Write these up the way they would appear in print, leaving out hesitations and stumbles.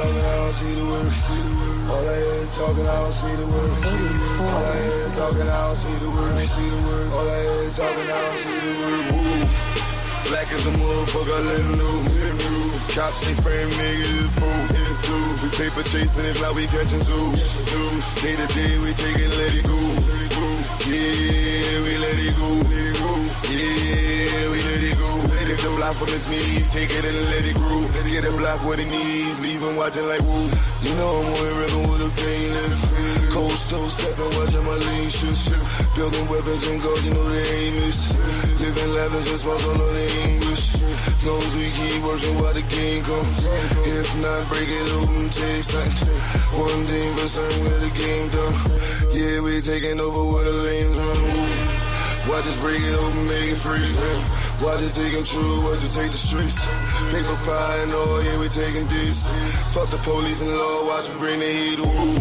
talking, I don't see the work. All I hear is talking, I don't see the work. All I hear is talking, I don't see the work. All I hear is talking, I don't see the work. Woo. Black as a motherfucker, I let him know. Cops ain't frame niggas, fool. We paper chasing, if not we catching zoos. Day to day, we take it, let it go. Yeah, we let it go. Yeah, we let it go. If the block from his knees, take it and let it grow. Get the block where it needs, leave him watching like woo. You know I'm only rapping with a painless. Cold stove stepping, watching my lean shit. Building weapons and gold, you know they aim is. Living lavish and smiles all on the English. As long as we keep working while the game comes. If not, break it open, taste like one thing for certain, where the game done. Yeah, we taking over where the lanes run. Watch us break it open, make it free. Watch it take control, watch it take the streets. Paper pie and all, yeah, we taking this. Fuck the police and law, watch me bring the heat. Woo.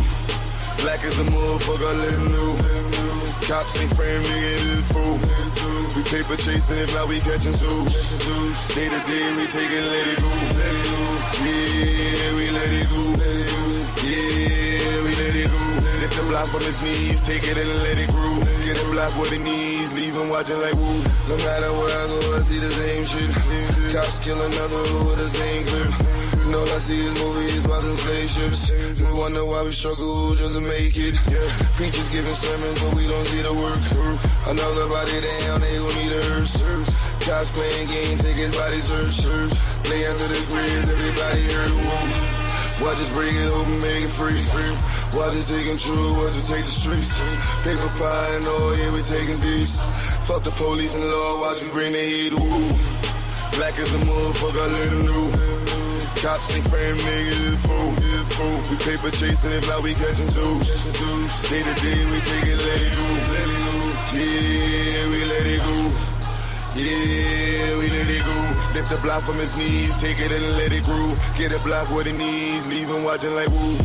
Black as a motherfucker, I let him know. Cops ain't frame niggas, fool. We paper chasing, if not we catching zoos. Day to day, we take it, let it go. Yeah, we let it go. Yeah, we let it go. Lift the block from his knees, take it and let it grow. Get the block what it needs, leave him watching like woo. No matter where I go, I see the same shit. Cops kill another with the same clip. And all I see is movies, watching spaceships. We wonder why we struggle just to make it. Preachers giving sermons, but we don't see the work. Another body down, they gon' need a hearse. Cops playing games, take his body search. Play into the grids, everybody hurt. Whoa. Watch us break it open, make it free. Watch it take control, watch it take the streets. Paper pie and all, yeah, we taking these. Fuck the police and law, watch me bring the heat. Woo. Black as a motherfucker, I let him know. Cops ain't frame niggas, fool. We paper chasing, if not we catching zoos. Day to day, we take it, let it go. Yeah, we let it go. Yeah, we let it go. Lift the block from his knees, take it and let it grow. Get a block what it needs, leave him watching like woo.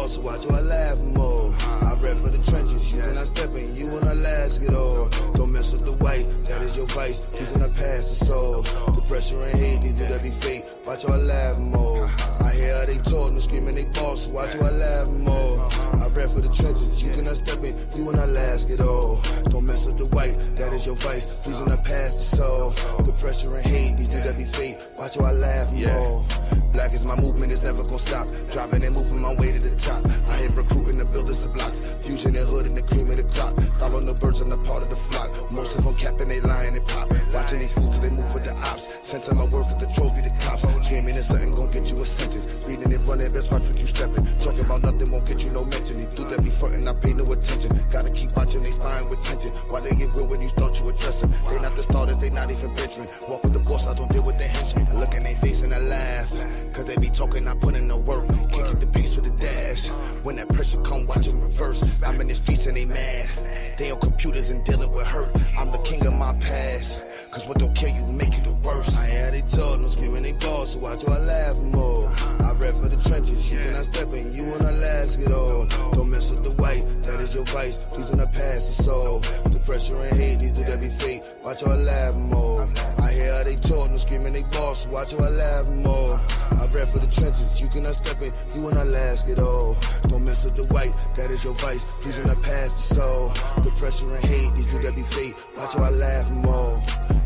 So watch how I laugh more. I rap for the trenches, you cannot step in, you wanna last it all. Don't mess with the white, that is your vice, he's in the past the soul. The pressure and hate, these do that be fake, watch how I laugh more. I hear how they talk, no screaming they boss, so watch how I laugh more. I rap for the trenches, you cannot step in, you wanna last it all. Don't mess with the white, that is your vice, please do not pass the soul. The pressure and hate, these do that be fake, watch how I laugh more. Black is my movement, it's never gonna stop. Driving and moving my way to the top. I ain't recruiting the builders of blocks. Fusion and hood and the cream of the crop. Following the birds on the part of the flock. Most of them capping, they lying and pop. Watching these fools cause they move with the ops. Sensing my work with the trolls be the cops. Dreaming that something gon' get you a sentence. Reading and running, best watch what you stepping. Talking about nothing won't get you no mention. He do that be frontin', I pay no attention. Gotta keep watching they spine with tension. Why they get real when you start to address them? They not the starters, they not even venturing. Walk with the boss, I don't deal with the henchmen. I look in they face and I laugh. Cause they be talking, I put in the work. Can't keep the pace with the dash. When that pressure come, watch them reverse. I'm in the streets and they mad. They on computers and dealing with hurt. I'm the king of my past. Cause what don't kill you make you the worst. I had they talk, no screaming they boss, so watch how I laugh more. I rap for the trenches, you cannot step in, you wanna last it all. Don't mess with the white, that is your vice, please do not pass the soul. The pressure and hate, these do that be fake, watch how I laugh more. I hear how they talk, no screaming they boss, so watch how I laugh more. I rap for the trenches, you cannot step in, you wanna last it all. Don't mess with the white, that is your vice, please do not pass the soul. The pressure and hate, these do that be fake, watch how I laugh more.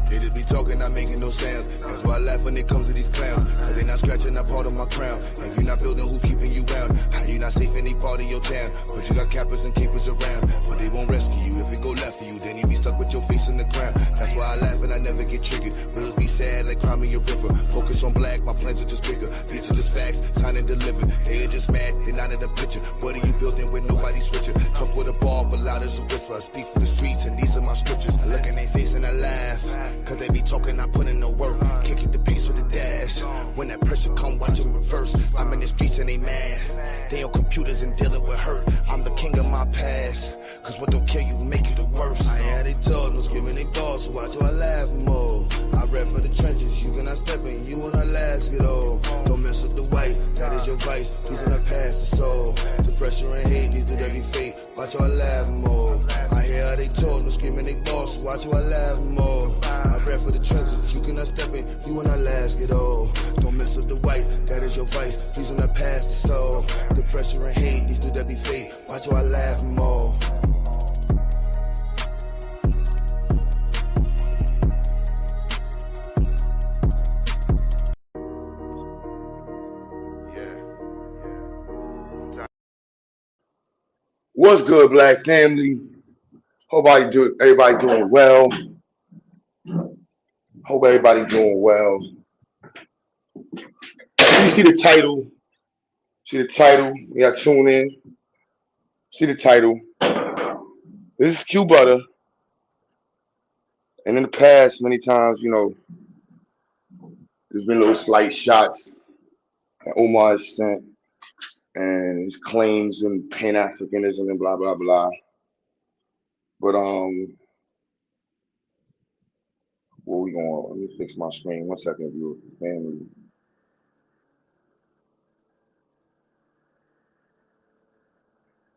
They just be talking, not making no sounds. That's why I laugh when it comes to these clowns. Cause they not scratching that part of my crown. If you're not building, who's keeping you round? How you not safe in any part of your town? But you got cappers and keepers around. But they won't rescue you. If it go left for you, then you be stuck with your face in the ground. That's why I laugh and I never get triggered. Riddles be sad like Cry Me a River. Focus on black, my plans are just bigger. These are just facts, signed and delivered. They are just mad, they not in the picture. What are you building with nobody switching? Talk with a bar, but loud as a whisper. I speak for the streets, and these are my scriptures. I look in their face and I laugh, cause they be talking, I put in the work. Can't keep the pace with the dash. When that pressure come, watch them reverse. I'm in the streets and they mad. They on computers and dealing with hurt. I'm the king of my past, cause what don't kill you make you the worst. I had they told, no skimming they balls, so watch how I laugh more. I rap for the trenches, you cannot step in, you wanna last it all. Don't mess with the white, that is your vice. He's in the past, the soul. The pressure and hate, these did every fate. Watch how I laugh more. I hear how they told, no screaming they boss. Watch how I laugh more. I rap for the trenches, you cannot step in, you wanna last it all. Don't mess with the white, that is your vice. He's in the past, the soul. The pressure and hate, these did every fate. Watch how I laugh more. What's good, Black family? Hope everybody doing well. Hope everybody doing well. You see the title? See the title? You got to tune in. See the title? This is Q Butter. And in the past, many times, there's been little slight shots that Umar has sent and his claims and Pan-Africanism and blah blah blah. But where we going? Let me fix my screen. 1 second, viewer. Family.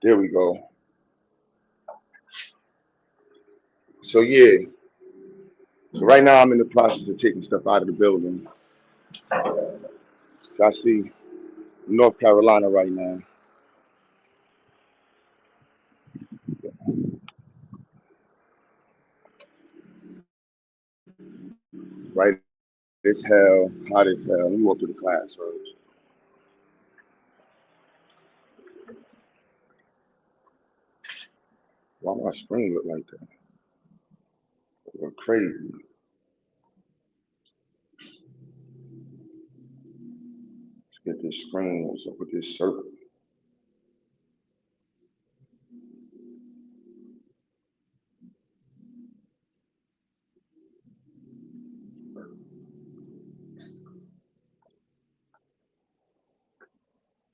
There we go. So yeah. So right now I'm in the process of taking stuff out of the building. So I see North Carolina right now. Right as hell, hot as hell. Let me walk through the class first. Why my screen look like that? It look crazy. Let's get this screen. What's up with this circle?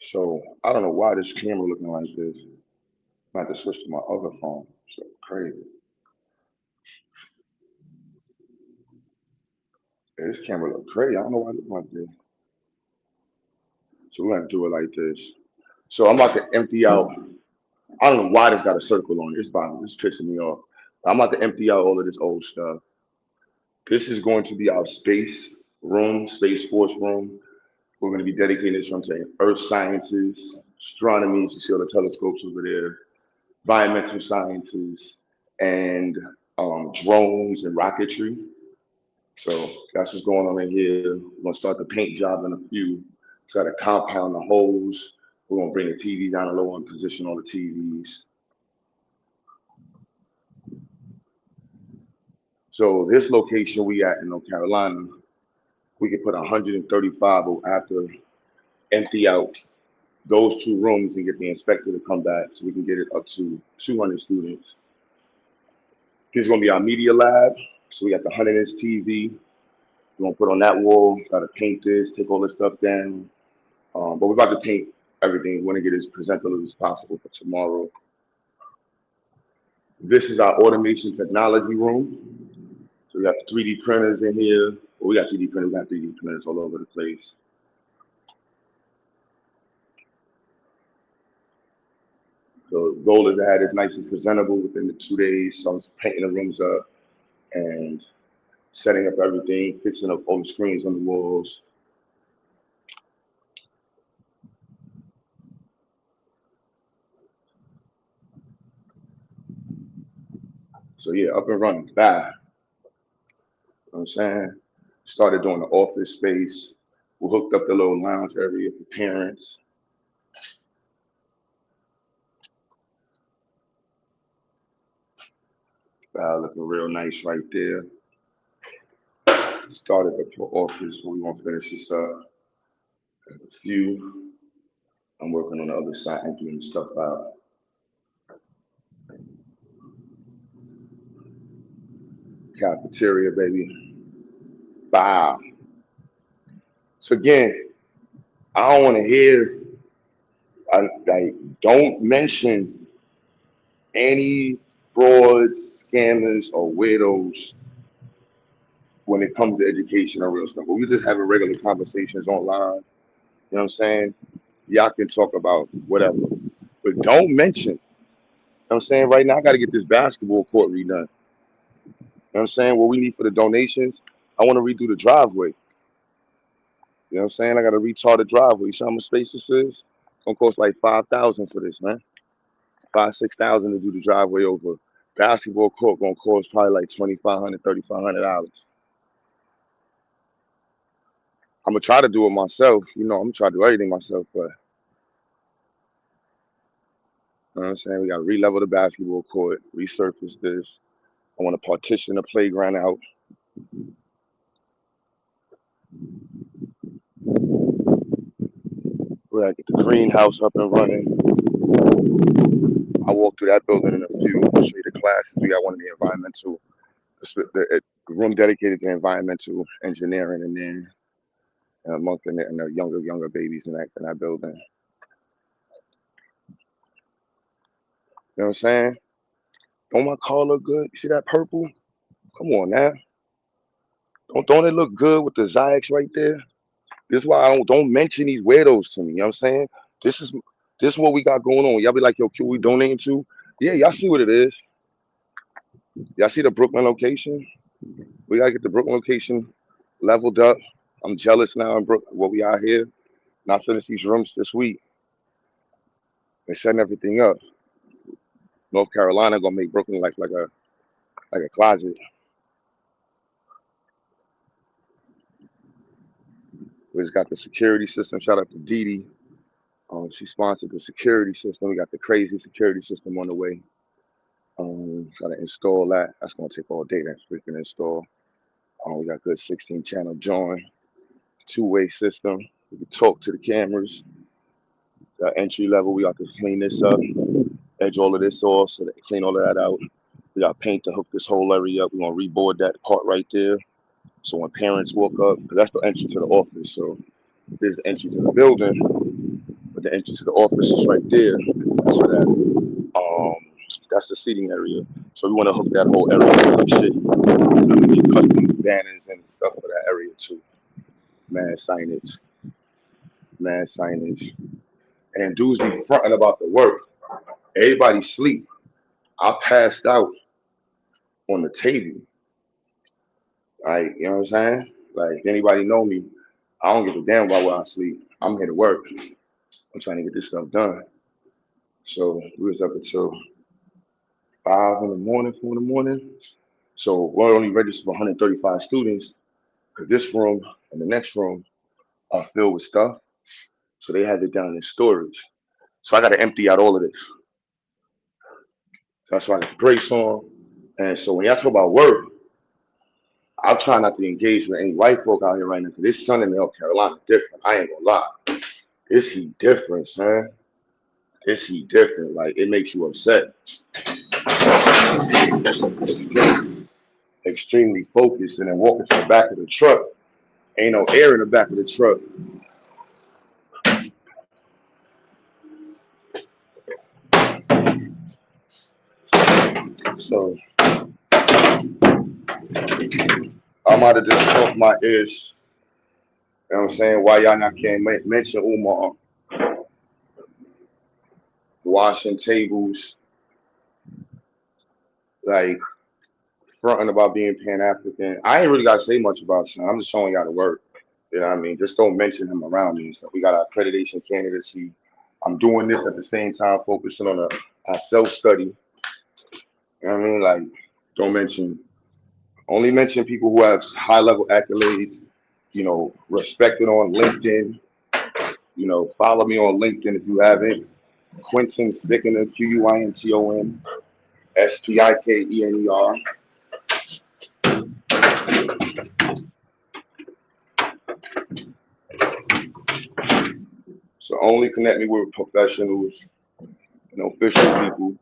So I don't know why this camera looking like this. I have to switch to my other phone. So crazy. Yeah, this camera look crazy. I don't know why it look like this. So we're gonna do it like this. So I'm about to empty out. I don't know why this got a circle on it. It's pissing me off. I'm about to empty out all of this old stuff. This is going to be our space room, space force room. We're going to be dedicating this room to earth sciences, astronomy, you see all the telescopes over there, environmental sciences, and drones and rocketry. So that's what's going on in here. We're going to start the paint job in a few. Try to compound the holes. We're going to bring the TV down low and position all the TVs. So this location we at in North Carolina, we can put 135 after empty out those two rooms and get the inspector to come back so we can get it up to 200 students. This is going to be our media lab. So we got the 100-inch TV. We're going to put on that wall. Got to paint this, take all this stuff down. But we're about to paint everything. We want to get it as presentable as possible for tomorrow. This is our automation technology room. So we got 3D printers in here. Well, we got 3D printers. We got 3D printers all over the place. So the goal is to have it nice and presentable within the 2 days. So I'm painting the rooms up and setting up everything, fixing up all the screens on the walls. So yeah, up and running, bad. You know what I'm saying? Started doing the office space. We hooked up the little lounge area for parents. Looking real nice right there. Started the office, but we won't finish this up. A few. I'm working on the other side and doing stuff out. Cafeteria, baby. Wow. So again, I don't want to hear, like, don't mention any frauds, scammers, or weirdos when it comes to education or real stuff. But we just having regular conversations online. You know what I'm saying? Y'all can talk about whatever. But don't mention, you know what I'm saying? Right now, I got to get this basketball court redone. You know what I'm saying? What we need for the donations, I want to redo the driveway. You know what I'm saying? I got to retard the driveway. You see how much space this is? It's gonna cost like 5,000 for this, man. 5, 6,000 to do the driveway over. Basketball court gonna cost probably like 2,500, $3,500. I'm gonna try to do it myself. You know, I'm gonna try to do everything myself, but you know what I'm saying? We gotta re-level the basketball court, resurface this. I want to partition the playground out. We gotta get the greenhouse up and running. I'll walk through that building in a few. I'll show you the classes. We got one of the environmental, the room dedicated to environmental engineering, and then amongst and the younger babies in that building. You know what I'm saying? Don't my car look good? You see that purple? Come on now. Don't it look good with the Zyx right there? This is why I don't mention these weirdos to me. You know what I'm saying? This is this is what we got going on. Y'all be like, yo, can we donate to? Yeah, y'all see what it is. Y'all see the Brooklyn location? We gotta get the Brooklyn location leveled up. I'm jealous now in Brooklyn. What we out here. Not finished these rooms this week. They're setting everything up. North Carolina gonna make Brooklyn like a closet. We just got the security system. Shout out to Dee Dee. She sponsored the security system. We got the crazy security system on the way. Gotta install that. That's gonna take all day. That's freaking install. We got good 16 channel join, two-way system. We can talk to the cameras. Got entry level. We got to clean this up, edge all of this off, so that clean all of that out. We got paint to hook this whole area up. We're gonna reboard that part right there. So when parents walk up, because that's the entry to the office. So there's the entry to the building, but the entry to the office is right there. So that's the seating area. So we want to hook that whole area up and shit. We need custom banners and stuff for that area too. Mad signage. Mad signage. And dudes be fronting about the work. Everybody sleep. I passed out on the table. Like, you know what I'm saying? Like, if anybody know me, I don't give a damn about where I sleep. I'm here to work. I'm trying to get this stuff done. So we was up until 5 in the morning, 4 in the morning. So we're only registered for 135 students because this room and the next room are filled with stuff. So they had it down in storage. So I got to empty out all of this. So that's why I got the brakes on. And so when y'all talk about work, I'm trying not to engage with any white folk out here right now because this sun in North Carolina is different. I ain't gonna lie. This heat different, son. This heat different. Like, it makes you upset. Extremely focused and then walking to the back of the truck. Ain't no air in the back of the truck. So I'm out of just talk my ears. You know what I'm saying? Why y'all not can't mention Umar washing tables, like fronting about being Pan African. I ain't really gotta say much about him. I'm just showing y'all the work. You know what I mean? Just don't mention him around me. So we got our accreditation candidacy. I'm doing this at the same time, focusing on our self-study. You know what I mean? Like, don't only mention people who have high-level accolades, you know, respected on LinkedIn. You know, follow me on LinkedIn if you haven't. Quinton Spickner, Quinton Spikener. So only connect me with professionals and official people.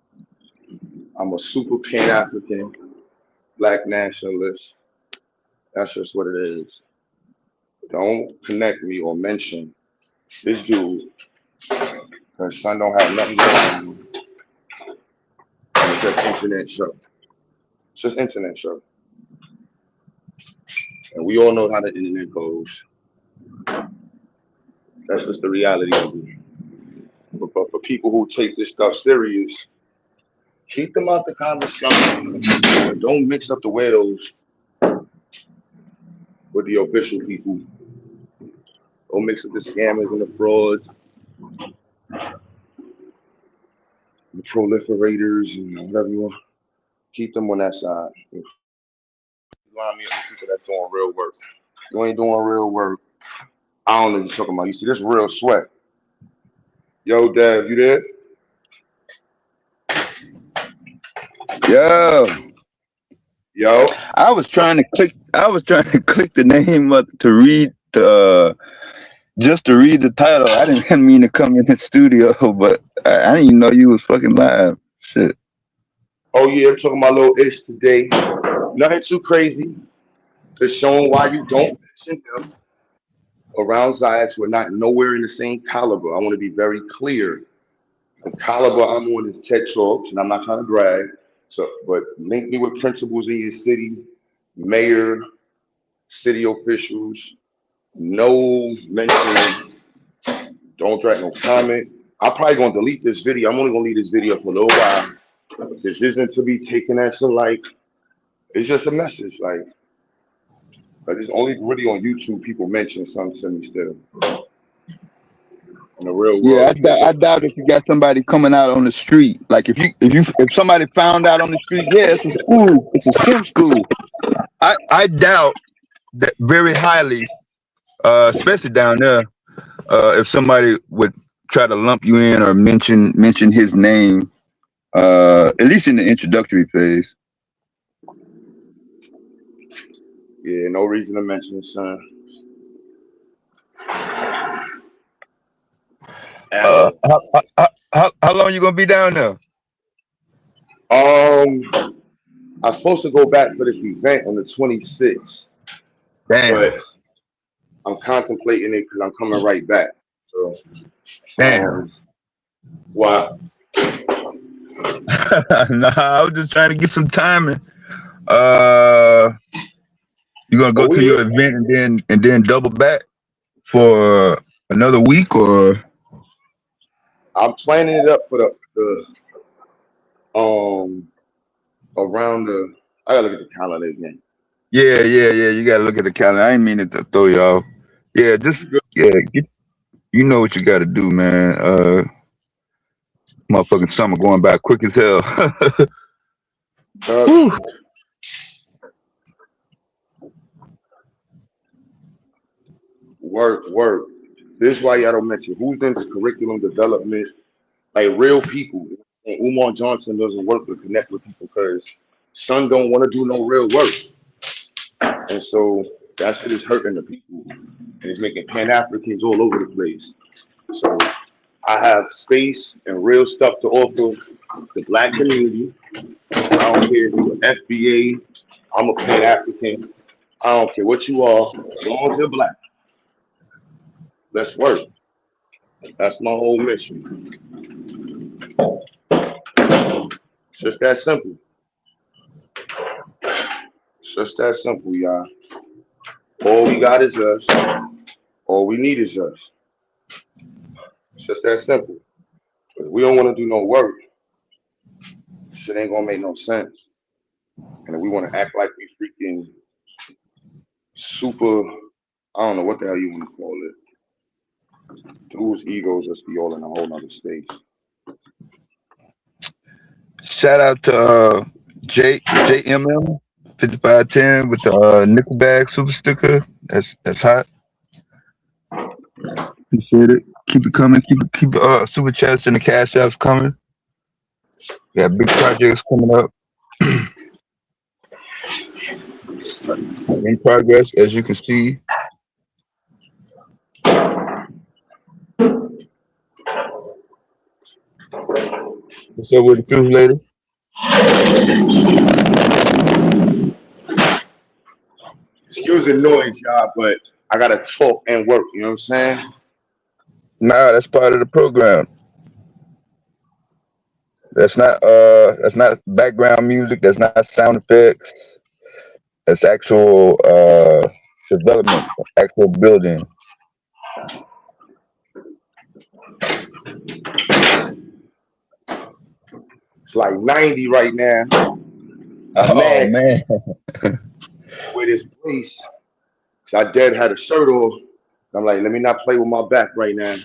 I'm a super Pan African. black nationalist. That's just what it is. Don't connect me or mention this dude because son don't have nothing going on. It's just internet show. It's just internet show. And we all know how the internet goes. That's just the reality of it. But for people who take this stuff serious, keep them out the conversation. Don't mix up the weirdos with the official people. Don't mix up the scammers and the frauds, the proliferators, and whatever you want. Keep them on that side. Line me up with people that's doing real work. You ain't doing real work. I don't know what you're talking about. You see, this real sweat. Yo, Dev, you there? Yo, Yo. I was trying to click. I was trying to click the name up to read the just to read the title. I didn't mean to come in the studio, but I didn't even know you was fucking live. Shit. Oh, yeah, I'm talking about little ish today. Nothing too crazy. Just showing why you don't mention them around Zayas. We're not nowhere in the same caliber. I want to be very clear. The caliber I'm on is TED Talks, and I'm not trying to brag. So, but link me with principals in your city, mayor, city officials. No mention. Don't drag no comment. I'm probably gonna delete this video. I'm only gonna leave this video for a little while. This isn't to be taken as a like. It's just a message. Like it's only really on YouTube people mention something to me still. In the real Yeah, world, people I doubt if you got somebody coming out on the street. Like if somebody found out on the street, yeah, it's a school, it's a STEM school. I doubt that very highly, especially down there, if somebody would try to lump you in or mention his name, at least in the introductory phase. yeah, no reason to mention it, son. At Uh, all. how long you gonna be down there? Um, I'm supposed to go back for this event on the 26th, Damn, but I'm contemplating it because I'm coming right back. So, damn. wow. Nah, I was just trying to get some timing. Uh, you gonna But go to we, your event and then double back for another week or? I'm planning it up for the around the. I gotta look at the calendar again. Yeah. You gotta look at the calendar. I ain't mean to throw you off. Yeah, just yeah, you know what you gotta do, man. Motherfucking summer going by quick as hell. Uh, Whew. work. This is why y'all don't mention who's into curriculum development, like real people. And Umar Johnson doesn't work to connect with people because son don't want to do no real work, and so that shit is hurting the people, and it's making Pan Africans all over the place. So I have space and real stuff to offer the black community. I don't care if you're an FBA, I'm a Pan African. I don't care what you are, as long as you're black. Let's work. That's my whole mission. It's just that simple. It's just that simple, y'all. All we got is us. All we need is us. It's just that simple. If we don't want to do no work, shit ain't gonna make no sense. And if we want to act like we freaking super, I don't know what the hell you want to call it. Dude's egos just be all in a whole nother space. Shout out to JMM 5510 with the Nickelback super sticker. That's hot. Appreciate it. Keep it coming. Keep super chats and the cash apps coming. We got big projects coming up. In progress, as you can see. What's up with the truth, lady? Excuse the noise, y'all, but I gotta talk and work. You know what I'm saying? Nah, that's part of the program. That's not background music. That's not sound effects. That's actual development, actual building. It's like 90 right now. I'm Oh mad man. with this place. So I dead had a shirt on. I'm like, let me not play with my back right now.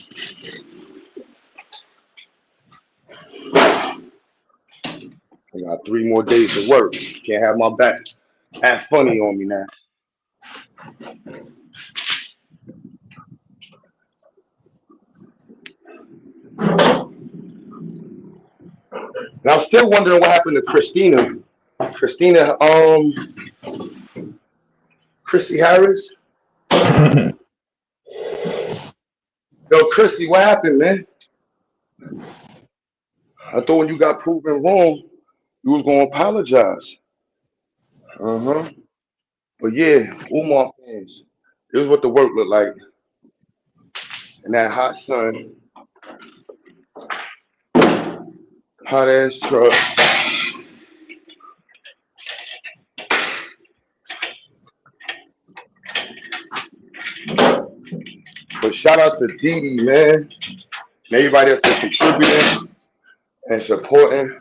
I got 3 more days to work. Can't have my back act funny on me now. And I'm still wondering what happened to Christina. Christina, Chrissy Harris. Yo, Chrissy, what happened, man? I thought when you got proven wrong, you was gonna apologize. Uh-huh. But yeah, Umar fans, this is what the work looked like in that hot sun, hot ass truck. But shout out to Dee Dee, man, and everybody that's been contributing and supporting.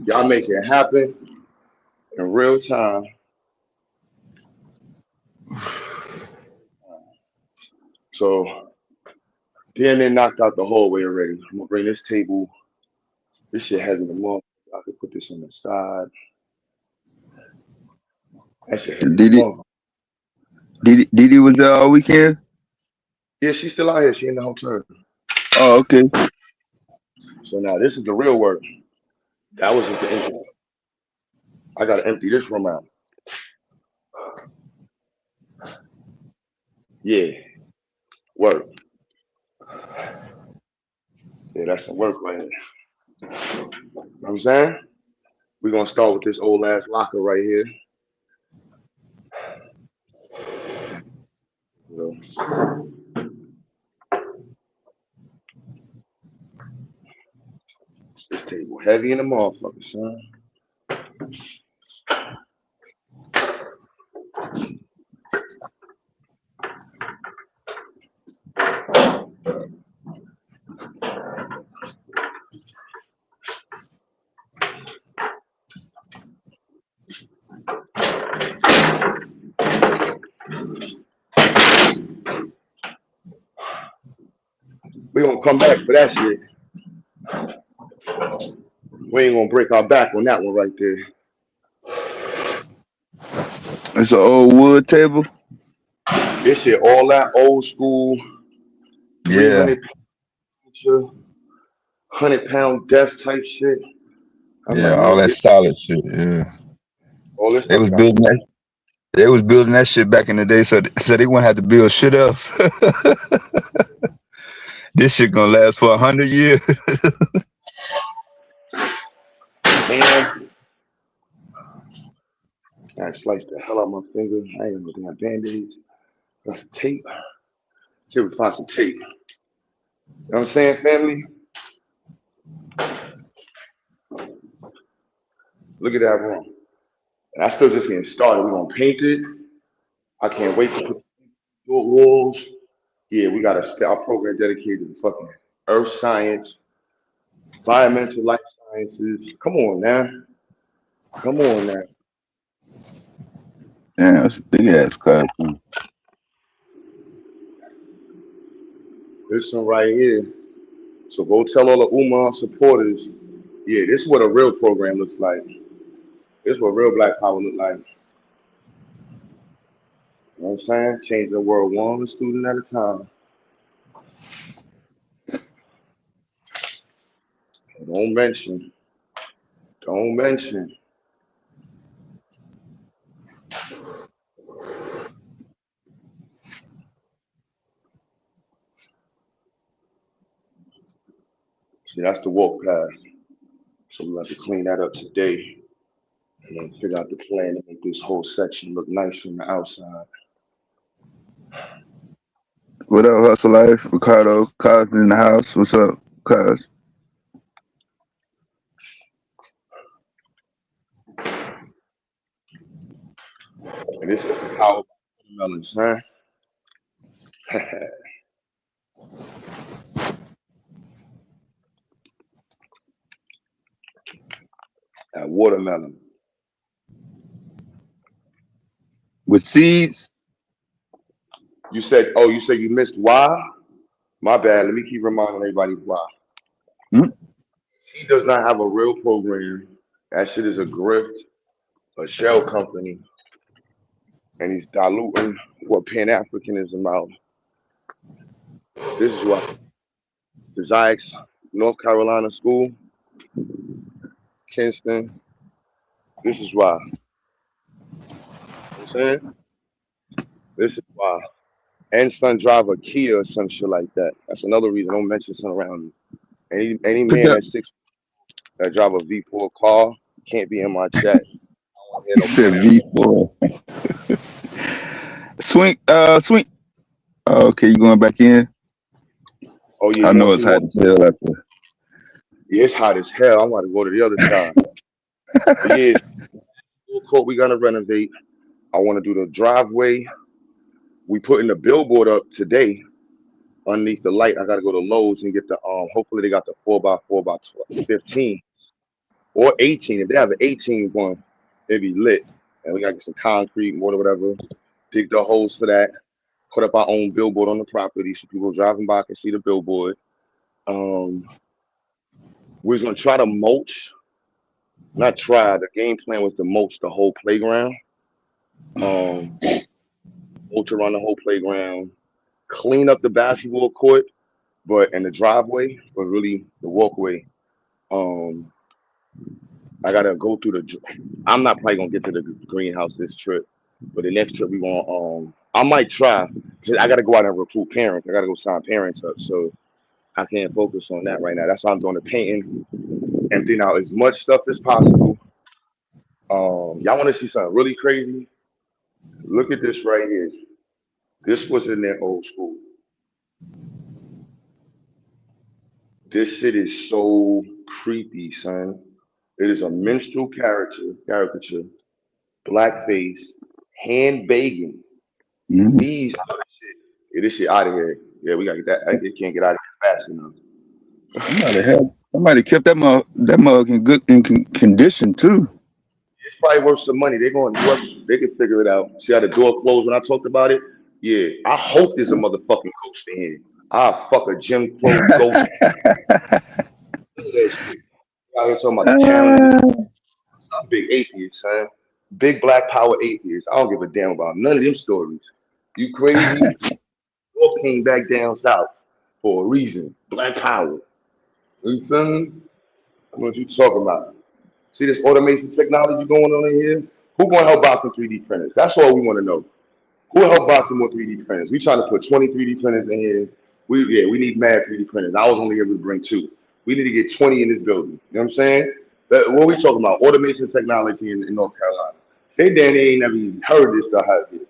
Y'all make it happen in real time. So DNA knocked out the hallway already. I'm gonna bring this table. This shit heavy the month. I could put this on the side. That shit heavy the Didi month. Didi was there all weekend. Yeah, she's still out here. She in the hotel. Oh, okay. So now this is the real work. That was just the intro. I gotta empty this room out. Yeah, work. Yeah, that's some work right here. You know what I'm saying? We're gonna start with this old ass locker right here. You know, this table heavy in the motherfucker, son. We gonna come back for that shit. We ain't gonna break our back on that one right there. It's an old wood table. This shit all that old school, Yeah. 300 picture, 100 pound desk type shit. I'm Yeah, like, all man, that this solid shit. Yeah. all this They stuff was got to building go. that they was building that shit back in the day so they wouldn't have to build shit else. This shit gonna last for 100 years. Man, I sliced the hell out my finger. I ain't looking at band-aids. Got some tape. See if we find some tape. You know what I'm saying, family? Look at that room. And I still just getting started. We're gonna paint it. I can't wait to put door walls. Yeah, we got our program dedicated to fucking earth science, environmental life sciences. Come on now. Come on now. Damn, that's a big ass classroom. This one right here. So go tell all the Umar supporters, yeah, this is what a real program looks like. This is what real Black Power look like. You know what I'm saying? Changing the world one student at a time. Don't mention. Don't mention. See, that's the walk path. So we have to clean that up today. and then figure out the plan to make this whole section look nice from the outside. What up, Hustle Life? Ricardo, Cos in the house. What's up, Cos? And this is how watermelons, huh? That watermelon. With seeds? You said you missed why? My bad. Let me keep reminding everybody why. Hmm? He does not have a real program. That shit is a grift, a shell company, and he's diluting what Pan Africanism out. This is why the Zayx, North Carolina school, Kinston. This is why. You know what I'm saying? This is why. And son drive a Kia or some shit like that. That's another reason. Don't mention son around me. Any Put man that. that's 6 that drive a V4 car can't be in my chat. I don't hear He no said Pan V4. Swing. Swing. Oh, okay, you going back in? Oh yeah, I you want know to it's see hot more? as hell after. Yeah, it's hot as hell. I'm about to go to the other side. But yeah, full court we gotta renovate. I want to do the driveway. We putting the billboard up today underneath the light. I gotta go to Lowe's and get the hopefully they got the 4x4 by 15 or 18. If they have an 18 one, it'd be lit. And we gotta get some concrete, mortar, whatever. Dig the holes for that. Put up our own billboard on the property so people driving by can see the billboard. Um, we was gonna try to mulch. Not try. The game plan was to mulch the whole playground. Um, mulch around the whole playground. Clean up the basketball court, but and the driveway, but really the walkway. Um, I gotta go through I'm not probably gonna get to the greenhouse this trip, but the next trip we want. I might try. 'Cause I gotta go out and recruit parents. I gotta go sign parents up, so I can't focus on that right now. That's why I'm doing the painting, emptying out as much stuff as possible. Y'all want to see something really crazy? Look at this right here. This was in their old school. This shit is so creepy, son. It is a minstrel caricature, blackface, hand begging. Mm-hmm. These yeah, this shit out of here. Yeah, we gotta get that. It can't get out of here fast enough. Somebody kept that mug in good condition too. It's probably worth some money. They're going to work. They can figure it out. See how the door closed when I talked about it? Yeah. I hope there's a motherfucking ghost in here. I'll fuck a Jim Crow ghost. Look at that shit. Out here talking about the challenges. I'm a big atheist, son. Big black power atheist. I don't give a damn about none of them stories. You crazy? All came back down south for a reason. Black power. You feel me? What you talking about? See this automation technology going on in here? Who gonna help buy some 3D printers? That's all we want to know. Who will help buy some more 3D printers? We trying to put 20 3D printers in here. We need mad 3D printers. I was only able to bring 2. We need to get 20 in this building. You know what I'm saying? What we talking about? Automation technology in North Carolina. They ain't never even heard this stuff out here.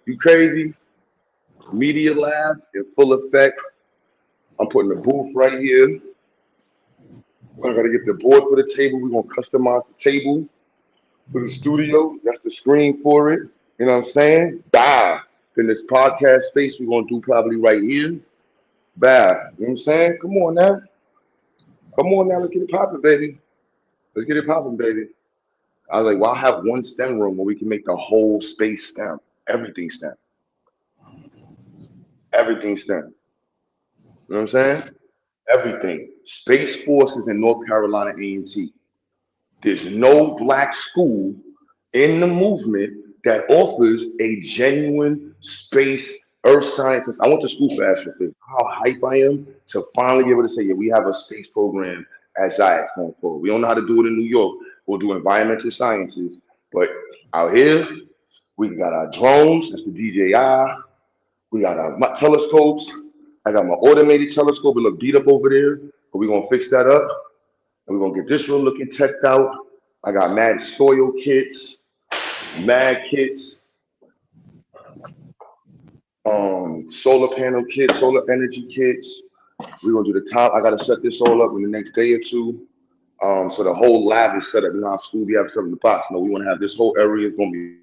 You crazy? Media lab in full effect. I'm putting the booth right here. We're gonna get the board for the table. We're gonna customize the table for the studio. That's the screen for it. You know what I'm saying? Bye. Then this podcast space we're gonna do probably right here. Bye. You know what I'm saying? Come on now. Come on now. Let's get it popping, baby. Let's get it popping, baby. I was like, well, I'll have one STEM room where we can make the whole space STEM. Everything STEM. Everything STEM. You know what I'm saying? Everything. Space Forces in North Carolina A&T. There's no black school in the movement that offers a genuine space earth scientist. I went to school for astrophysics. How hype I am to finally be able to say, yeah, we have a space program at Zayx going forward. We don't know how to do it in New York. We'll do environmental sciences. But out here, we got our drones, that's the DJI. We got our telescopes. I got my automated telescope. It look beat up over there, but we're gonna fix that up. And we're gonna get this room looking teched out. I got mad soil kits, mad kits, solar panel kits, solar energy kits. We're gonna do the top. I gotta set this all up in the next day or two. So the whole lab is set up. You know how school we have stuff in the box. No, we want to have this whole area is gonna be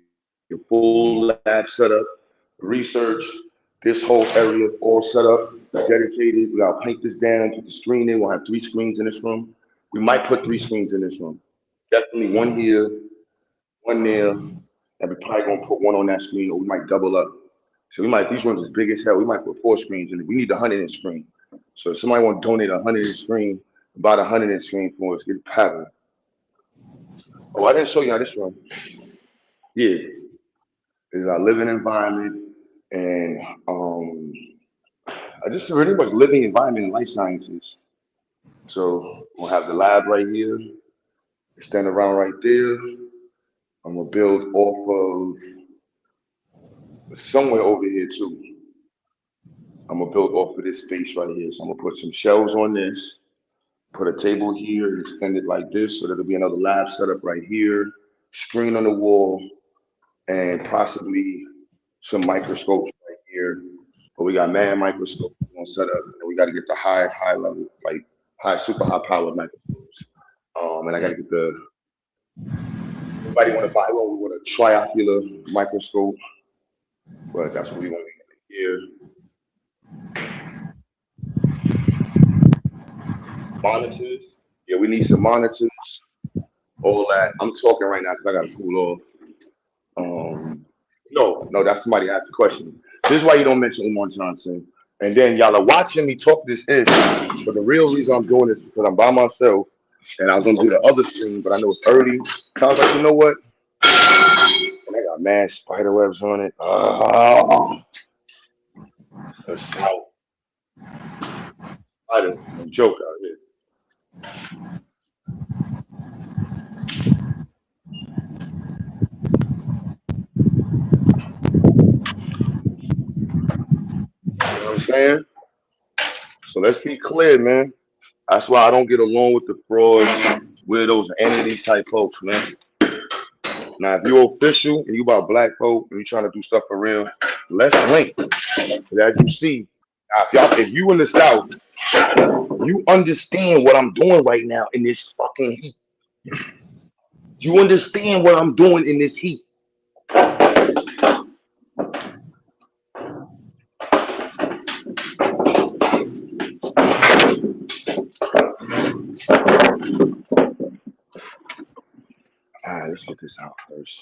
a full lab set up, research. This whole area all set up, dedicated. We gotta paint this down, put the screen in. We'll have 3 screens in this room. We might put 3 screens in this room. Definitely one here, one there. And we probably gonna put one on that screen, or we might double up. So we might, these rooms is big as hell. We might put 4 screens in it. We need 100 inch screen. So if somebody want to donate 100 inch screen, about 100 inch screen for us, get it popping. Oh, I didn't show you how this room. Yeah, it's our living environment, and I just pretty much living environment in life sciences. So we'll have the lab right here, extend around right there. I'm gonna build off of somewhere over here too. I'm gonna build off of this space right here. So I'm gonna put some shelves on this, put a table here, and extend it like this, so there'll be another lab set up right here, screen on the wall, and possibly some microscopes right here. But we got mad microscopes on set up, and we got to get the high level, like super high powered microscopes. And I got to get the. Everybody want to buy one? We want a triocular microscope, but that's what we want to get here. Monitors. Yeah, we need some monitors. All that. I'm talking right now because I got to cool off. No, that's somebody asked the question. This is why you don't mention Umar Johnson. And then y'all are watching me talk this in. But the real reason I'm doing this is because I'm by myself and I was gonna do the other stream, but I know it's early. So I was like, you know what? And I got mad spider webs on it. The south. I didn't joke out here. You know what I'm saying? So let's be clear, man. That's why I don't get along with the frauds, weirdos, and any of these type folks, man. Now, if you're official and you about black folk and you trying to do stuff for real, let's link. But as you see, if you in the South, you understand what I'm doing right now in this fucking heat. You understand what I'm doing in this heat. All right, let's get this out first.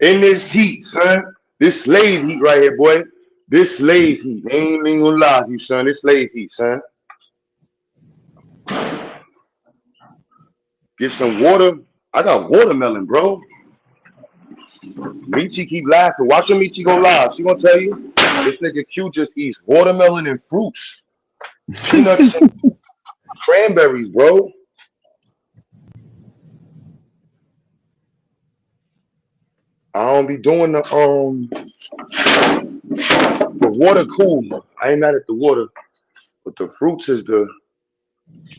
In this heat, son. This slave heat right here, boy. This slave heat. Ain't even gonna lie to you, son. This slave heat, son. Get some water. I got watermelon, bro. Michi keep laughing. Watch her Michi go live. She gonna tell you this nigga Q just eats watermelon and fruits, peanuts, and cranberries, bro. I don't be doing the water cool. I ain't mad at the water, but the fruits is the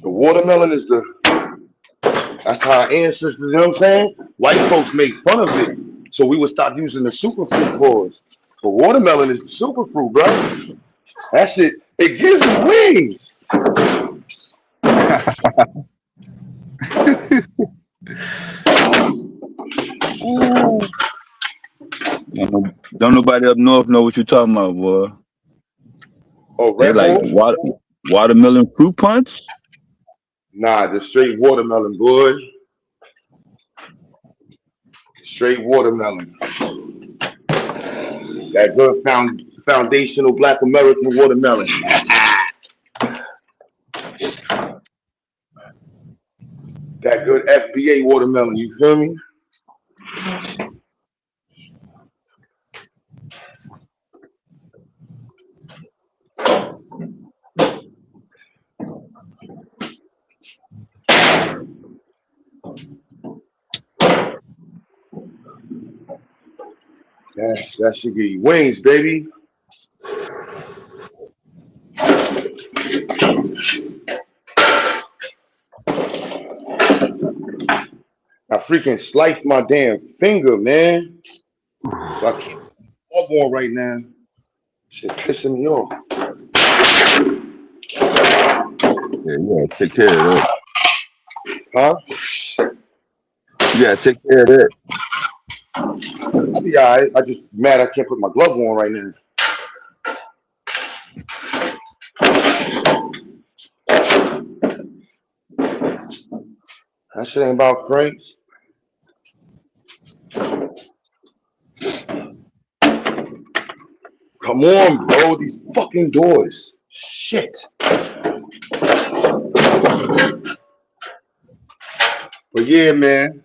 watermelon is that's how our ancestors, you know what I'm saying? White folks made fun of it. So we would stop using the superfruit pause. But watermelon is the superfruit, bro. That shit, it gives you wings. Don't nobody up north know what you're talking about, boy. Oh, they like watermelon fruit punch? Nah, the straight watermelon, boy. Straight watermelon. That good foundational Black American watermelon. That good FBA watermelon, you feel me? That should give you wings, baby. I freaking sliced my damn finger, man. So I can't walk on right now. Shit pissing me off. Yeah, you gotta take care of that. Huh? You gotta take care of that. I'll be alright. I just mad I can't put my glove on right now. That shit ain't about cranks. Come on, bro. These fucking doors. Shit. But yeah, man.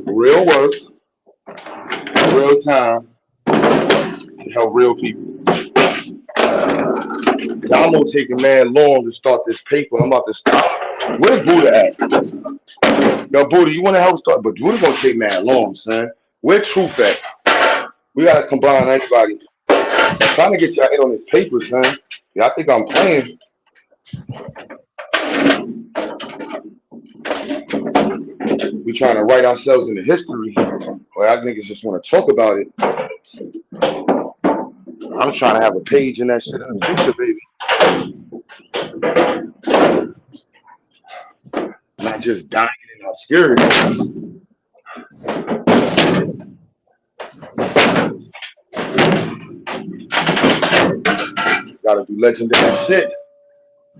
Real work, real time, to help real people. Damo taking mad long to start this paper. I'm about to start. Where's Buddha at? Yo, Buddha, you want to help start? But Buddha gonna take mad long, son. Where Truth at? We gotta combine everybody. I'm trying to get y'all in on this paper, son. Y'all think I'm playing? We trying to write ourselves into history. Or y'all niggas just want to talk about it. I'm trying to have a page in that shit in the future, baby. Not just dying in obscurity. Gotta do legendary shit.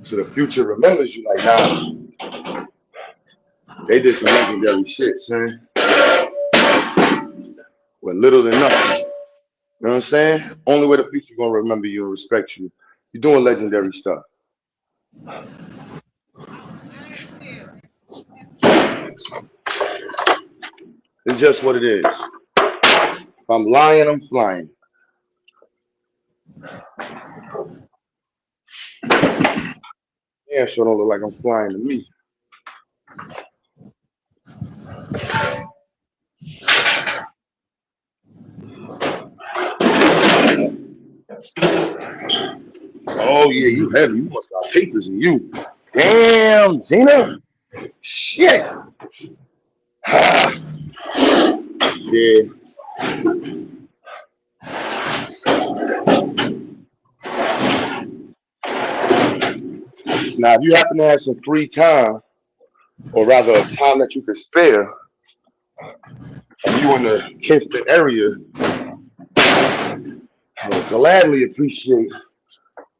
So the future remembers you like, nah. They did some legendary shit, son. With little than nothing. You know what I'm saying? Only way the future gonna remember you and respect you. You're doing legendary stuff. It's just what it is. If I'm lying, I'm flying. Yeah, sure don't look like I'm flying to me. Oh yeah, you heavy. You must got papers in you. Damn, Zena. Shit. Yeah. Now, if you happen to have some free time, or rather a time that you could spare, and you in the Kinston area, I would gladly appreciate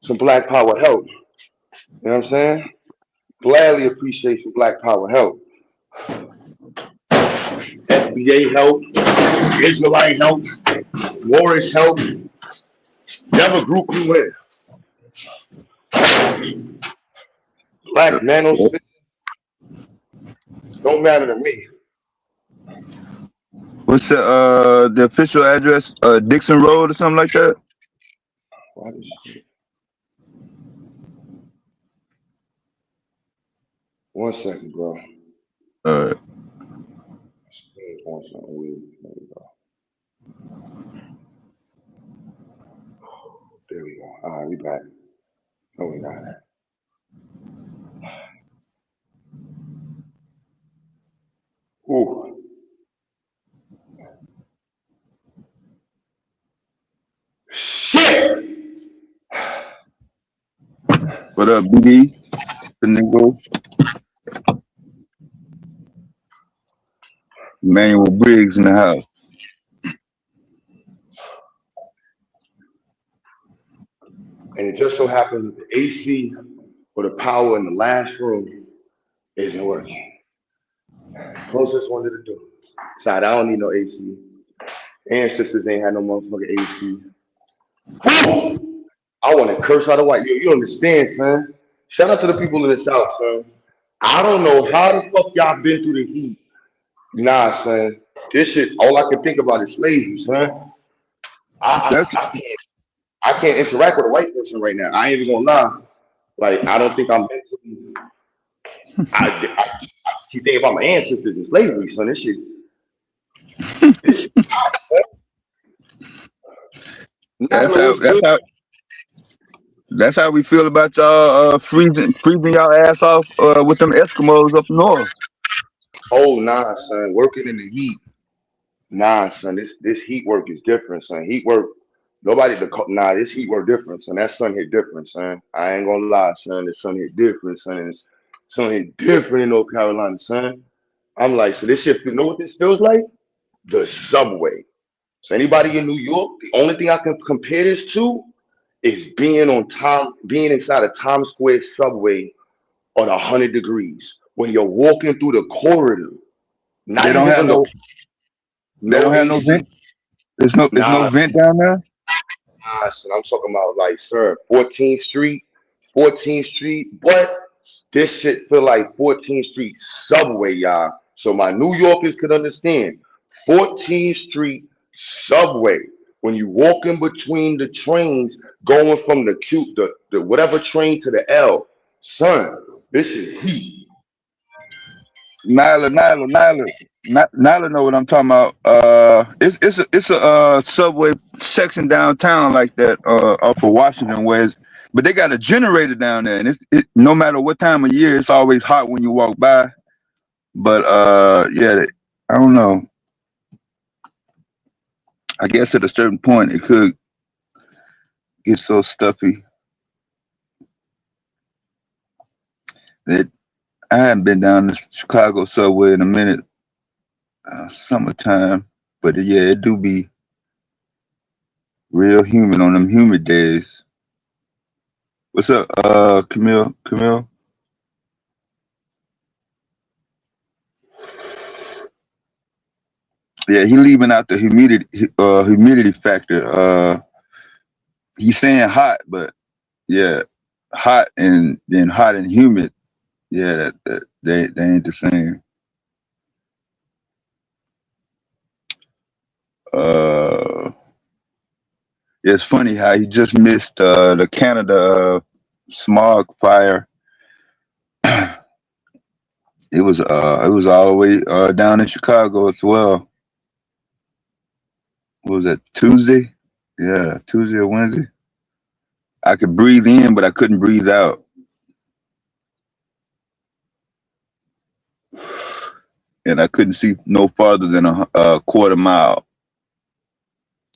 some Black Power help. You know what I'm saying? Gladly appreciate some Black Power help. FBA help, Israelite help, Moorish help, whatever group you in. Black manosphere, don't matter to me. What's the official address? Dixon Road or something like that? Why this shit? 1 second, bro. Alright. On something weird. There we go. There we go. All right, we back. No, we not. Ooh. Shit! What up, BD? The nigga. Emmanuel Briggs in the house. And it just so happens that the AC or the power in the last room isn't working. Closest one to the door. Side, I don't need no AC. Ancestors ain't had no motherfucking AC. I want to curse out of white. You understand, son? Shout out to the people in the South, son. I don't know how the fuck y'all been through the heat. Nah, son. This shit, all I can think about is slavery, son. I can't interact with a white person right now. I ain't even gonna lie. Like, I don't think I'm mentally. I keep thinking about my ancestors in slavery, son. This shit hot, son. That's how That's how we feel about y'all freezing y'all ass off with them Eskimos up north. Oh nah, son, working in the heat. Nah, son, this heat work is different, son. Heat work, nah, this heat work different, son. That sun hit different, son. I ain't gonna lie, son. The sun hit different, son. And it's sun hit different in North Carolina, son. I'm like, so this shit, you know what this feels like? The subway. So anybody in New York, the only thing I can compare this to is being inside a Times Square subway on 100 degrees when you're walking through the corridor, not They don't even have on the no. They no don't have no AC. vent. There's no Nah, vent down there. nah, son, I'm talking about like, sir, 14th Street. What? This shit feel like 14th Street subway, y'all. So my New Yorkers could understand. 14th Street subway. When you walk in between the trains, going from the whatever train to the L, son, this is heat. Nyla know what I'm talking about. It's a subway section downtown like that off of Washington West, but they got a generator down there, and no matter what time of year, it's always hot when you walk by. But yeah, I don't know. I guess at a certain point it could get so stuffy that I haven't been down the Chicago subway in a minute. Summertime, but yeah, it do be real humid on them humid days. What's up, Camille? Camille? Yeah, he leaving out the humidity factor. He's saying hot, but yeah, hot and then hot and humid. Yeah, that they ain't the same. Uh, yeah, it's funny how he just missed the Canada smog fire. It was all the way down in Chicago as well. What was that, Tuesday? Yeah, Tuesday or Wednesday. I could breathe in, but I couldn't breathe out, and I couldn't see no farther than a quarter mile.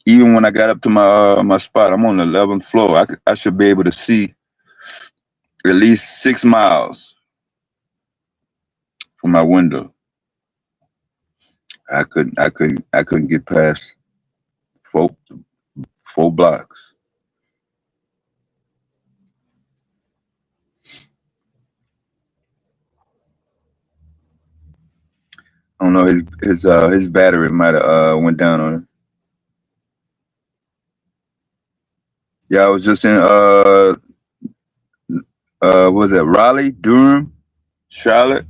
Even when I got up to my spot, I'm on the 11th floor. I should be able to see at least 6 miles from my window. I couldn't get past four four blocks. I don't know. His battery might have went down on him. Yeah, I was just in what was that, Raleigh, Durham, Charlotte.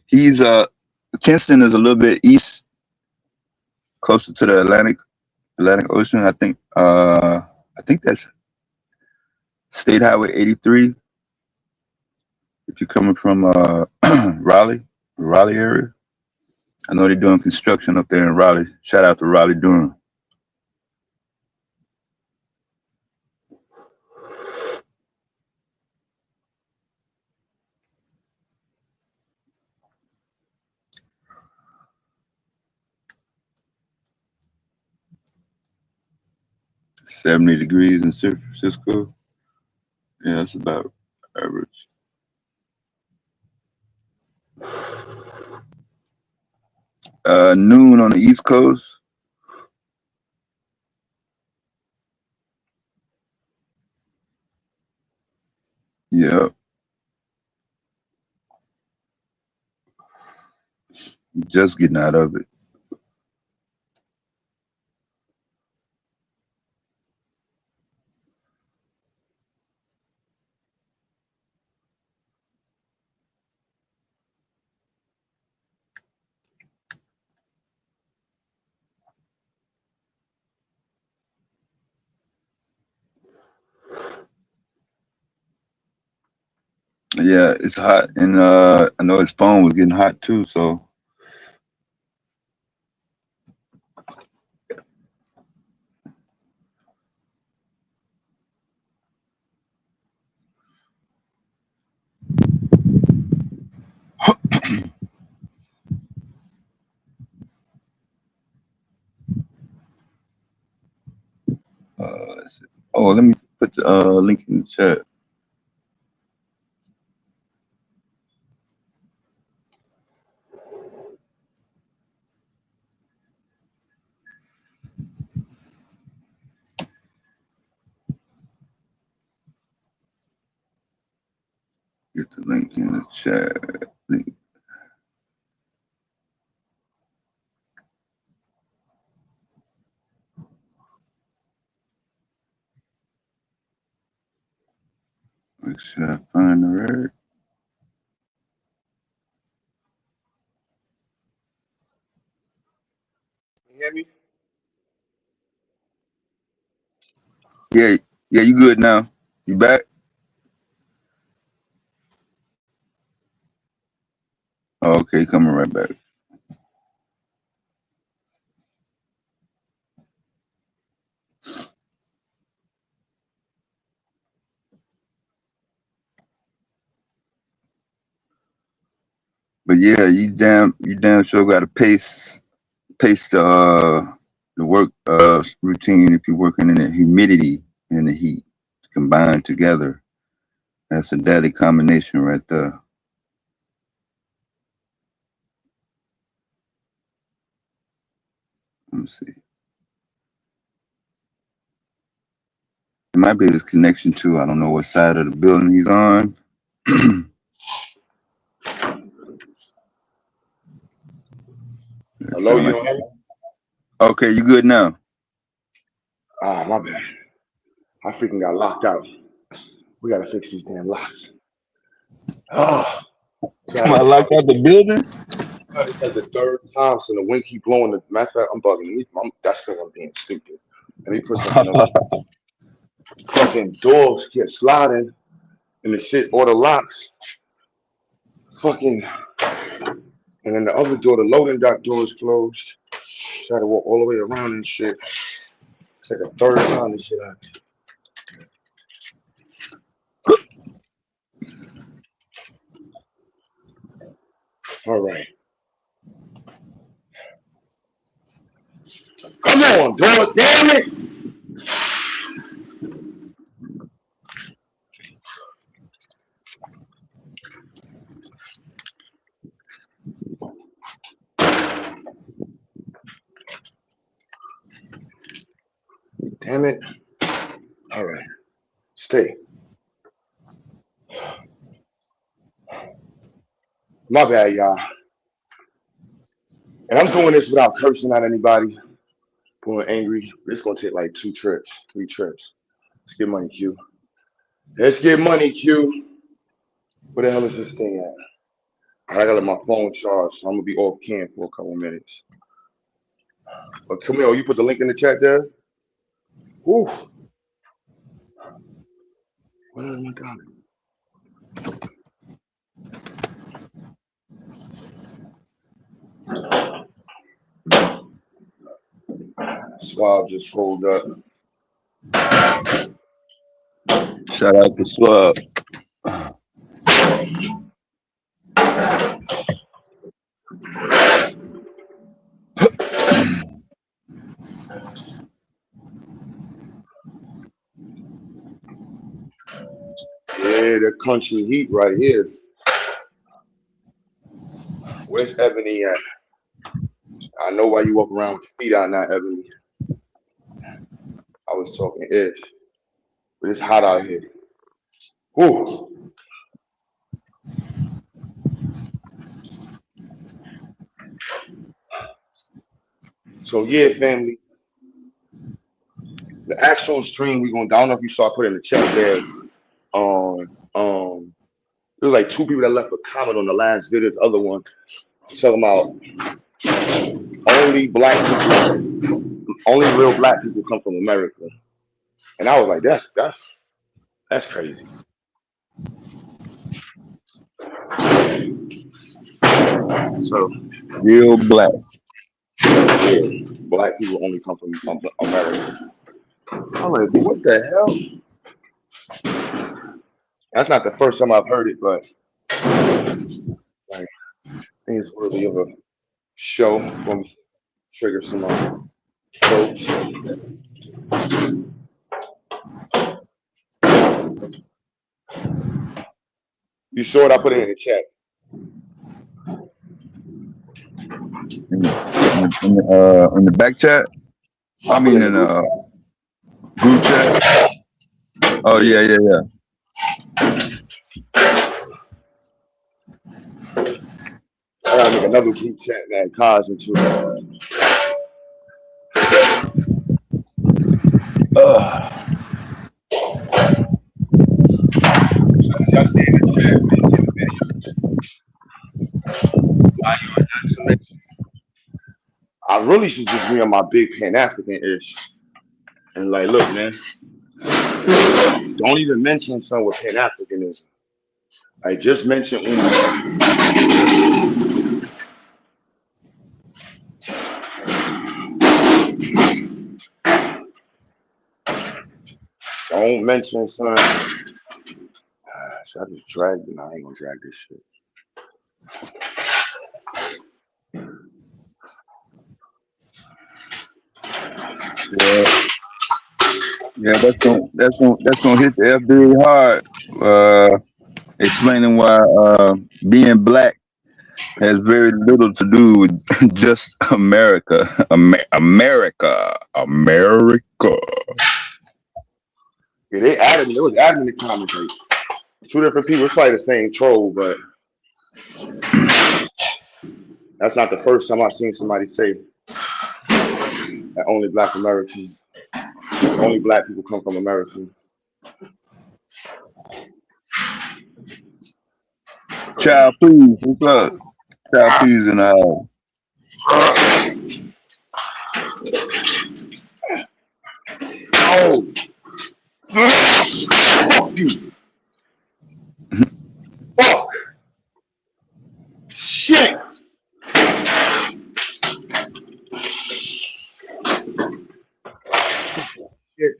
He's Kinston is a little bit east, closer to the Atlantic Ocean. I think that's State Highway 83. If you're coming from Raleigh area, I know they're doing construction up there in Raleigh. Shout out to Raleigh, Durham. 70 degrees in San Francisco. Yeah, that's about average. Noon on the East Coast. Yeah, just getting out of it. Yeah, it's hot, and I know his phone was getting hot too. So Oh, let me put the link in the chat. Get the link in the chat. Link. Make sure I find the right. You hear me? Yeah, yeah, you good now? You back? Oh, okay, coming right back. But yeah, you damn sure got to pace the work routine if you're working in the humidity and the heat combined together. That's a deadly combination right there. Let me see. It might be his connection too. I don't know what side of the building he's on. Hello, you Like, don't hear me? okay, you good now? Ah, my bad. I freaking got locked out. We gotta fix these damn locks. Ah, Am I locked out the building? it's like the third time, so the wind keep blowing. The matter of fact, I'm bugging. That's because I'm being stupid. Let me put something else. Fucking doors kept sliding, and the shit, or the locks, fucking, and then the other door, the loading dock door is closed. So I had to walk all the way around and shit. It's like the third time this shit happened. All right. Come on, door, damn it! Damn it. All right. Stay. My bad, y'all. And I'm doing this without cursing at anybody, being angry. It's gonna take like 2 trips, 3 trips. Let's get money, Q. Let's get money, Q. Where the hell is this thing at? I gotta let my phone charge, so I'm gonna be off cam for a couple minutes. But Camille, you put the link in the chat there? Whew. Where am I got it? Swab just pulled up. Shout out to Swab. Yeah, the country heat right here. Where's Ebony at? I know why you walk around with your feet out now, Ebony. I was talking ish. But it's hot out here. Whew. So yeah, family. The actual stream we going. I don't know if you saw. I put in the chat there. There was like 2 people that left a comment on the last video. The other one talking about only black people, only real black people come from America, and I was like, that's crazy. So Real black. yeah, black people only come from America. I'm like, what the hell? That's not the first time I've heard it, but like, I think it's worthy of a show. When we trigger some folks. You saw it? I put it in the chat. In the back chat. I I put it mean in the in group. group chat. Oh yeah. I gotta make another group chat that cars into. Y'all see in the chat, man, see the videos. Why you are not to mention? I really should just be on my big Pan African ish. And like, look, man, don't even mention something with Pan Africanism. I just mentioned Umar. Don't mention son. Should I just drag it? No, I ain't gonna drag this shit. Yeah, that's gonna hit the FBI hard. Explaining why being black has very little to do with just America. America. Yeah, they added it was added in the comments. Like, two different people. It's probably the same troll, but that's not the first time I've seen somebody say that only black Americans, only black people come from America. Child, please, what's up? Child, please, and Oh, fuck you. Fuck. Shit. Shit.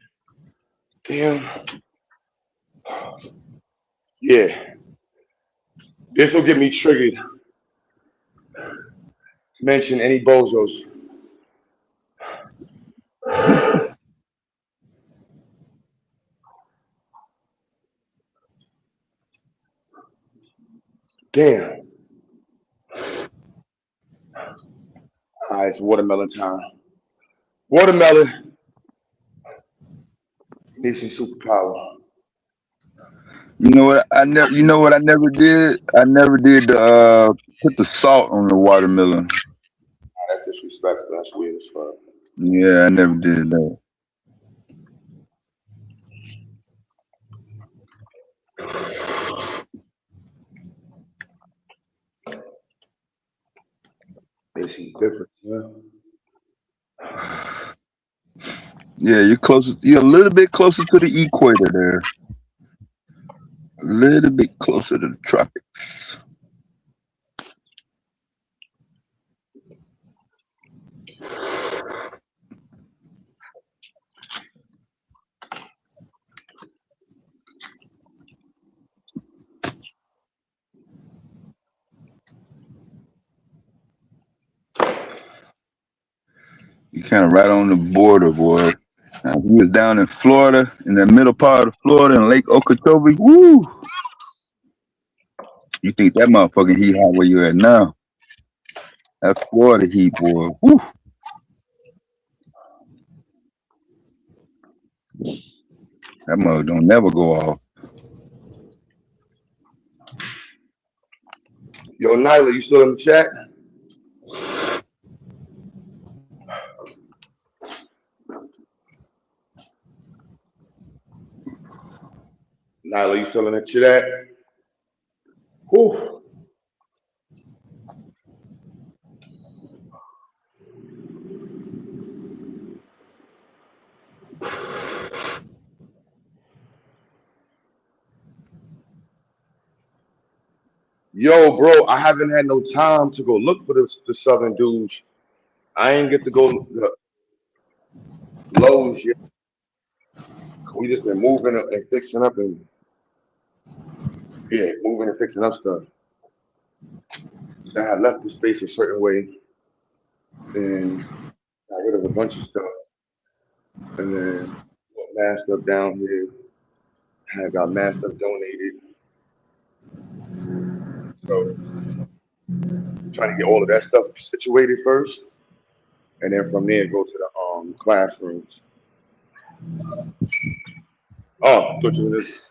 Damn. Yeah. This will get me triggered. Mention any bozos. Damn. All right, it's watermelon time. Watermelon needs some superpower. you know what I never. You know what I never did. I never did put the salt on the watermelon. That's disrespectful. That's weird as fuck. Yeah, I never did that. They see difference. Yeah. Yeah, you're closer. You're a little bit closer to the equator there. A little bit closer to the tropics. You kind of right on the border, boy. We was down in Florida, in the middle part of Florida, in Lake Okeechobee. Woo! You think that motherfucking heat hot where you at now? That's Florida heat, boy. Woo! That mother don't never go off. Yo, Nyla, you still in the chat? Nyla, you still in the chat? Whew. Yo, bro, I haven't had no time to go look for the Southern dudes. I ain't get to go the Lowe's yet. We just been moving and fixing up and yeah, moving and fixing up stuff. I had left the space a certain way and got rid of a bunch of stuff. And then put mad stuff down here. I got mad stuff donated. So trying to get all of that stuff situated first, and then from there go to the classrooms. Oh, thought you were this.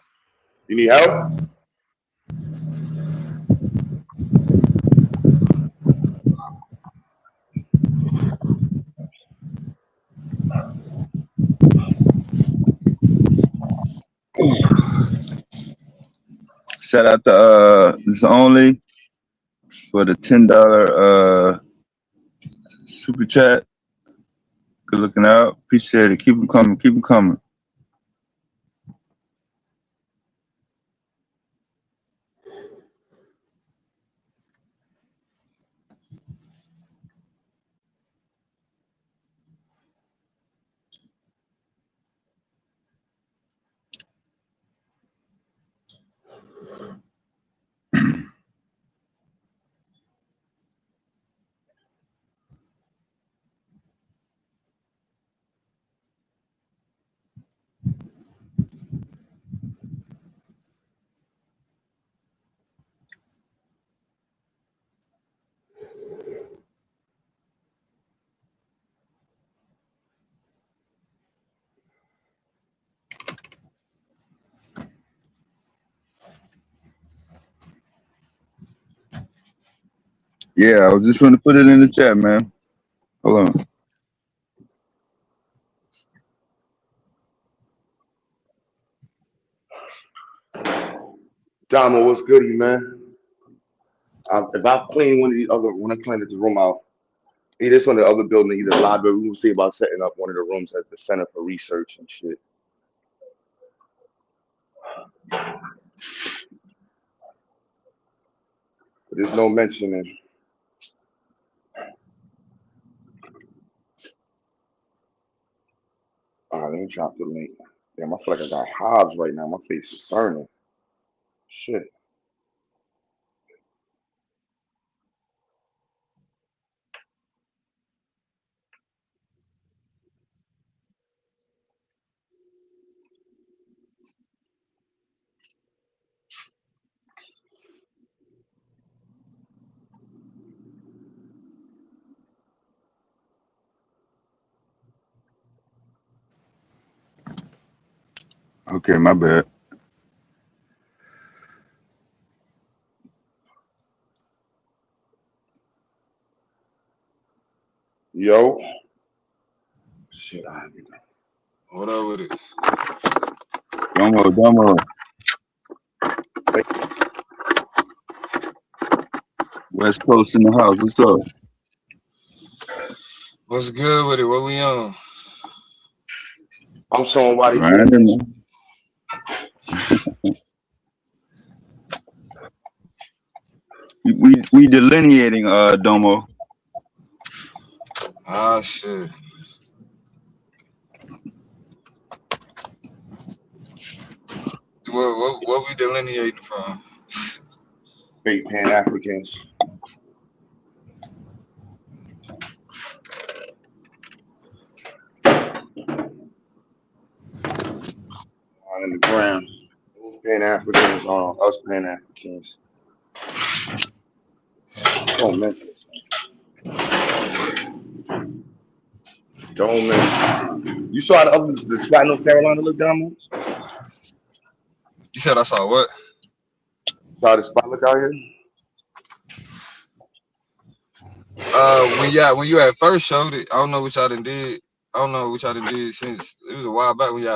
You need help? Shout out to this only for the $10 super chat. Good looking out. Appreciate it. Keep them coming. Keep them coming. Yeah, I was just trying to put it in the chat, man. Hold on. Damo, what's goody, man? If I clean one of the other, when I clean the room out, either it's on the other building, either the library, we will see about setting up one of the rooms at the Center for Research and shit. But there's no mentioning. Let me drop the link. Damn, I feel like I got hives right now. My face is burning. Shit. Okay, my bad. Yo. Shit, What up with it? Domo. West Coast in the house. What's up? What's good with it? What we on? I'm showing why they can't Grinding, get you. man. We delineating Domo. Ah shit. What we delineating from? Fake Pan Africans. In the ground. Those Pan Africans are us Pan Africans. Don't mention it. Don't mention it. You saw the spot North Carolina look down? You said I saw what? Saw the spot look out here? When you had first showed it, I don't know which I done did. I don't know which I done did since it was a while back when you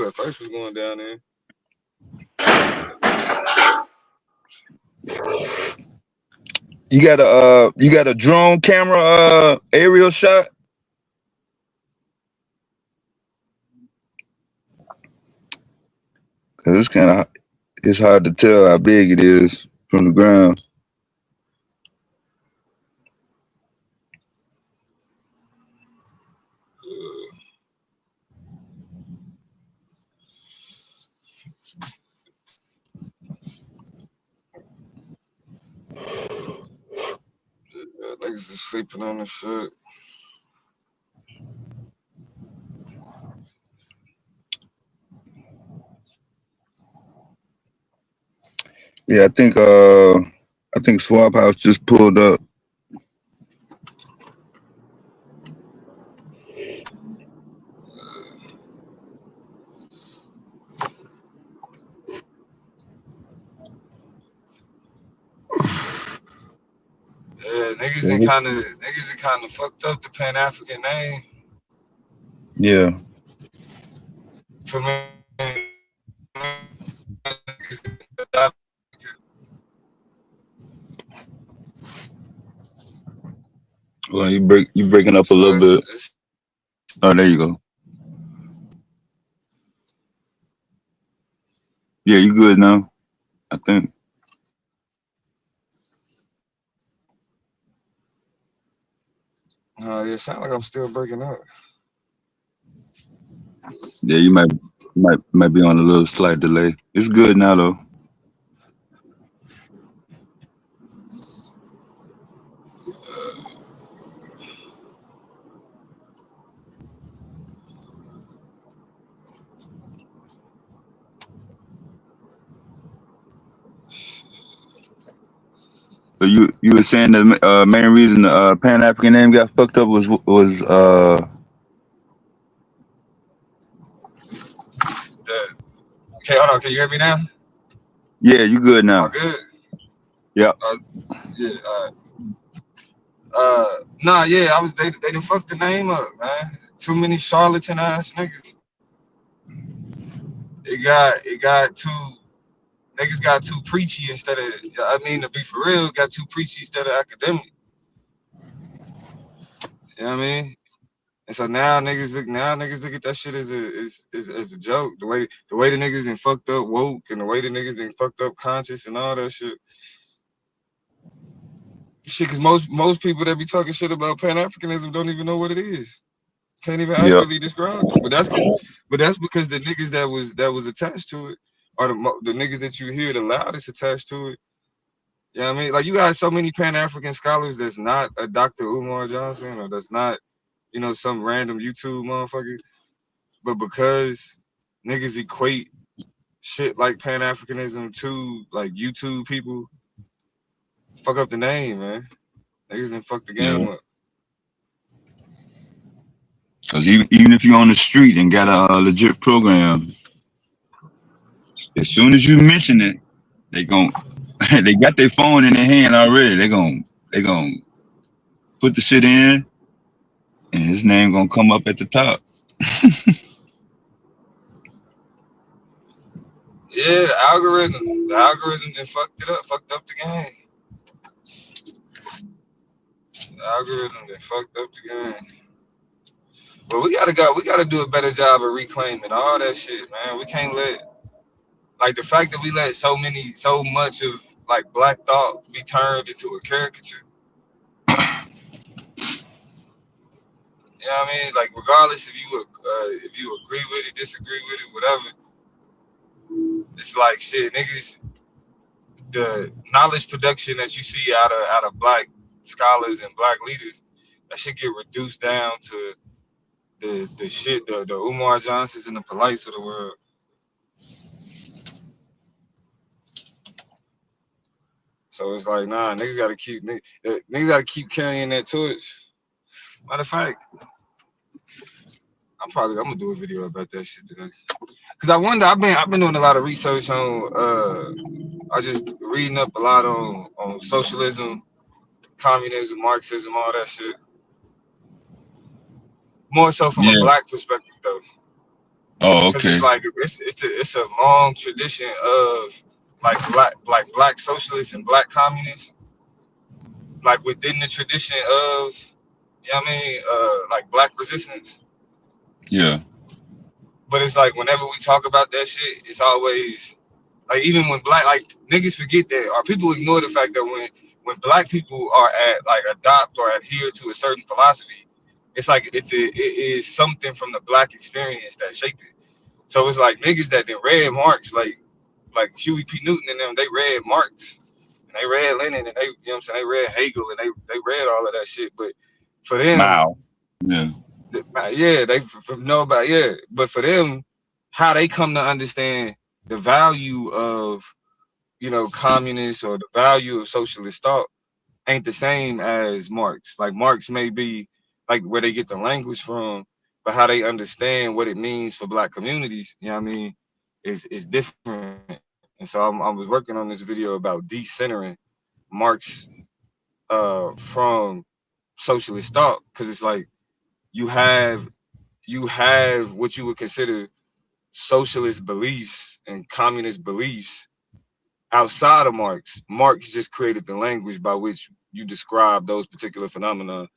at first was going down there. You got a drone camera aerial shot? Cause it's hard to tell how big it is from the ground. Niggas just sleeping on the shit. Yeah, I think I think Swap House just pulled up. Yeah, niggas are kind of fucked up the Pan African name. Yeah. Too many Well, you breaking up a so little bit. it's Oh, there you go. Yeah, you good now? I think. yeah, sound like I'm still breaking up. Yeah, you might be on a little slight delay. It's good now though. So you were saying the main reason the Pan African name got fucked up was Okay, hold on. Can you hear me now? yeah, you good Am I now. good? Yeah. Yeah. Nah, yeah. They done fucked the name up, man. Too many charlatan ass niggas. It got too niggas got too preachy instead of. I mean, to be for real, got too preachy instead of academic. You know what I mean? And so now niggas look at that shit as a joke. The way the niggas done fucked up woke and the way the niggas done fucked up conscious and all that shit. Shit, cause most people that be talking shit about Pan Africanism don't even know what it is. Can't even Yeah. accurately describe it. But that's because the niggas that was attached to it are the niggas that you hear the loudest attached to it. You know what I mean? Like you got so many Pan African scholars that's not a Dr. Umar Johnson or that's not, some random YouTube motherfucker. But because niggas equate shit like Pan Africanism to like YouTube people, fuck up the name, man. Niggas done fuck the Yeah. game up. Cause even if you're on the street and got a legit program, as soon as you mention it, they gon' they got their phone in their hand already. They gon' put the shit in, and his name gonna come up at the top. Yeah, the algorithm done fucked up the game. The algorithm done fucked up the game. But we gotta do a better job of reclaiming all that shit, man. We can't let like the fact that we let so much of like black thought be turned into a caricature. You know what I mean? Like regardless if you agree with it, disagree with it, whatever, it's like shit, niggas. The knowledge production that you see out of black scholars and black leaders, that should get reduced down to the shit, the Umar Johnsons and the Polites of the world. So it's like, nah, niggas gotta keep carrying that torch. Matter of fact, I'm gonna do a video about that shit today. Cause I wonder, I've been doing a lot of research on I just reading up a lot on socialism, communism, Marxism, all that shit. More so from a Yeah. black perspective though. Oh, Cause it's okay. like it's a long tradition of like black socialists and black communists, like within the tradition of, you know what I mean, like black resistance. Yeah. But it's like whenever we talk about that shit, it's always like even when black like niggas forget that or people ignore the fact that when black people are at like adopt or adhere to a certain philosophy, it's like it is something from the black experience that shaped it. So it's like niggas that then read Marx, like Huey P. Newton and them, they read Marx and they read Lenin and they, you know what I'm saying, they read Hegel and they read all of that shit. But for them, Wow. Yeah. yeah, they know about, yeah. But for them, how they come to understand the value of communists or the value of socialist thought ain't the same as Marx. Like Marx may be like where they get the language from, but how they understand what it means for black communities, you know what I mean, is different. And so I was working on this video about decentering Marx from socialist thought, because it's like you have what you would consider socialist beliefs and communist beliefs outside of Marx. Marx just created the language by which you describe those particular phenomena.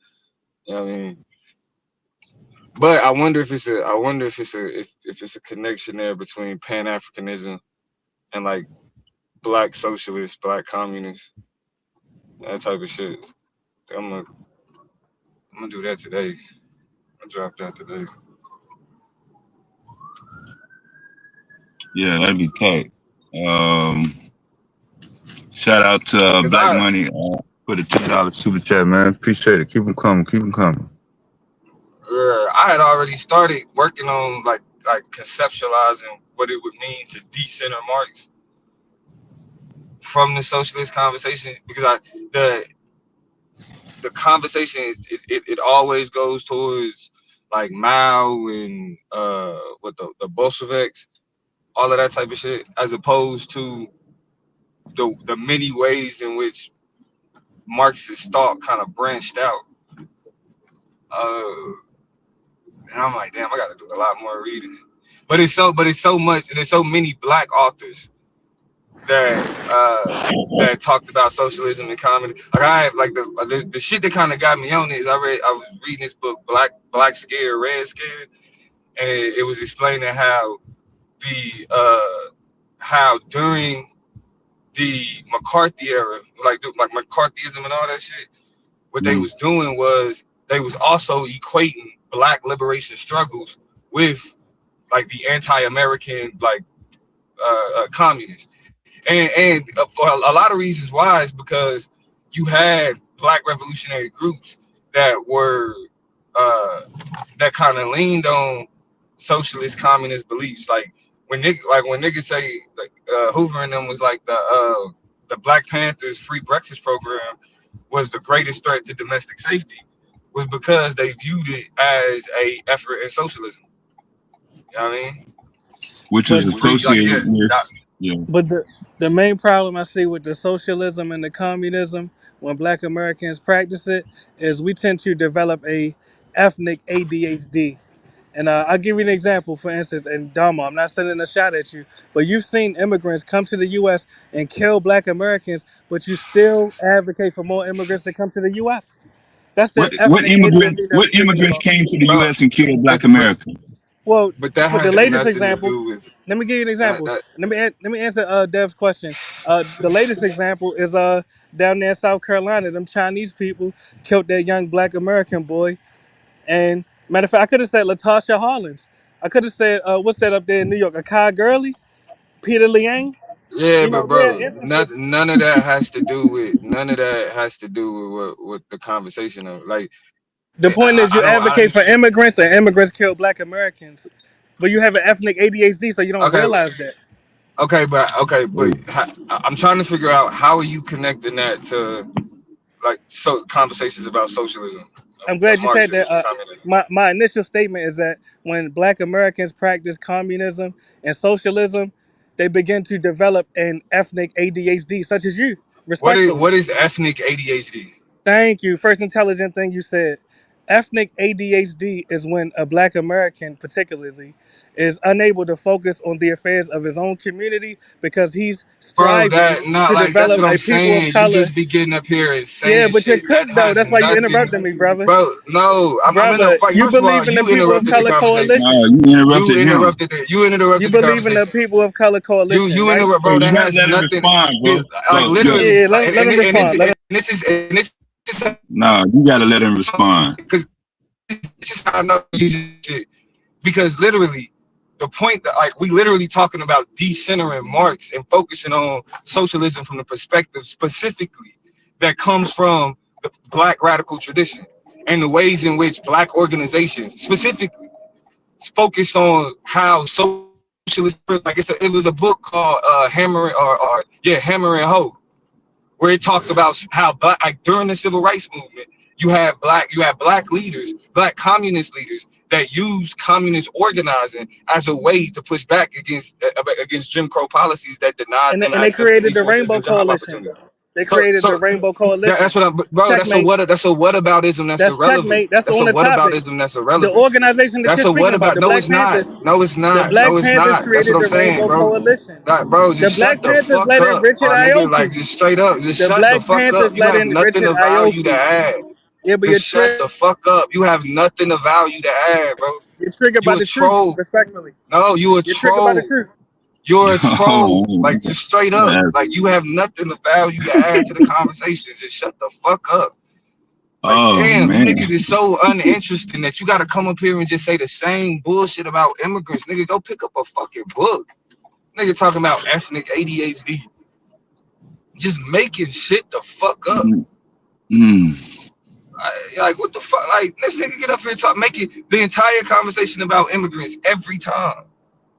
You know what I mean? But I wonder if it's a connection there between Pan Africanism and like black socialists, black communists, that type of shit. I'm gonna do that today. I'll drop that today. Yeah, that'd be tight. Um, Shout out to Cause Black Money for the $10 super chat, man. Appreciate it. Keep them coming. Keep them coming. I had already started working on like conceptualizing what it would mean to decenter Marx from the socialist conversation, because the conversation it always goes towards like Mao and what the Bolsheviks, all of that type of shit, as opposed to the many ways in which Marxist thought kind of branched out. And I'm like, damn, I got to do a lot more reading. But it's so much, and there's so many black authors that talked about socialism and comedy. Like I have like the shit that kind of got me on it is I was reading this book, Black Scared, Red Scared, and it was explaining how during the McCarthy era, like McCarthyism and all that shit, what they was doing was they was also equating black liberation struggles with like the anti-American like communists, and for a lot of reasons why is because you had black revolutionary groups that were that kind of leaned on socialist communist beliefs. Like when niggas say like Hoover and them was like the Black Panthers free breakfast program was the greatest threat to domestic safety, was because they viewed it as a effort in socialism. You know what I mean? Which But is associated with, yeah. but the main problem I see with the socialism and the communism when Black Americans practice it is we tend to develop a ethnic ADHD. And I'll give you an example. For instance, and Dama, I'm not sending a shot at you, but you've seen immigrants come to the U.S. and kill Black Americans, but you still advocate for more immigrants to come to the U.S. That's the What ethnic immigrants ADHD that we're speaking about. came to the Bro, U.S. and killed Black but Americans? Well, that for the has latest nothing to example, do with let me give you an that. example. That Let me answer Dev's question. The latest example is down there in South Carolina. Them Chinese people killed that young Black American boy. And matter of fact, I could have said Latasha Harlins. I could have said what's that up there in New York? Akai Gurley, Peter Liang. Yeah, You but know, there are bro, instances. none of that has to do with what the conversation of. Like The point is, I you don't. advocate for immigrants, and immigrants kill Black Americans, but you have an ethnic ADHD, so you don't Okay, realize that. but I'm trying to figure out how are you connecting that to like conversations about socialism, I'm glad you said Marxism, that. and communism. My initial statement is that when Black Americans practice communism and socialism, they begin to develop an ethnic ADHD, such as you, respectfully. What is ethnic ADHD? Thank you. First intelligent thing you said. Ethnic ADHD is when a Black American, particularly, is unable to focus on the affairs of his own community because he's Bro, striving that not to like that's develop what I'm a people of saying. You color. just be getting up here and Yeah, saying but you're shit that cooked though. has That's why you nothing. interrupted me, brother. Bro, no, I'm in a Brother, fight. you First of all, believe in the you People of interrupted the Color conversation. No, Coalition. you interrupted him. You You interrupted the believe in the conversation. People of Color Coalition, You right? interrupt, Hey, bro. you That gotta has let him nothing. respond, bro. Like Bro, you literally, Yeah, let him respond. and this is no, you gotta let him respond. because this is how I know you shit. Because literally, the point that like we literally talking about decentering Marx and focusing on socialism from the perspective specifically that comes from the Black radical tradition and the ways in which Black organizations specifically focused on how socialism socialist, like it was a book called Hammer and Hoe, where it talked about how black, like during the civil rights movement, you had black leaders, black communist leaders that used communist organizing as a way to push back against Jim Crow policies that denied And them they access to created the resources Rainbow and job Coalition. opportunities. They So created the so Rainbow that's Coalition. what I'm, bro. That's a Checkmate. whataboutism that's That's irrelevant. checkmate. That's That's a on the topic. whataboutism that's The irrelevant. organization that That's you're a what speaking about, about? the No, Black it's not. Panthers. No, it's The not. Black No, it's Panthers not. That's what created I'm the saying, Rainbow bro. Coalition. Like, bro, The just shut Black the Panthers fuck let in up, Richard my nigga. Like, Aoki. just straight up, just The shut the Black fuck up. Panthers You let have in nothing Richard of value to Aoki. add. Yeah, but Just shut the fuck up. You have nothing of value to add, bro. you're triggered by You a the truth, troll. respectfully. No, you a You're triggered by the troll. truth. You're a troll. Oh, Like, just straight up. Like, you have nothing of value to add to the conversation. Just shut the fuck up. Like, oh damn, you man. niggas is so uninteresting that you gotta come up here and just say the same bullshit about immigrants. Nigga, go pick up a fucking book. Nigga talking about ethnic ADHD. Just making shit the fuck up. Like, what the fuck? Like, this nigga get up here and talk, making the entire conversation about immigrants every time.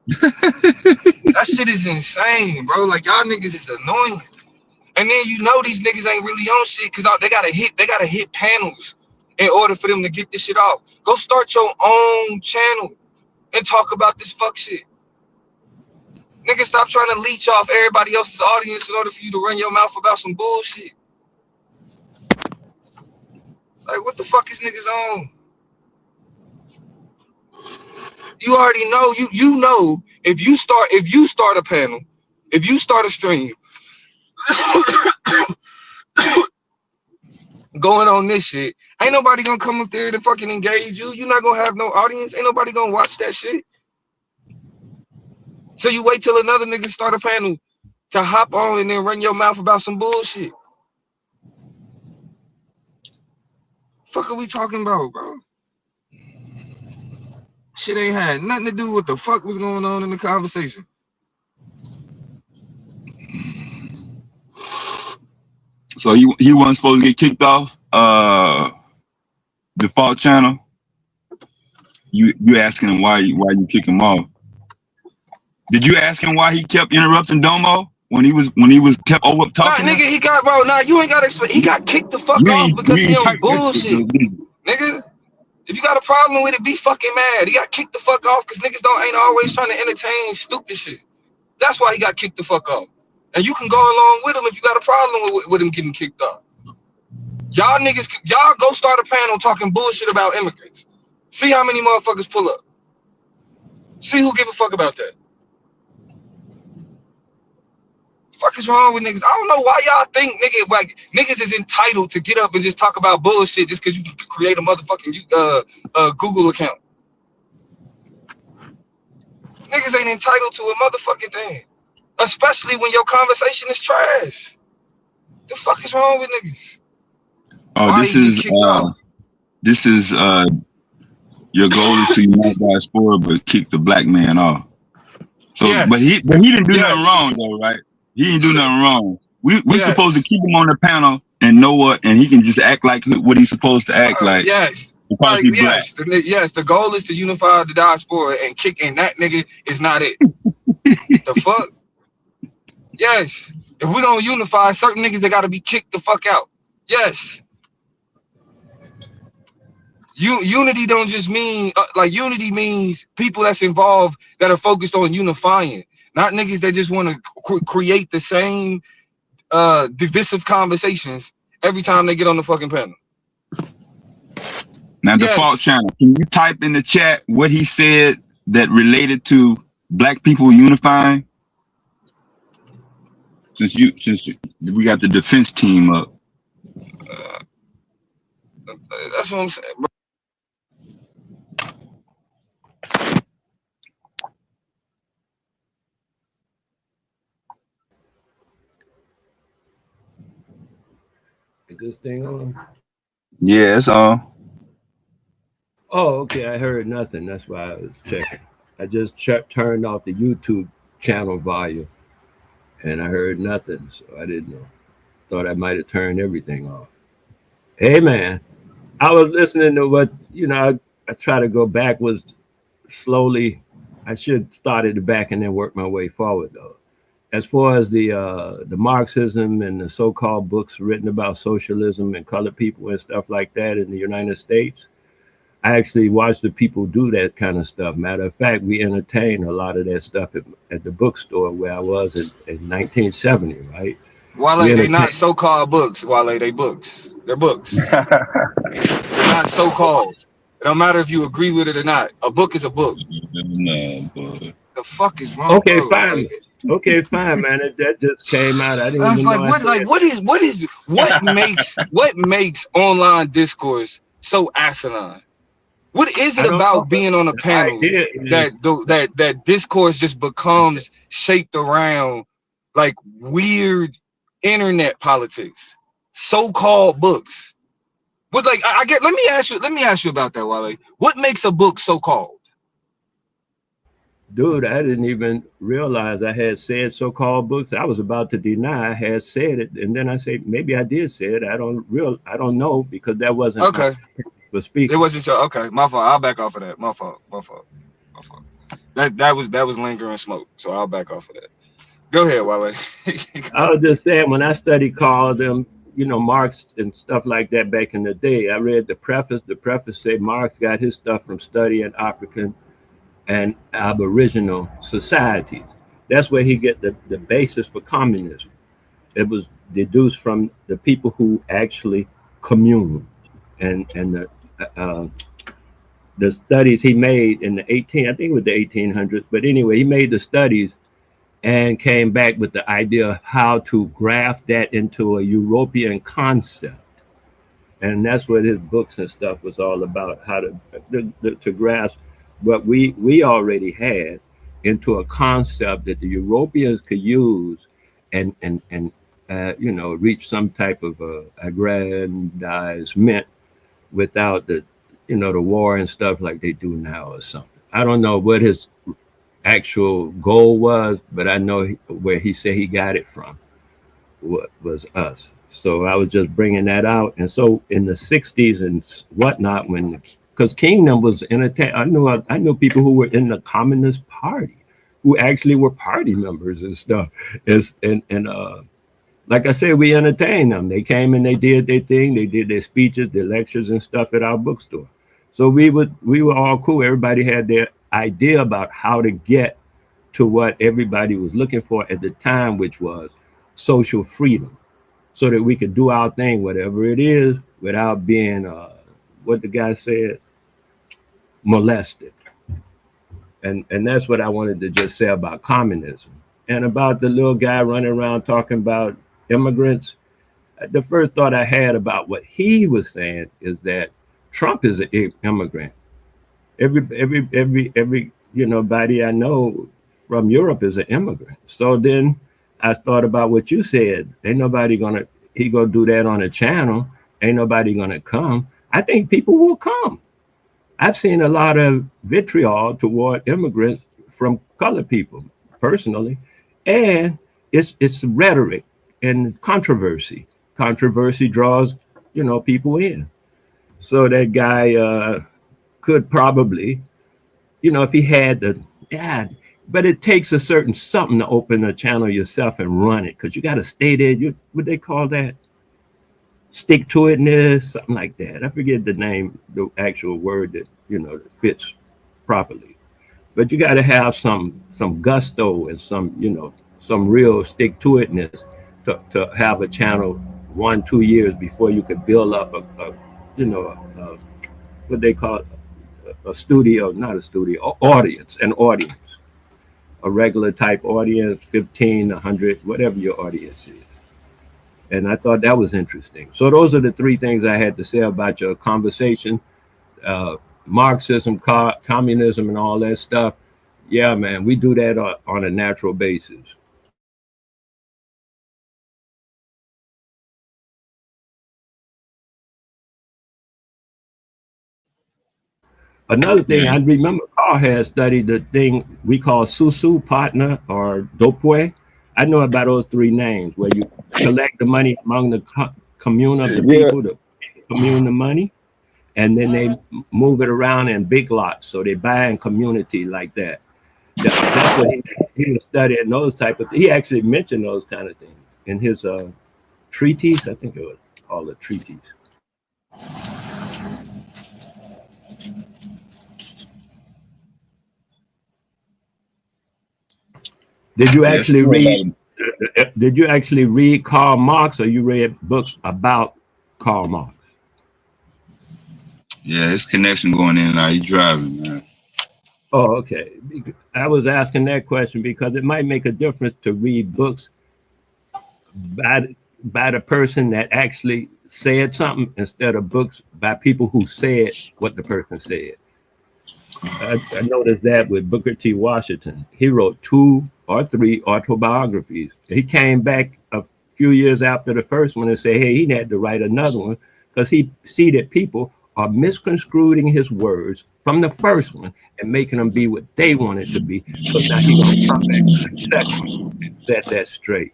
That shit is insane, bro. Like, y'all niggas is annoying. And then you know these niggas ain't really on shit because they gotta hit panels in order for them to get this shit off. Go start your own channel and talk about this fuck shit. Nigga, stop trying to leech off everybody else's audience in order for you to run your mouth about some bullshit. Like, what the fuck is niggas on? You already know. You know if you start a panel, if you start a stream, going on this shit, ain't nobody gonna come up there to fucking engage you. You're not gonna have no audience. Ain't nobody gonna watch that shit. So you wait till another nigga start a panel to hop on and then run your mouth about some bullshit. Fuck are we talking about, bro? Shit ain't had nothing to do with what the fuck was going on in the conversation. So he wasn't supposed to get kicked off default channel. You asking him why you kick him off? Did you ask him why he kept interrupting Domo when he was kept over talking? Nah, nigga, he got, bro. Nah, you ain't gotta explain. He got kicked the fuck off because he on bullshit, nigga. If you got a problem with it, be fucking mad. He got kicked the fuck off because niggas ain't always trying to entertain stupid shit. That's why he got kicked the fuck off. And you can go along with him if you got a problem with him getting kicked off. Y'all niggas, y'all go start a panel talking bullshit about immigrants. See how many motherfuckers pull up. See who give a fuck about that. Fuck is wrong with niggas? I don't know why y'all think niggas is entitled to get up and just talk about bullshit just because you can create a motherfucking Google account. Niggas ain't entitled to a motherfucking thing, especially when your conversation is trash. The fuck is wrong with niggas? Oh, Why this is your goal is to unite diaspora, but kick the black man off. So, yes. but he didn't do nothing wrong though, right? He didn't do nothing wrong. We're supposed to keep him on the panel and know what, and he can just act like what he's supposed to act like. Yes. Because he's black. The goal is to unify the diaspora and kick, and that nigga is not it. The fuck? Yes. If we gonna unify certain niggas, they gotta be kicked the fuck out. Yes. Unity don't just mean unity means people that's involved that are focused on unifying, not niggas that just want to create the same divisive conversations every time they get on the fucking panel. Now, default channel, can you type in the chat what he said that related to black people unifying? Since we got the defense team up. That's what I'm saying, bro. Is this thing on? Yeah, it's on. Oh, okay. I heard nothing. That's why I was checking. I just turned off the YouTube channel volume, and I heard nothing, so I didn't know. Thought I might have turned everything off. Hey, man, I was listening to what I try to go backwards slowly I should start at the back and then work my way forward, though. As far as the Marxism and the so-called books written about socialism and colored people and stuff like that in the United States, I actually watched the people do that kind of stuff. Matter of fact, we entertained a lot of that stuff at the bookstore where I was in 1970, right? We Wale, they not entertained. so-called books. Wale, they books. They're books. They're not so-called. It don't matter if you agree with it or not. A book is a book. No, boy. The fuck is wrong, Okay, bro? fine. Like, Okay, fine, man. That just came out. I didn't I was even know like, I what? said Like, what that. makes online discourse so asinine? What is I it don't know. about being on a The panel idea is that discourse just becomes shaped around like weird internet politics, so-called books? But like, I get. Let me ask you about that, Wale. What makes a book so-called? dude, I didn't even realize I had said so-called books. I was about to deny I had said it, and then I said maybe I did say it. I don't know because that wasn't my Okay, for it speaking. wasn't your. Okay, my fault. I'll back off of that. My fault. My fault. My fault. That was lingering smoke. So I'll back off of that. Go ahead, Wale. I was just saying when I studied called them, Marx and stuff like that back in the day. I read the preface. The preface said Marx got his stuff from studying African and Aboriginal societies. That's where he get the basis for communism. It was deduced from the people who actually commune, and uh, the studies he made in the 18, I think it was the 1800s, but anyway, he made the studies and came back with the idea of how to graft that into a European concept. And that's what his books and stuff was all about, how to grasp what we already had into a concept that the Europeans could use and reach some type of aggrandizement without the war and stuff like they do now or something. I don't know what his actual goal was, but I know where he said he got it from was us. So I was just bringing that out. And so in the 60s and whatnot, because Kingdom was entertained, I knew people who were in the Communist Party who actually were party members and stuff. And like I said, we entertained them. They came and they did their thing. They did their speeches, their lectures and stuff at our bookstore. So we were all cool. Everybody had their idea about how to get to what everybody was looking for at the time, which was social freedom, so that we could do our thing, whatever it is, without being, what the guy said, molested. And that's what I wanted to just say about communism. And about the little guy running around talking about immigrants. The first thought I had about what he was saying is that Trump is an immigrant. Every body I know from Europe is an immigrant. So then I thought about what you said. Ain't nobody gonna do that on a channel. Ain't nobody gonna come. I think people will come. I've seen a lot of vitriol toward immigrants from colored people personally, and it's rhetoric and controversy. Controversy draws people in. So that guy could probably, if he had the, yeah, but it takes a certain something to open a channel yourself and run it because you got to stay there. What they call that? Stick to itness, something like that. I forget the name, the actual word that fits properly. But you got to have some gusto and some real stick to itness to have a channel 1-2 years before you could build up a you know a, what they call a studio, not a studio, an audience, a regular type audience, 15, 100, whatever your audience is. And I thought that was interesting. So those are the three things I had to say about your conversation. Uh, Marxism, communism, and all that stuff. Yeah, man, we do that on a natural basis. Another thing, Yeah. I remember Carl had studied the thing we call susu, partner, or dopwe. I know about those three names where you collect the money among the commune of the Yeah, people to commune the money, and then they move it around in big lots. So they buy in community like that. That's what he was studying those type of. He actually mentioned those kind of things in his treatise. I think it was called a treatise. Did you Yeah, it's actually still a lot read? of, Did you actually read Karl Marx, or you read books about Karl Marx? yeah, his connection going in and out. He driving, man. Oh, okay. I was asking that question because it might make a difference to read books by the person that actually said something instead of books by people who said what the person said. I noticed that with Booker T. Washington. He wrote 2 or 3 autobiographies. He came back a few years after the first one and said, hey, he had to write another one because he see that people are misconstruing his words from the first one and making them be what they want it to be. So now he's going to come back to the second one and set that straight.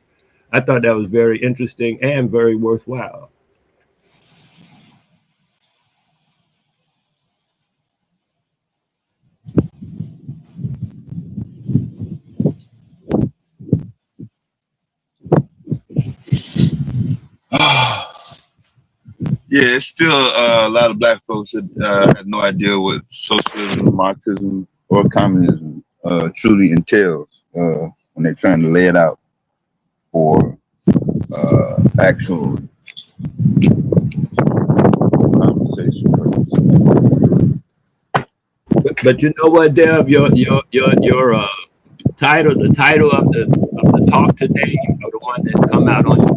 I thought that was very interesting and very worthwhile. Yeah, it's still a lot of black folks that have no idea what socialism, Marxism, or communism truly entails when they're trying to lay it out for actual conversation purposes. But you know what, Dev, your title, the title of the talk today, or the one that come out on your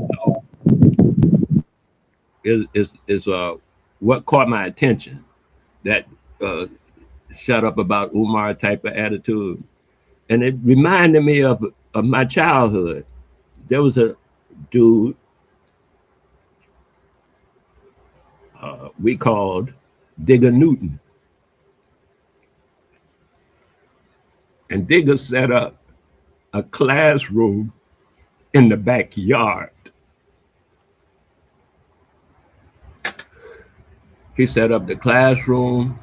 is what caught my attention. That shut up about Umar type of attitude, and it reminded me of my childhood. There was a dude we called Digger Newton, and Digger set up a classroom in the backyard. He set up the classroom.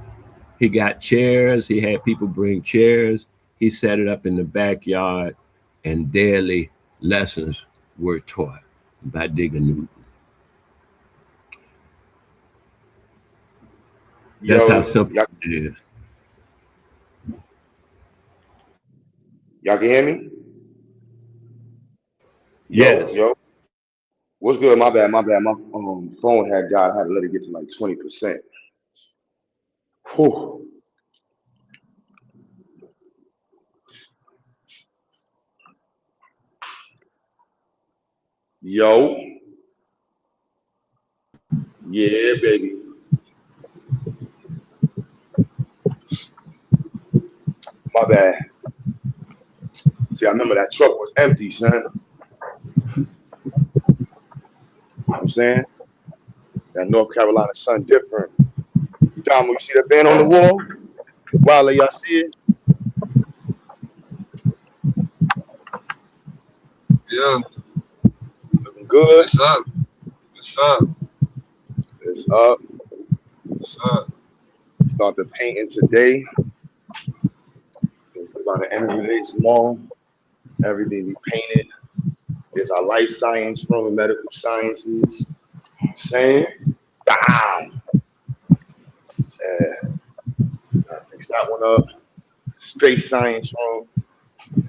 He got chairs. He had people bring chairs. He set it up in the backyard, and daily lessons were taught by Digger Newton. That's how Yo, simple it is. y'all can hear me? Yo, Yes. yo. What's good? My bad, my bad. My phone had died. I had to let it get to like 20%. Whew. Yo, yeah, baby. My bad. See, I remember that truck was empty, son. You know what I'm saying? That North Carolina sun different. Dom, you see that band on the wall? Wale, y'all see it? Yeah, Looking good. what's up? What's up? It's up. What's up? Start the painting today. It's about the end of the day tomorrow. Everything we painted. There's our life science room, medical sciences. Saying, bam. Yeah. I fix that one up. Space science room,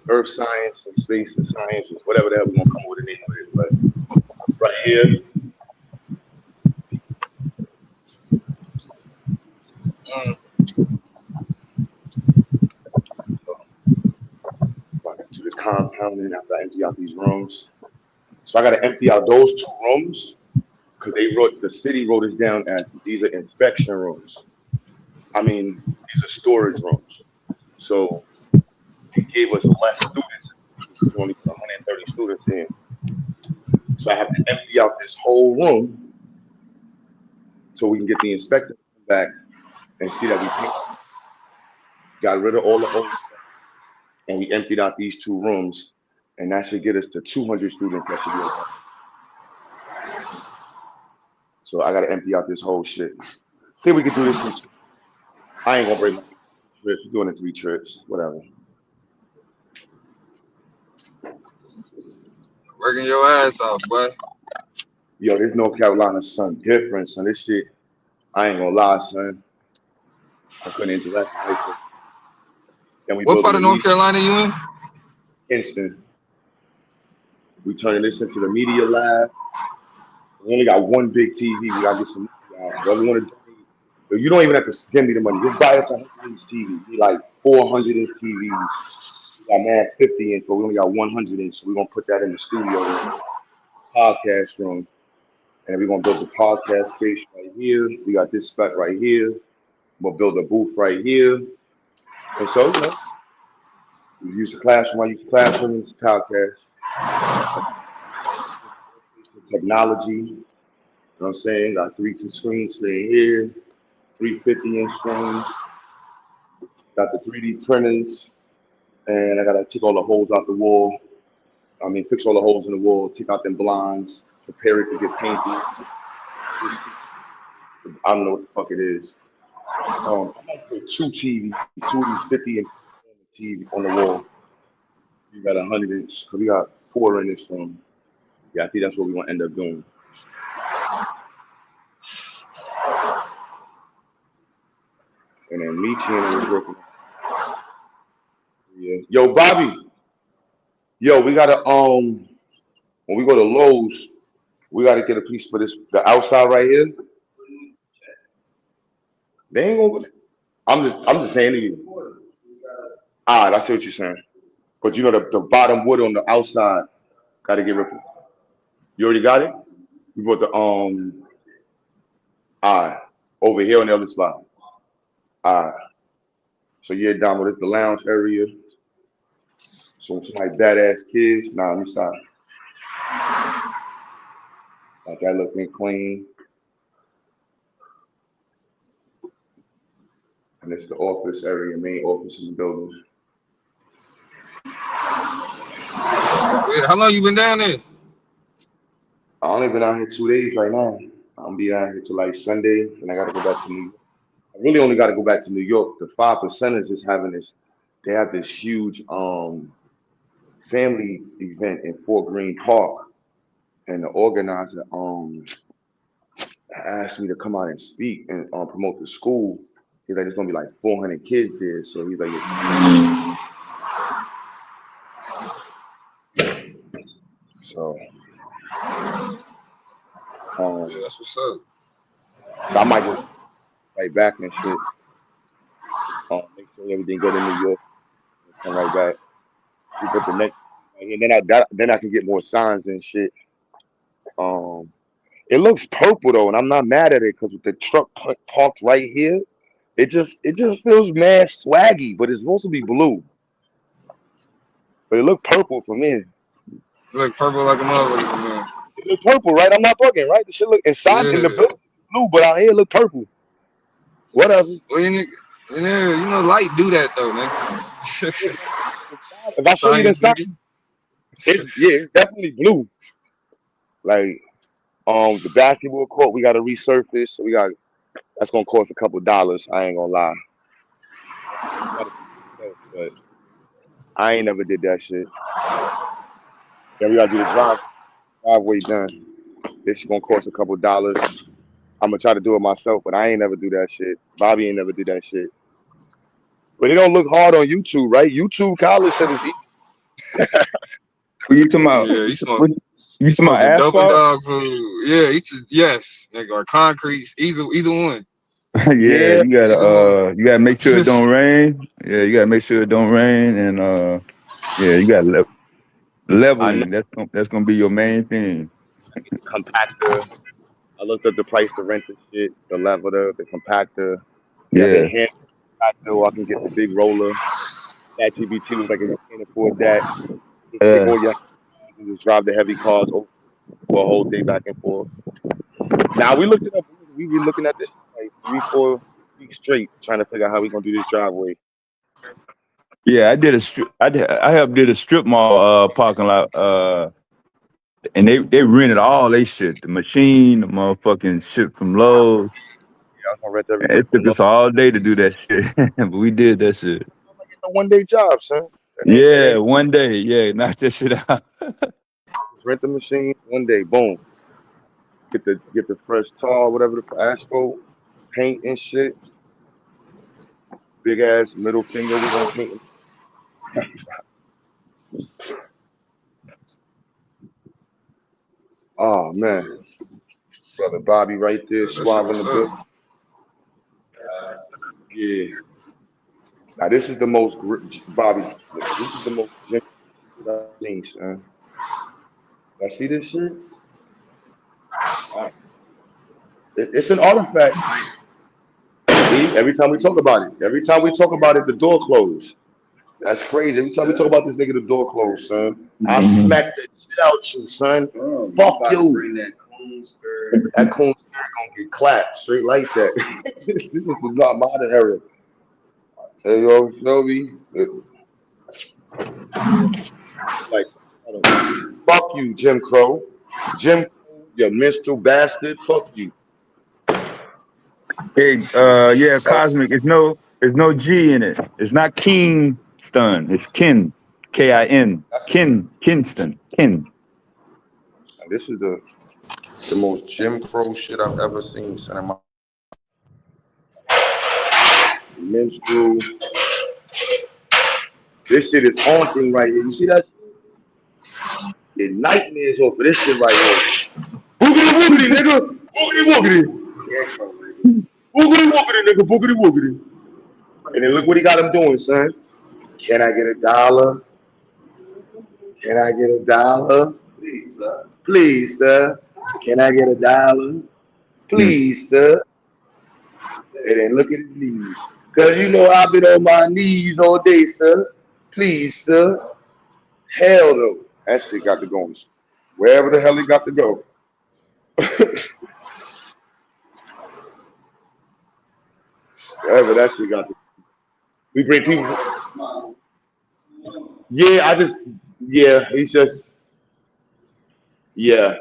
earth science and space and science, whatever the hell we're gonna come up with a name with it. But right here, to the compounding after I empty out these rooms. So I gotta empty out those 2 rooms because the city wrote us down as these are inspection rooms. I mean, these are storage rooms. So they gave us less students. There's only 130 students in. So I have to empty out this whole room so we can get the inspector back and see that we got rid of all the old stuff and we emptied out these 2 rooms, and that should get us to 200 students. That should be okay. So I gotta empty out this whole shit. Think we could do this. I ain't gonna break my trips. We're doing it 3 trips, whatever. Working your ass off, boy. Yo, this North Carolina son different, son. This shit, I ain't gonna lie, son. I couldn't interact with high school. Then we What part building of a North media Carolina you in? instant. We turning this into the media lab. We only got one big TV. We gotta get some money out. Whoever want to donate, you don't even have to send me the money. Just buy us a 100-inch TV. We like 400-inch TVs. We got man 50-inch, but we only got 100-inch. So we're gonna put that in the studio room, podcast room, and we're gonna build the podcast station right here. We got this spot right here. We'll build a booth right here. And so, we use the classroom. I use the classroom, use the podcast. Technology. You know what I'm saying? Got 3 screens sitting here, 3 50-inch screens. Got the 3D printers, and I gotta take all the holes out the wall. I mean, fix all the holes in the wall, take out them blinds, prepare it to get painted. I don't know what the fuck it is. I might put 2 TVs, 2 of these 50-inch TV on the wall. We got 100-inch, because we got 4 in this room. Yeah, I think that's what we're gonna end up doing. And then Michi and was working. Yeah. Yo, Bobby. Yo, we gotta when we go to Lowe's, we gotta get a piece for this the outside right here. They ain't gonna. I'm just saying to you. I see what you're saying. But you know the bottom wood on the outside gotta get ripped. You already got it? You bought the over here on the other spot. So yeah, down with it's the lounge area. So some like badass kids. Nah, let me stop. Like that looking clean. And it's the office area, main office in the building. Wait, how long you been down there? I only been out here 2 days right now. I'm be out here till like Sunday, and I gotta go back to New York. I really only gotta go back to New York. The 5%ers is having this. They have this huge family event in Fort Greene Park, and the organizer asked me to come out and speak and promote the school. He's like, there's gonna be like 400 kids there, so he's like, so. Yeah, that's what's up. So I might just right back and shit. Make sure everything good in New York. And come right back. We put the next, and then I can get more signs and shit. It looks purple though, and I'm not mad at it because with the truck parked right here, it just feels mad swaggy. But it's supposed to be blue. But it looked purple for me. You look purple like a motherfucker, man. It look purple, right? I'm not bugging, right? The shit look inside in the Yeah. building blue, but out here it look purple. Whatever. Well, yeah, you know, light do that though, man. If I show you the Science, inside, nigga. it's definitely blue. Like the basketball court, we got to resurface. So that's gonna cost a couple dollars. I ain't gonna lie. But I ain't never did that shit. Then we gotta do the driveway done. This gonna cost a couple dollars. I'm gonna try to do it myself, but I ain't never do that shit. Bobby ain't never do that shit. But it don't look hard on YouTube, right? YouTube college said it's easy. What you talking about? Yeah, you smoke. What, you You talking about smoking dope and asphalt? dog food. Yeah, yes, nigga, or concrete. Either one. Yeah, Yeah. you gotta make sure it don't rain. Yeah, you gotta make sure it don't rain, and yeah, you got I know leveling. That's gonna be your main thing. compactor. I looked up the price to rent the shit, the leveler, the compactor. You have a Yeah, hand compactor, or I can get the big roller. That GBT was like, if you can't afford that, just take yeah, all your and just drive the heavy cars over for a whole day back and forth. Now we looked it up. We been looking at this like 3-4 weeks straight, trying to figure out how we gonna do this driveway. yeah. I helped did a strip mall parking lot. And they rented all they shit, the machine, the motherfucking shit from Lowe's. Yeah, I was gonna rent And everything it from took Lowe's. us all day to do that shit, but we did that shit. It's a 1-day job, son. Yeah, one day. Yeah, knock that shit out. Rent the machine one day. Boom. Get the fresh tar, whatever the asphalt, paint and shit. Big ass middle finger. We gonna paint. Oh man, brother Bobby right there, That shit suave in the was bill. up. Yeah. Now this is the most Bobby. This is the most genuine shit I've seen, son. I see this shit. It's an artifact. See, every time we talk about it, the door closed. That's crazy. Every time we talk about this nigga, the door closed, son. I Mhm. smack the shit out you, son. Fuck you. That coon spirit gonna get clapped straight like that. This is not modern era. Hey yo, Shelby. Like, fuck you, Jim Crow. Jim Crow, you minstrel bastard. Fuck you. Hey, yeah, Fuck. Cosmic. There's no G in it. It's not Kingston. It's Kin. Kin. Kinston. Kin. This is the most Jim Crow shit I've ever seen, son. In my minstrel. This shit is haunting right here. You see that? Get nightmares off of this shit right here. Boogity woogity, nigga. Boogity woogity. Boogity woogity, nigga. Boogity woogity. And then look what he got him doing, son. Can I get $1? Can I get $1? Please, sir. Please, sir. Can I get $1? Please, sir. And then look at his knees. Cause you know I've been on my knees all day, sir. Please, sir. Hell no. That shit got to go. Wherever the hell he got to go. Wherever that shit got to go. We bring people. Yeah, he's just, yeah.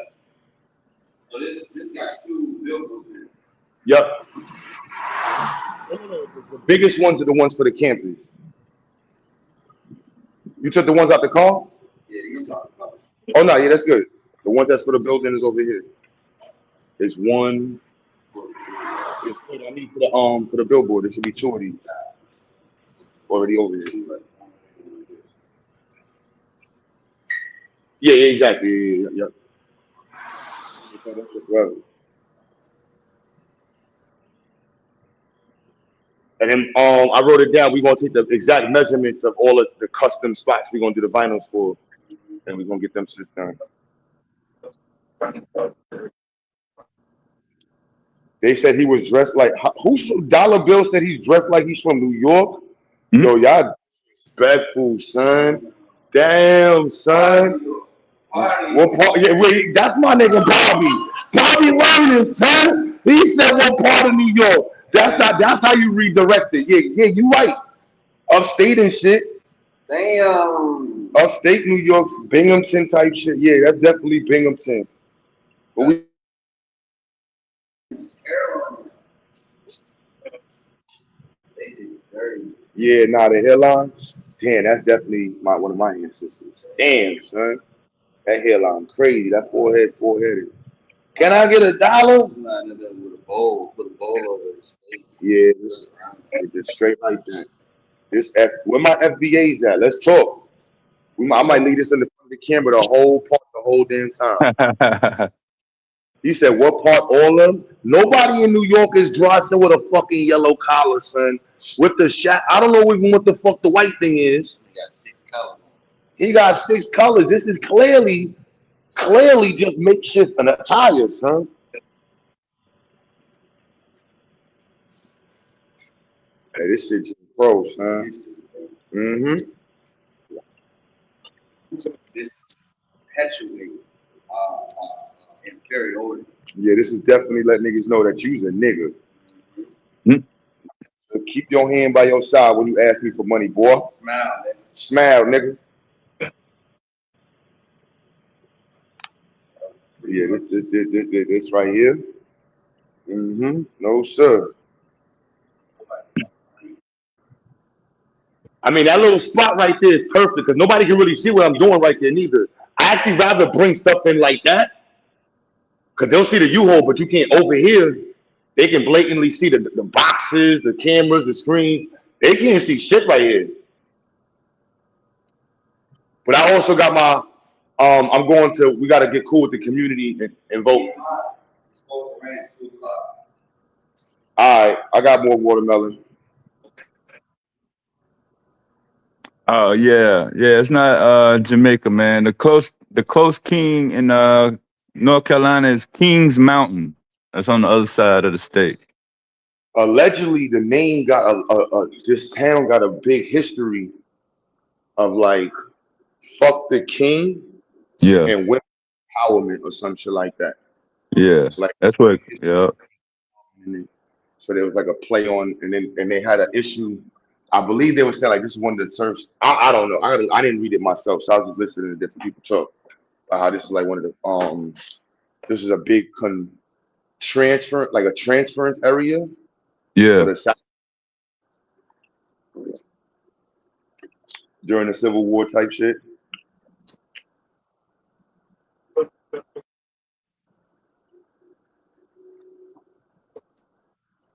So this got 2 billboards in it. Yep. The biggest ones are the ones for the campus. You took the ones out the car? Yeah, you saw the car. Oh no, yeah, that's good. The ones that's for the building is over here. There's one. I need for the billboard. There should be 2 of these already over here. Yeah, exactly. Yeah. And then I wrote it down. We're gonna take the exact measurements of all of the custom spots we're gonna do the vinyls for, and we're gonna get them shit done. They said he was dressed like Dollar Bill said he's dressed like he's from New York. Hmm? Yo, y'all disrespectful, son. Damn, son. What part? Yeah, wait, that's my nigga Bobby. Bobby learning, son. He said what part of New York? That's how you redirect it. Yeah, you right. Upstate and shit. Damn. Upstate New York's Binghamton type shit. Yeah, that's definitely Binghamton. But we yeah, nah, the hairline. Damn, that's definitely one of my ancestors. Damn, son. That hairline crazy. That foreheaded. Can I get $1? Nah, with a bowl. Put a bowl over his face. Yeah, just straight like that. Where my FBA's at? Let's talk. I might leave this in the front of the camera the whole damn time. He said, what part? All of them? Nobody in New York is dressing with a fucking yellow collar, son. With the shot. I don't know even what the fuck the white thing is. He got 6 colors. He got 6 colors. This is clearly just makeshift an attire, son. Hey, this shit just pro, son. Mm-hmm. This perpetuate inferiority. Yeah, this is definitely letting niggas know that you's a nigga. Hmm? So keep your hand by your side when you ask me for money, boy. Smile, nigga. Smile, nigga. Yeah, this right here. Mm-hmm. No, sir. I mean, that little spot right there is perfect because nobody can really see what I'm doing right there neither. I actually rather bring stuff in like that because they'll see the U-Haul, but you can't over here. They can blatantly see the boxes, the cameras, the screens. They can't see shit right here. But I also got my I'm going to we gotta get cool with the community and vote. Alright, I got more watermelon. Oh yeah, yeah. It's not Jamaica, man. The close king in North Carolina is Kings Mountain. That's on the other side of the state. Allegedly the name got this town got a big history of like fuck the king Yeah, and women empowerment or some shit like that. yeah. So like That's what. Yeah, so there was like a play on and they had an issue. I believe they were saying like this is one of the first. I don't know. I didn't read it myself, so I was just listening to different people talk about how this is like one of the this is a big transfer like a transference area for yeah. the South during the Civil War type shit.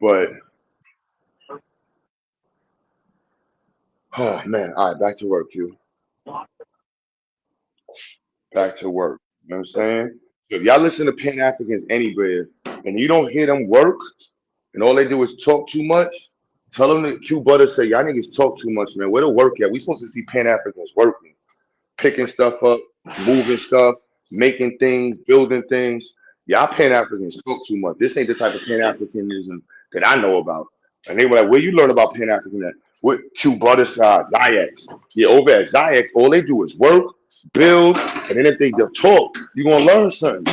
But oh man, all right, back to work, Q. Back to work. You know what I'm saying? So if y'all listen to Pan Africans anywhere and you don't hear them work and all they do is talk too much, tell them that Q Butter say y'all niggas talk too much, man. Where the work at? We supposed to see Pan Africans working, picking stuff up, moving stuff, making things, building things. Y'all Pan Africans talk too much. This ain't the type of Pan Africanism that I know about. And they were like, where you learn about Pan African at? What Q Butter side, Zayax. Yeah, over at Zayax, all they do is work, build, and then if they talk, you're gonna learn something.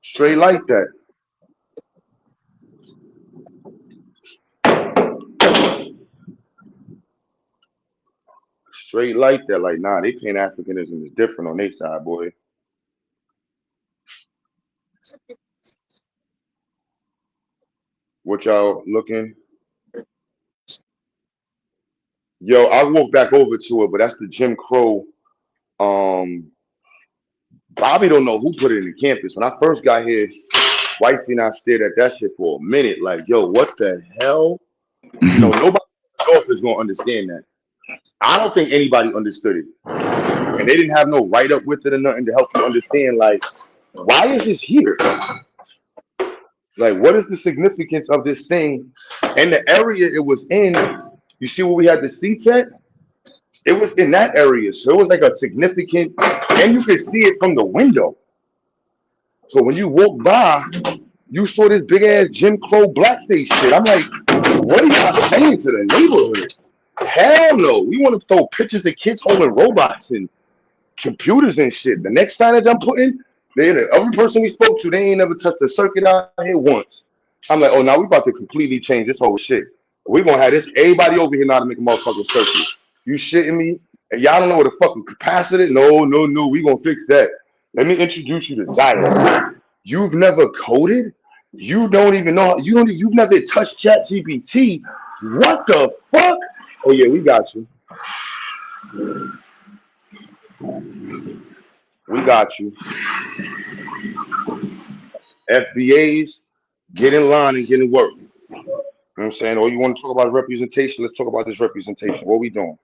Straight like that. Straight like that. Like, nah, they Pan Africanism is different on their side, boy. What y'all looking? Yo, I walked back over to it, but that's the Jim Crow. Bobby don't know who put it in the campus. When I first got here, wifey and I stared at that shit for a minute. Like, yo, what the hell? You know, nobody in the office gonna understand that. I don't think anybody understood it, and they didn't have no write up with it or nothing to help you understand. Like, why is this here? Like, what is the significance of this thing? And the area it was in, you see where we had the seats at? It was in that area. So it was like a significant, and you could see it from the window. So when you walk by, you saw this big ass Jim Crow blackface shit. I'm like, what are y'all saying to the neighborhood? Hell no. We want to throw pictures of kids holding robots and computers and shit. The next signage I'm putting, every person we spoke to, they ain't never touched the circuit out here once. I'm like, oh, now we about to completely change this whole shit. We're going to have this, everybody over here now to make a motherfucking circuit. You shitting me? And y'all don't know what a fucking capacitor? No. We going to fix that. Let me introduce you to Zion. You've never coded? You don't even know. You've never touched ChatGPT. What the fuck? Oh, yeah, we got you. We got you. FBAs, get in line and get in work. You know what I'm saying? Or you want to talk about representation? Let's talk about this representation. What we doing?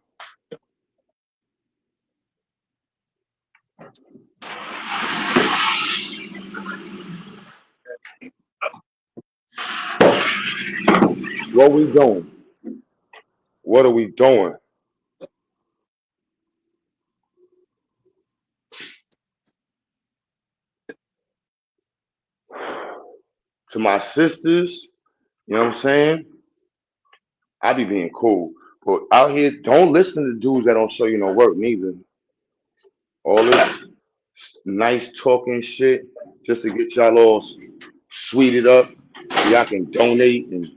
What we doing? What are we doing? To my sisters, you know what I'm saying? I be being cool. But out here, don't listen to dudes that don't show you no work neither. All this nice talking shit just to get y'all all sweeted up. So y'all can donate and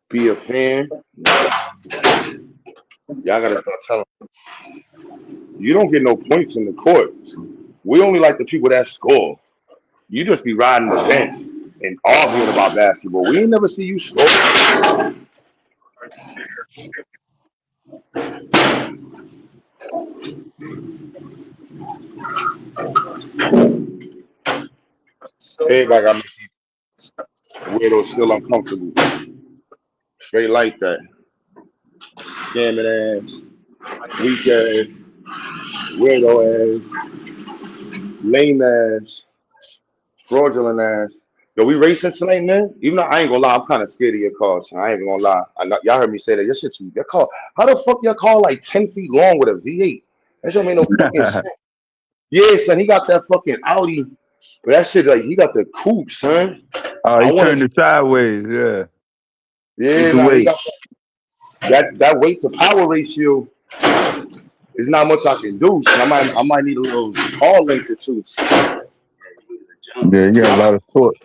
be a fan. Y'all gotta start telling them. You don't get no points in the court. We only like the people that score. You just be riding the bench. and arguing about basketball. We ain't never see you score. Everybody got weirdo still uncomfortable. Straight like that. Scamming ass, weak ass, weirdo ass, lame ass, fraudulent ass. Yo, we racing tonight, man. Even though I ain't gonna lie, I'm kind of scared of your car, son. I ain't even gonna lie. I know, y'all heard me say that. Your shit, your car. How the fuck your car like 10 feet long with a V8? That don't make no fucking sense. Yeah, son, he got that fucking Audi, but that shit like he got the coupe, son. Oh, I he want turned to. it sideways. Yeah. It's Yeah, the nah, he weight. got that weight to power ratio. There's not much I can do. So I might need a little car length or two. Yeah, you got a I might lot of torque.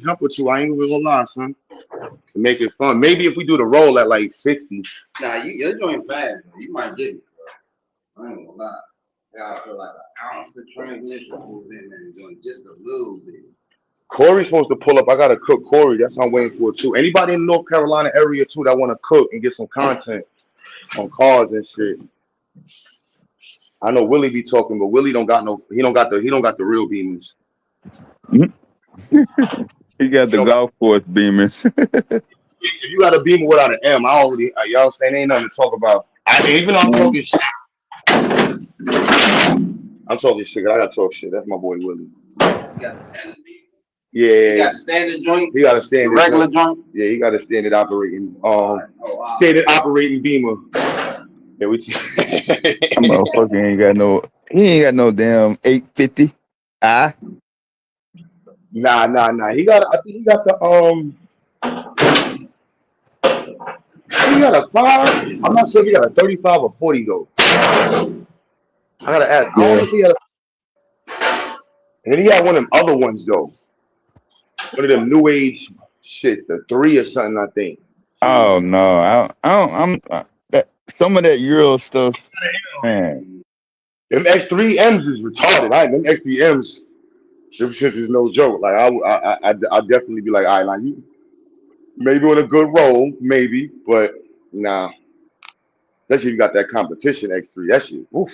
jump with you. I ain't even gonna lie, son. To make it fun. Maybe if we do the roll at like 60. Nah, you're doing fast, man. You might get it, bro. I ain't gonna lie. I feel like an ounce of transmission pulled in there and doing just a little bit. Corey's supposed to pull up. I gotta cook Corey. That's what I'm waiting for too. Anybody in the North Carolina area too that want to cook and get some content on cars and shit. I know Willie be talking, but Willie don't got no. He don't got the real beamers. He got He the don't got. golf course beamers. If you got a beamer without an M, I already. Y'all saying ain't nothing to talk about. Even though I'm talking shit. I'm talking shit. I gotta talk shit. That's my boy Willie. You got the standard beat. You Yeah, got the standard joint. he got a The standard regular joint. joint. Yeah, he got a standard operating. Oh, wow. Standard operating beamer. Yeah, we. That motherfucker ain't got no. He ain't got no damn 850. Ah. Nah. I think he got the. He got a 5. I'm not sure if he got a 35 or 40 though. I gotta ask. I don't know Yeah. if he had and he had one of them other ones though. One of them new age shit, the 3 or something, I think. Oh no. That some of that Euro stuff, man. Them X3Ms is retarded. Them X3Ms, them shits is no joke. Like I'll definitely be like, all right, like you maybe on a good roll, maybe, but nah. Especially if you got that competition X3. That shit, oof.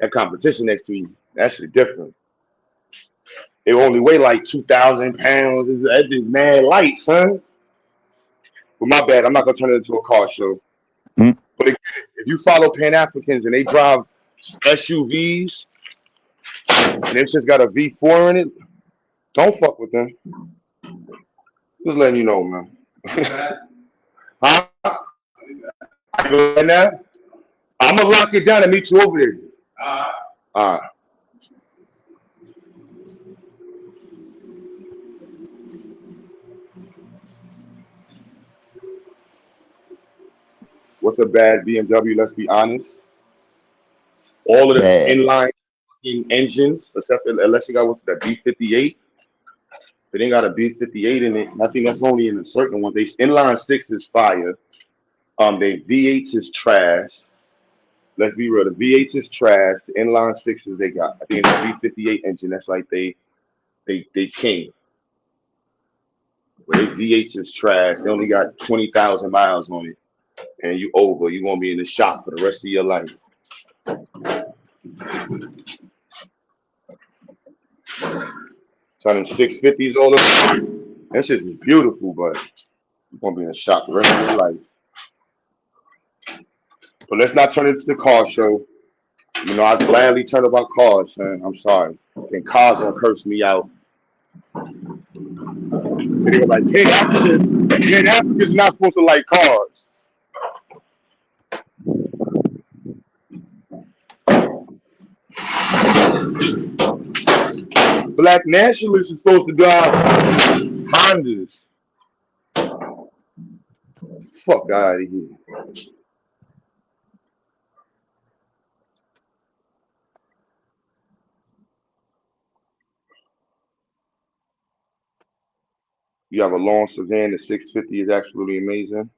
That competition X3, that shit different. They only weigh like 2,000 pounds. That's just mad light, son. But my bad, I'm not gonna turn it into a car show. Hmm? But if you follow Pan Africans and they drive SUVs and it's just got a V4 in it, don't fuck with them. Just letting you know, man. Huh? Right now, I'm gonna lock it down and meet you over there. All right. What's a bad BMW? Let's be honest. All of the Bad. inline engines, except unless you got what's that B58. If it ain't got a B58 in it, I think that's only in a certain one. They inline 6 is fire. They V8s is trash. Let's be real. The V8s is trash. The inline 6s they got. I think it's a B58 engine. That's like they king. But they V8s is trash. They only got 20,000 miles on it, and you over. You gonna be in the shop for the rest of your life. So them 650s all the that shit is beautiful, but you're gonna be in the shop the rest of your life. But let's not turn it into the car show. You know, I gladly turn about cars, man. I'm sorry. And cars gonna curse me out. And they were like, hey, Africans not supposed to like cars. Black nationalists are supposed to drive Hondas. Fuck out of here. You have a long sedan, the 650 is absolutely amazing.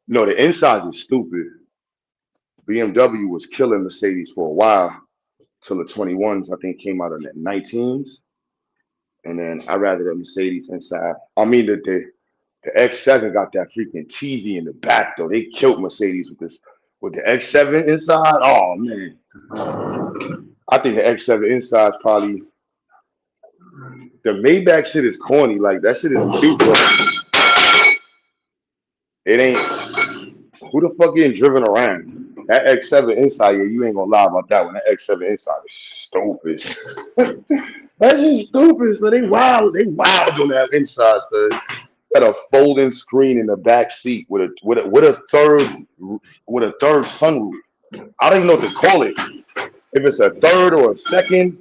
No, the inside is stupid. BMW was killing Mercedes for a while. till the 21s. I think came out in the 19s, and then I rather the Mercedes inside. I mean the X7 got that freaking TV in the back though. They killed Mercedes with the X7 inside. Oh man, I think the X7 inside is probably the Maybach shit is corny. Like that shit is cute, but it ain't. Who the fuck getting driven around? That X7 inside, yeah, you ain't gonna lie about that one. That X7 inside is stupid. That's just stupid. So they wild on that inside, so got a folding screen in the back seat with a third sunroof. I don't even know what to call it. If it's a third or a second,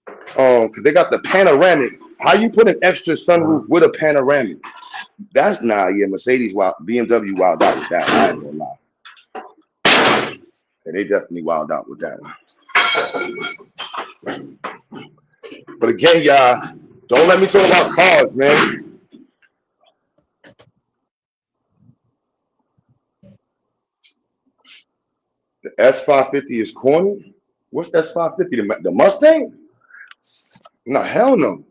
because they got the panoramic. How you put an extra sunroof with a panoramic? That's yeah. Mercedes wild, BMW wild out with that. I ain't gonna lie. And they definitely wild out with that one. But again, y'all, don't let me talk about cars, man. The S550 is corny. What's S550? The Mustang? No, hell no.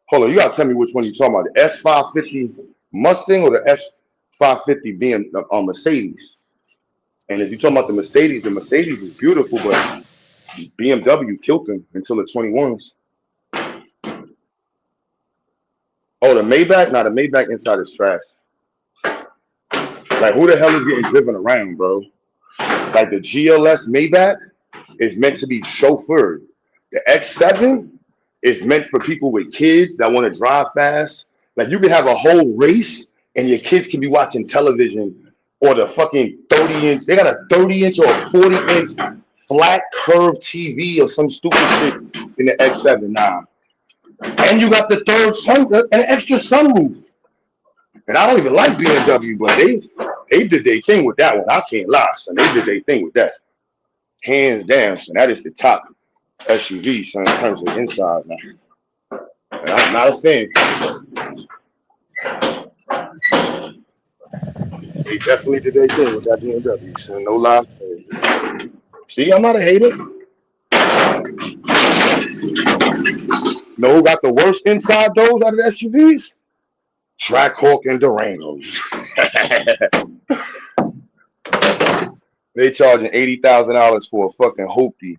Hold on, you gotta tell me which one you're talking about. The S550 Mustang or the S550 being on Mercedes? And if you're talking about the Mercedes is beautiful, but BMW killed them until the 21s. Oh, the Maybach? Nah, the Maybach inside is trash. Like, who the hell is getting driven around, bro? Like, the GLS Maybach is meant to be chauffeured. The X7 is meant for people with kids that want to drive fast. Like, you can have a whole race and your kids can be watching television or the fucking 30-inch. They got a 30-inch or a 40-inch flat curved TV or some stupid shit in the X7. Nah. And you got the an extra sunroof. And I don't even like BMW, but they did their thing with that one. I can't lie, son. They did their thing with that. Hands down, son. That is the top SUV, son, in terms of inside now. And I'm not a fan. They definitely did their thing with that BMW, son. No lie. See, I'm not a hater. No, who got the worst inside doors out of the SUVs? Trackhawk and Durangos. They charging $80,000 for a fucking Hoopty.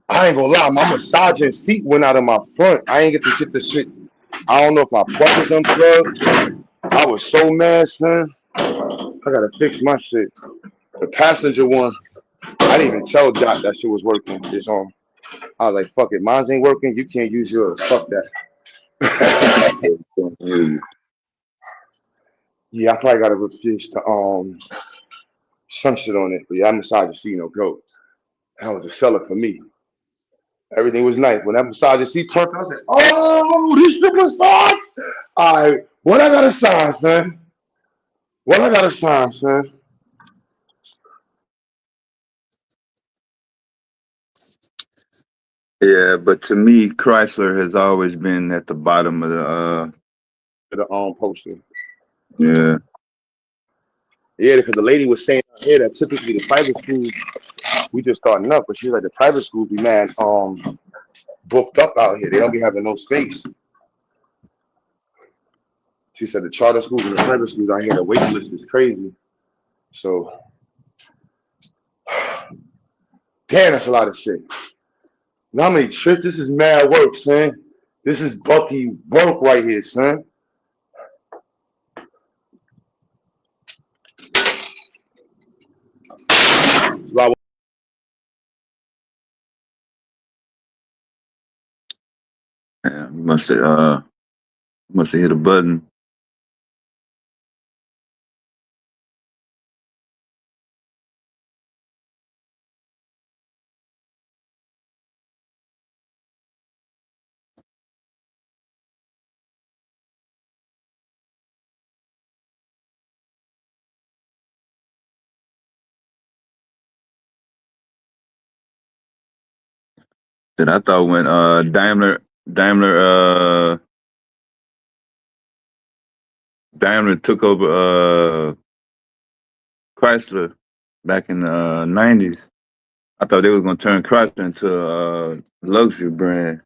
I ain't gonna lie, my massaging seat went out of my front. I ain't get the shit. I don't know if my plug is unplugged. I was so mad, son. I gotta fix my shit. The passenger one, I didn't even tell Doc that shit was working. It's on. I was like, fuck it, mine ain't working. You can't use yours. Fuck that. Yeah, I probably gotta refuse to some shit on it. But yeah, I massage seat, no go. That was a seller for me. Everything was nice. When that massager seat turned, I was like, oh, this shit massage. All right, what I gotta sign, son? What I gotta sign, son? Yeah, but to me, Chrysler has always been at the bottom of The poster. yeah. Yeah, because the lady was saying out here that typically the private schools, we just starting up, but she's like the private schools be mad booked up out here. They don't be having no space. She said the charter schools and the private schools out here, the waiting list is crazy. So, damn, that's a lot of shit. Now how many trips? This is mad work, son. This is Bucky work right here, son. Yeah, must have hit a button. That I thought when Daimler took over Chrysler back in the 90s. I thought they were gonna turn Chrysler into a luxury brand.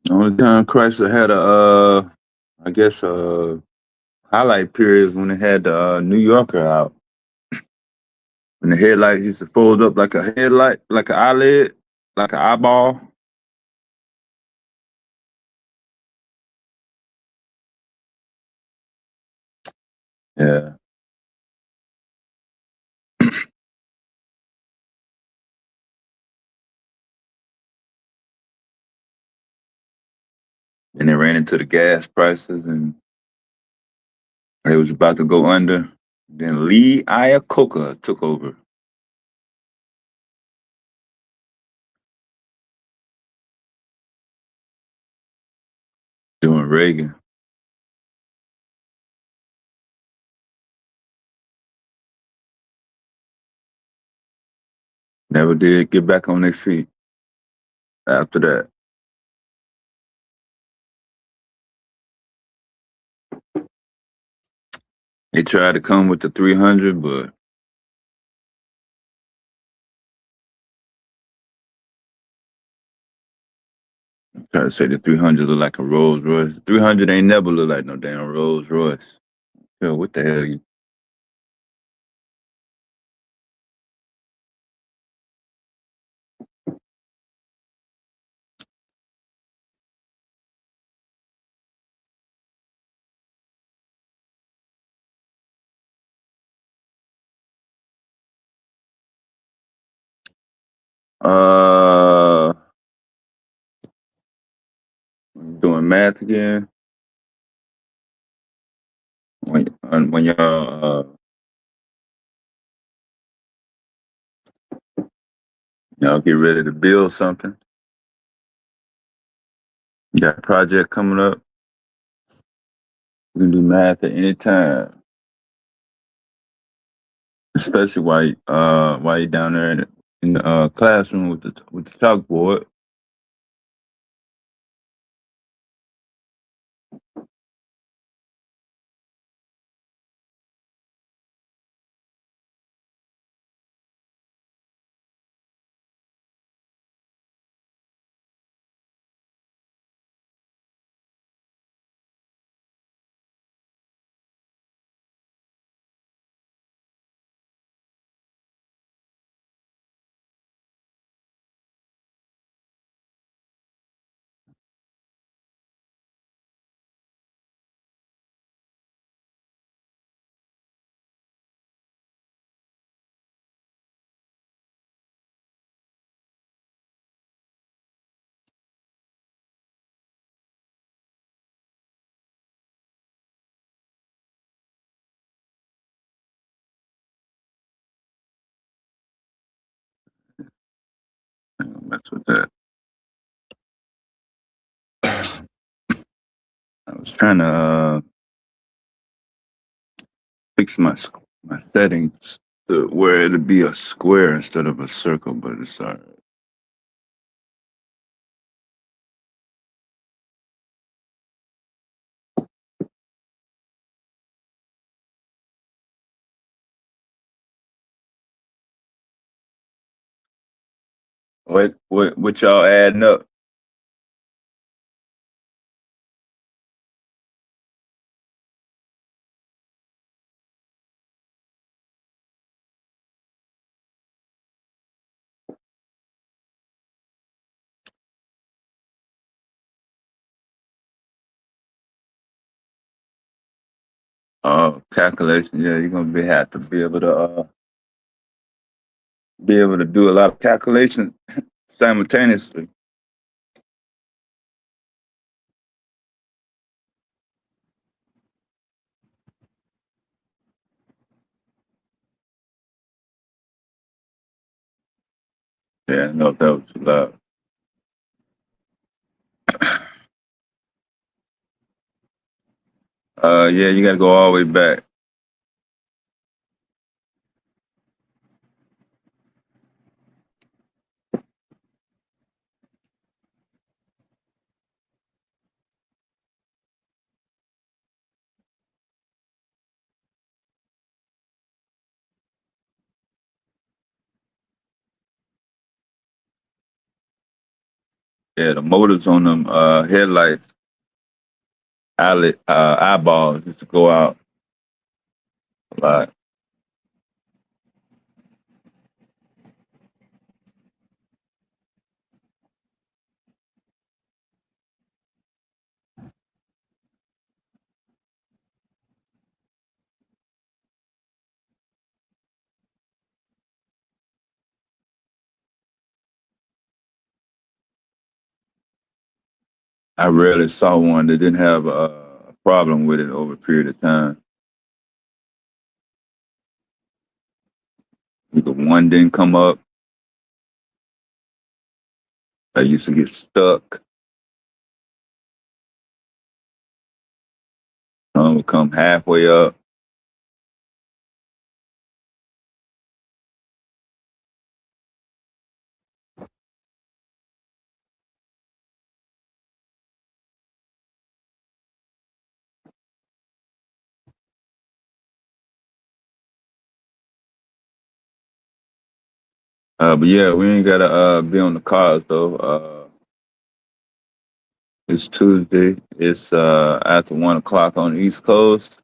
The only time Chrysler had I guess highlight period when they had the New Yorker out. When the headlight used to fold up like a headlight, like an eyelid, like an eyeball. Yeah. And they ran into the gas prices and it was about to go under. Then Lee Iacocca took over during Reagan. Never did get back on their feet after that. They tried to come with the 300, but try to say the 300 look like a Rolls Royce. The 300 ain't never look like no damn Rolls Royce. Yo, what the hell? Uh, doing math again. When y'all get ready to build something, you got a project coming up. You can do math at any time, especially while you down there in the classroom with the chalkboard. Mess with that. I was trying to fix my settings to where it'd be a square instead of a circle, but it's all right. What y'all adding up? Calculation. Yeah, you're gonna have to be able to do a lot of calculation simultaneously. Yeah, I know that was too loud. Yeah, you got to go all the way back. Yeah, the motors on them headlights, eyeballs used to go out a lot. I rarely saw one that didn't have a problem with it over a period of time. Either one didn't come up, I used to get stuck. Some would come halfway up. But yeah, we ain't gotta be on the cars though. It's Tuesday. It's after 1 o'clock on the East Coast.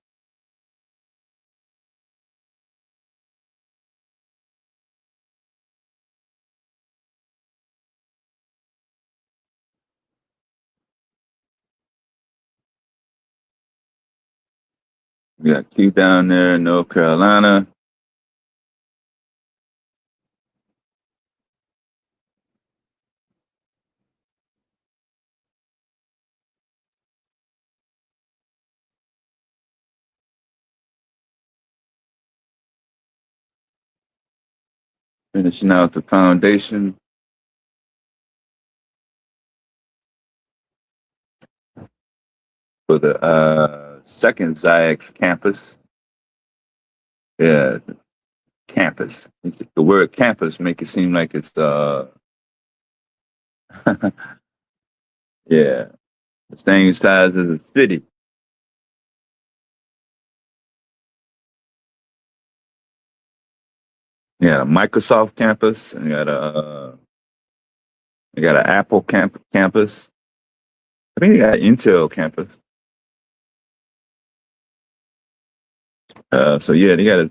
We got Q down there in North Carolina. Finishing out the foundation for the second Ziax campus. Yeah, campus. The word campus make it seem like it's yeah, the same size as a city. Yeah, a Microsoft campus. And you got an Apple campus. I think you got Intel campus. So yeah, they got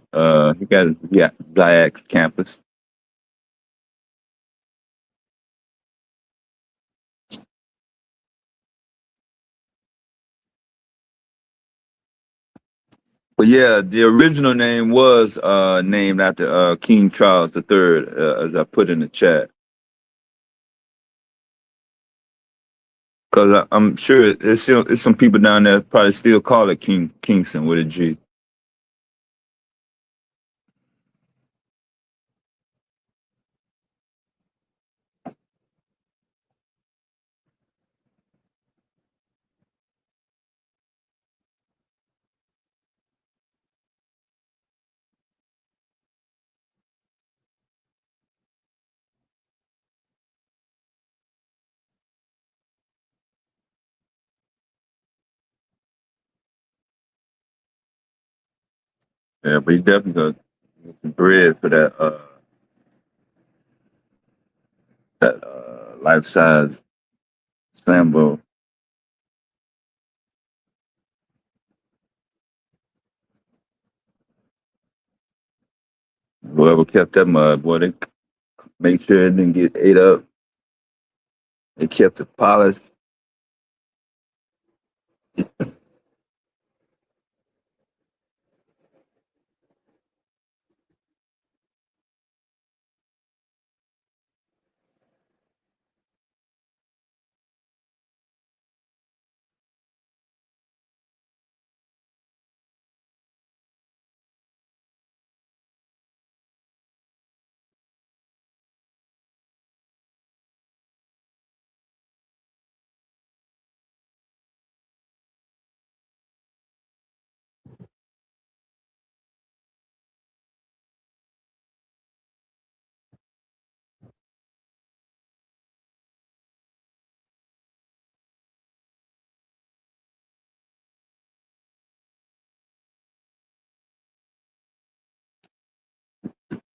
yeah, Ziax campus. But yeah, the original name was named after King Charles III, as I put in the chat. Because I'm sure there's some people down there probably still call it Kingston with a G. Yeah, but you definitely got some bread for that life size Sambo. Whoever kept that mud, boy, they make sure it didn't get ate up. They kept it polished.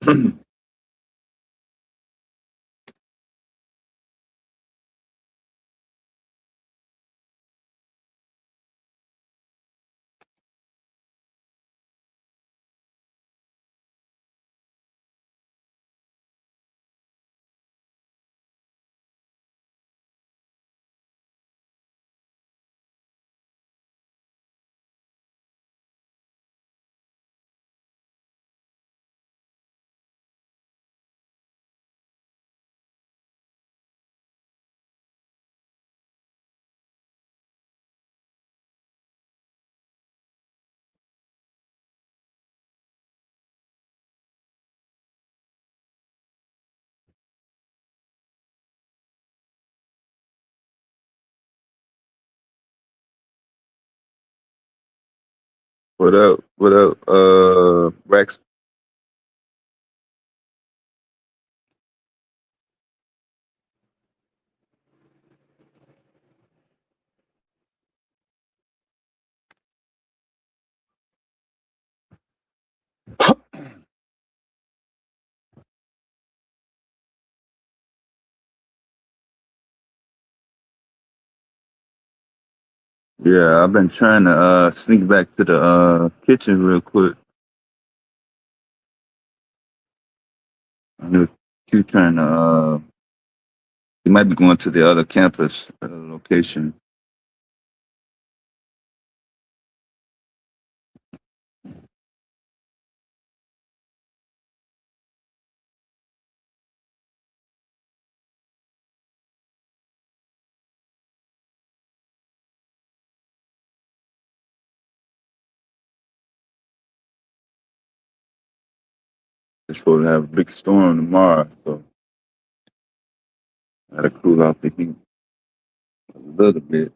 What up? What up? Rex. Yeah, I've been trying to sneak back to the kitchen real quick. I know you trying to you might be going to the other campus, location. They're supposed to have a big storm tomorrow, so gotta cool off the heat a little bit.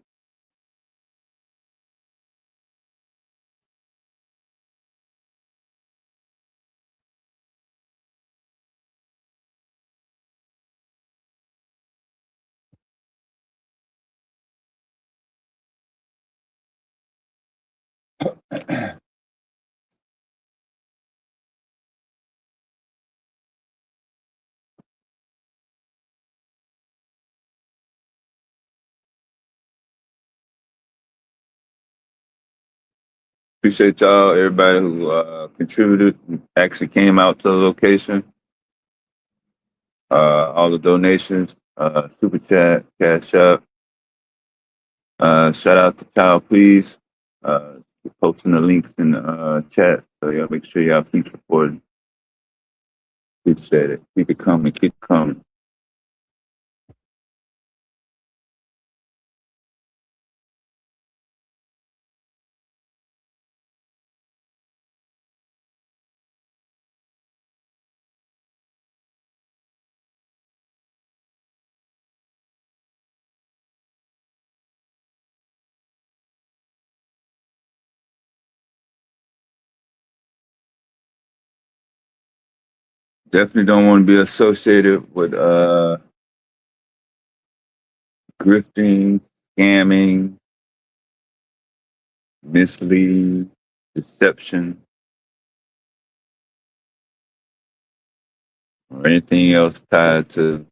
Appreciate y'all, everybody who contributed, actually came out to the location. All the donations, super chat, cash up. Shout out to Child Please. Posting the links in the chat, so y'all make sure y'all keep supporting. Keep said it. Keep it coming. Keep it coming. Definitely don't want to be associated with grifting, scamming, misleading, deception, or anything else tied to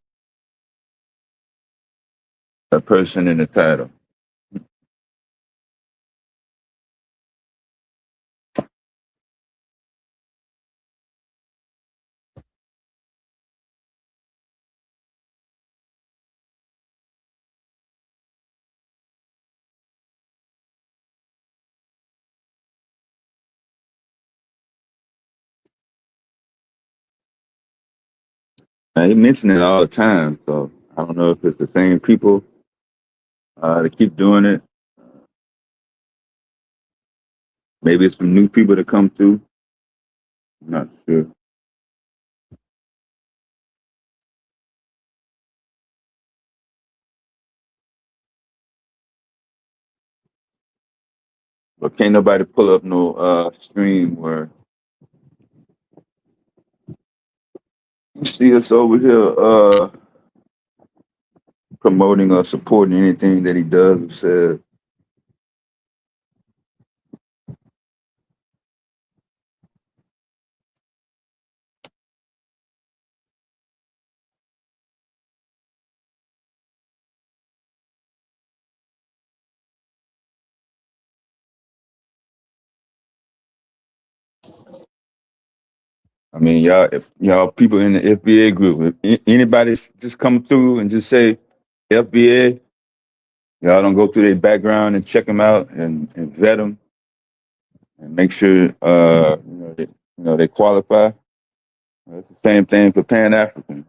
a person in the title. Now, he mentioned it all the time, so I don't know if it's the same people that keep doing it. Maybe it's some new people that come through. I'm not sure. But can't nobody pull up no stream where you see us over here promoting or supporting anything that he does or says. I mean, y'all, if y'all people in the FBA group, if anybody just come through and just say FBA, y'all don't go through their background and check them out and vet them and make sure they qualify. It's the same thing for Pan African.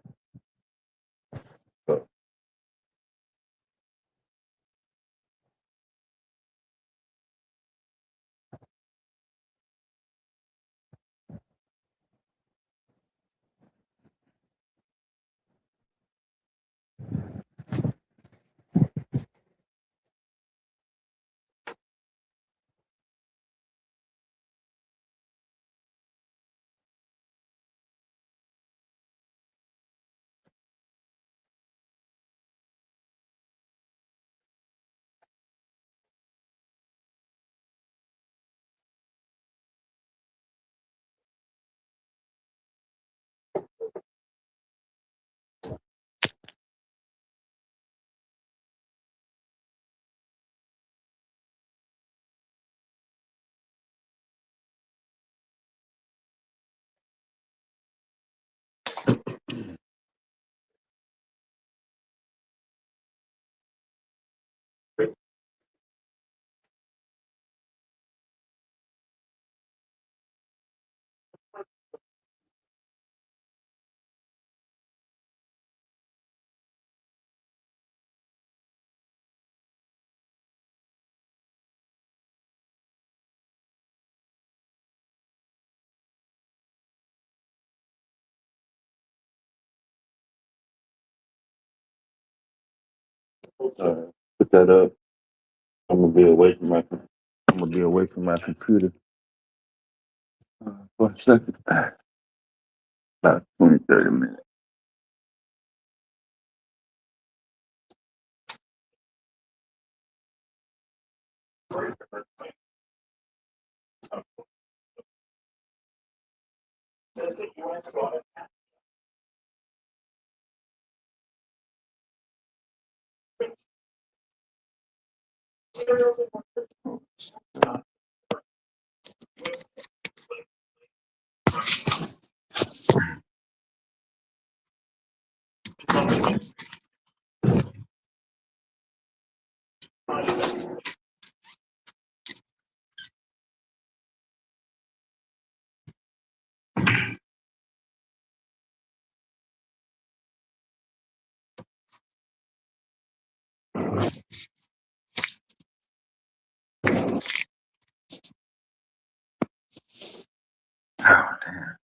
So, put that up. I'm gonna be away from my computer for a second. About 20, 30 minutes. Oh, damn.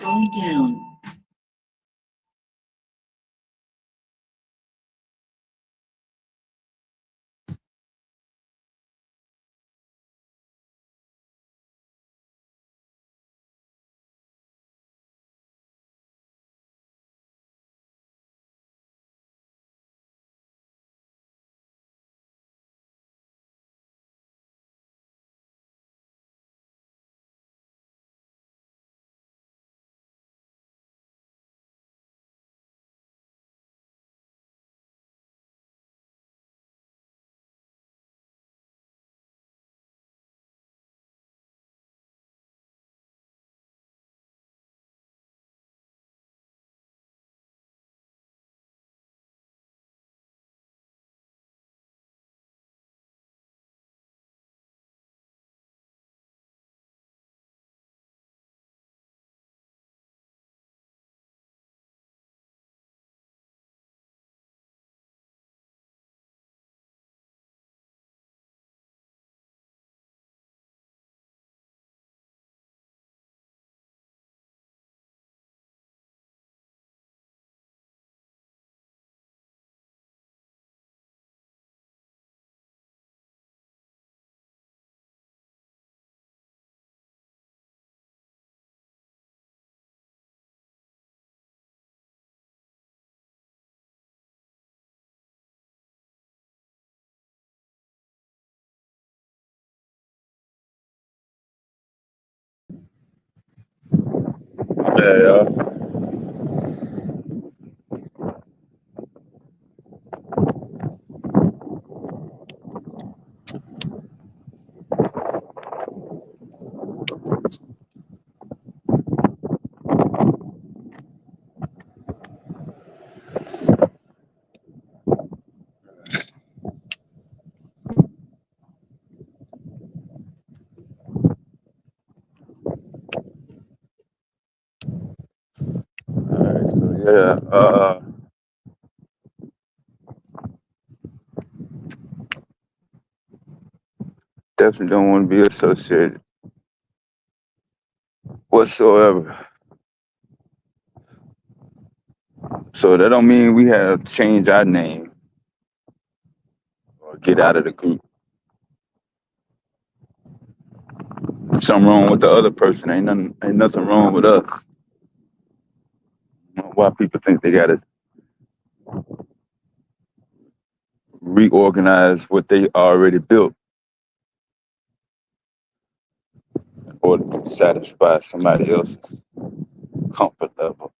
Going down. Yeah. All right. So yeah. Definitely don't want to be associated whatsoever. So that don't mean we have to change our name or get out of the group. Something wrong with the other person. Ain't nothing wrong with us. I don't know why people think they gotta reorganize what they already built in order to satisfy somebody else's comfort level.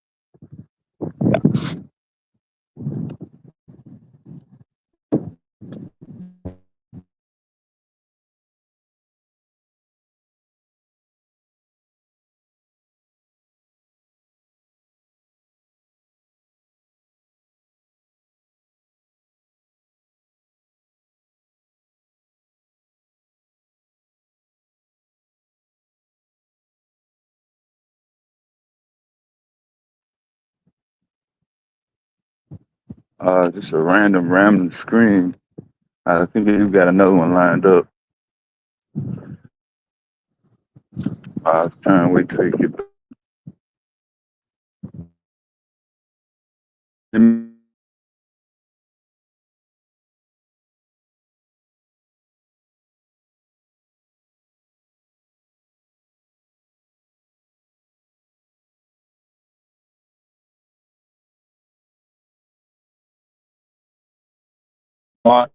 Just a random screen. I think you got another one lined up. I was trying to wait till you get back.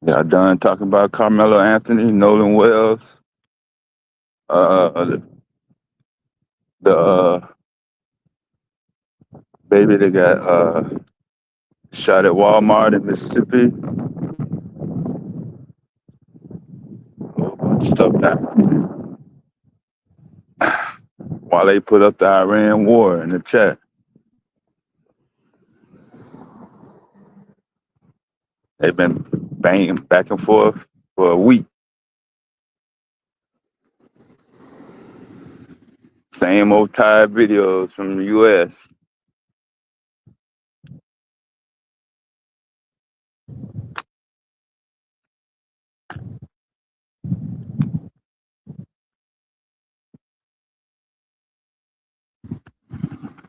Yeah, done talking about Carmelo Anthony, Nolan Wells, uh, the baby that got shot at Walmart in Mississippi. A whole bunch of stuff that while they put up the Iran war in the chat. They've been banging back and forth for a week. Same old tired videos from the US.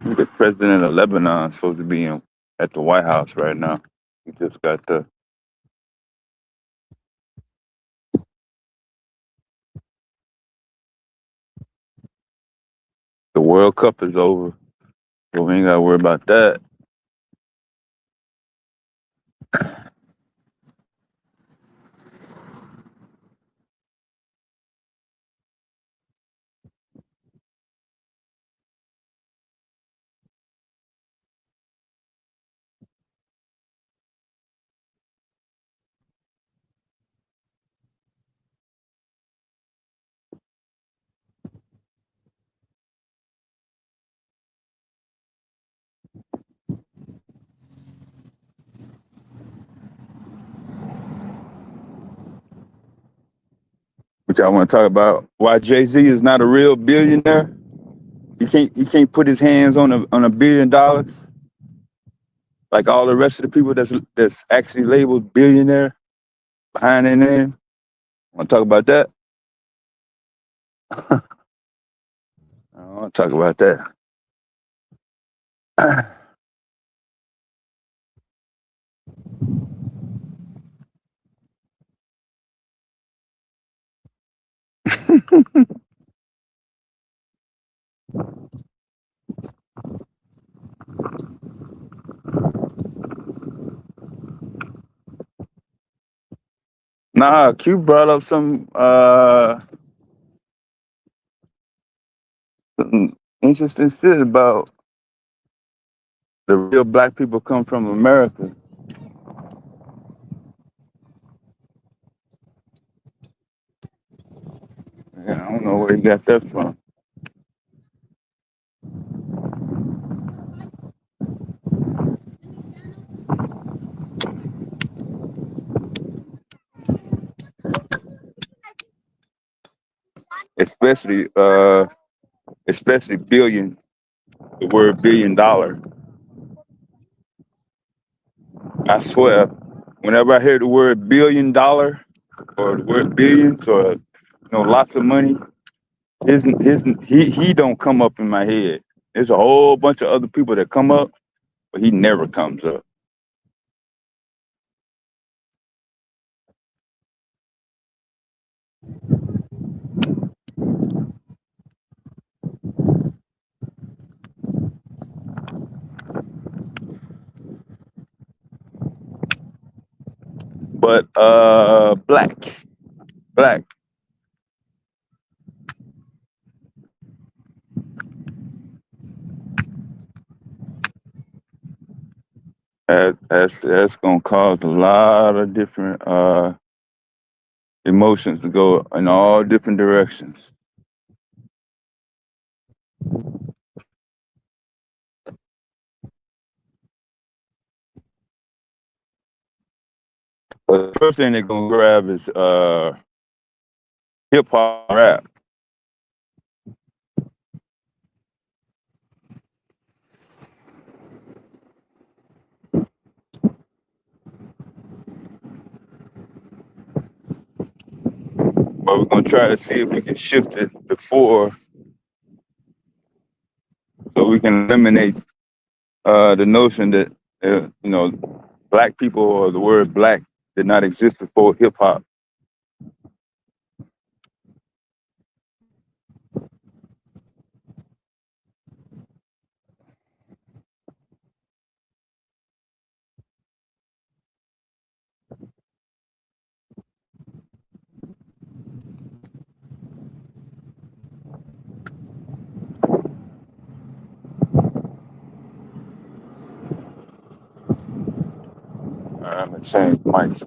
The president of Lebanon is supposed to be at the White House right now. He just got the World Cup is over, so we ain't gotta worry about that. Which I want to talk about why Jay-Z is not a real billionaire. He can't put his hands on $1 billion like all the rest of the people that's actually labeled billionaire behind their name. Want to talk about that? I want to talk about that. Nah, Q brought up some interesting shit about the real black people come from America. Yeah, I don't know where he got that from. Especially especially billion, the word $1 billion. I swear, whenever I hear the word $1 billion or the word billions or lots of money, he don't come up in my head. There's a whole bunch of other people that come up, but he never comes up. But black that's gonna cause a lot of different emotions to go in all different directions. But the first thing they're gonna grab is hip hop rap. But we're gonna try to see if we can shift it before, so we can eliminate the notion that black people or the word black did not exist before hip hop. I'm gonna change mics.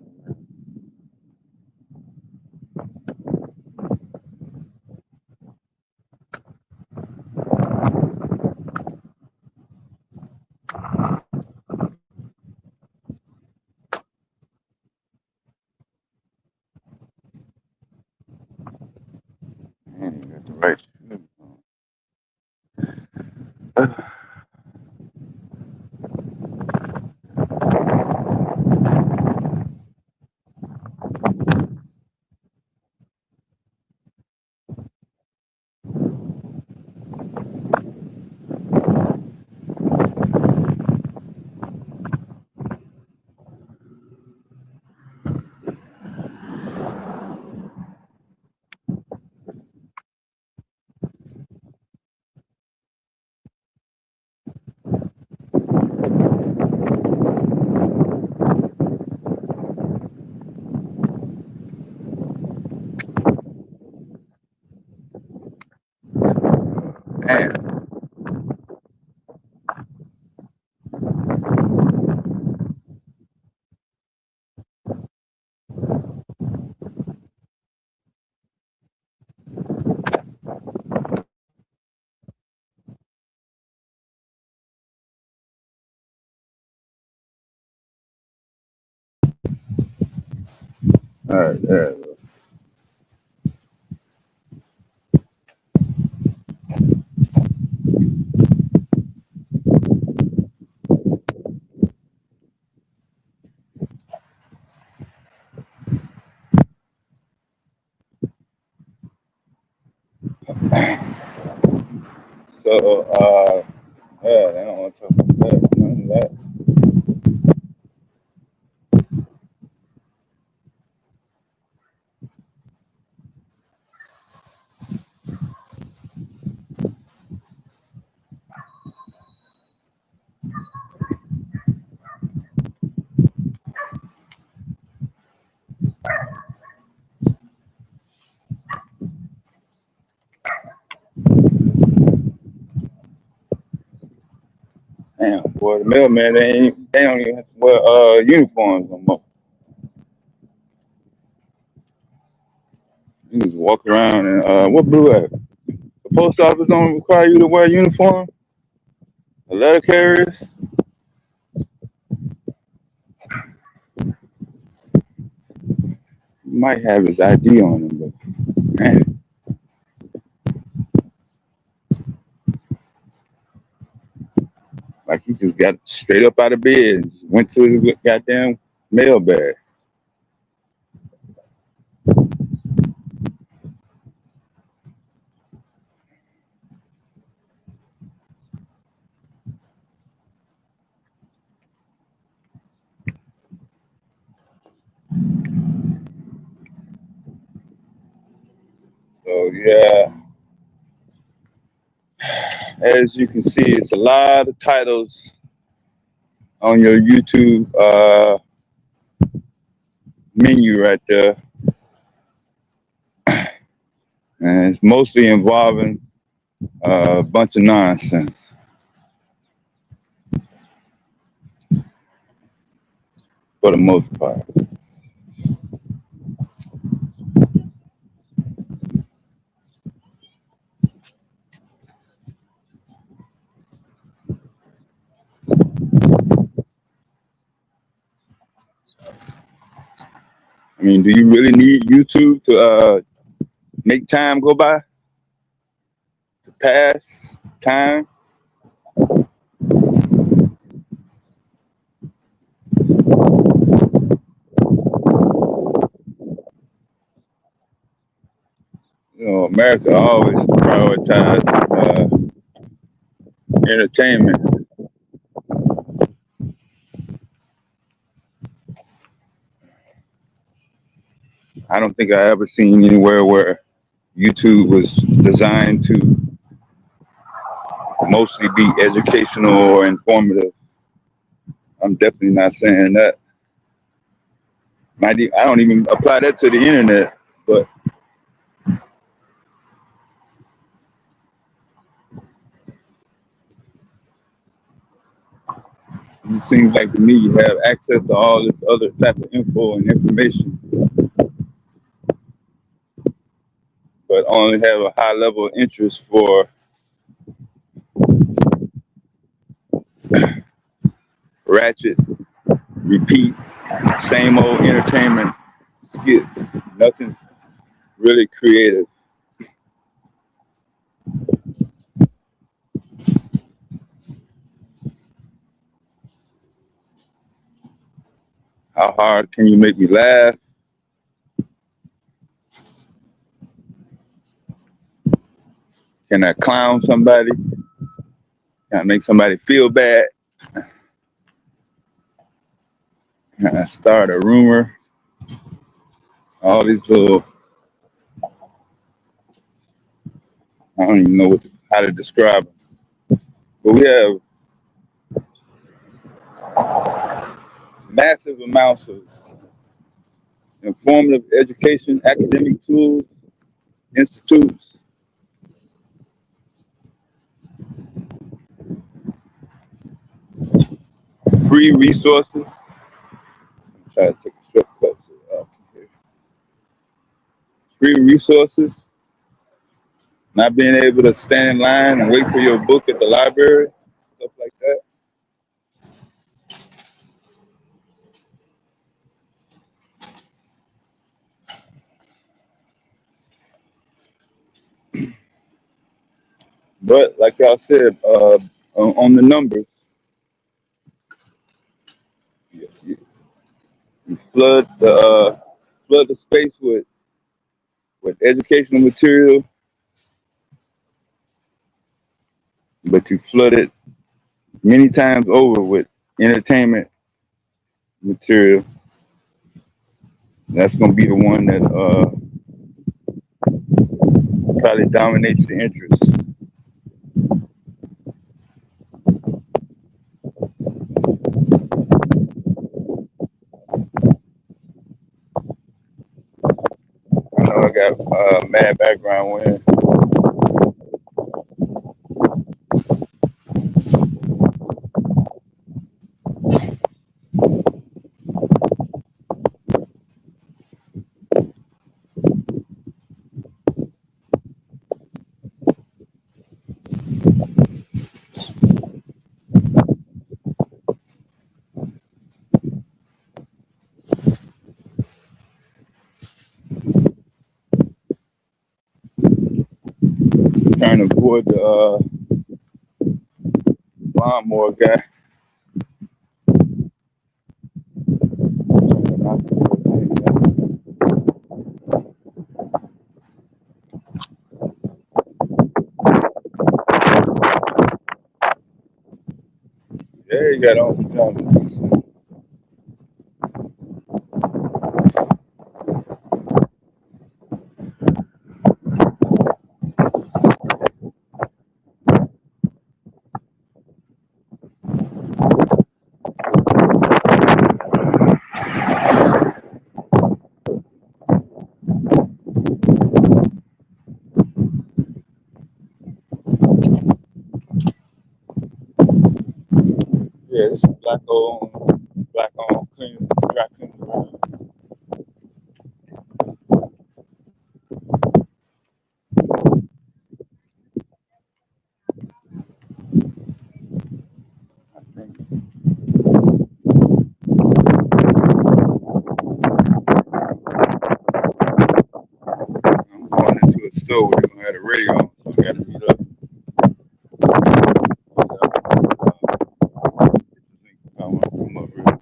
Right. Man, all right, there. So yeah, I don't want to talk about that. None of that. Boy, the mailman, they don't even have to wear uniforms no more. You just walk around and what blue at? The post office don't require you to wear a uniform. The letter carriers might have his ID on him, but man, like he just got straight up out of bed and went to the goddamn mail bag. So yeah, as you can see, it's a lot of titles on your YouTube menu right there, and it's mostly involving a bunch of nonsense for the most part. I mean, do you really need YouTube to make time go by, to pass time? You know, America always prioritized entertainment. I don't think I ever seen anywhere where YouTube was designed to mostly be educational or informative. I'm definitely not saying that. I don't even apply that to the internet, but it seems like to me you have access to all this other type of info and information, but only have a high level of interest for ratchet, repeat, same old entertainment skits. Nothing really creative. How hard can you make me laugh? Can I clown somebody? Can I make somebody feel bad? Can I start a rumor? All these little, I don't even know how to describe them. But we have massive amounts of informative education, academic tools, institutes, free resources. Try to take a shortcut. Free resources. Not being able to stand in line and wait for your book at the library, stuff like that. But like y'all said, on the numbers, you flood the space with educational material, but you flood it many times over with entertainment material. That's gonna be the one that probably dominates the interest. I know I got mad background wind. trying to avoid the lawnmower guy. Yeah, you got on pajamas. Yeah, this is black on clean, dry clean. I think I'm going into a store where they're gonna have the radio on, so I gotta meet up. I want to come up real quick.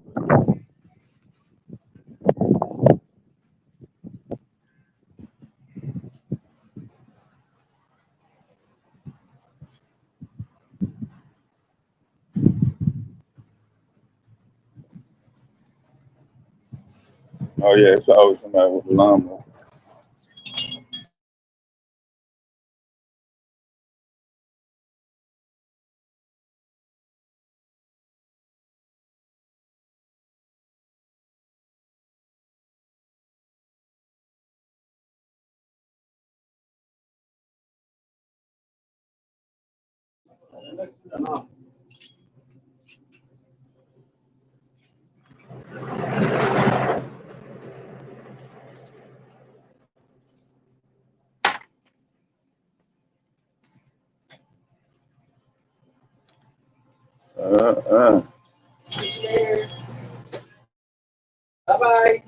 Oh yeah, it's always somebody with a lawnmower. Uh. Bye bye.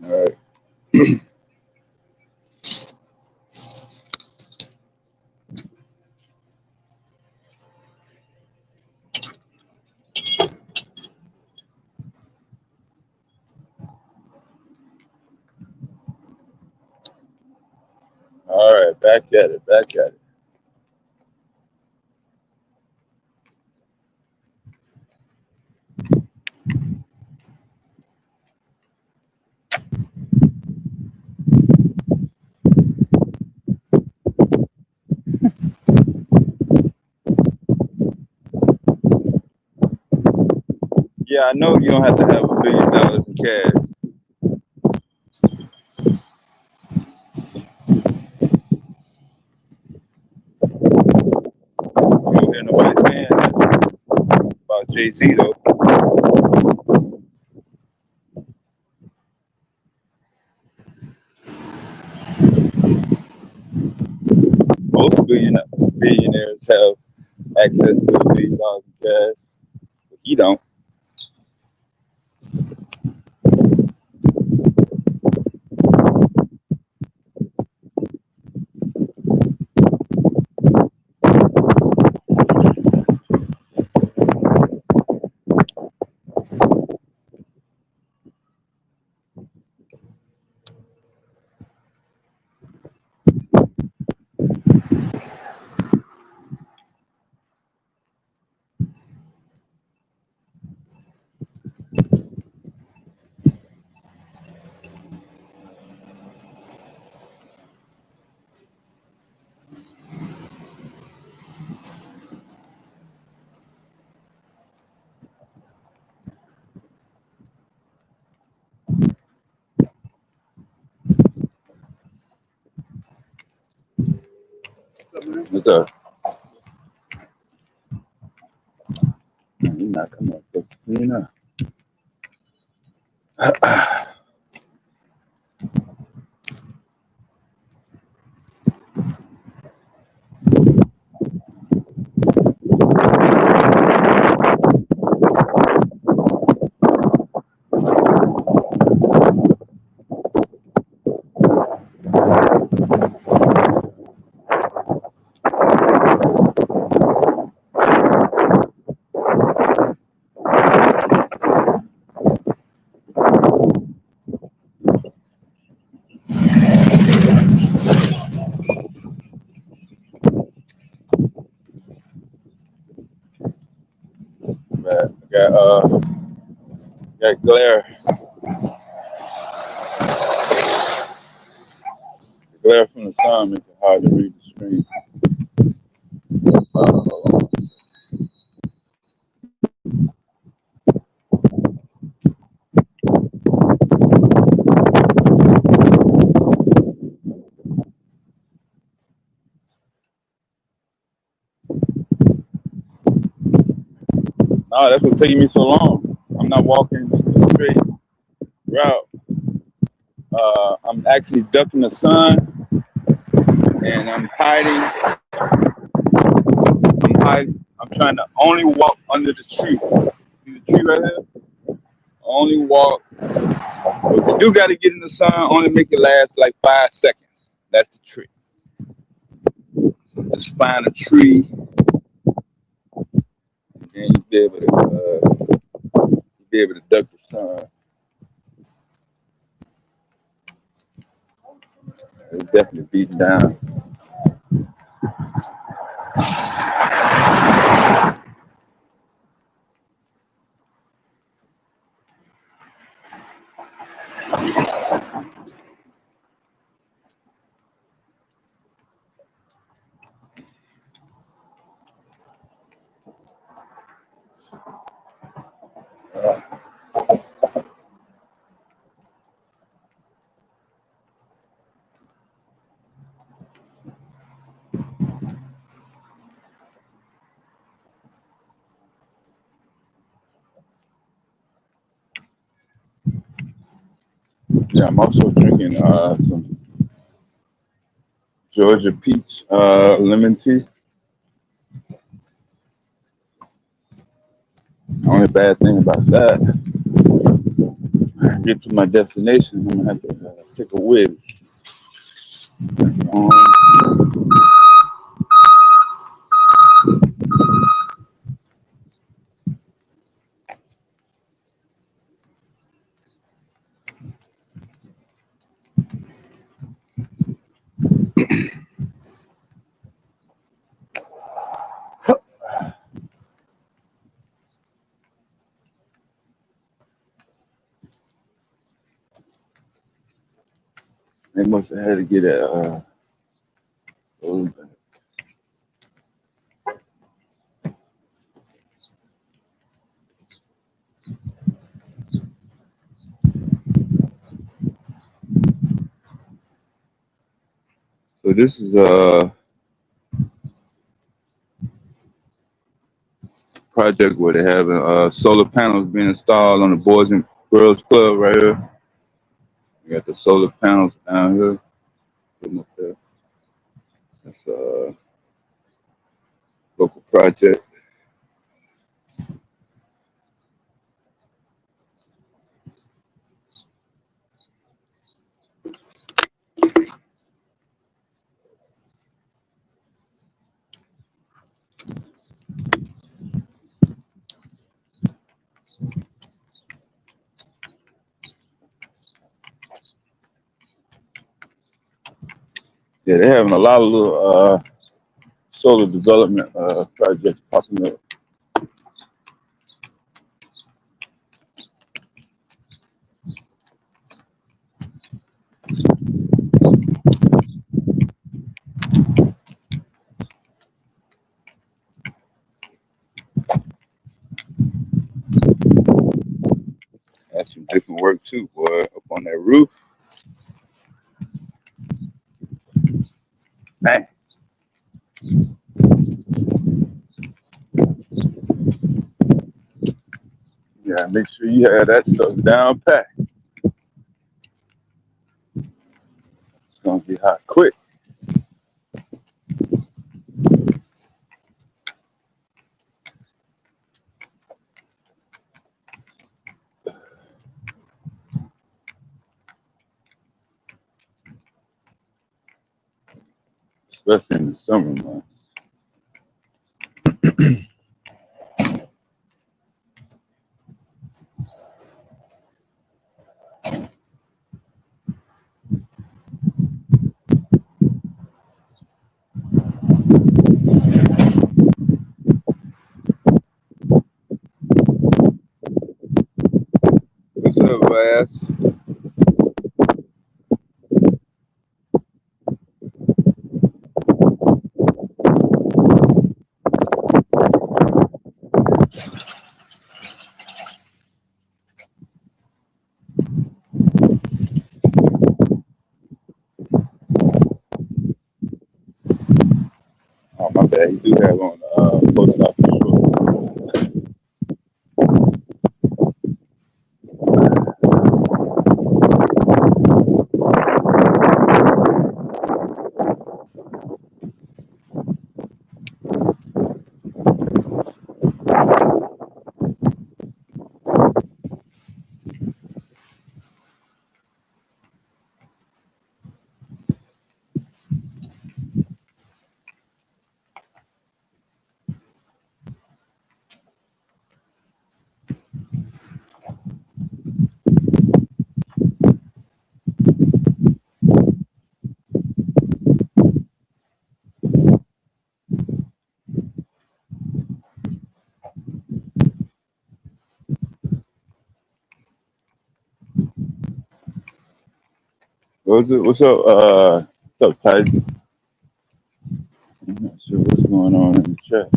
All right. All right, back at it, back at it. Yeah, I know you don't have to have $1 billion in cash. You don't hear nobody saying that about Jay-Z though. most billionaires have access to $1 billion in cash. But he don't. What's up? He's not coming up. You know. Got glare. The glare from the sun makes it hard to read the screen. No, that's what's taking me so long. I'm not walking the straight route. I'm actually ducking the sun, and I'm hiding. I'm trying to only walk under the tree. See the tree right here? Only walk. If you do got to get in the sun, only make it last like 5 seconds. That's the trick. So just find a tree, and then you'll be able to duck the sun. It's definitely beating down. Yeah, I'm also drinking some Georgia peach lemon tea. The only bad thing about that, when I get to my destination, I'm gonna have to take a whiz. They must have had to get a. So this is a project where they have solar panels being installed on the Boys and Girls Club right here. You got the solar panels down here. Putting up there. It's a local project. Yeah, they're having a lot of little solar development projects popping up. That's some different work too, boy. Up on that roof, man. Yeah, make sure you have that stuff down pat. It's gonna get hot quick. Especially in the summer months. What's up, Vass? Oh, my bad. He do have on post office short. What's up? What's up, Titan? I'm not sure what's going on in the chat.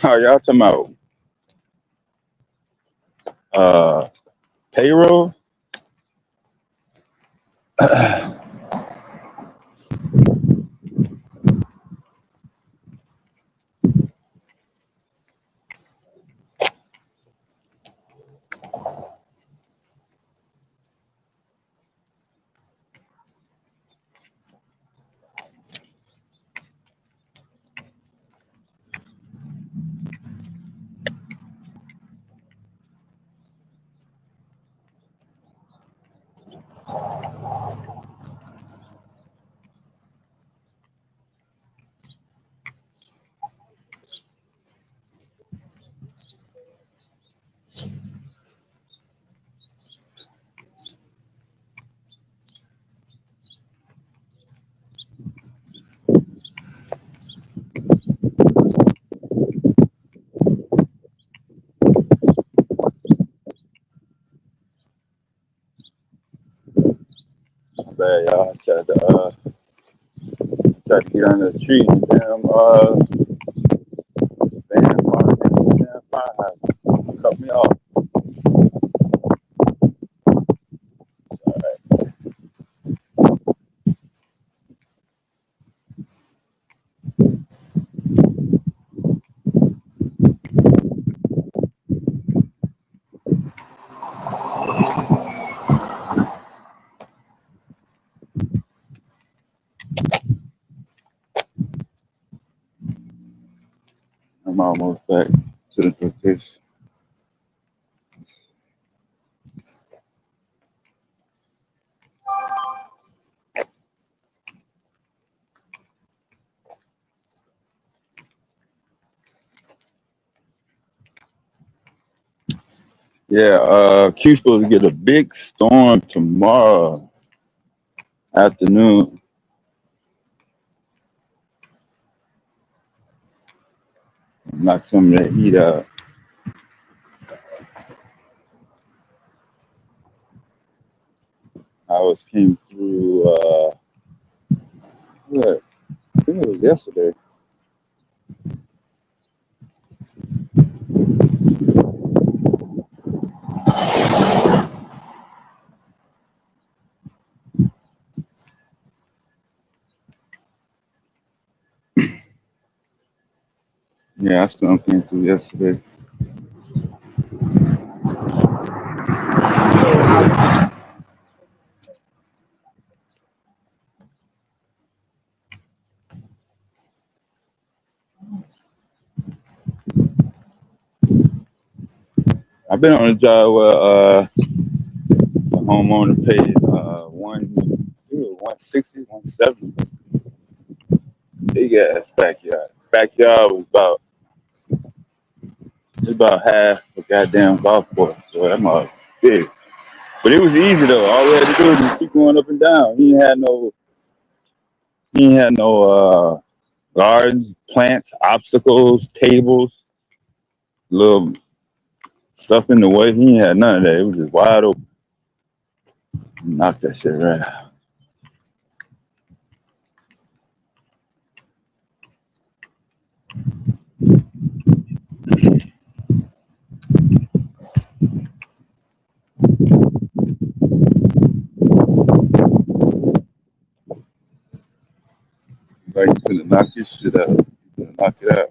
How y'all talking about payroll? bad, y'all. I tried to get under the tree and damn fire hydrant cut me off. I'm almost back to the location. Yeah, Q's supposed to get a big storm tomorrow afternoon. Knock some of that heat out. I came through, what? I think it was yesterday. Yeah, I still came through yesterday. I've been on a job where the homeowner paid 160, 170. Big ass backyard. Backyard was about half a goddamn golf course. So that mug big. But it was easy though. All we had to do was just keep going up and down. He ain't had no gardens, plants, obstacles, tables, little stuff in the way. He ain't had none of that. It was just wide open. Knock that shit right out. Like he's gonna knock his shit out. He's gonna knock it out.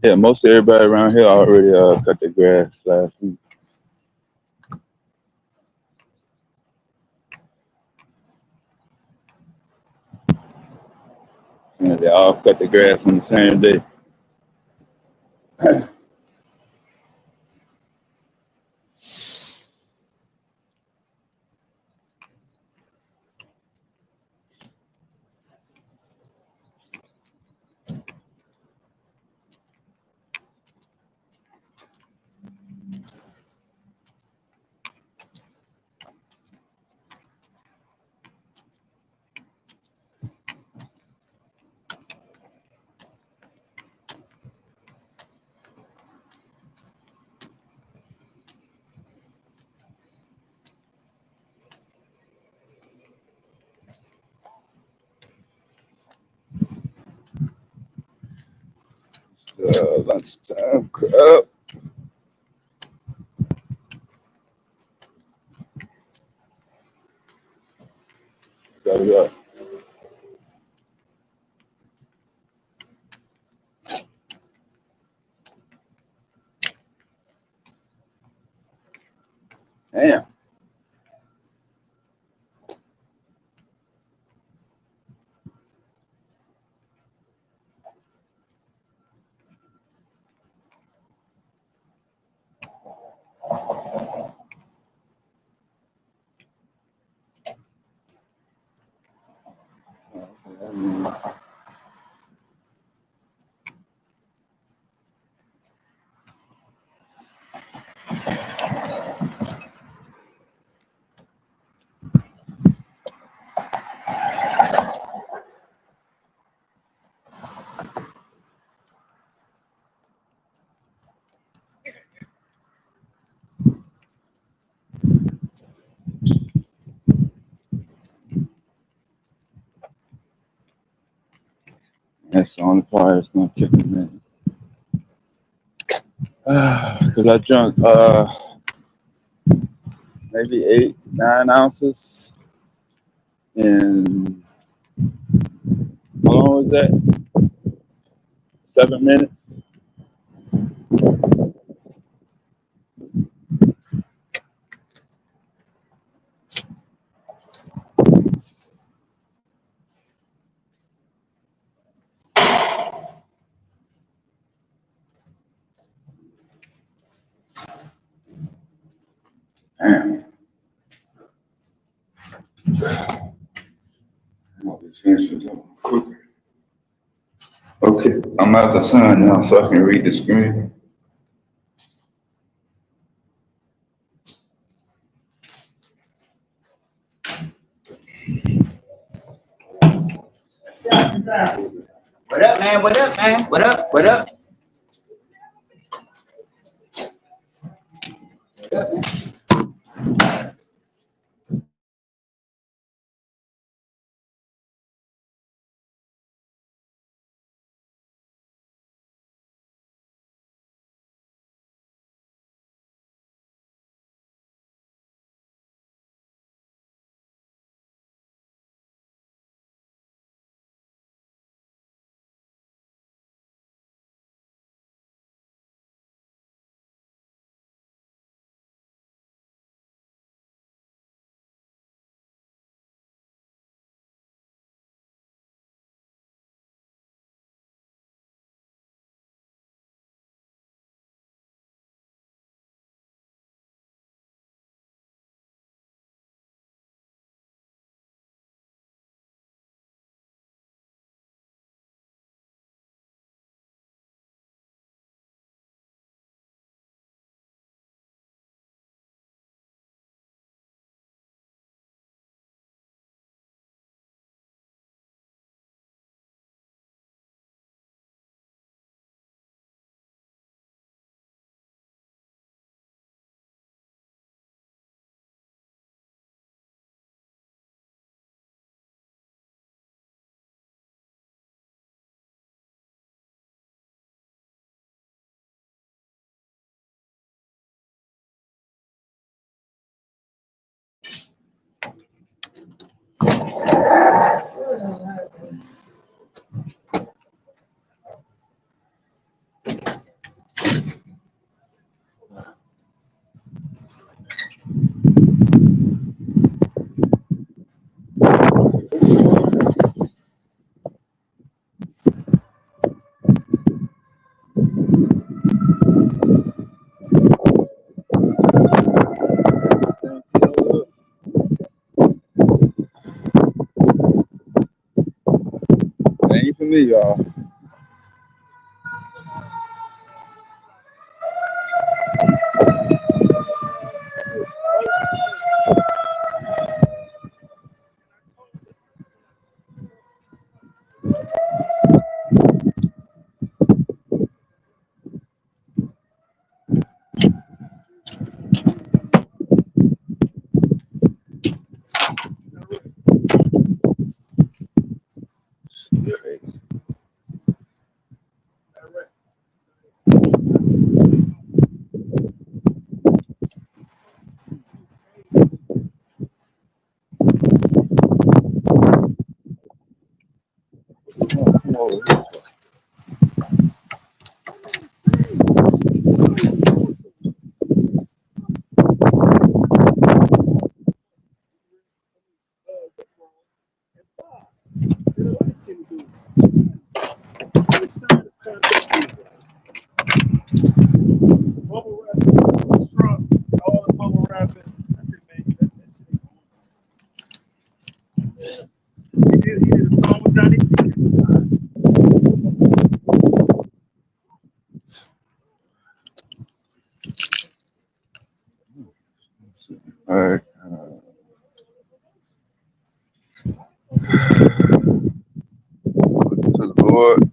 Yeah, most everybody around here already cut their grass last week. And they all cut their grass on the same day. Lunchtime crap. Got it up. Damn. That's the only part that's gonna take a minute. Cause I drunk maybe 8, 9 ounces in how long was that? 7 minutes. Damn. I'll be finished with that quicker. Okay, I'm out the sun now, so I can read the screen. What up, man? What up, man? What up? What up? What up, man? It ain't for me, y'all. Come over here. All right. To the Lord.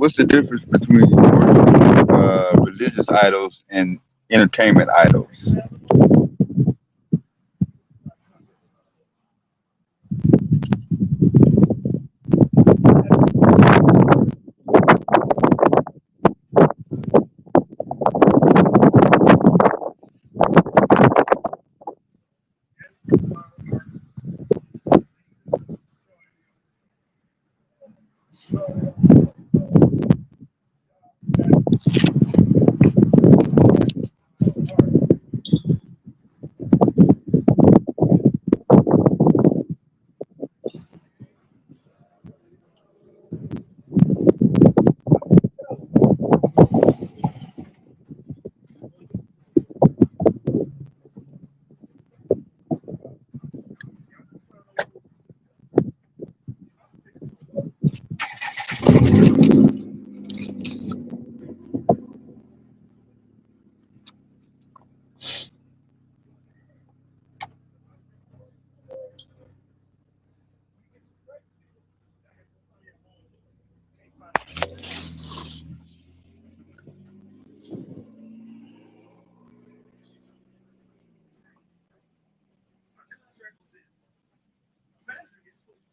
what's the difference between worshiping religious idols and entertainment idols?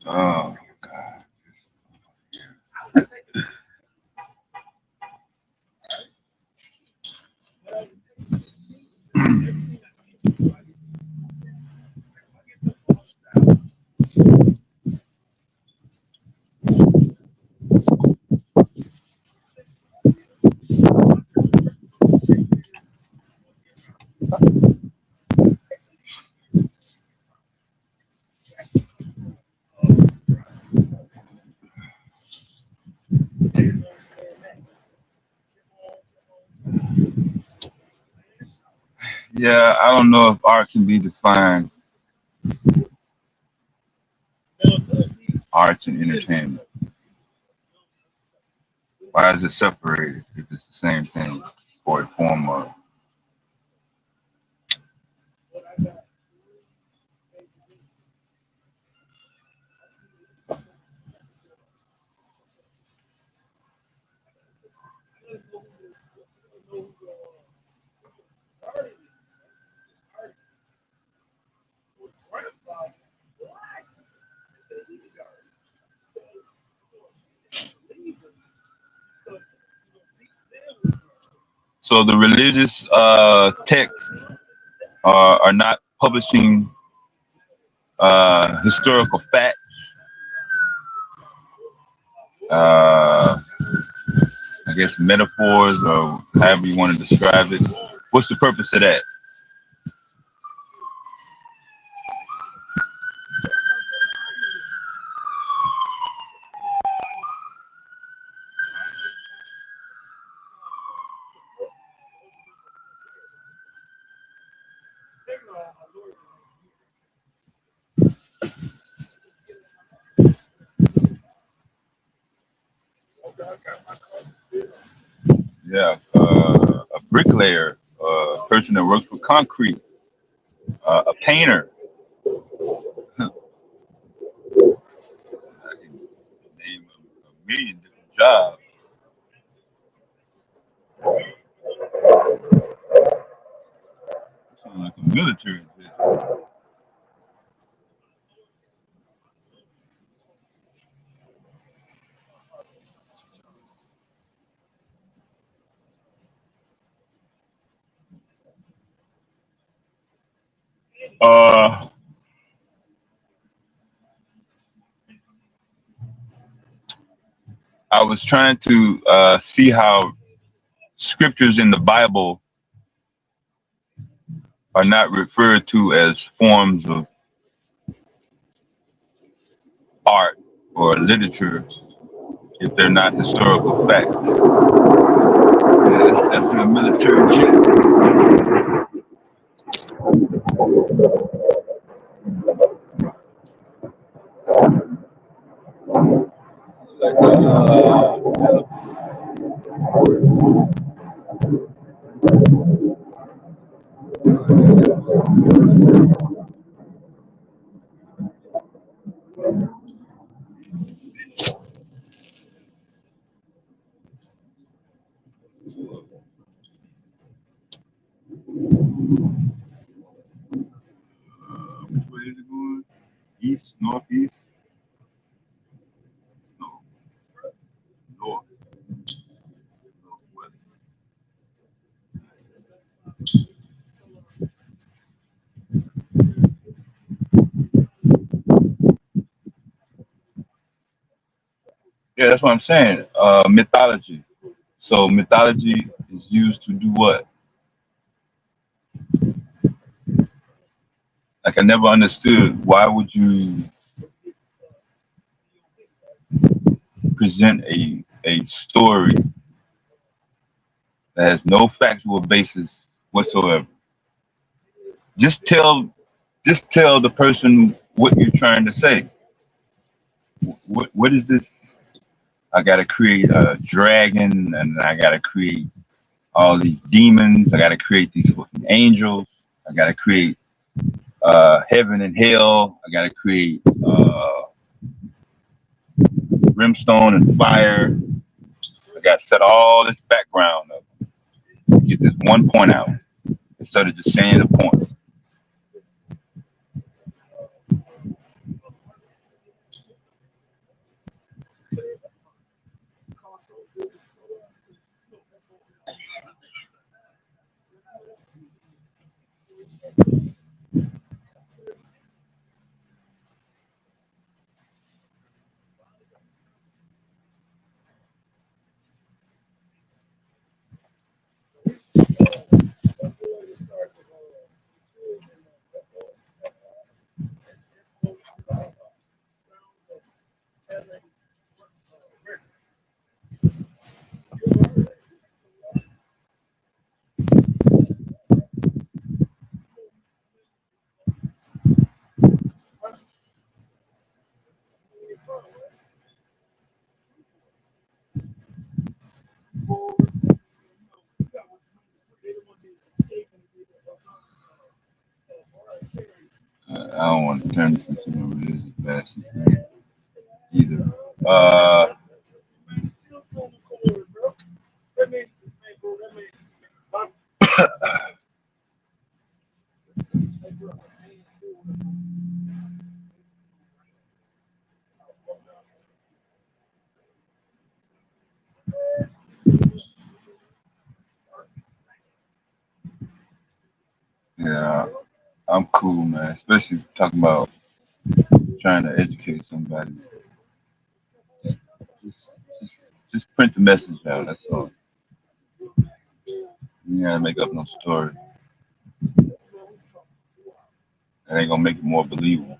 Oh, yeah, I don't know if art can be defined arts and entertainment. Why is it separated if it's the same thing or a form of? So the religious texts are not publishing historical facts. Uh, I guess metaphors or however you want to describe it. What's the purpose of that? Yeah, a bricklayer, a person that works with concrete, a painter. I can name a million different jobs. Sound like a military position. Uh, I was trying to see how scriptures in the Bible are not referred to as forms of art or literature if they're not historical facts. Yeah, that's definitely a military check. Which way is it going? East, northeast, no, north, northwest. Yeah, that's what I'm saying. Mythology. So mythology is used to do what? Like I never understood why would you present a story that has no factual basis whatsoever. Just tell the person what you're trying to say. What is this? I gotta create a dragon and I gotta create all these demons. I gotta create these fucking angels. I gotta create heaven and hell. I gotta create brimstone and fire. I gotta set all this background up. Get this one point out instead of just saying the point. I don't want to turn this into a religious bashing thing either. Yeah, I'm cool, man. Especially talking about trying to educate somebody. Just, just, just print the message out. That's all. You gotta make up no story. That ain't gonna make it more believable.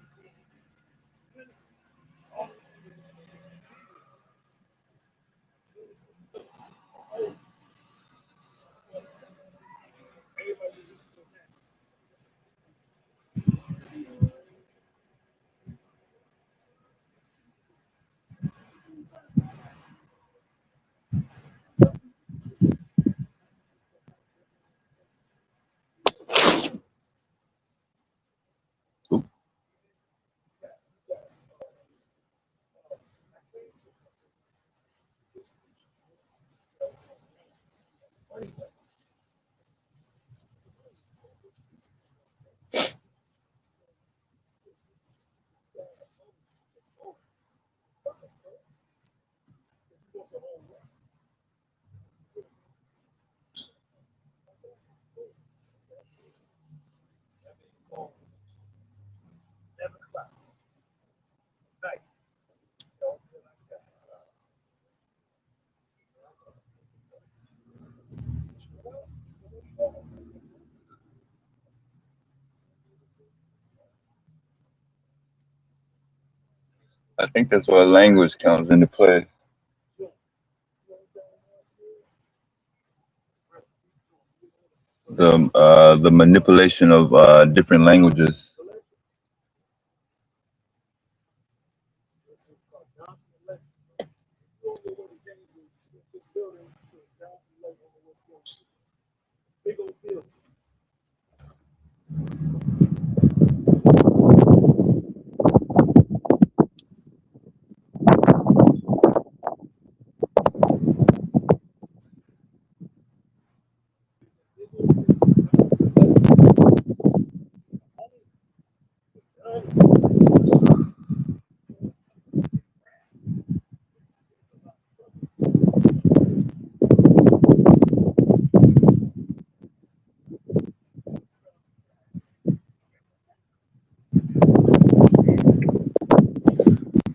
I think that's where language comes into play. The manipulation of different languages.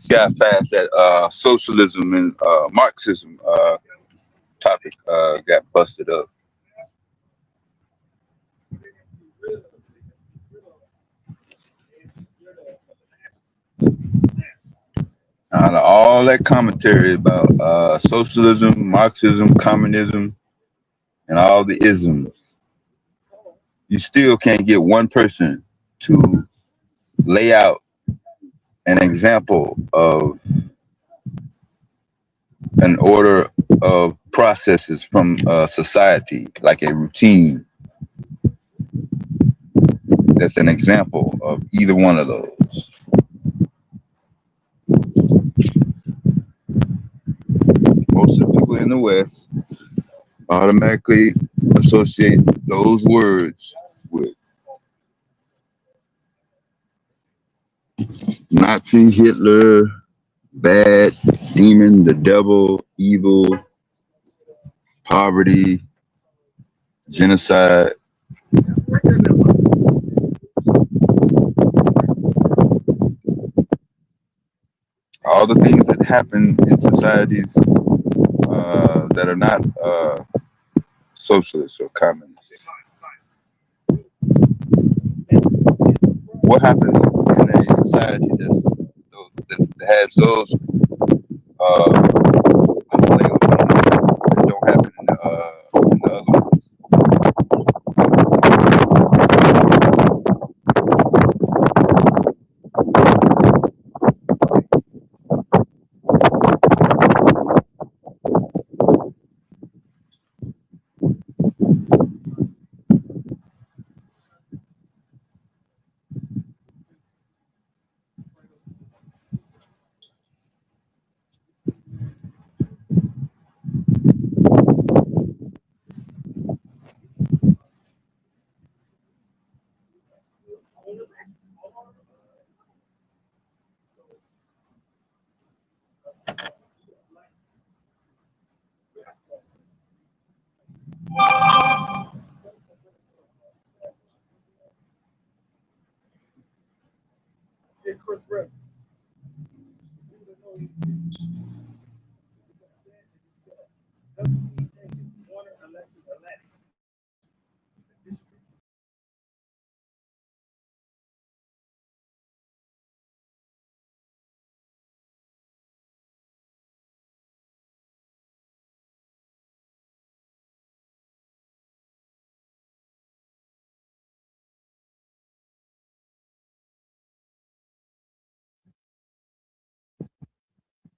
got fast that socialism and Marxism topic got busted up. Out of all that commentary about socialism, Marxism, communism, and all the isms, you still can't get one person to lay out an example of an order of processes from society, like a routine that's an example of either one of those. Most of the people in the West automatically associate those words with Nazi, Hitler, bad, demon, the devil, evil, poverty, genocide. All the things that happen in societies that are not socialist or communist. What happens in a society that has those underlying that don't happen in the other ones?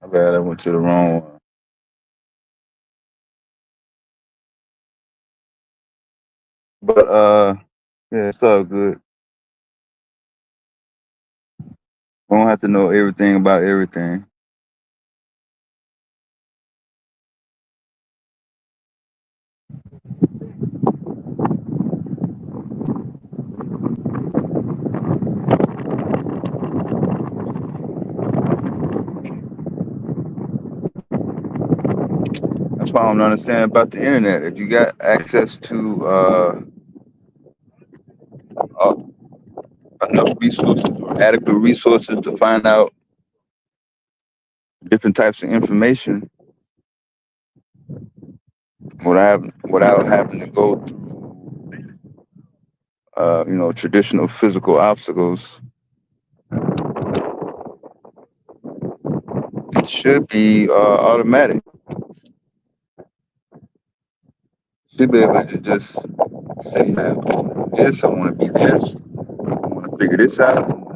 My bad, I went to the wrong one. But yeah, it's all good. We don't have to know everything about everything. That's why I don't understand about the internet. If you got access to uh, enough resources or adequate resources to find out different types of information without having to go through traditional physical obstacles, it should be automatic. Should be able to just say, man, I want this, I want to be this, I want to figure this out,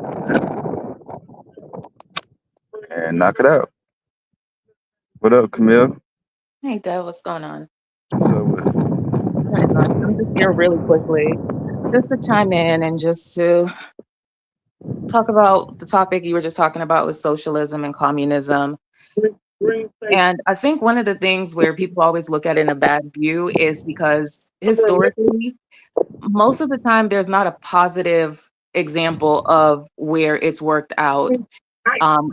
and knock it out. What up, Camille? Hey, Dev, what's going on? What's up with it? Not much. I'm just here really quickly, just to chime in and just to talk about the topic you were just talking about with socialism and communism. And I think one of the things where people always look at it in a bad view is because historically, most of the time, there's not a positive example of where it's worked out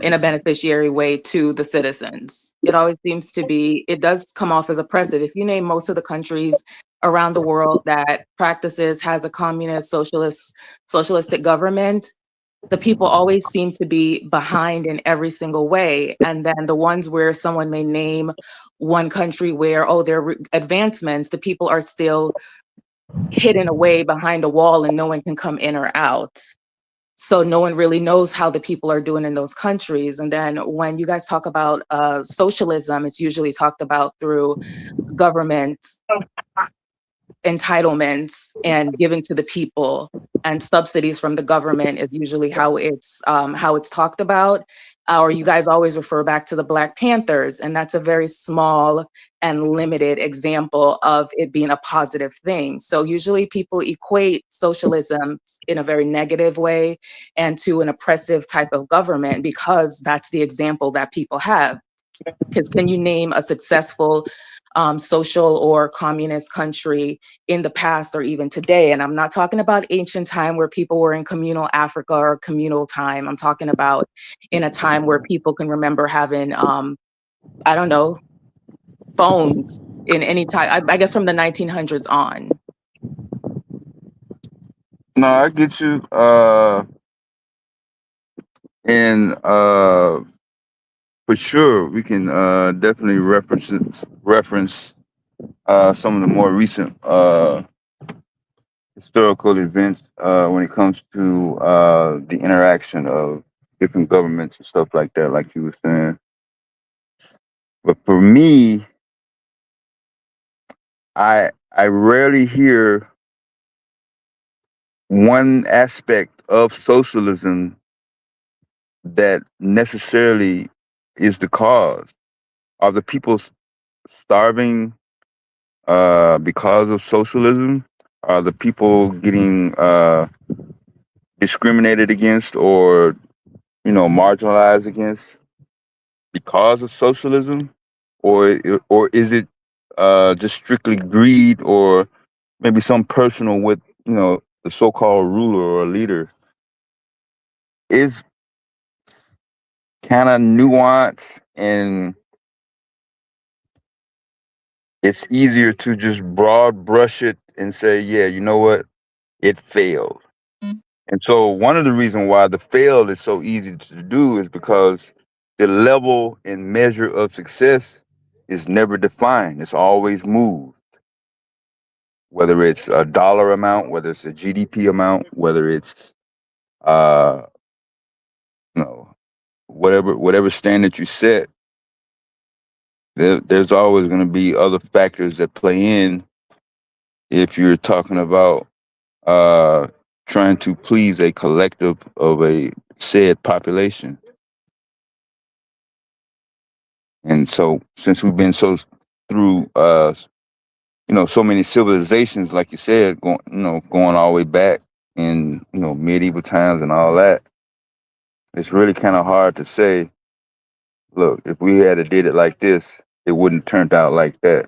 in a beneficiary way to the citizens. It always seems to be, it does come off as oppressive. If you name most of the countries around the world that practices has a communist, socialistic government, the people always seem to be behind in every single way. And then the ones where someone may name one country where, oh, there are advancements, the people are still hidden away behind a wall and no one can come in or out. So no one really knows how the people are doing in those countries. And then when you guys talk about socialism, it's usually talked about through government entitlements and given to the people, and subsidies from the government is usually how it's talked about. Or you guys always refer back to the Black Panthers, and that's a very small and limited example of it being a positive thing. So usually people equate socialism in a very negative way and to an oppressive type of government because that's the example that people have. Because can you name a successful social or communist country in the past or even today? And I'm not talking about ancient time where people were in communal Africa or communal time. I'm talking about in a time where people can remember having, I don't know, phones in any time, I guess from the 1900s on. No, I get you. And for sure, we can definitely reference some of the more recent historical events when it comes to the interaction of different governments and stuff like that, like you were saying. But for me, I rarely hear one aspect of socialism that necessarily is the cause. Are the people starving because of socialism? Are the people getting discriminated against or marginalized against because of socialism, or is it just strictly greed or maybe some personal with the so-called ruler or leader? Is kind of nuance, and it's easier to just broad brush it and say, yeah, you know what, it failed. And so one of the reasons why the failed is so easy to do is because the level and measure of success is never defined. It's always moved. Whether it's a dollar amount, whether it's a GDP amount, whether it's uh whatever standard you set, there's always going to be other factors that play in if you're talking about uh trying to please a collective of a said population. And so since we've been through so many civilizations, like you said, going all the way back in medieval times and all that, it's really kind of hard to say, look, if we had did it like this, it wouldn't turned out like that.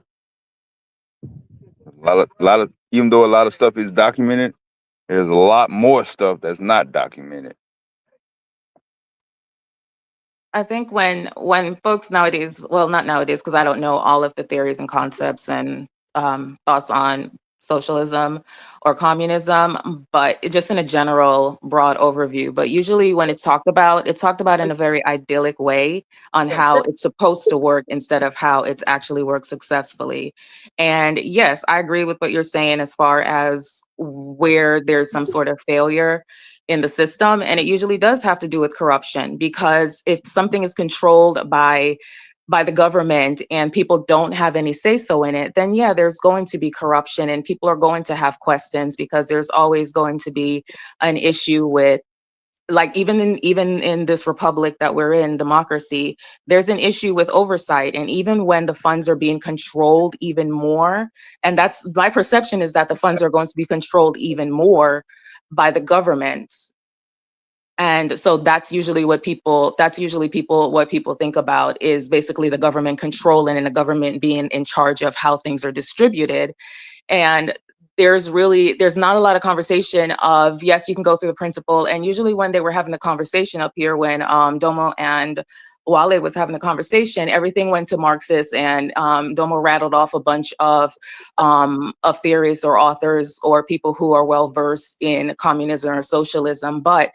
A lot of even though a lot of stuff is documented, there's a lot more stuff that's not documented. I think when folks nowadays, well, not nowadays, because I don't know all of the theories and concepts and thoughts on socialism or communism, but just in a general, broad overview. But usually, when it's talked about in a very idyllic way on how it's supposed to work instead of how it's actually worked successfully. And yes, I agree with what you're saying as far as where there's some sort of failure in the system, and it usually does have to do with corruption, because if something is controlled by the government and people don't have any say so in it, then yeah, there's going to be corruption and people are going to have questions, because there's always going to be an issue with, like, even in this republic that we're in, democracy, there's an issue with oversight. And even when the funds are being controlled even more, and that's my perception, is that the funds are going to be controlled even more by the government. And so what people think about is basically the government controlling and the government being in charge of how things are distributed. And there's not a lot of conversation of, yes, you can go through the principle. And usually when they were having the conversation up here, when Domo and Wale was having the conversation, everything went to Marxist, and Domo rattled off a bunch of theorists or authors or people who are well versed in communism or socialism. But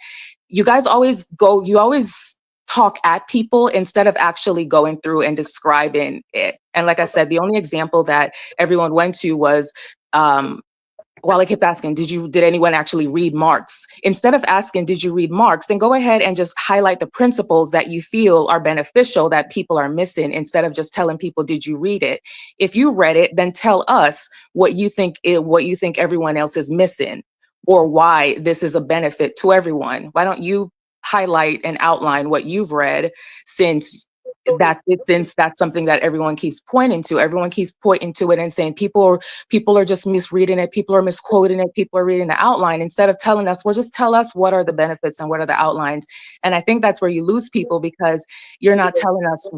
you guys you always talk at people instead of actually going through and describing it. And like I said, the only example that everyone went to was, well, I kept asking, did anyone actually read Marx? Instead of asking, did you read Marx? Then go ahead and just highlight the principles that you feel are beneficial that people are missing, instead of just telling people, did you read it? If you read it, then tell us what you think everyone else is missing, or why this is a benefit to everyone. Why don't you highlight and outline what you've read, since that's something that everyone keeps pointing to. Everyone keeps pointing to it and saying people are just misreading it, people are misquoting it, people are reading the outline, instead of telling us, well, just tell us what are the benefits and what are the outlines. And I think that's where you lose people, because you're not telling us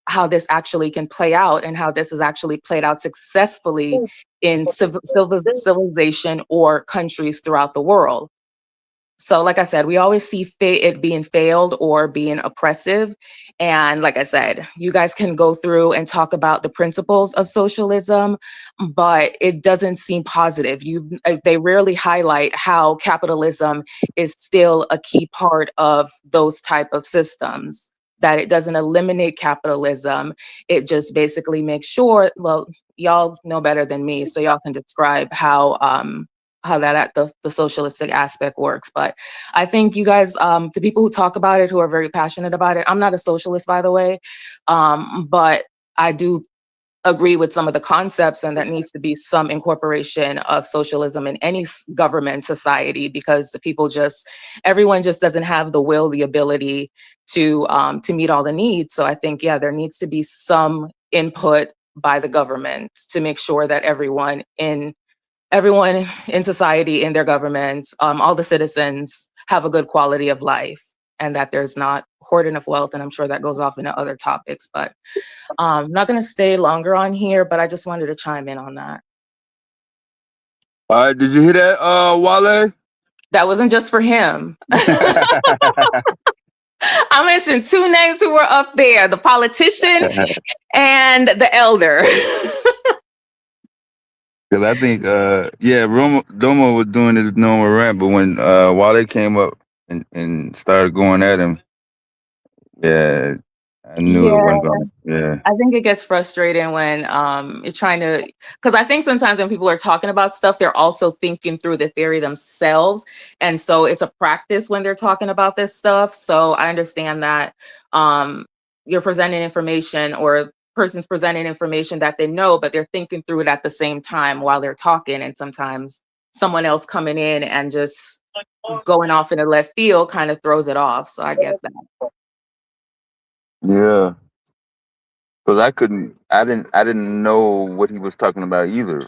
how this actually can play out, and how this has actually played out successfully in civilization or countries throughout the world. So, like I said, we always see it being failed or being oppressive. And like I said, you guys can go through and talk about the principles of socialism, but it doesn't seem positive. They rarely highlight how capitalism is still a key part of those type of systems. That it doesn't eliminate capitalism. It just basically makes sure, well, y'all know better than me, so y'all can describe how the socialistic aspect works. But I think you guys, the people who talk about it, who are very passionate about it, I'm not a socialist, by the way, but I do agree with some of the concepts, and there needs to be some incorporation of socialism in any government society, because everyone just doesn't have the will, the ability to meet all the needs. So I think, yeah, there needs to be some input by the government to make sure that everyone in society, in their government, all the citizens have a good quality of life, and that there's not hoarding of wealth. And I'm sure that goes off into other topics, but I'm not going to stay longer on here, but I just wanted to chime in on that. All right, did you hear that, Wale? That wasn't just for him. I mentioned two names who were up there, the politician and the elder. Because I think, Domo was doing his normal rant, but when Wale came up and started going at him, yeah, I knew it Yeah. wasn't going. Yeah, I think it gets frustrating when you're trying to, because I think sometimes when people are talking about stuff, they're also thinking through the theory themselves. And so it's a practice when they're talking about this stuff. So I understand that you're presenting information, or person's presenting information that they know, but they're thinking through it at the same time while they're talking. And sometimes someone else coming in and just going off in a left field kind of throws it off. So I get that. yeah. Because I didn't know what he was talking about either.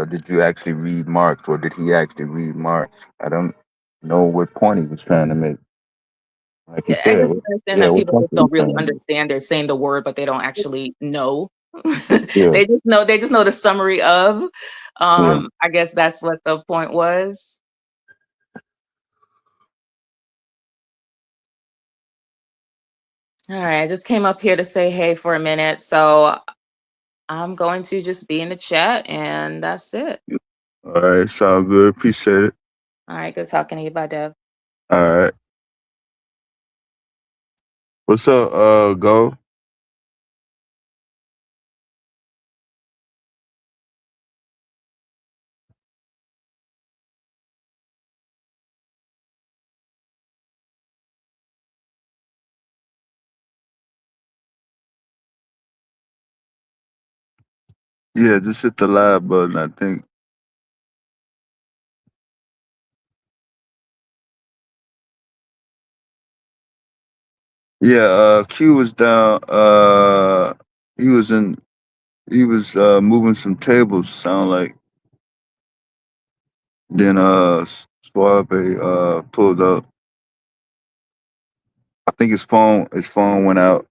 Did you actually read Marx, or did he actually read Marx? I don't know what point he was trying to make. Like you I said, just understand yeah, that what people point just was he don't really trying to make? understand. They're saying the word, but they don't actually know. Yeah, They just know the summary of. yeah. I guess that's what the point was. All right, I just came up here to say hey for a minute, so I'm going to just be in the chat, and that's it. All right, it's all good. Appreciate it. All right, good talking to you. Bye, Dev. All right. What's up, Go? Yeah, just hit the live button, I think. Yeah, Q was down. He was in. He was moving some tables. Sound like. Then Suave pulled up. I think his phone went out.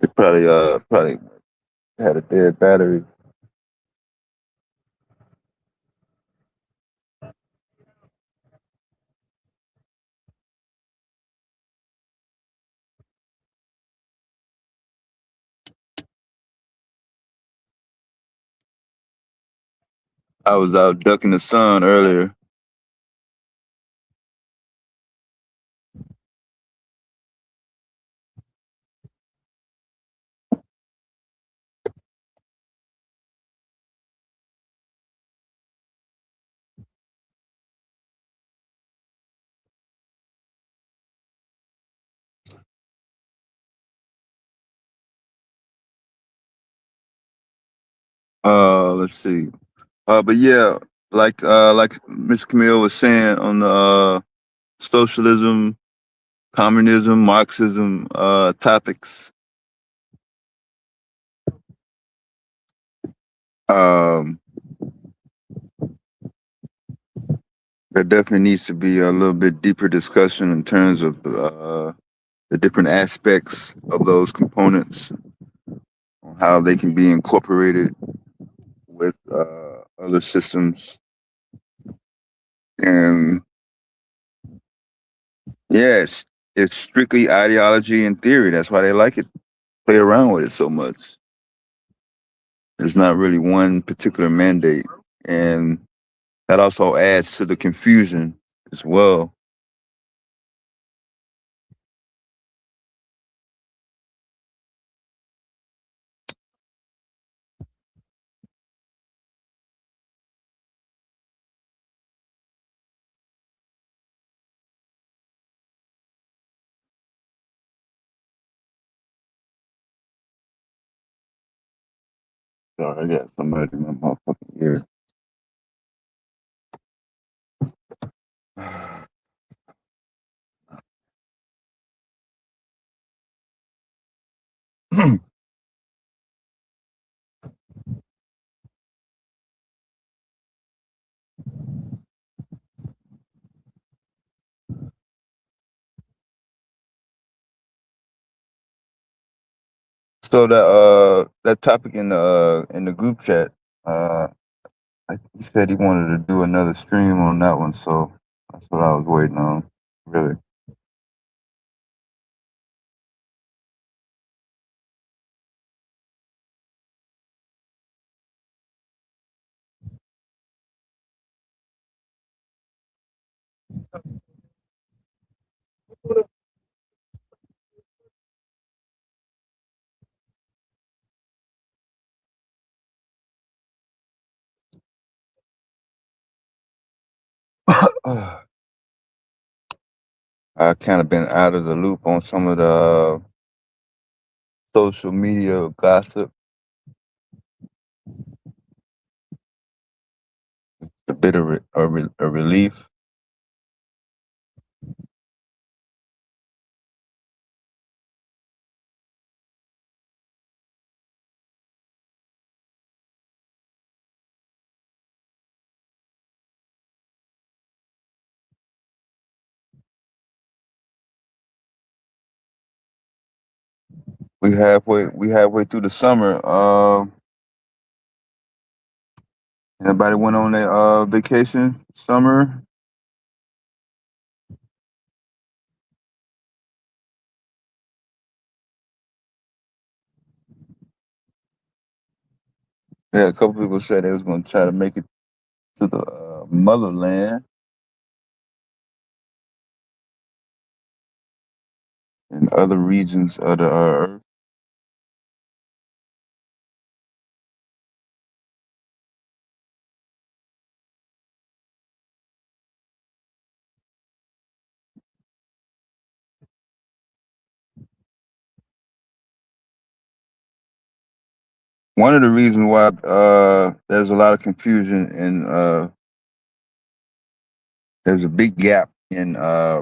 It probably had a dead battery. I was out ducking the sun earlier. Let's see. But yeah, like Miss Camille was saying on the socialism, communism, Marxism topics. Um, there definitely needs to be a little bit deeper discussion in terms of the different aspects of those components, on how they can be incorporated with other systems. And yeah, it's strictly ideology and theory. That's why they like it, play around with it so much. There's not really one particular mandate. And that also adds to the confusion as well. Sorry, I got somebody in my motherfucking ear. So that topic in the group chat, he said he wanted to do another stream on that one, so that's what I was waiting on. Really. I kind of been out of the loop on some of the social media gossip, a bit of a relief. We halfway through the summer. Anybody went on a vacation summer? Yeah, a couple people said they was going to try to make it to the motherland and other regions of the earth. One of the reasons why there's a lot of confusion and there's a big gap in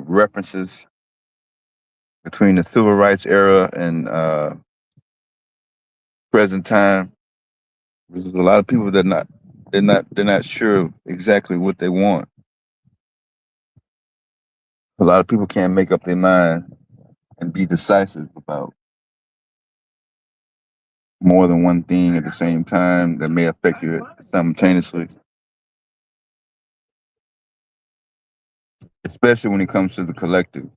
references between the civil rights era and present time. There's a lot of people that they're not sure exactly what they want. A lot of people can't make up their mind and be decisive about more than one thing at the same time that may affect you simultaneously, especially when it comes to the collective.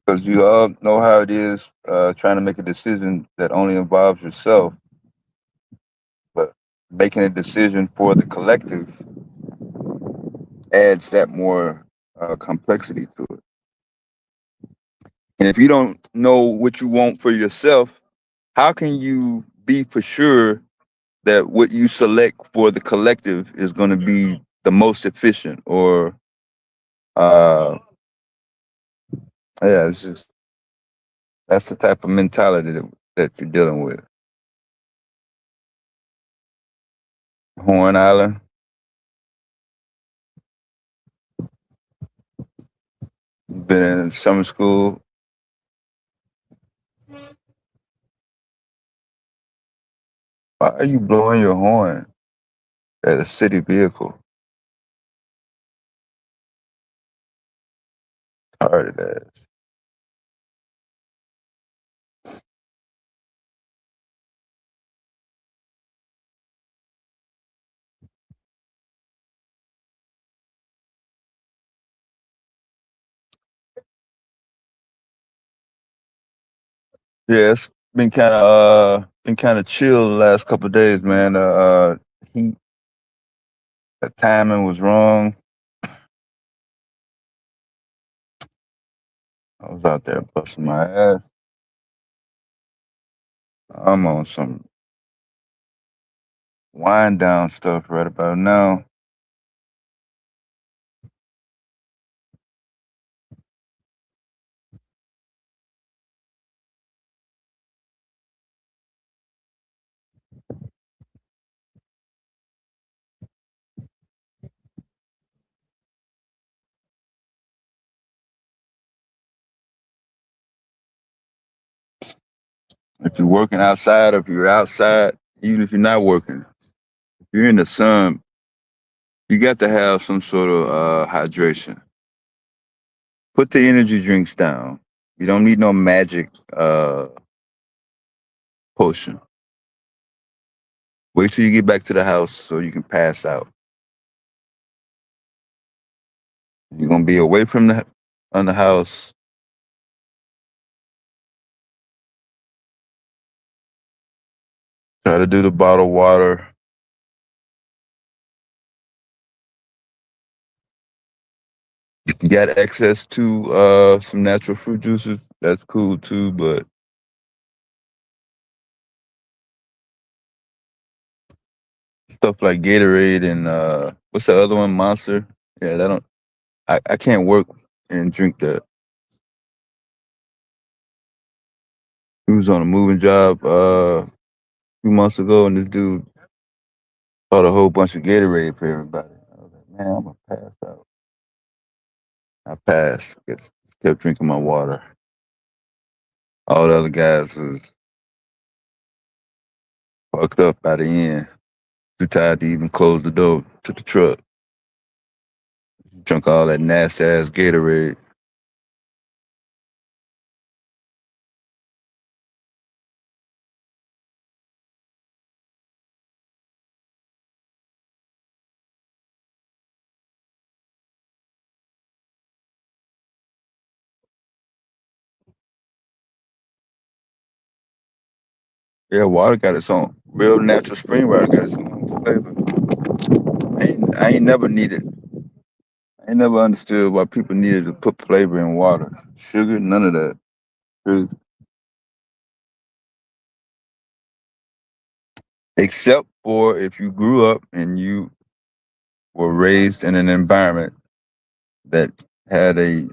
Because you all know how it is trying to make a decision that only involves yourself, but making a decision for the collective adds that more complexity to it. And if you don't know what you want for yourself, how can you be for sure that what you select for the collective is going to be the most efficient? Or uh yeah, it's just that's the type of mentality that you're dealing with. Horn Island, been in summer school. Why are you blowing your horn at a city vehicle? Tired of that. Yeah, it's been kind of chill the last couple of days, man. Heat, the timing was wrong. I was out there busting my ass. I'm on some wind down stuff right about now. If you're working outside, or if you're outside, even if you're not working, if you're in the sun, you got to have some sort of hydration. Put the energy drinks down. You don't need no magic potion. Wait till you get back to the house so you can pass out. You're gonna be away from the house. Try to do the bottled water. If you got access to some natural fruit juices, that's cool too. But stuff like Gatorade and what's the other one, Monster? Yeah, that don't. I can't work and drink that. We was on a moving job a few months ago, and this dude bought a whole bunch of Gatorade for everybody. I was like, man, I'm gonna pass out. I passed. Just kept drinking my water. All the other guys was fucked up by the end. Too tired to even close the door to the truck. Drunk all that nasty ass Gatorade. Yeah, water got its own real natural spring water got its own flavor. I ain't never needed. I ain't never understood why people needed to put flavor in water. Sugar, none of that. Sugar. Except for if you grew up and you were raised in an environment that had a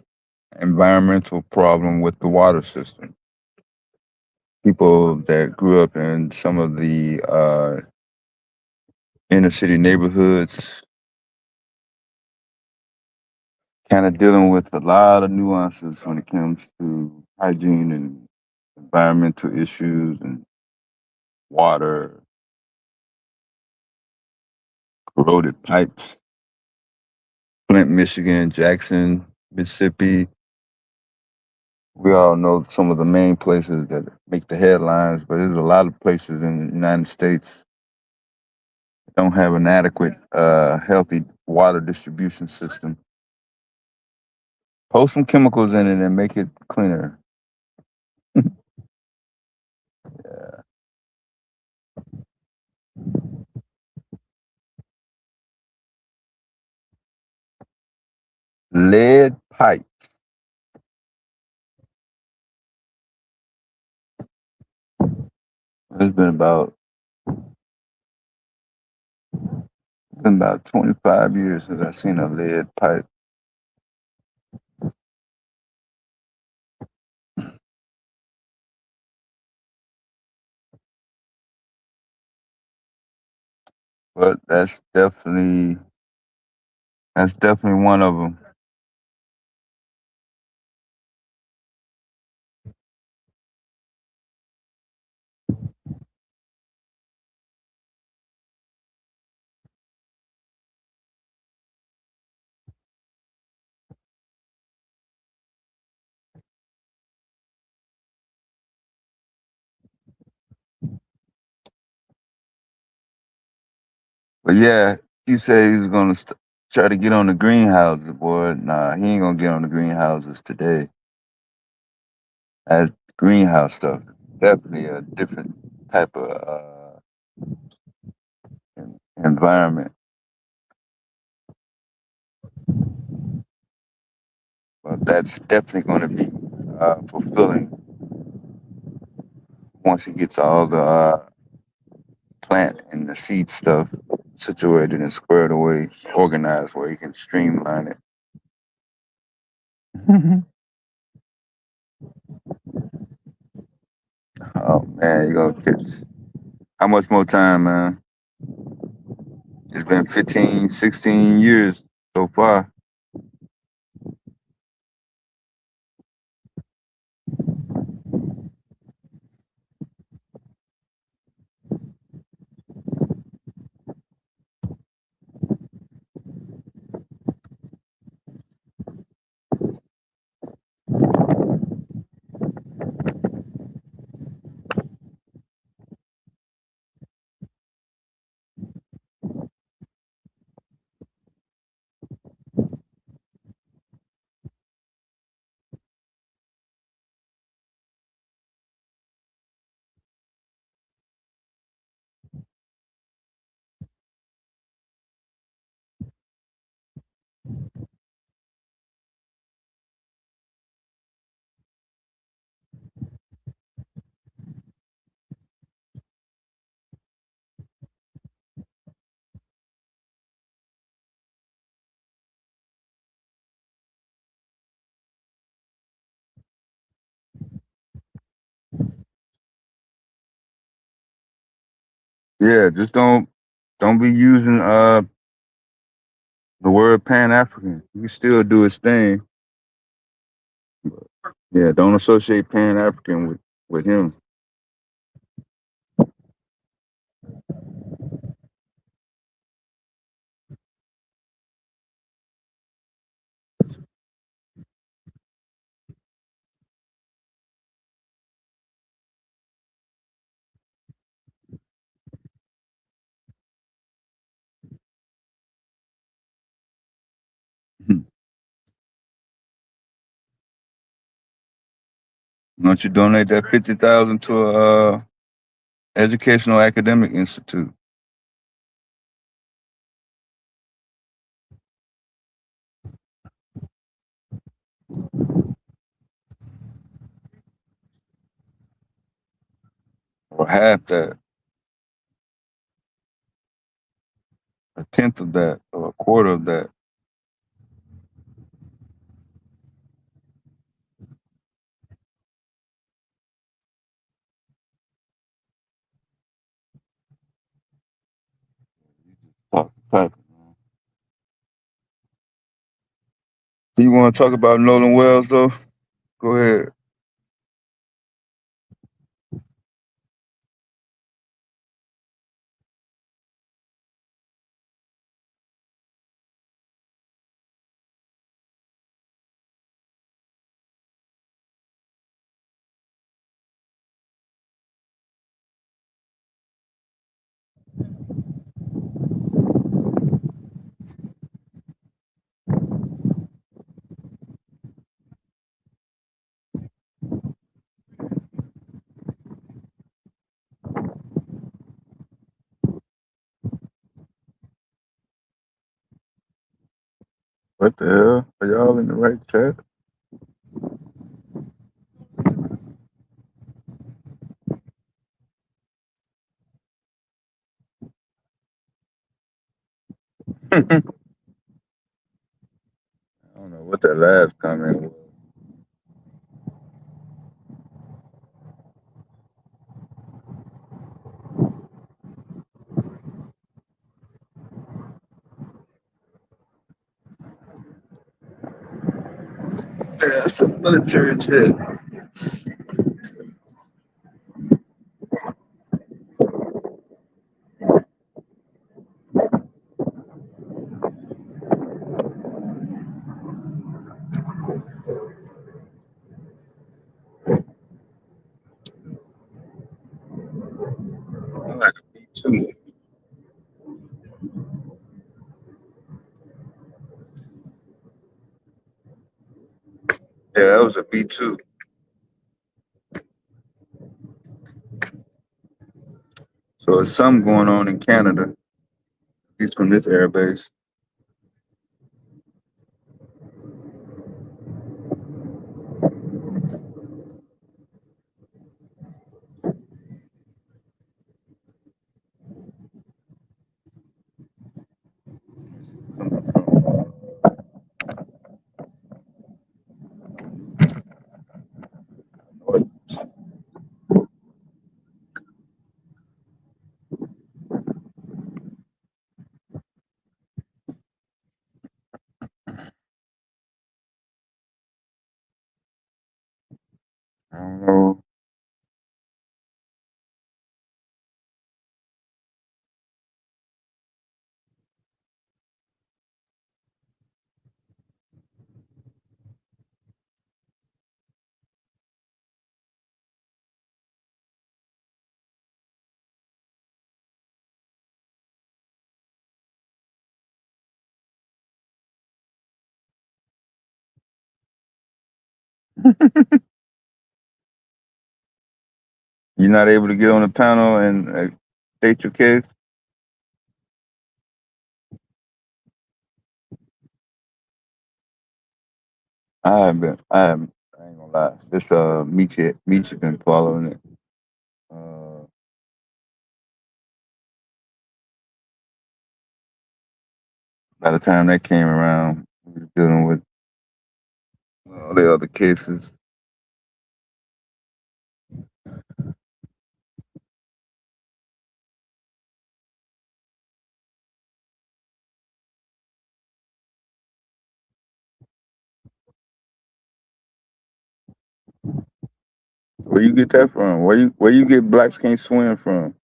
environmental problem with the water system. People that grew up in some of the inner city neighborhoods, kind of dealing with a lot of nuances when it comes to hygiene and environmental issues and water, corroded pipes. Flint, Michigan, Jackson, Mississippi. We all know some of the main places that make the headlines, but there's a lot of places in the United States that don't have an adequate, healthy water distribution system. Put some chemicals in it and make it cleaner. Lead pipe. It's been about 25 years since I seen a lead pipe. But that's definitely one of them. But yeah, you say he's gonna try to get on the greenhouses, boy. Nah, he ain't gonna get on the greenhouses today. As greenhouse stuff, definitely a different type of environment. But that's definitely going to be fulfilling once he gets all the plant and the seed stuff situated and squared away, organized where he can streamline it. Oh man, you gonna catch. How much more time, man? It's been 15, 16 years so far. Yeah, just don't be using the word Pan African. You can still do its thing. Yeah, don't associate Pan African with him. Why don't you donate that 50,000 to a educational academic institute? Or half that, a tenth of that, or a quarter of that. Type. You want to talk about Nolan Wells though? Go ahead. What the hell? Are y'all in the right chat? I don't know what that last comment was. Yeah, that's a military jet. I like a B-2. Yeah, that was a B-2. So it's something going on in Canada. He's from this air base. I don't know. You're not able to get on the panel and state your case? I ain't gonna lie. This Meech has been following it. By the time that came around, we were dealing with all the other cases. Where you get that from? Where you get blacks can't swim from?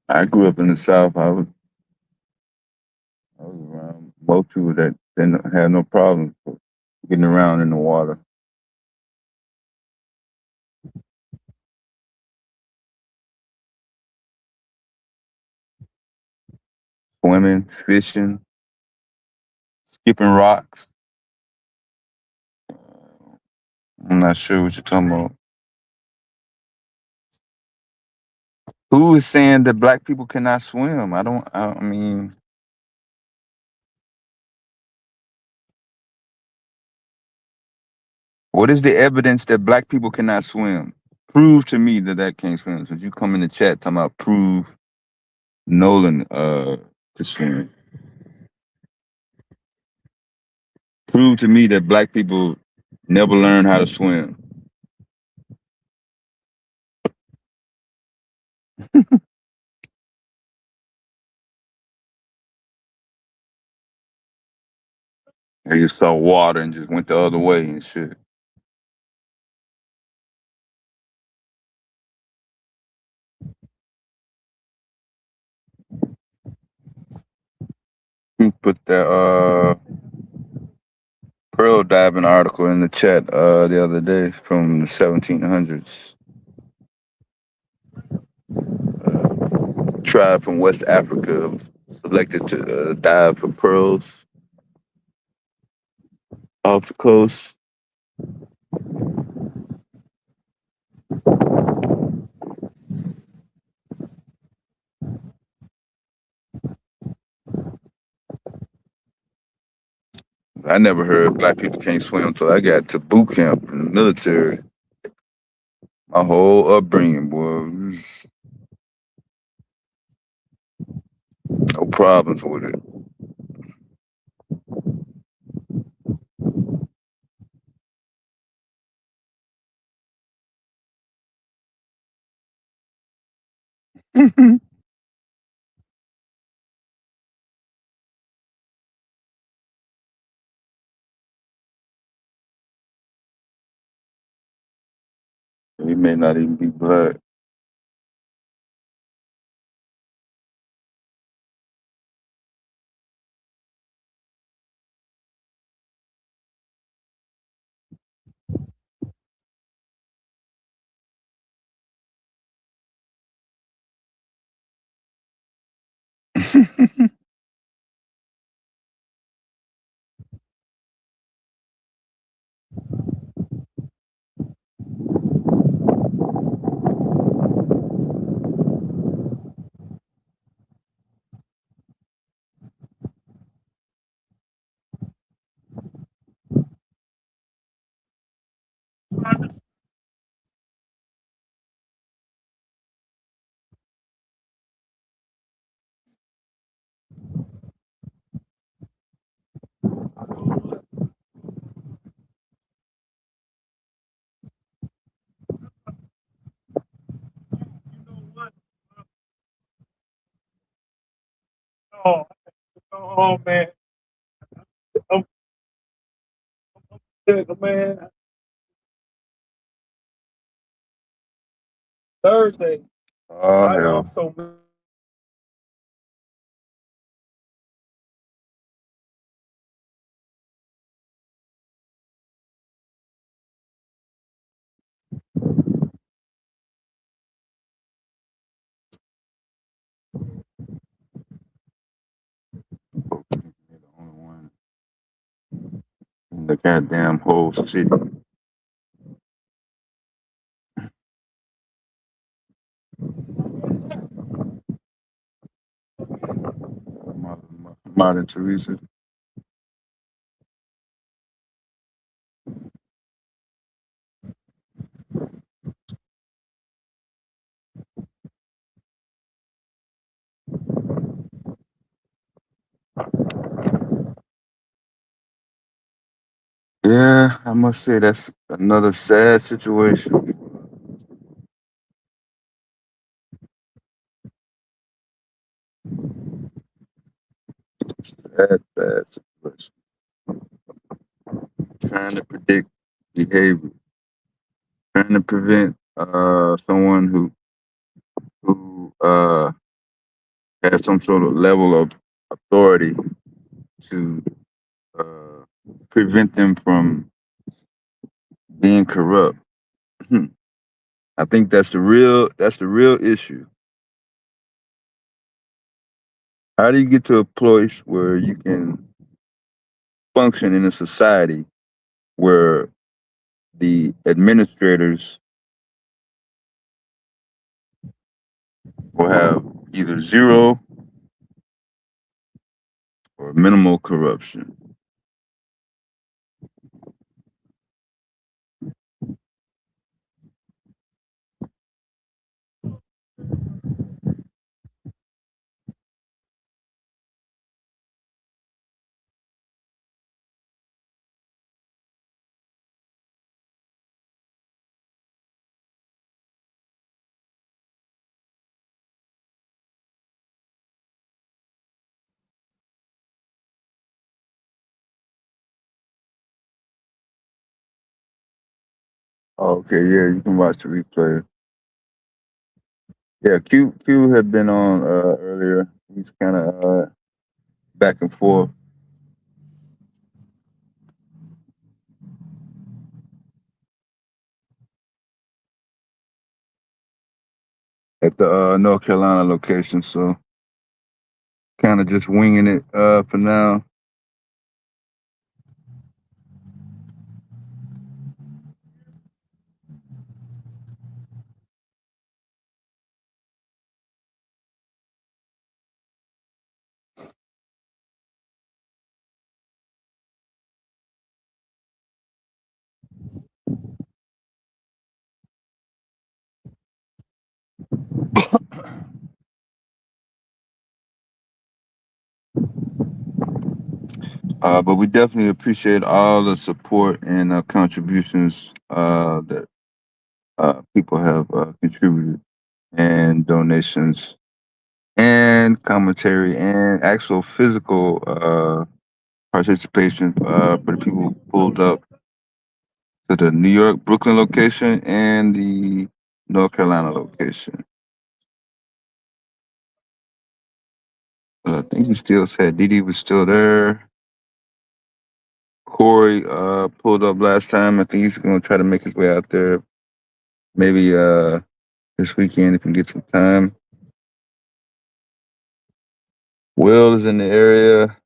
I grew up in the South. I was around most people that didn't have no problems getting around in the water. Swimming, fishing, skipping rocks. I'm not sure what you're talking about. Who is saying that black people cannot swim? I mean, what is the evidence that black people cannot swim? Prove to me that that can't swim. Since you come in the chat talking about prove Nolan to swim. Prove to me that black people never learn how to swim. They just saw water and just went the other way and shit. You put that pearl diving article in the chat the other day from the 1700s. tribe from West Africa selected to dive for pearls off the coast. I never heard black people can't swim until I got to boot camp in the military. My whole upbringing, boy, no problems with it. He may not even be black. Oh, oh man, I'm sick, man. Thursday, Oh I hell. also You're the only one in the goddamn whole city. Mother Teresa. Yeah, I must say that's another sad situation. Sad situation. Trying to predict behavior, trying to prevent someone who has some sort of level of authority to uh, prevent them from being corrupt. I think that's the real issue. How do you get to a place where you can function in a society where the administrators will have either zero or minimal corruption? Okay, yeah, you can watch the replay. Yeah, Q had been on earlier. He's kind of back and forth. at the North Carolina location. So kind of just winging it for now. But we definitely appreciate all the support and contributions that people have contributed, and donations and commentary and actual physical participation for the people who pulled up to the New York, Brooklyn location and the North Carolina location. I think he still said Didi was still there. Corey pulled up last time. I think he's gonna try to make his way out there. Maybe this weekend if he can get some time. Will is in the area.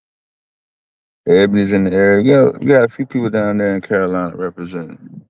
Ebony's in the area. We got a few people down there in Carolina representing.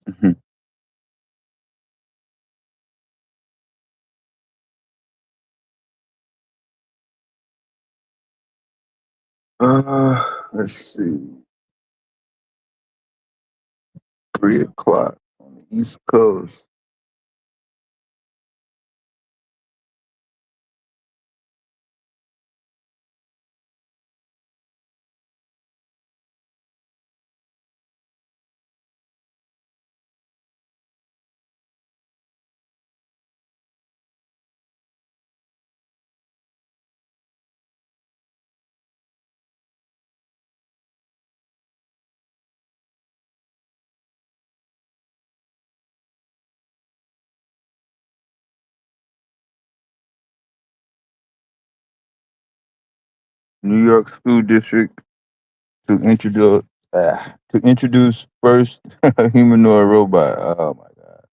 Mhm. Let's see. 3 o'clock on the East Coast. New York School District to introduce first humanoid robot. Oh my god.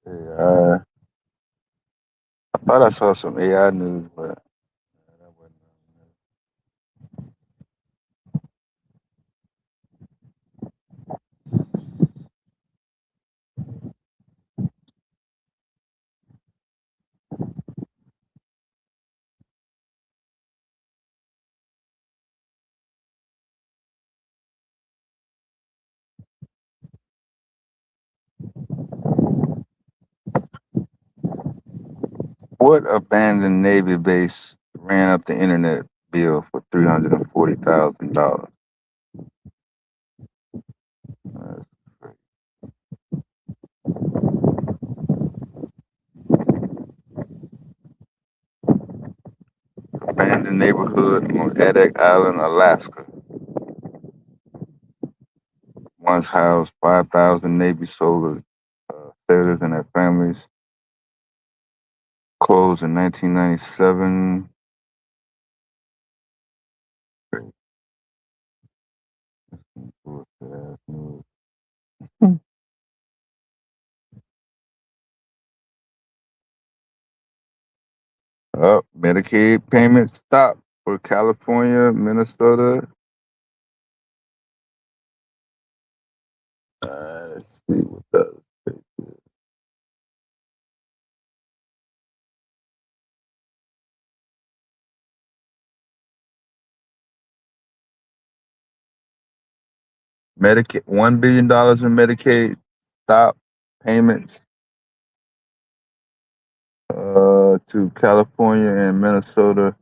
AI. I thought I saw some AI news, but What abandoned Navy base ran up the internet bill for $340,000? Abandoned neighborhood on Edak Island, Alaska. Once housed 5,000 Navy soldiers, sailors and their families. Closed in 1997. Medicaid payments stopped for California, Minnesota. Let's see what does. Medicaid, $1 billion in Medicaid stop payments to California and Minnesota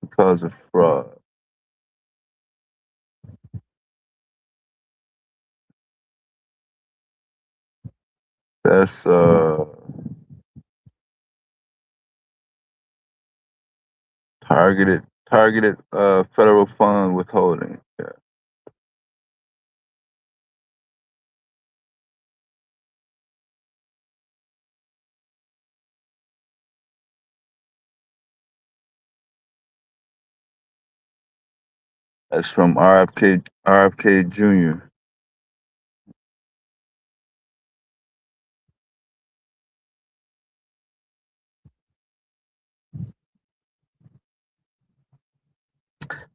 because of fraud. That's targeted federal fund withholding. Yeah. That's from RFK Jr.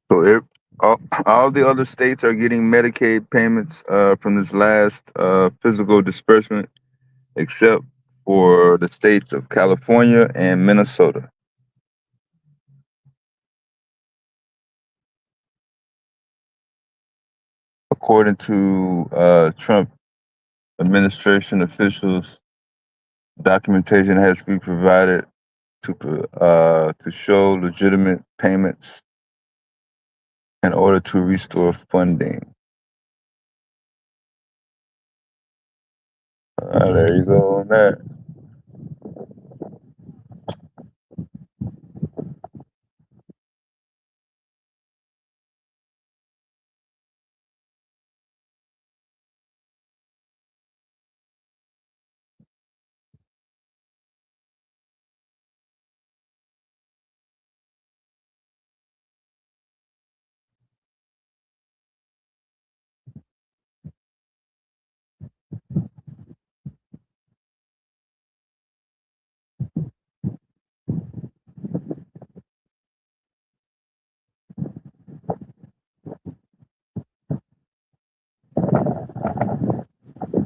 So all the other states are getting Medicaid payments from this last physical disbursement, except for the states of California and Minnesota. According to Trump administration officials, documentation has to be provided to show legitimate payments in order to restore funding. There you go on that.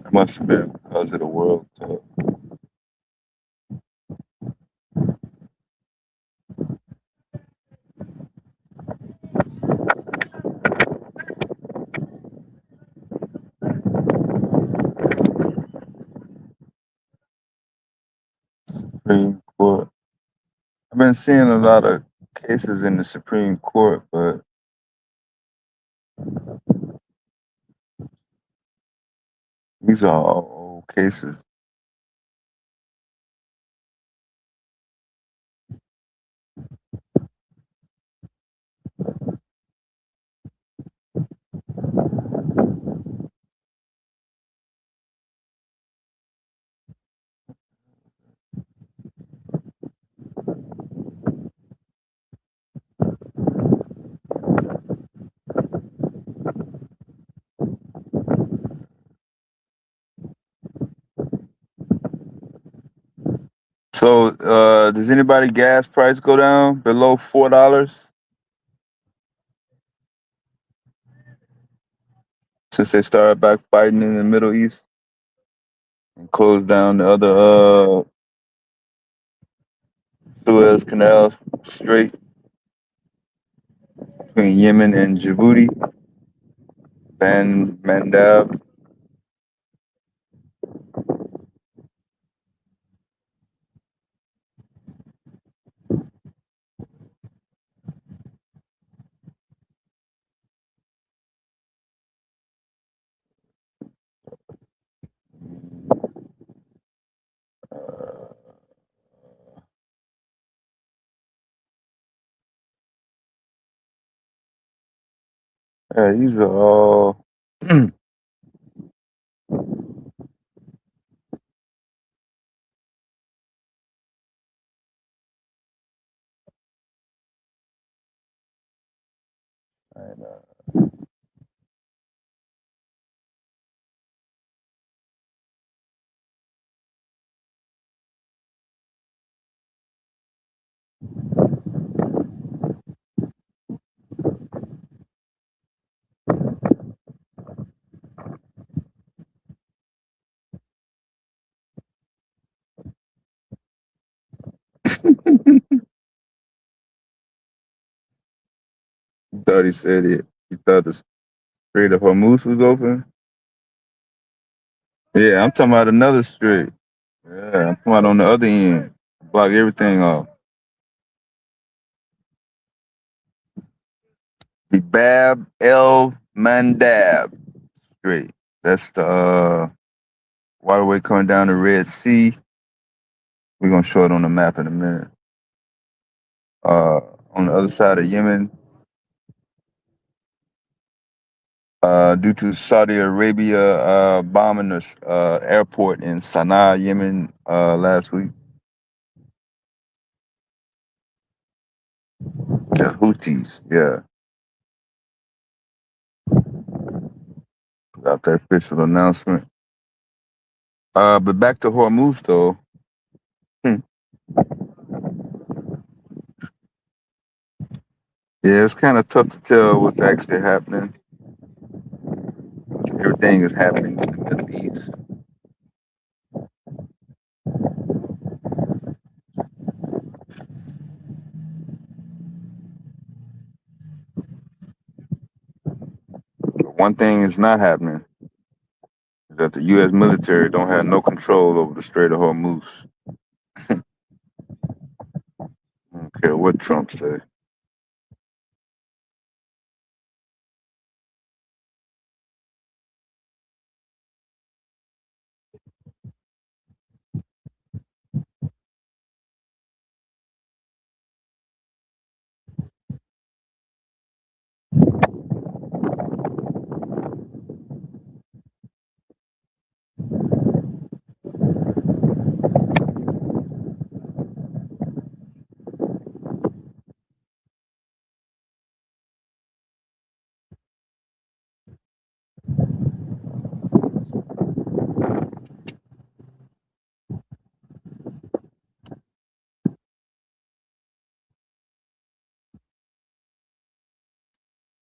It must have been because of the World Cup. Supreme Court. I've been seeing a lot of cases in the Supreme Court, but these are all old cases. So, does anybody gas price go down below $4 since they started back fighting in the Middle East and closed down the other Suez Canal Strait between Yemen and Djibouti, Van Mandab? Yeah, these are all. He thought he said it. He thought the Strait of Hormuz was open. Yeah, I'm talking about another strait. Yeah, I'm talking about on the other end. Block everything off. The Bab el Mandab Strait. That's the waterway coming down the Red Sea. We're gonna show it on the map in a minute. On the other side of Yemen, due to Saudi Arabia bombing the airport in Sana'a, Yemen, last week. The Houthis, yeah, put out their official announcement. But back to Hormuz, though. Hmm. Yeah, it's kind of tough to tell what's actually happening. Everything is happening in the Middle East. But one thing is not happening is that the U.S. military don't have no control over the Strait of Hormuz. I don't care what Trump say.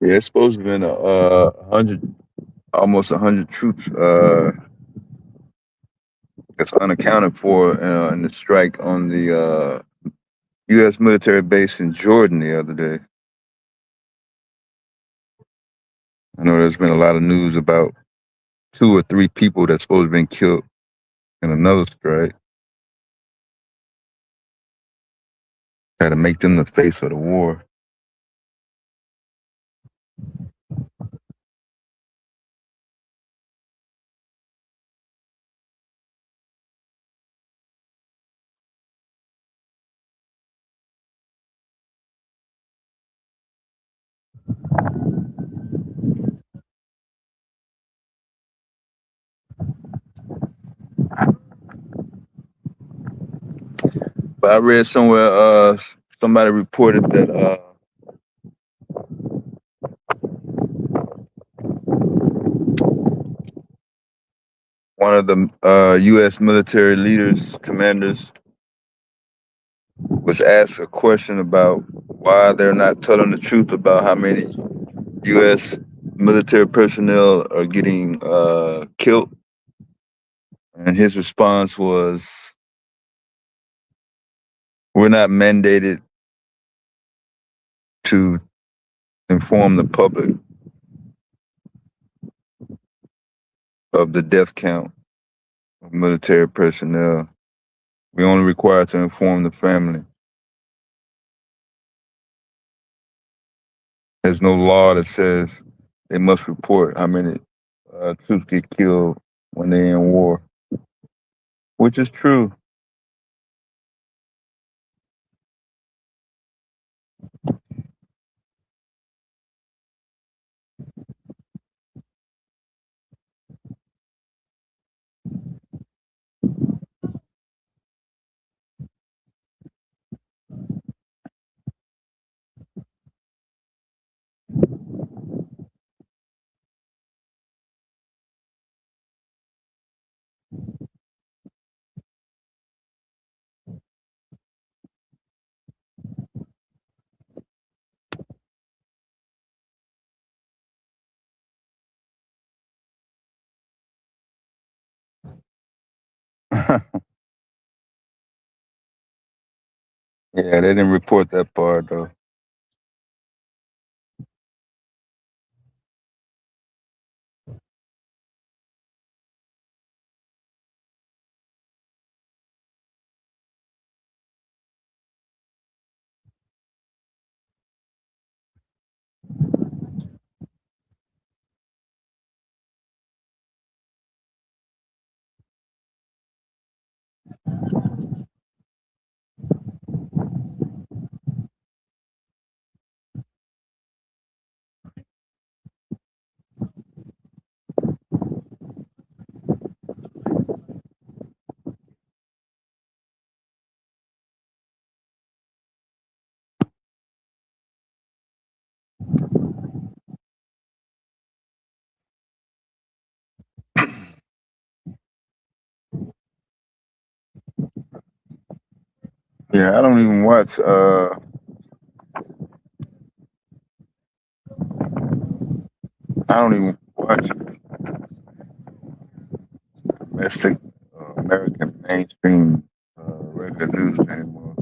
Yeah, it's supposed to have been almost 100 troops that's unaccounted for in the strike on the U.S. military base in Jordan the other day. I know there's been a lot of news about 2 or 3 people that's supposed to have been killed in another strike. Try to make them the face of the war. But I read somewhere somebody reported that one of the U.S. military leaders, commanders, was asked a question about why they're not telling the truth about how many U.S. military personnel are getting killed. And his response was, we're not mandated to inform the public of the death count of military personnel. We're only required to inform the family. There's no law that says they must report how many troops get killed when they're in war, which is true. Yeah, they didn't report that part though. Yeah, I don't even watch. I don't even watch domestic American mainstream regular news anymore.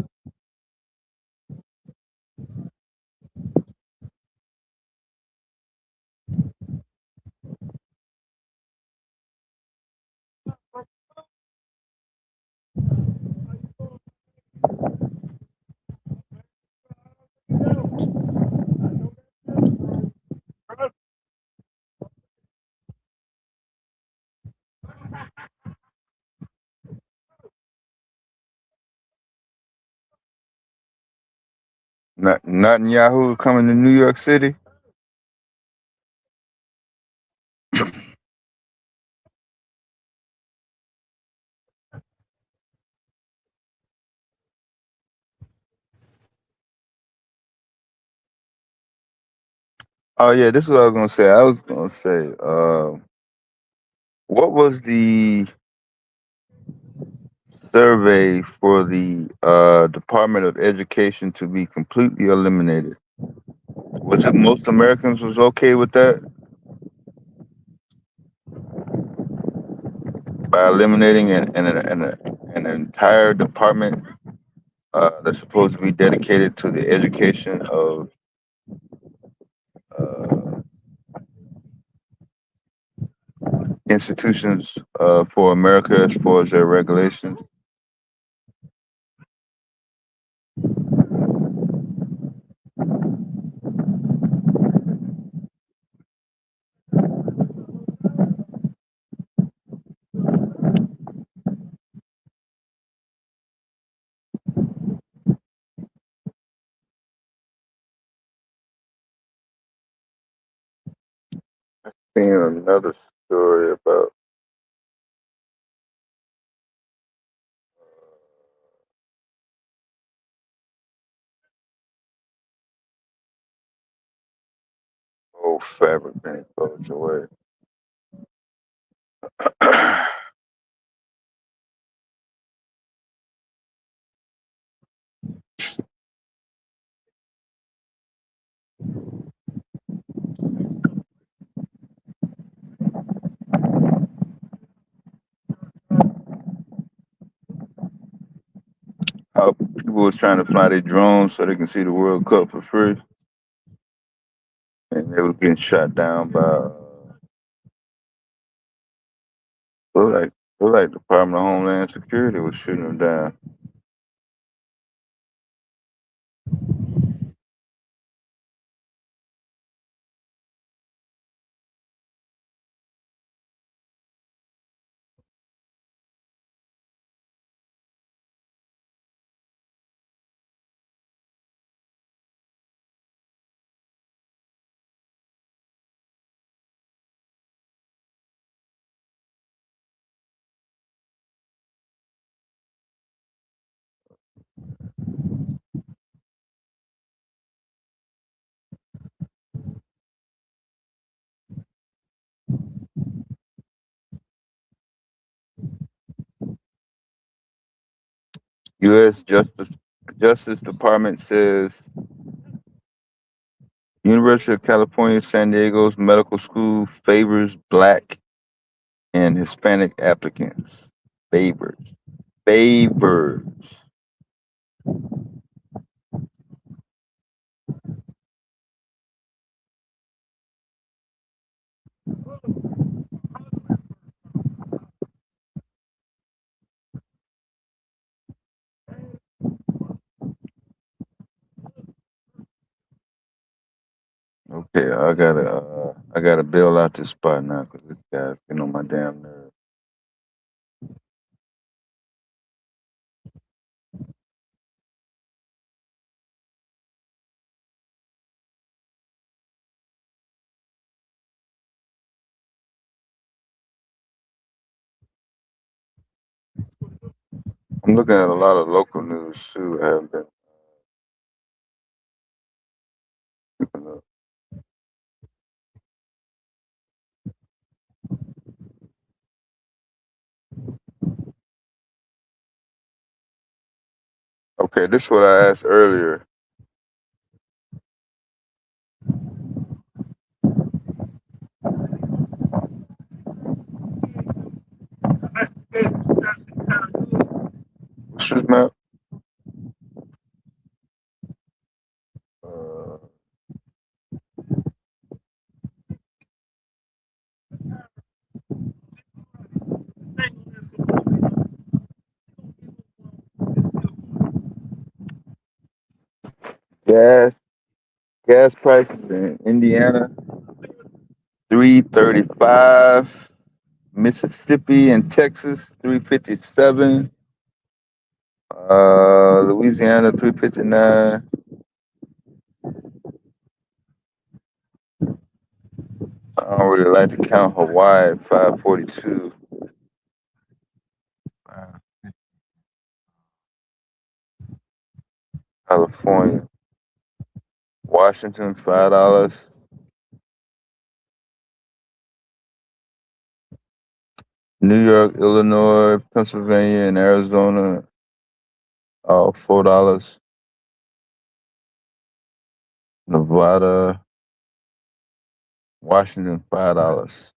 Not Netanyahu coming to New York City. Oh yeah, this is what I was gonna say. I was gonna say, what was the survey for the Department of Education to be completely eliminated? Was it most Americans was okay with that by eliminating an entire department that's supposed to be dedicated to the education of uh, institutions for America as far as their regulations? Seeing another story about old fabric being thrown away. How people was trying to fly their drones so they can see the World Cup for free, and they was getting shot down by look like Department of Homeland Security was shooting them down. U.S. Justice Department says University of California, San Diego's medical school favors Black and Hispanic applicants. Favors. favors. Okay, I gotta bail out this spot now because this guy's getting on my damn nerves. I'm looking at a lot of local news too. I haven't been keeping up. Okay, this is what I asked earlier. What's this map? Uh, gas gas prices in Indiana 335, Mississippi and Texas 357, Louisiana 359. I don't really like to count Hawaii at 542. California, Washington $5. New York, Illinois, Pennsylvania, and Arizona, all $4. Nevada, Washington, $5.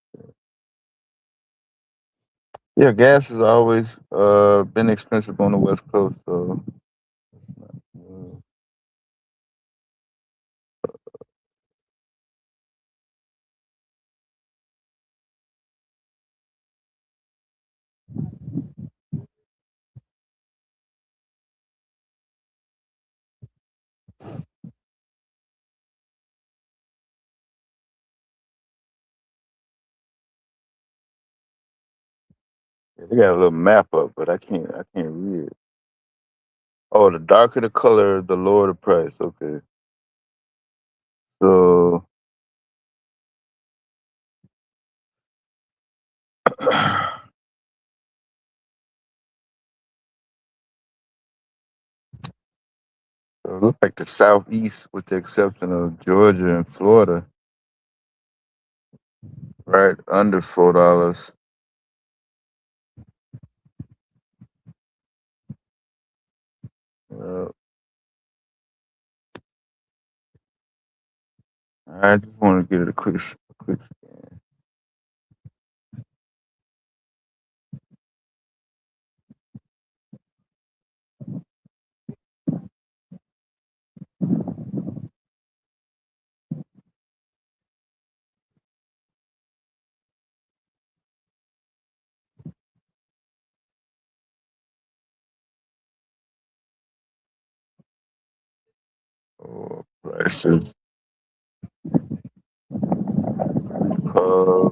Yeah, gas has always been expensive on the West Coast, so yeah, they got a little map up, but I can't read it. Oh, the darker the color, the lower the price. Okay, so so it looks like the Southeast, with the exception of Georgia and Florida, right under $4. Uh, I just want to get it a quick. Oh, prices. Uh,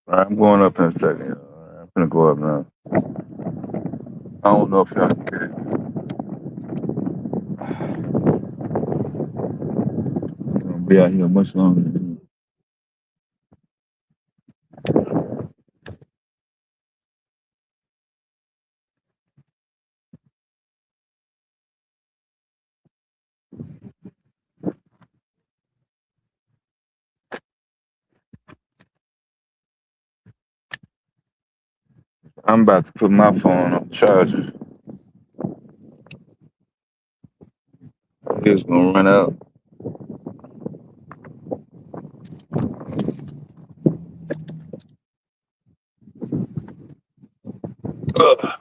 I'm going up in a second. I'm gonna go up now. I don't know if y'all can get it. I'm gonna be out here much longer. I'm about to put my phone on charger. It's gonna run out. Ugh.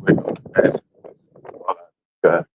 Wait on that.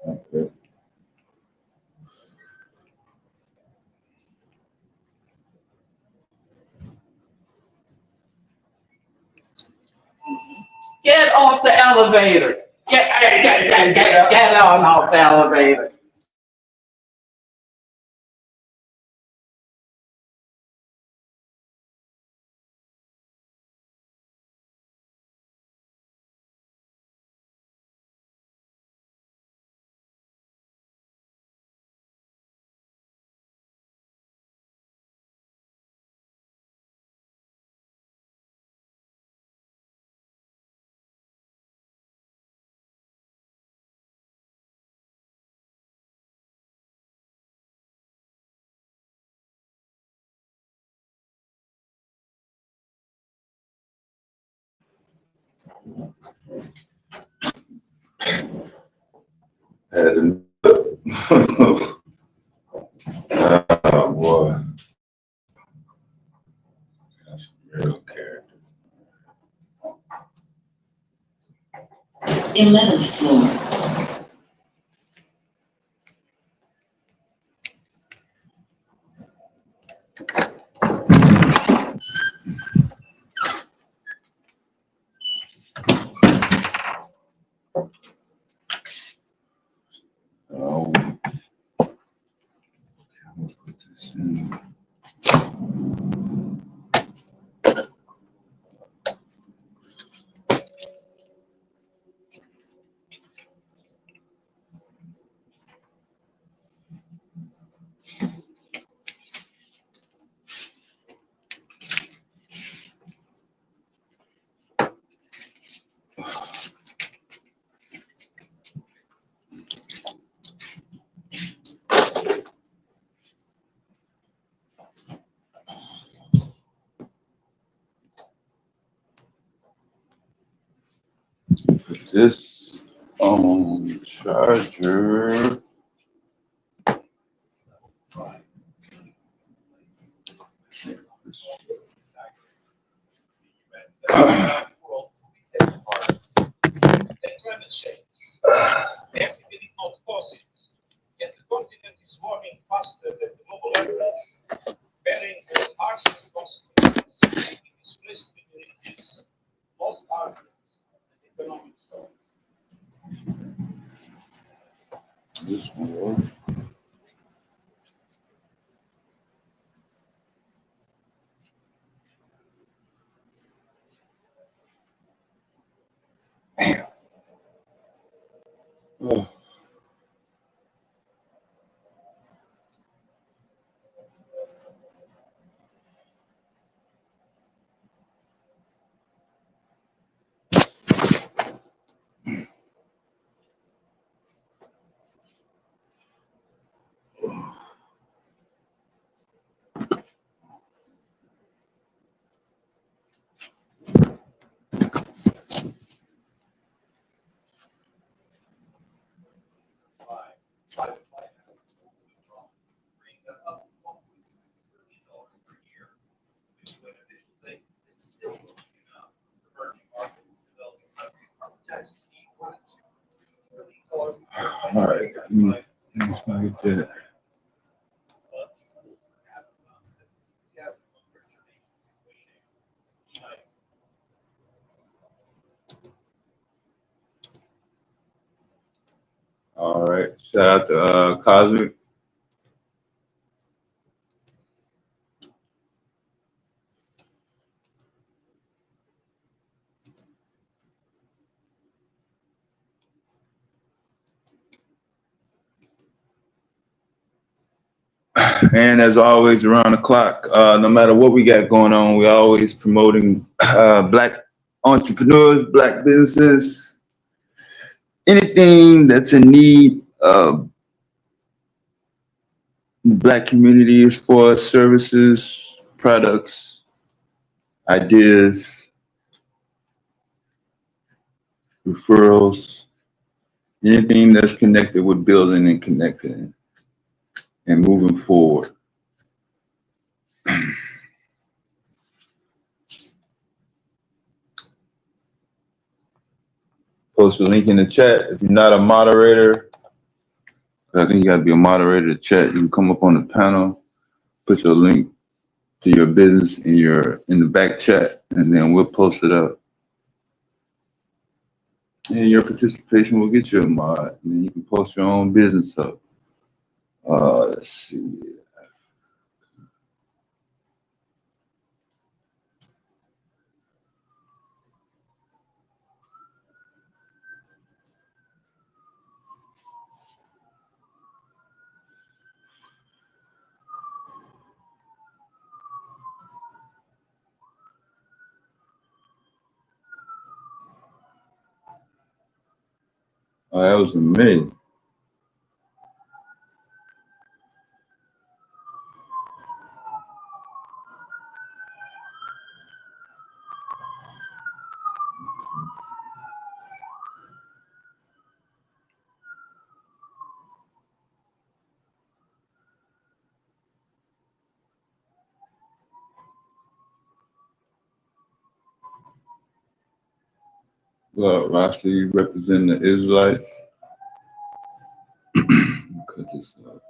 Okay. Get off the elevator. Get on off the elevator. Had enough. Oh boy, that's real character. 11th floor. Oh, I'm gonna put this in. Put this on charger. This one. Oh. All right. Let's get that. All right. Shout out to Cosmic. And as always, around the clock, no matter what we got going on, we're always promoting black entrepreneurs, black businesses, anything that's in need of the black community as far as services, products, ideas, referrals, anything that's connected with building and connecting and moving forward. Post a link in the chat. If you're not a moderator, I think you got to be a moderator to chat. You can come up on the panel, put your link to your business in the back chat, and then we'll post it up. And your participation will get you a mod, and then you can post your own business up. Let's see. Oh, that was amazing. Look, Rossi, you represent the Israelites. Cut this up.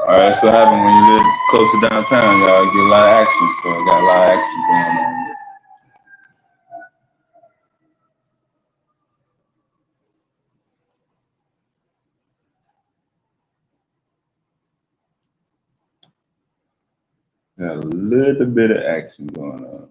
All right, that's what happened when you live close to downtown. Y'all get a lot of action, so I got a lot of action going on. Got a little bit of action going on.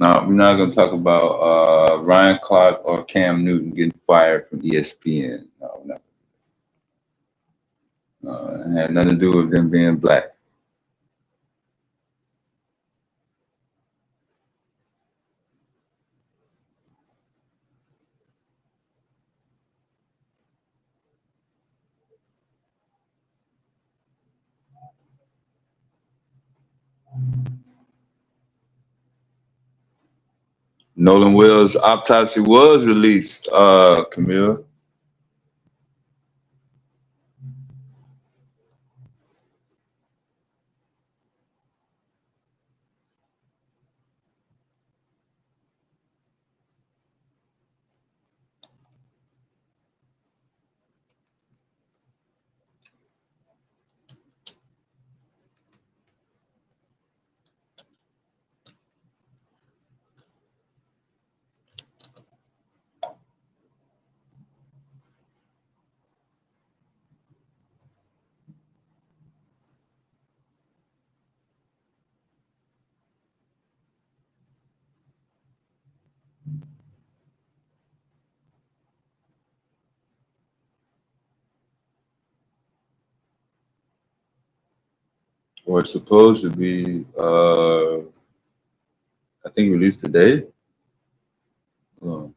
No, we're not going to talk about Ryan Clark or Cam Newton getting fired from ESPN. No, no. It had nothing to do with them being black. Nolan Wells' autopsy was released, Camille. Or it's supposed to be, I think, released today. Oh.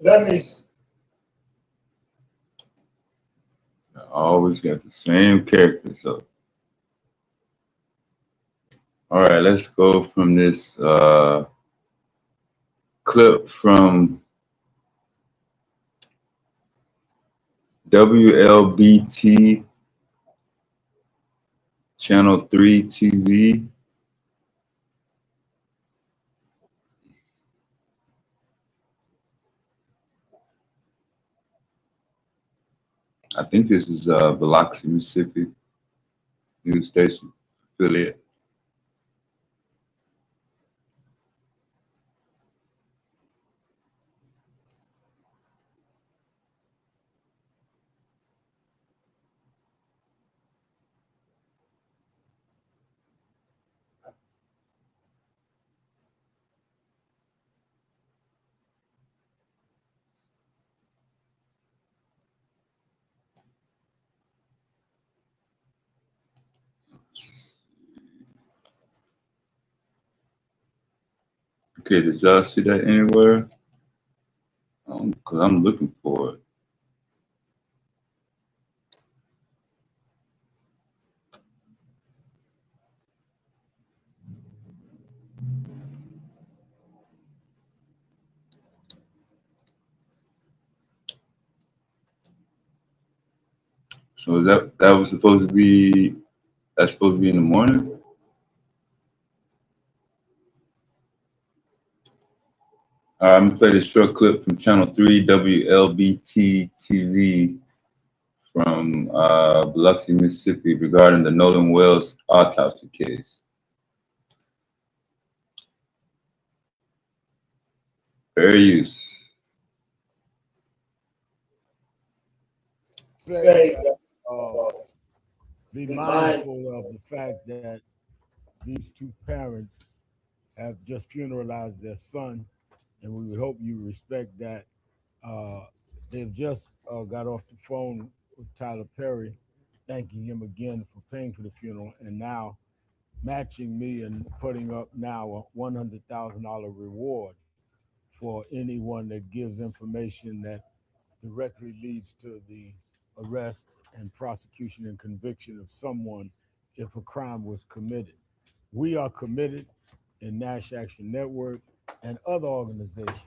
Let me. I always got the same character. So, all right, let's go from this clip from WLBT Channel 3 TV. I think this is Biloxi, Mississippi news station affiliate. Okay, did y'all see that anywhere? Because I'm looking for it. So that was supposed to be that's supposed to be in the morning. All right, I'm gonna play this short clip from Channel 3 WLBT TV from Biloxi, Mississippi, regarding the Nolan Wells autopsy case. Fair use. Say, Be be mindful mindful of the fact that these two parents have just funeralized their son, and we would hope you respect that. Uh, they've just got off the phone with Tyler Perry, thanking him again for paying for the funeral, and now matching me and putting up now a $100,000 reward for anyone that gives information that directly leads to the arrest and prosecution and conviction of someone if a crime was committed. We are committed in Nash Action Network and other organizations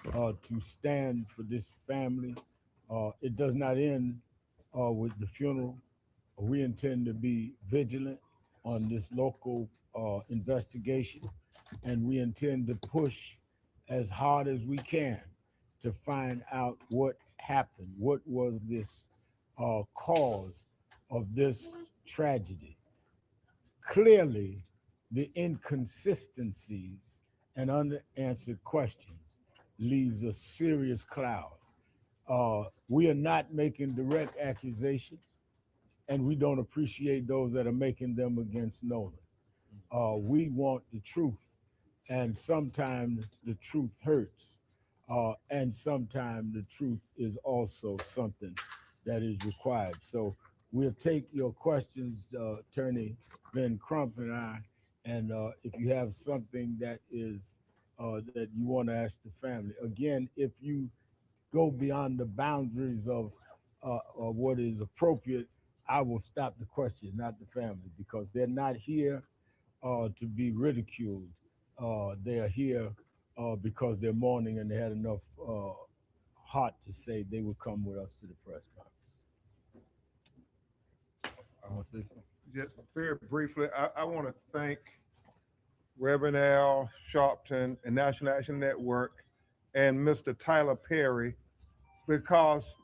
to stand for this family. It does not end with the funeral. We intend to be vigilant on this local investigation, and we intend to push as hard as we can to find out what happened, what was this cause of this tragedy. Clearly, the inconsistencies and unanswered questions leaves a serious cloud. We are not making direct accusations, and we don't appreciate those that are making them against Nolan. We want the truth, and sometimes the truth hurts, and sometimes the truth is also something that is required. So we'll take your questions, Attorney Ben Crump and I, and if you have something that is that you want to ask the family. Again, if you go beyond the boundaries of what is appropriate, I will stop the question, not the family, because they're not here to be ridiculed. They are here because they're mourning and they had enough heart to say they would come with us to the press conference. I want to say something. Just very briefly, I want to thank Reverend Al Sharpton and National Action Network and Mr. Tyler Perry, because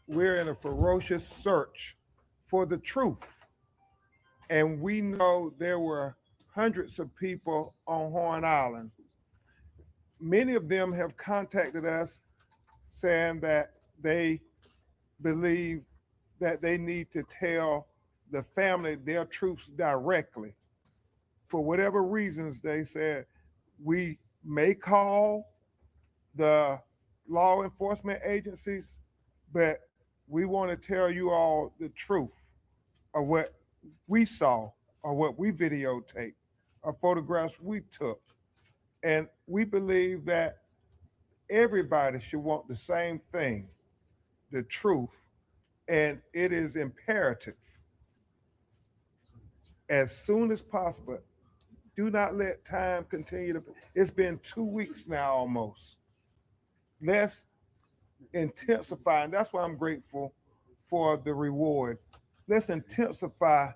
we're in a ferocious search for the truth. And we know there were hundreds of people on Horn Island. Many of them have contacted us saying that they believe that they need to tell the family their truths directly. For whatever reasons, they said, we may call the law enforcement agencies, but we want to tell you all the truth of what we saw or what we videotaped or photographs we took. And we believe that everybody should want the same thing, the truth. And it is imperative, as soon as possible, do not let time continue to, it's been 2 weeks now almost. Let's intensify, and that's why I'm grateful for the reward. Let's intensify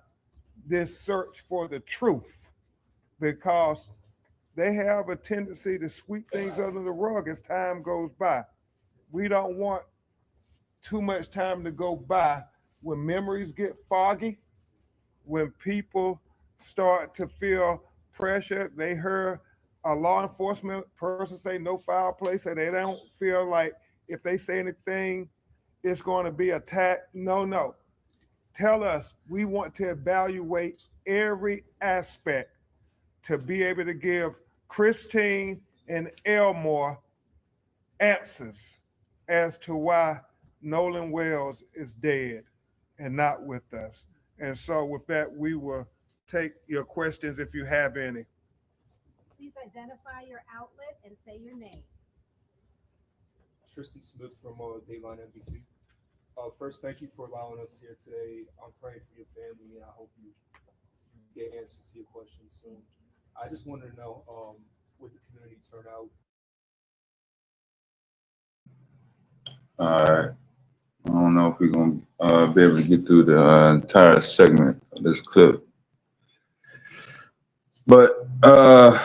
this search for the truth, because they have a tendency to sweep things under the rug as time goes by. We don't want too much time to go by when memories get foggy, when people start to feel pressure. They heard a law enforcement person say no foul play, so they don't feel like if they say anything, it's going to be attacked. No. Tell us. We want to evaluate every aspect to be able to give Christine and Elmore answers as to why Nolan Wells is dead and not with us. And so with that, we will take your questions if you have any. Please identify your outlet and say your name. Tristan Smith from Dayline NBC. First, thank you for allowing us here today. I'm praying for your family, and I hope you get answers to your questions soon. I just wanted to know, with the community turnout. All right. I don't know if we're going to be able to get through the entire segment of this clip. But I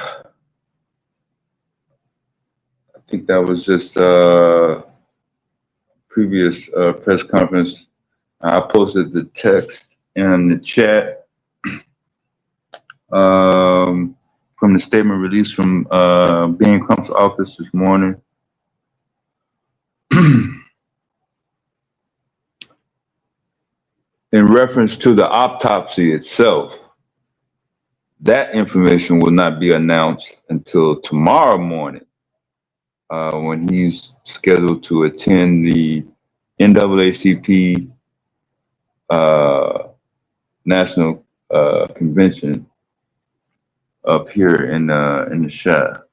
think that was just previous press conference. I posted the text in the chat from the statement released from Ben Crump's office this morning. In reference to the autopsy itself, that information will not be announced until tomorrow morning, when he's scheduled to attend the NAACP National Convention up here in the Shire.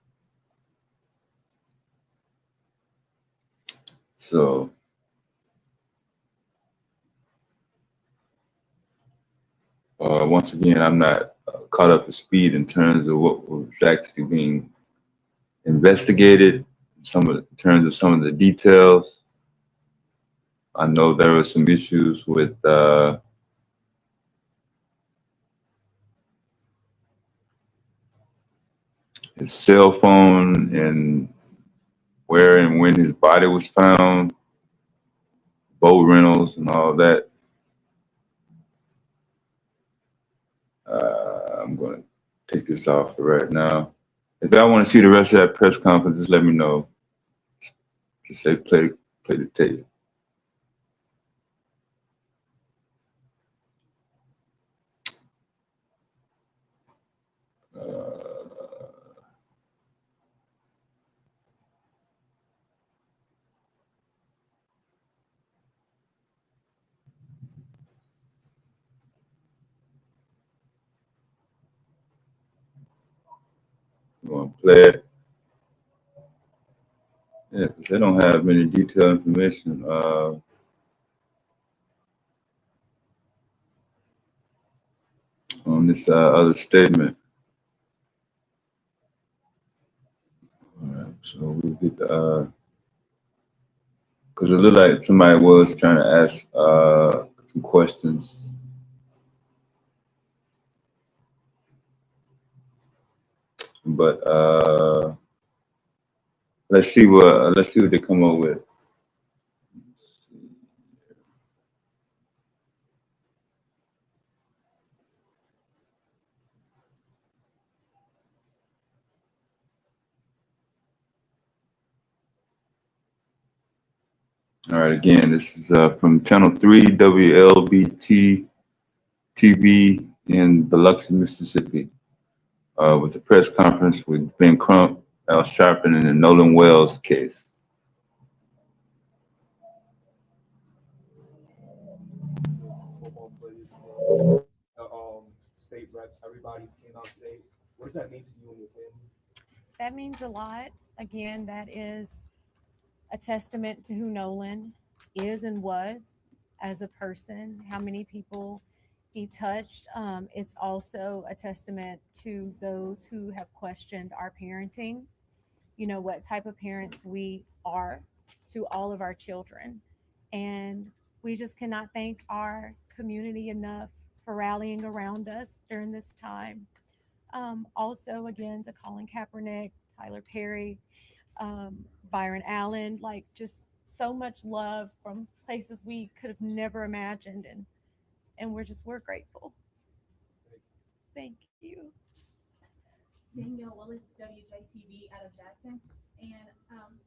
So once again, I'm not caught up to speed in terms of what was actually being investigated, in terms of some of the details. I know there were some issues with his cell phone and where and when his body was found, boat rentals, and all that. I'm going to take this off for right now. If y'all want to see the rest of that press conference, just let me know. Just say play the tape. I'm going to play it. Yeah, because they don't have any detailed information on this other statement. All right, so we'll get the because it looked like somebody was trying to ask some questions. But let's see what they come up with. All right, again, this is from Channel 3 WLBT TV in Biloxi, Mississippi, with a press conference with Ben Crump, Al Sharpton, and the Nolan Wells case. Football players, state reps, everybody came out today. What does that mean to you and your family? That means a lot. Again, that is a testament to who Nolan is and was as a person, how many people he touched. It's also a testament to those who have questioned our parenting, what type of parents we are to all of our children. And we just cannot thank our community enough for rallying around us during this time. Also, again, to Colin Kaepernick, Tyler Perry, Byron Allen, like just so much love from places we could have never imagined, and we're grateful. Thank you. Danielle Willis, WJTV out of Jackson. And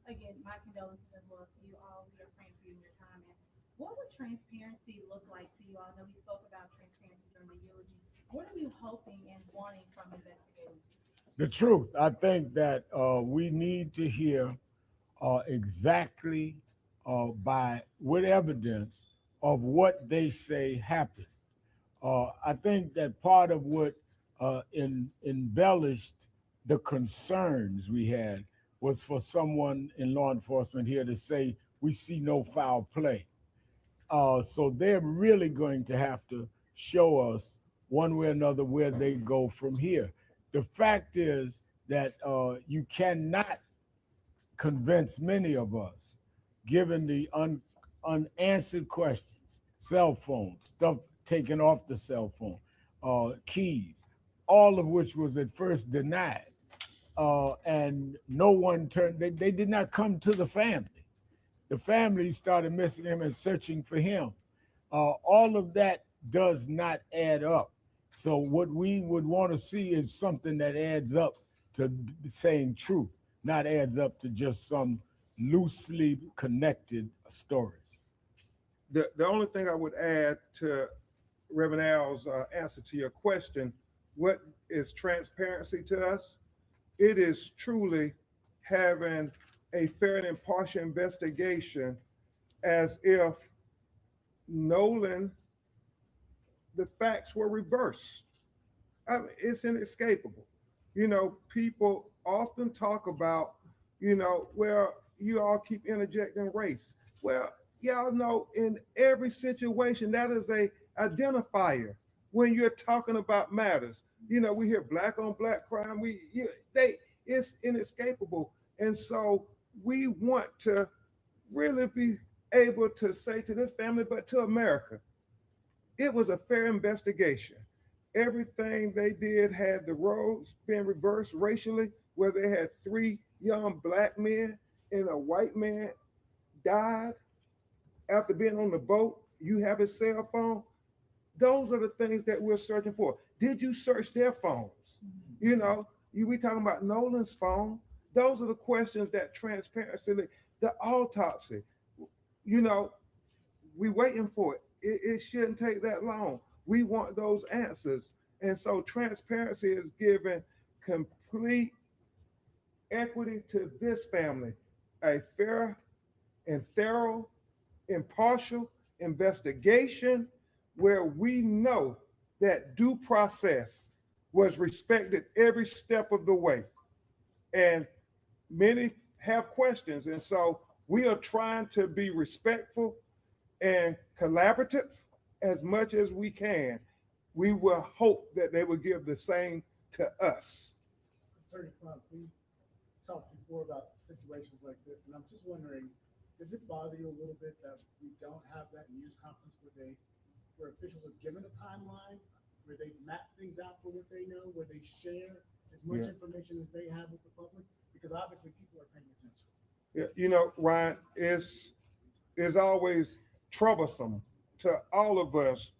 again, my condolences as well to you all. We are praying for you in your time. And what would transparency look like to you all? I know we spoke about transparency during the eulogy. What are you hoping and wanting from investigators? The truth. I think that we need to hear exactly with evidence of what they say happened. I think that part of what embellished the concerns we had was for someone in law enforcement here to say, we see no foul play. So they're really going to have to show us one way or another where they go from here. The fact is that you cannot convince many of us, given the unanswered questions, cell phones, stuff taken off the cell phone, keys, all of which was at first denied. And no one they did not come to the family. The family started missing him and searching for him. All of that does not add up. So what we would want to see is something that adds up to saying truth, not adds up to just some loosely connected stories. The only thing I would add to Reverend Al's answer to your question, what is transparency to us? It is truly having a fair and impartial investigation as if Nolan, the facts were reversed. I mean, it's inescapable. People often talk about, well, you all keep interjecting race. Well, y'all know in every situation that is a identifier when you're talking about matters. We hear black on black crime. It's inescapable, and so we want to really be able to say to this family, but to America, it was a fair investigation. Everything they did had the roles being reversed racially, where they had three young black men and a white man died after being on the boat, you have his cell phone. Those are the things that we're searching for. Did you search their phones? You know, we talking about Nolan's phone. Those are the questions that transparency, the autopsy. You know, we waiting for it. It shouldn't take that long. We want those answers, and so transparency is giving complete equity to this family, a fair and thorough, impartial investigation where we know that due process was respected every step of the way. And many have questions. And so we are trying to be respectful and collaborative as much as we can. We will hope that they will give the same to us. Attorney Crump, we talked before about situations like this, and I'm just wondering, does it bother you a little bit that we don't have that news conference where officials are given a timeline, where they map things out for what they know, where they share as much information as they have with the public? Because obviously people are paying attention. Yeah, you know, Ryan, is always troublesome to all of us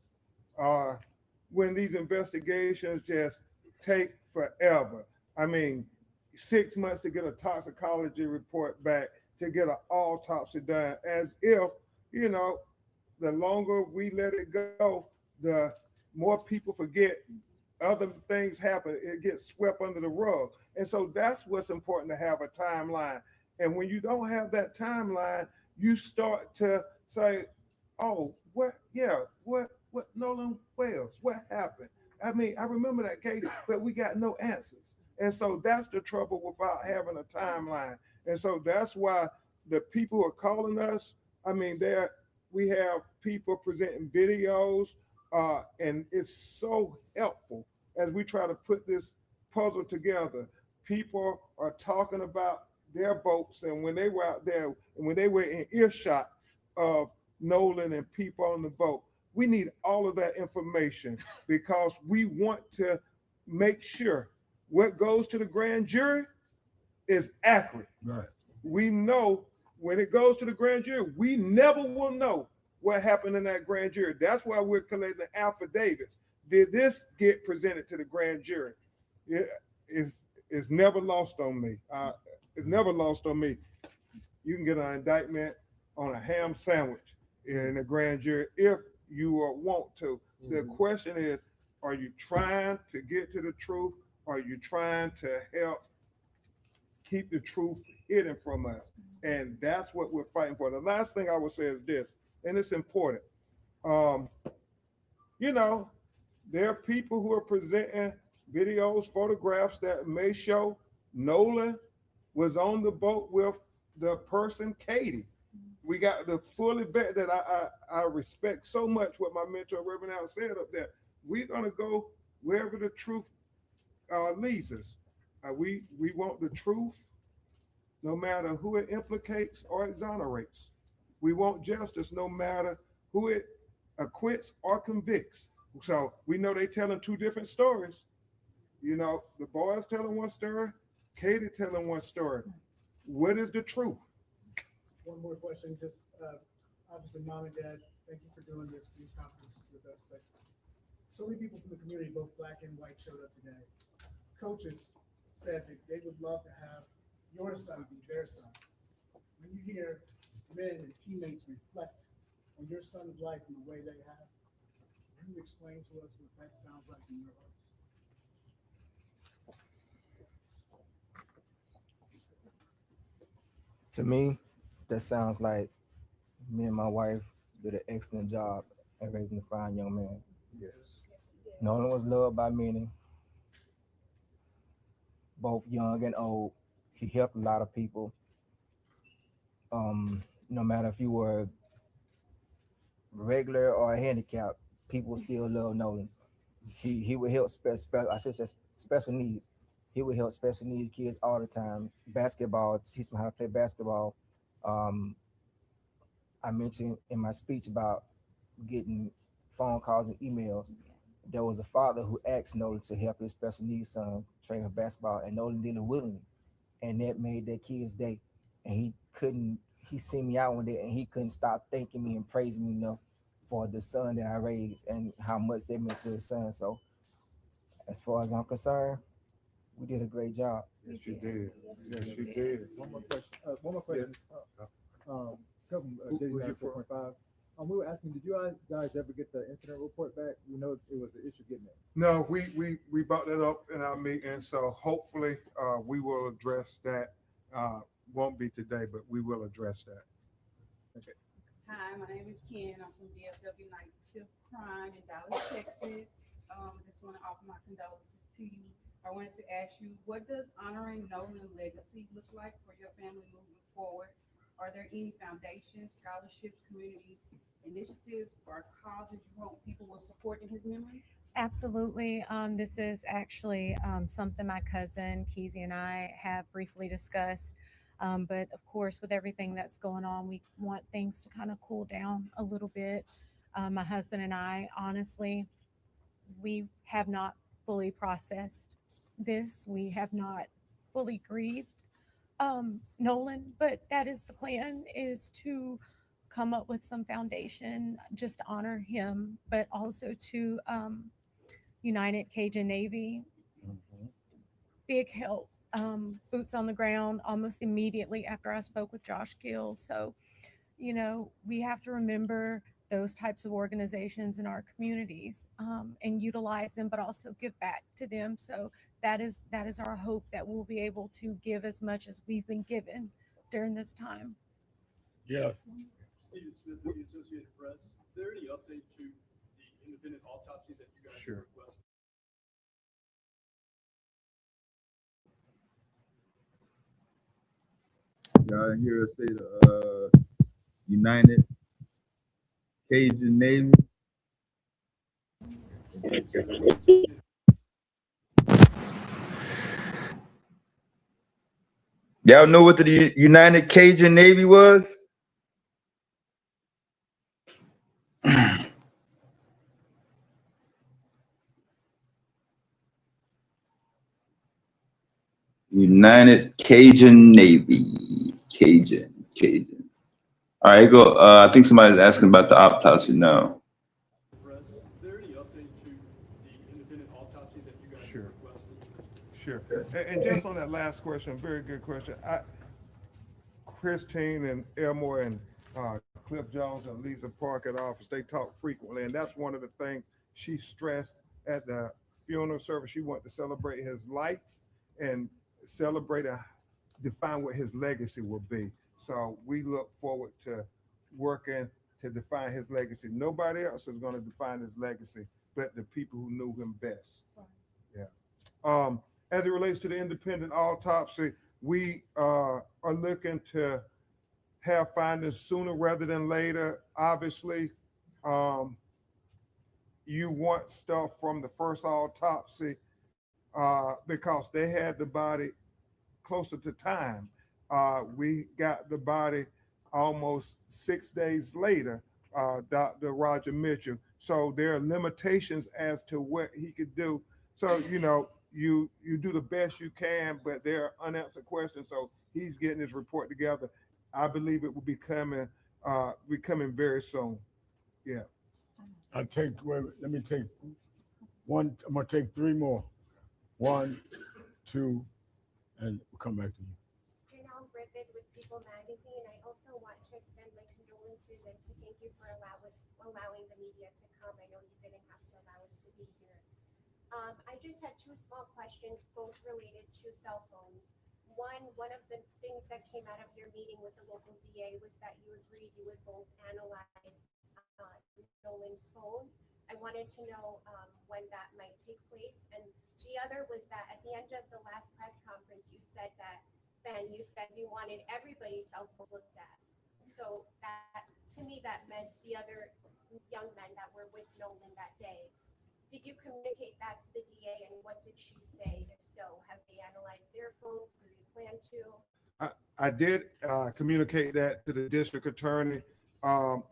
when these investigations just take forever. I mean, 6 months to get a toxicology report back, to get an autopsy done, as if, you know, the longer we let it go, the more people forget, other things happen, it gets swept under the rug. And so that's what's important, to have a timeline. And when you don't have that timeline, you start to say, oh, what Nolan Wells, what happened? I mean, I remember that case, but we got no answers. And so that's the trouble without having a timeline. And so that's why the people who are calling us, I mean, we have people presenting videos, and it's so helpful as we try to put this puzzle together. People are talking about their boats, and when they were out there, and when they were in earshot of Nolan and people on the boat, we need all of that information because we want to make sure what goes to the grand jury is accurate. Right. We know when it goes to the grand jury, we never will know what happened in that grand jury. That's why we're collecting affidavits. Did this get presented to the grand jury? It's never lost on me. It's never lost on me. You can get an indictment on a ham sandwich in the grand jury if you want to. The question is, are you trying to get to the truth? Are you trying to help keep the truth hidden from us? And that's what we're fighting for. The last thing I would say is this, and it's important. You know, there are people who are presenting videos, photographs that may show Nolan was on the boat with the person, Katie. We got to fully bet that I respect so much what my mentor, Reverend Al, said up there. We're going to go wherever the truth leads us. We want the truth, no matter who it implicates or exonerates. We want justice, no matter who it acquits or convicts. So we know they're telling two different stories. You know, the boys telling one story, Katie telling one story. What is the truth? One more question, just obviously, Mom and Dad, thank you for doing this news conference with us. But so many people from the community, both black and white, showed up today. Coaches said that they would love to have your son be their son. When you hear men and teammates reflect on your son's life in the way they have, can you explain to us what that sounds like in your hearts? To me, that sounds like me and my wife did an excellent job at raising a fine young man. Yes. Nolan was loved by many, both young and old. He helped a lot of people. No matter if you were regular or handicapped, people still love Nolan. He would help special needs. He would help special needs kids all the time. Basketball, teach them how to play basketball. I mentioned in my speech about getting phone calls and emails. There was a father who asked Nolan to help his special needs son train for basketball, and Nolan did it willingly, and that made that kid's day. And couldn't. He see me out one day and he couldn't stop thanking me and praising me enough for the son that I raised and how much they meant to his son. So as far as I'm concerned, we did a great job. Yes, you did. Yes, you did. did. One more question. Couple days Who's your 4.5. We were asking, did you guys ever get the incident report back? We know it was an issue getting it. No, we brought that up in our meeting, so hopefully we will address that. Won't be today, but we will address that. Okay. Hi, my name is Ken. I'm from DFW Night Shift Crime in Dallas, Texas. Just want to offer my condolences to you. I wanted to ask you, what does honoring Nolan's legacy look like for your family moving forward? Are there any foundations, scholarships, community initiatives, or causes you hope people will support in his memory? Absolutely. This is actually something my cousin Keezy and I have briefly discussed. But of course, with everything that's going on, we want things to kind of cool down a little bit. My husband and I, honestly, we have not fully processed this. We have not fully grieved Nolan, but that is the plan, is to come up with some foundation just to honor him, but also to United Cajun Navy, big help, boots on the ground almost immediately after I spoke with Josh Gill. So, we have to remember those types of organizations in our communities, and utilize them, but also give back to them. So that is our hope, that we'll be able to give as much as we've been given during this time. Yes. Stephen Smith with the Associated Press. Is there any update to the independent autopsy that you guys Sure. requested? Y'all hear us say the United Cajun Navy? Y'all know what the United Cajun Navy was? United Cajun Navy. Cajun. All right, go. I think somebody's asking about the autopsy now. Press. Is there any update to the independent autopsy that you guys Sure. requested? Sure. And just on that last question, very good question. Christine and Elmore and Cliff Jones and Lisa Park at office, they talk frequently, and that's one of the things she stressed at the funeral service. She wanted to celebrate his life and celebrate and define what his legacy will be. So we look forward to working to define his legacy. Nobody else is going to define his legacy but the people who knew him best. Yeah. As it relates to the independent autopsy, we are looking to have findings sooner rather than later. Obviously, you want stuff from the first autopsy because they had the body closer to time. We got the body almost 6 days later, Dr. Roger Mitchell. So there are limitations as to what he could do. So, you do the best you can, but there are unanswered questions. So he's getting his report together. I believe it will be coming very soon. Yeah. Let me take one. I'm gonna take three more. 1, 2, and we'll come back to you. Janelle Griffith with People Magazine. I also want to extend my condolences and to thank you for allowing the media to come. I know you didn't have to allow us to be here. I just had two small questions, both related to cell phones. One of the things that came out of your meeting with the local DA was that you agreed you would both analyze Nolan's phone. I wanted to know when that might take place. And the other was that at the end of the last press conference, you said you wanted everybody's cell phone looked at. So that, to me, that meant the other young men that were with Nolan that day. Did you communicate that to the DA, and what did she say? If so, have they analyzed their phones? Do they plan to? I did communicate that to the district attorney.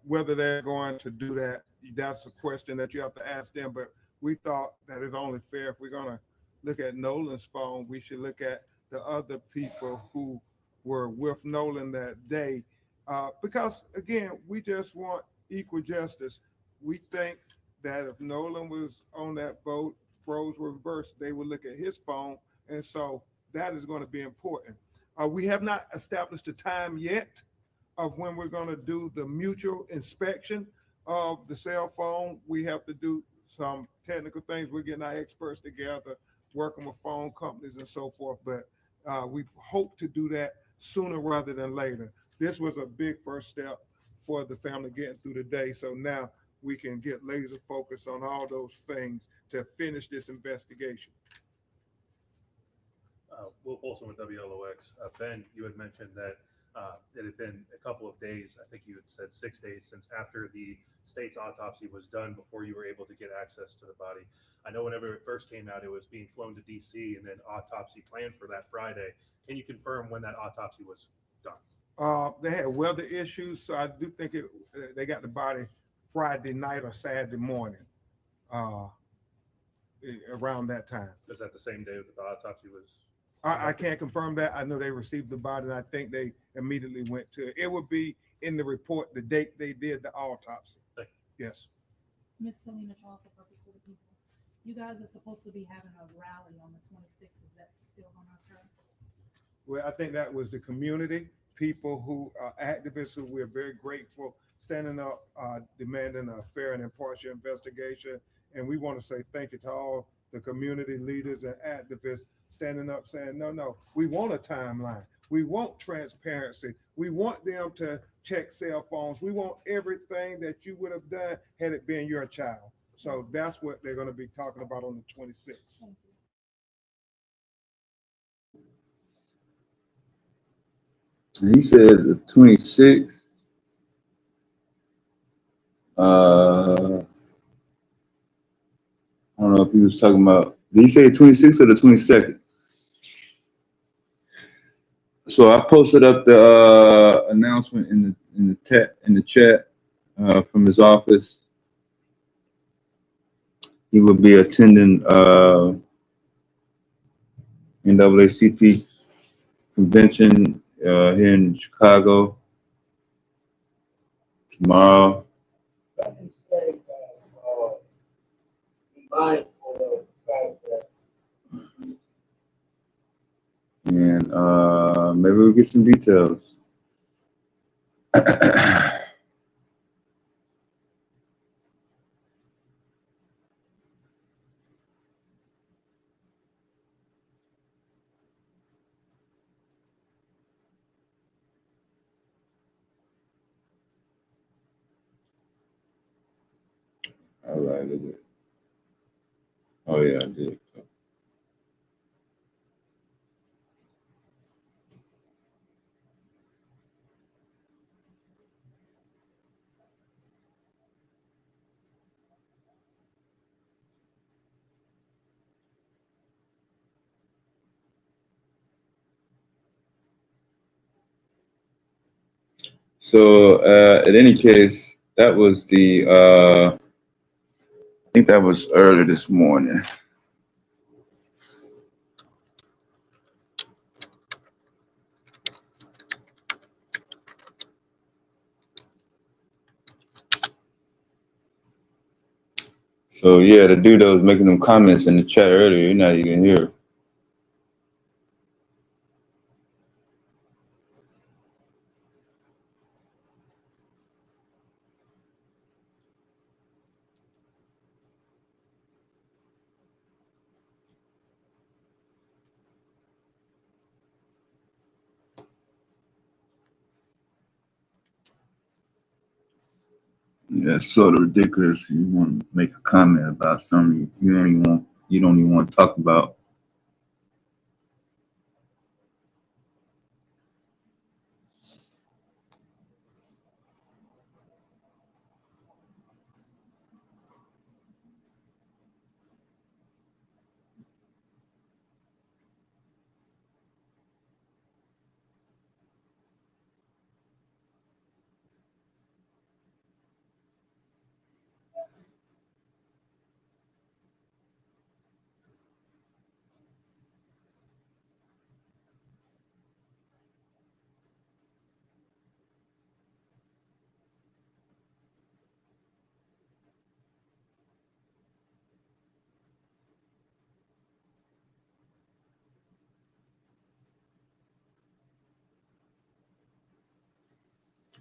Whether they're going to do that, that's a question that you have to ask them. But we thought that it's only fair if we're going to look at Nolan's phone, we should look at the other people who were with Nolan that day, because again, we just want equal justice. We think that if Nolan was on that boat, roles were reversed, they would look at his phone, and so that is going to be important. We have not established a time yet of when we're going to do the mutual inspection of the cell phone. We have to do some technical things. We're getting our experts together, working with phone companies and so forth. But we hope to do that sooner rather than later. This was a big first step for the family getting through the day. So now we can get laser focused on all those things to finish this investigation. Will Polson with WLOX. Ben, you had mentioned that it had been a couple of days, I think you had said 6 days, since after the state's autopsy was done before you were able to get access to the body. I know whenever it first came out, it was being flown to DC and then autopsy planned for that Friday. Can you confirm when that autopsy was done? They had weather issues, so I do think they got the body Friday night or Saturday morning, uh, around that time. Is that the same day that the autopsy was? I can't confirm that. I know they received the body, and I think they immediately went to it. It would be in the report the date they did the autopsy. Yes. Miss Selena Charles, the Purpose for the People. You guys are supposed to be having a rally on the 26th. Is that still going to occur? Well, I think that was the community, people who are activists who we're very grateful, standing up, demanding a fair and impartial investigation. And we want to say thank you to all the community leaders and activists standing up saying, no, we want a timeline. We want transparency. We want them to check cell phones. We want everything that you would have done had it been your child. So that's what they're going to be talking about on the 26th. He said the 26th. I don't know if he was talking about. Did he say 26th or the 22nd? So I posted up the announcement in the chat from his office. He will be attending NAACP convention here in Chicago tomorrow. And maybe we'll get some details. All right, look at it. Oh yeah, I did. So in any case, that was the I think that was early this morning. So yeah, the dude that was making them comments in the chat earlier, you're not even here. Yeah, it's sort of ridiculous. You want to make a comment about something you don't even want to talk about.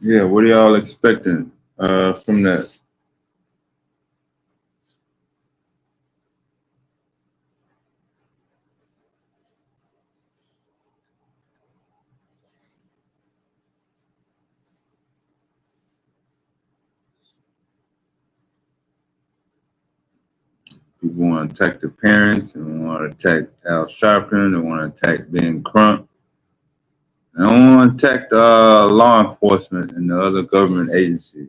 Yeah, what are y'all expecting from that? People want to attack the parents, and want to attack Al Sharpton, they want to attack Ben Crump. They don't want to attack the law enforcement and the other government agencies.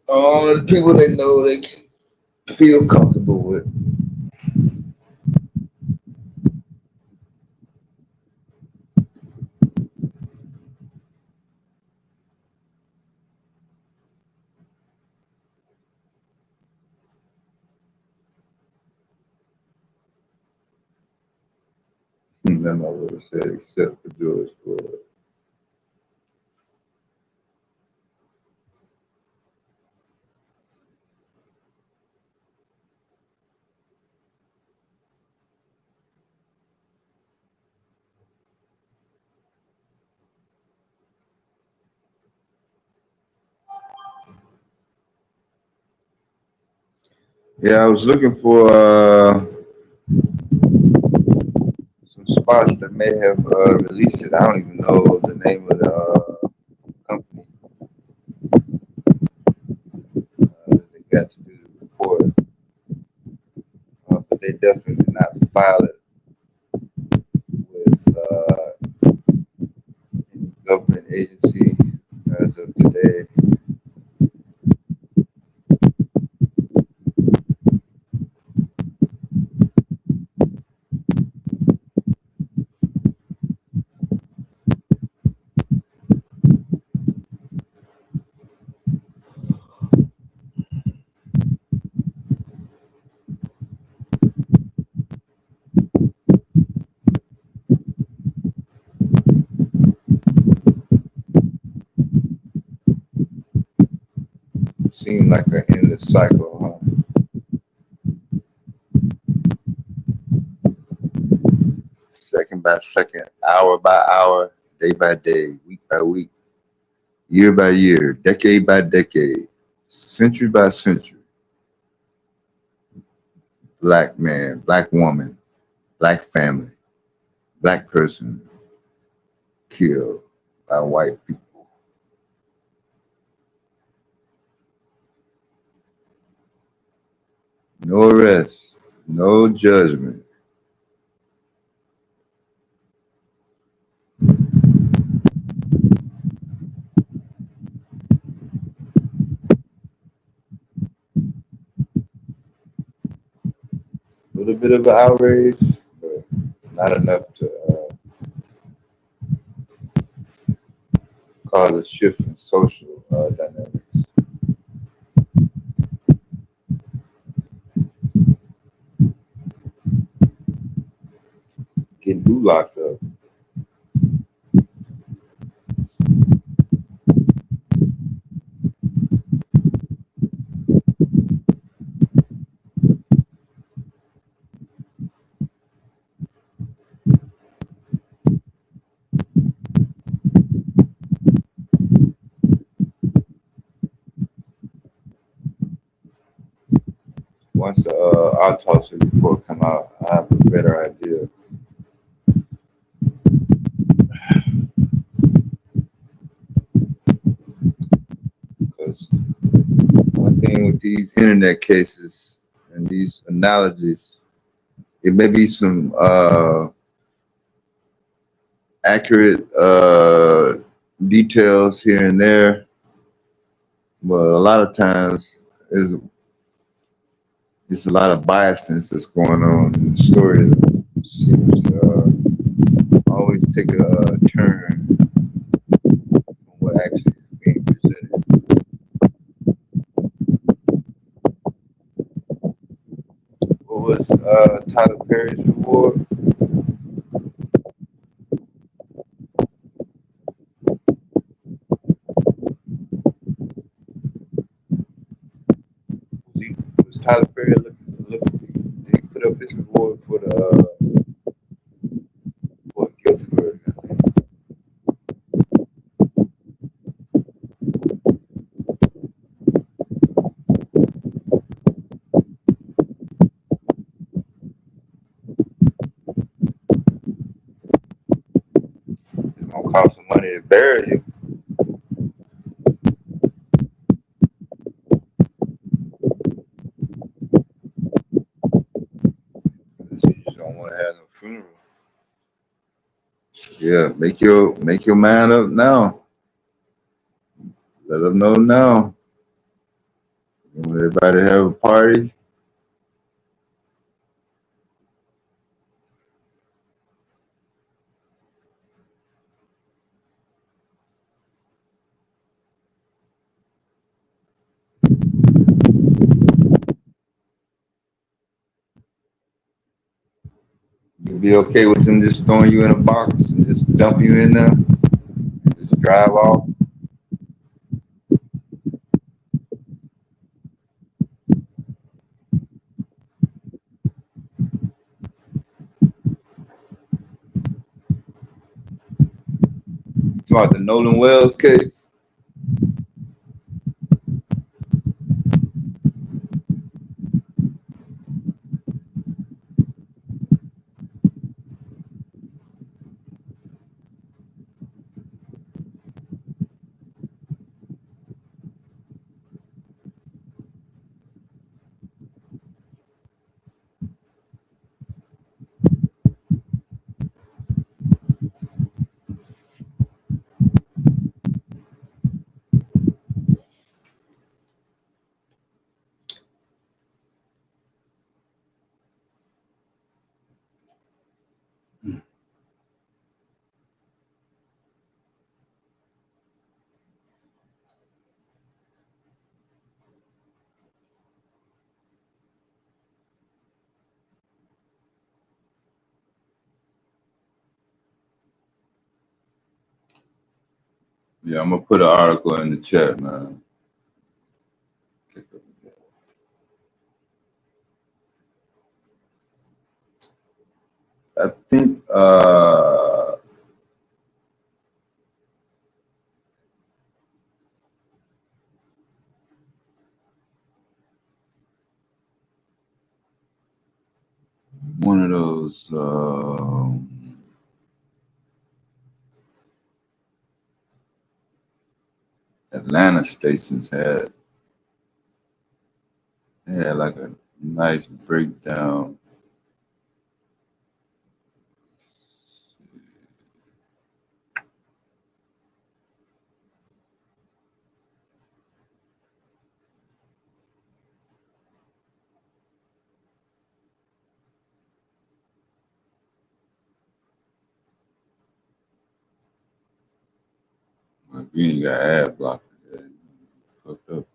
All of the people they know they can feel comfortable with. Then I would have said, except for George Floyd. Yeah, I was looking for some spots that may have released it. I don't even know the name of the company that got to do the report, but they definitely did not file it with any government agency as of today. It seemed like an endless cycle, huh? Second by second, hour by hour, day by day, week by week, year by year, decade by decade, century by century. Black man, black woman, black family, black person killed by white people. No arrest, no judgment. A little bit of an outrage, but not enough to cause a shift in social dynamics. Getting who locked up? Once the autopsy report come out, I have a better idea. Because one thing with these internet cases and these analogies, it may be some accurate details here and there, but a lot of times there's a lot of biasness that's going on in the story that seems to always take a turn from what actually is being presented. What was Tyler Perry's reward? Was Tyler Perry looking, did he put up his reward for the for a guilty verdict? cost some money to bury you. You just don't want to have no funeral. Yeah, make your mind up now. Let them know now. You want everybody to have a party. You'll be okay with them just throwing you in a box and just dump you in there, just drive off. You talking about the Nolan Wells case? Yeah, I'm gonna put an article in the chat, man. I think one of those Atlanta stations had like a nice breakdown. Like, you ain't got ad blocker. Yeah, fucked up.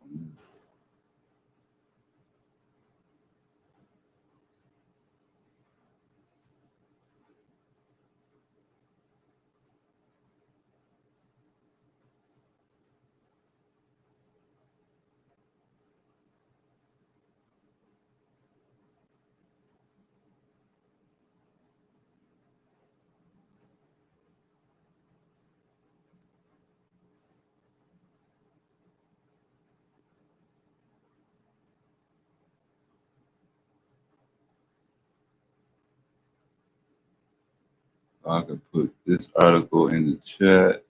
I can put this article in the chat.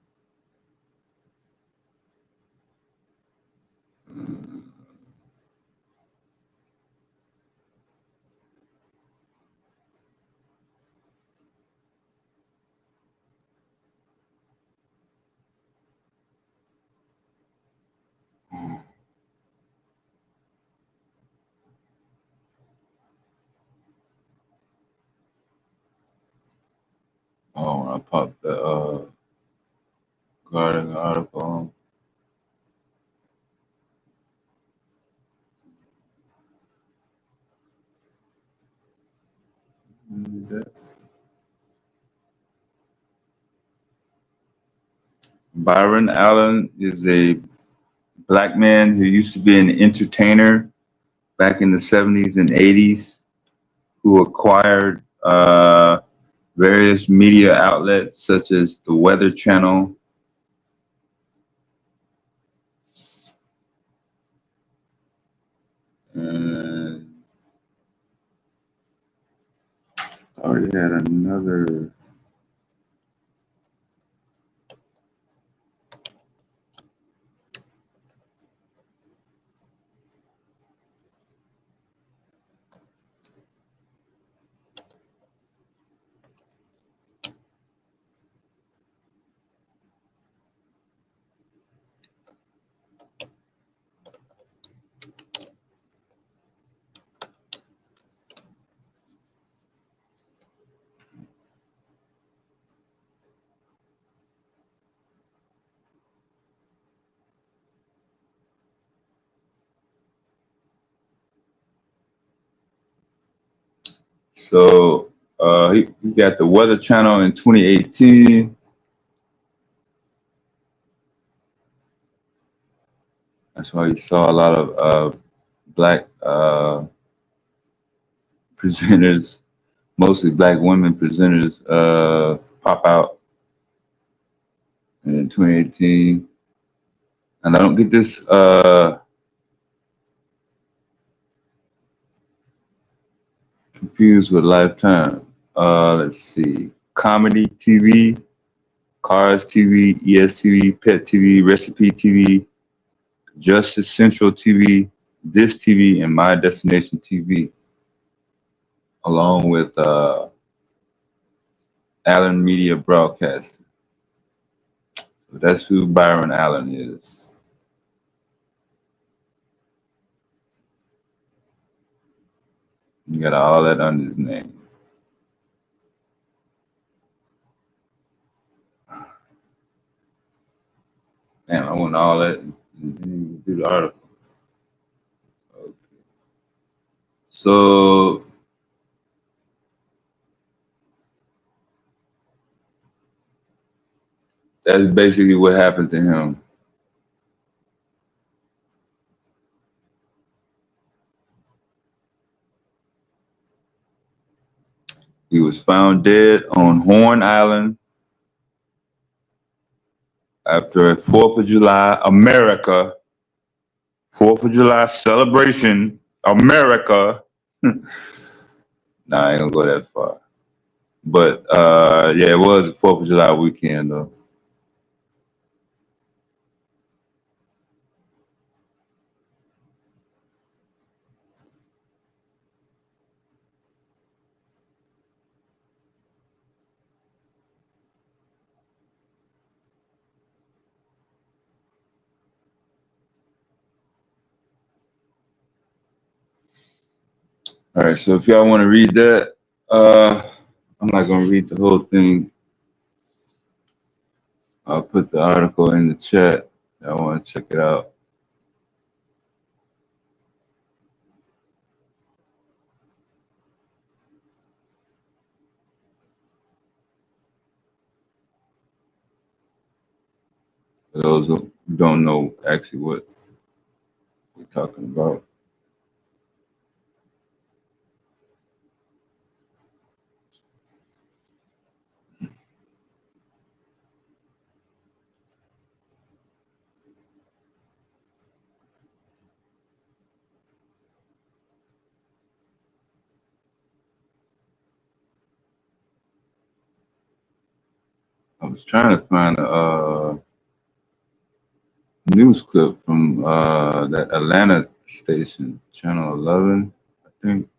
Oh, when I popped the Guardian article on. Byron Allen is a black man who used to be an entertainer back in the 70s and 80s, who acquired various media outlets such as the Weather Channel, and I already had another. So he got the Weather Channel in 2018. That's why you saw a lot of black presenters, mostly black women presenters, pop out in 2018. And I don't get this confused with Lifetime. Let's see. Comedy TV, Cars TV, ESTV, Pet TV, Recipe TV, Justice Central TV, This TV, and My Destination TV, along with Allen Media Broadcasting. So that's who Byron Allen is. You got all that under his name. Damn, I want all that and then do the article. Okay. So that's basically what happened to him. He was found dead on Horn Island after a 4th of July America, 4th of July celebration, America. Nah, I ain't gonna go that far. But yeah, it was the 4th of July weekend though. All right, so if y'all want to read that, I'm not gonna read the whole thing. I'll put the article in the chat. I want to check it out. For those who don't know actually what we're talking about. I was trying to find a news clip from that Atlanta station, Channel 11, I think.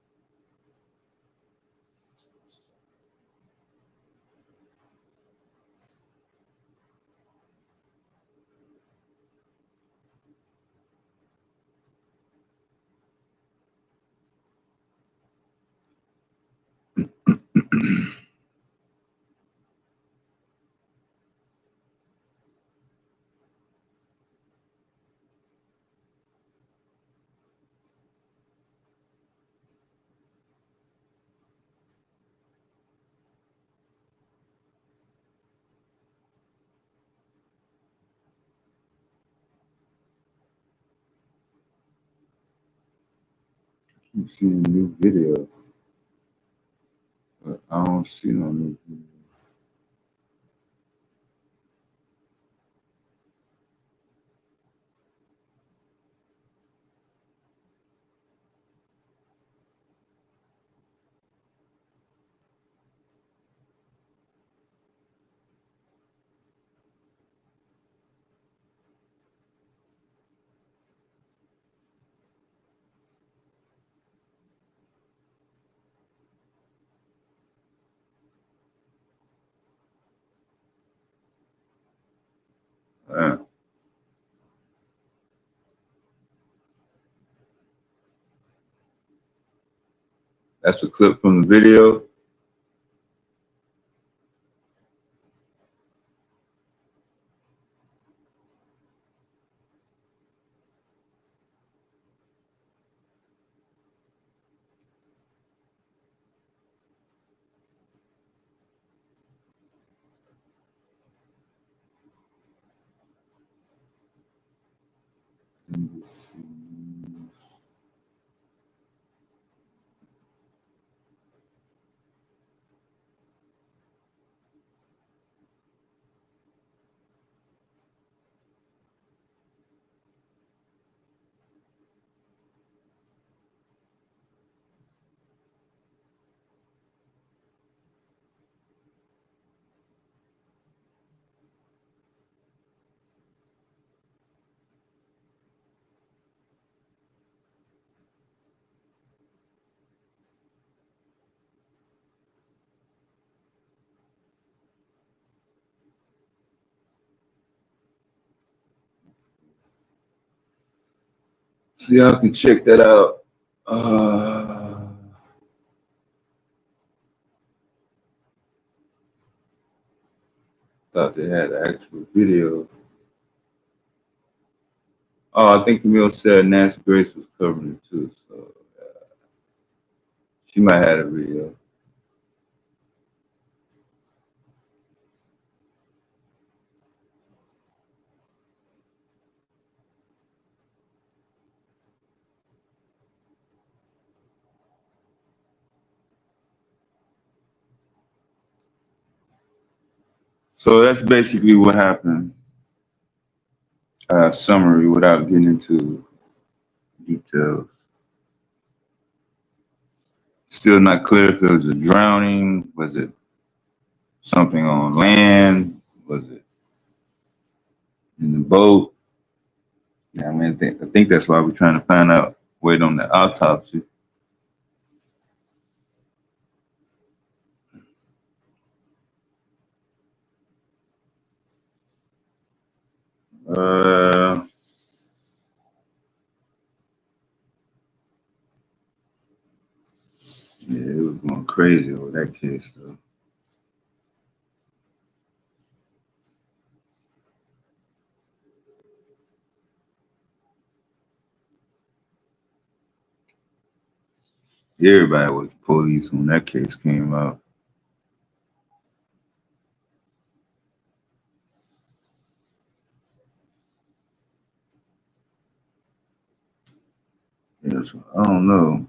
Keep seeing new video, but I don't see no new video. That's a clip from the video. So y'all can check that out. Thought they had an actual video. Oh, I think Camille said Nancy Grace was covering it too, so she might have a video. So that's basically what happened. Summary without getting into details. Still not clear if it was a drowning. Was it something on land? Was it in the boat? Yeah, I mean, I think that's why we're trying to find out, wait on the autopsy. Uh, yeah, it was going crazy over that case, though. Everybody was police when that case came out. Yes, I don't know.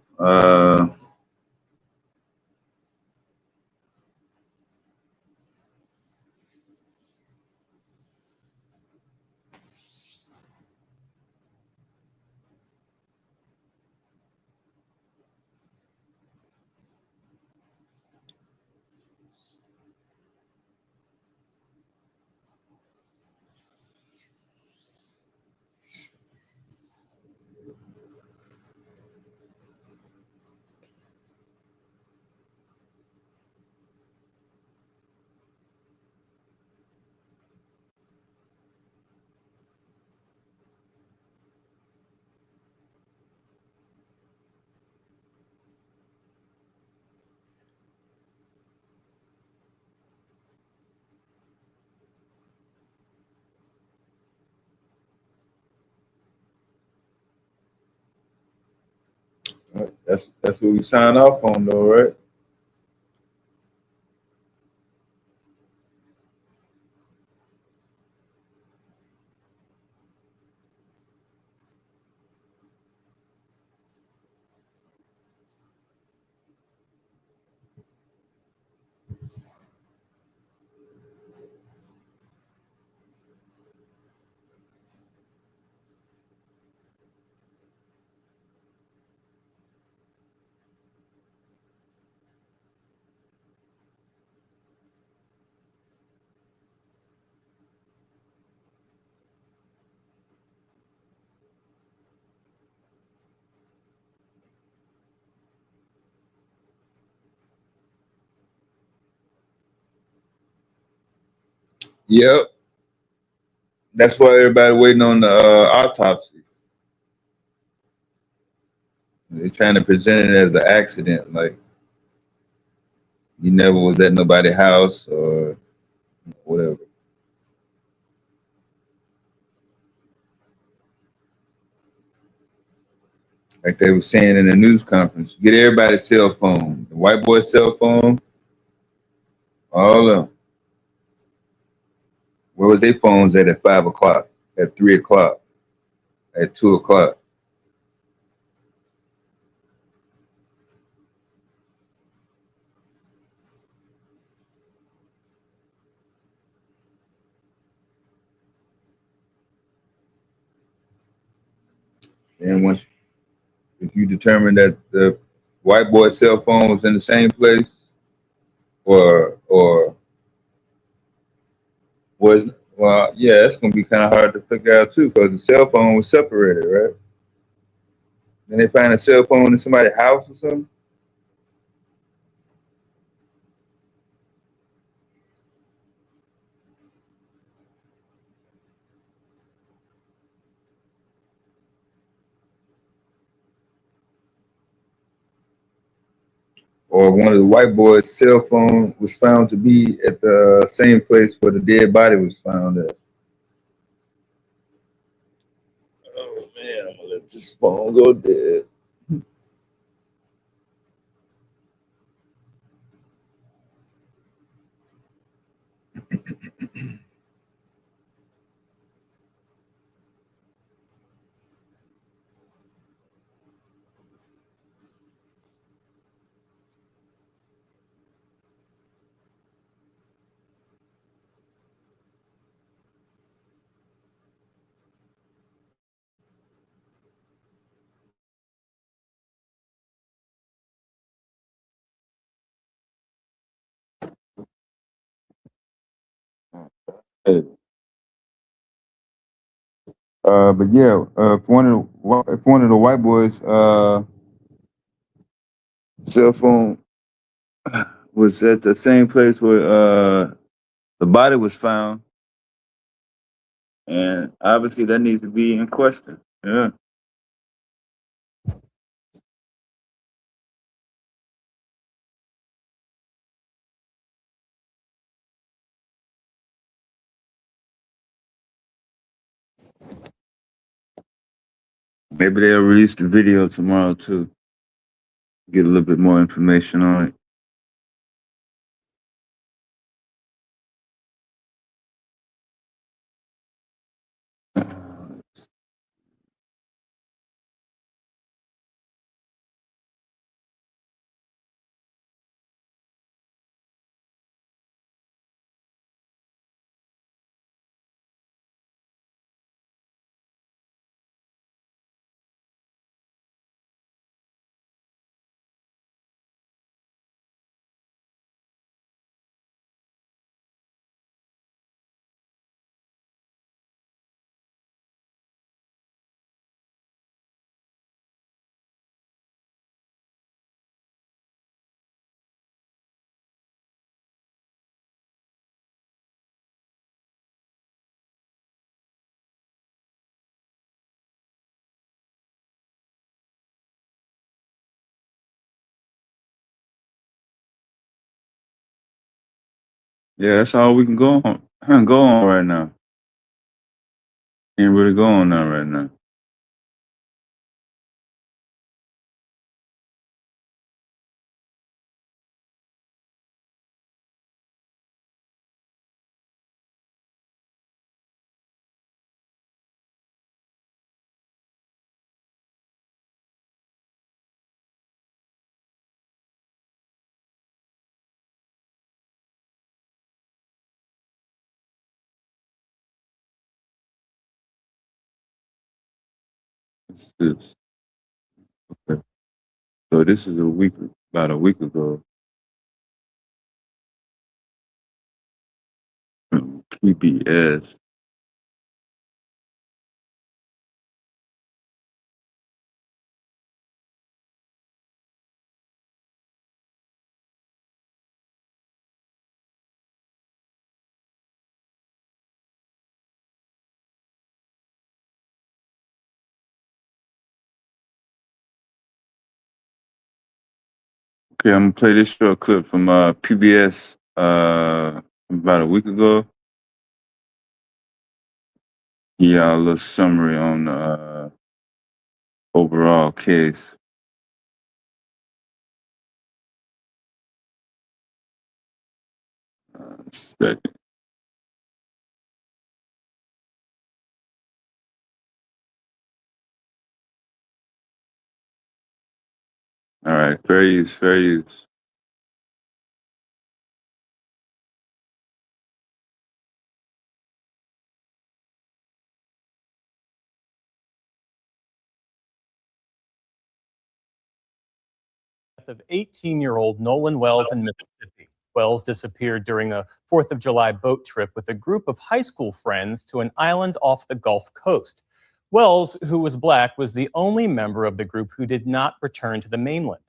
That's what we signed off on, though, right? Yep. That's why everybody waiting on the autopsy. They're trying to present it as an accident, like he never was at nobody's house or whatever. Like they were saying in the news conference, get everybody's cell phone. The white boy's cell phone, all of them. Where was their phones at 5 o'clock, at 3 o'clock, at 2 o'clock? And once, if you determine that the white boy's cell phone was in the same place, or was, well, yeah, that's gonna be kind of hard to figure out too, because the cell phone was separated, right? Then they find a cell phone in somebody's house or something. or one of the white boys' cell phone was found to be at the same place where the dead body was found at. Oh man, I'm gonna let this phone go dead. Hey, but yeah, if one of the white boys' cell phone was at the same place where the body was found, and obviously that needs to be in question. Yeah. Maybe they'll release the video tomorrow too. Get a little bit more information on it. Yeah, that's all we can go on. Go on right now. Can't really go on now right now. It's this. Okay. So this is about a week ago. PBS. Okay, I'm gonna play this short clip from PBS about a week ago. Yeah, a little summary on the overall case. Second. All right, fair use, fair use. Of 18-year-old Nolan Wells in Mississippi. Wells disappeared during a 4th of July boat trip with a group of high school friends to an island off the Gulf Coast. Wells, who was black, was the only member of the group who did not return to the mainland.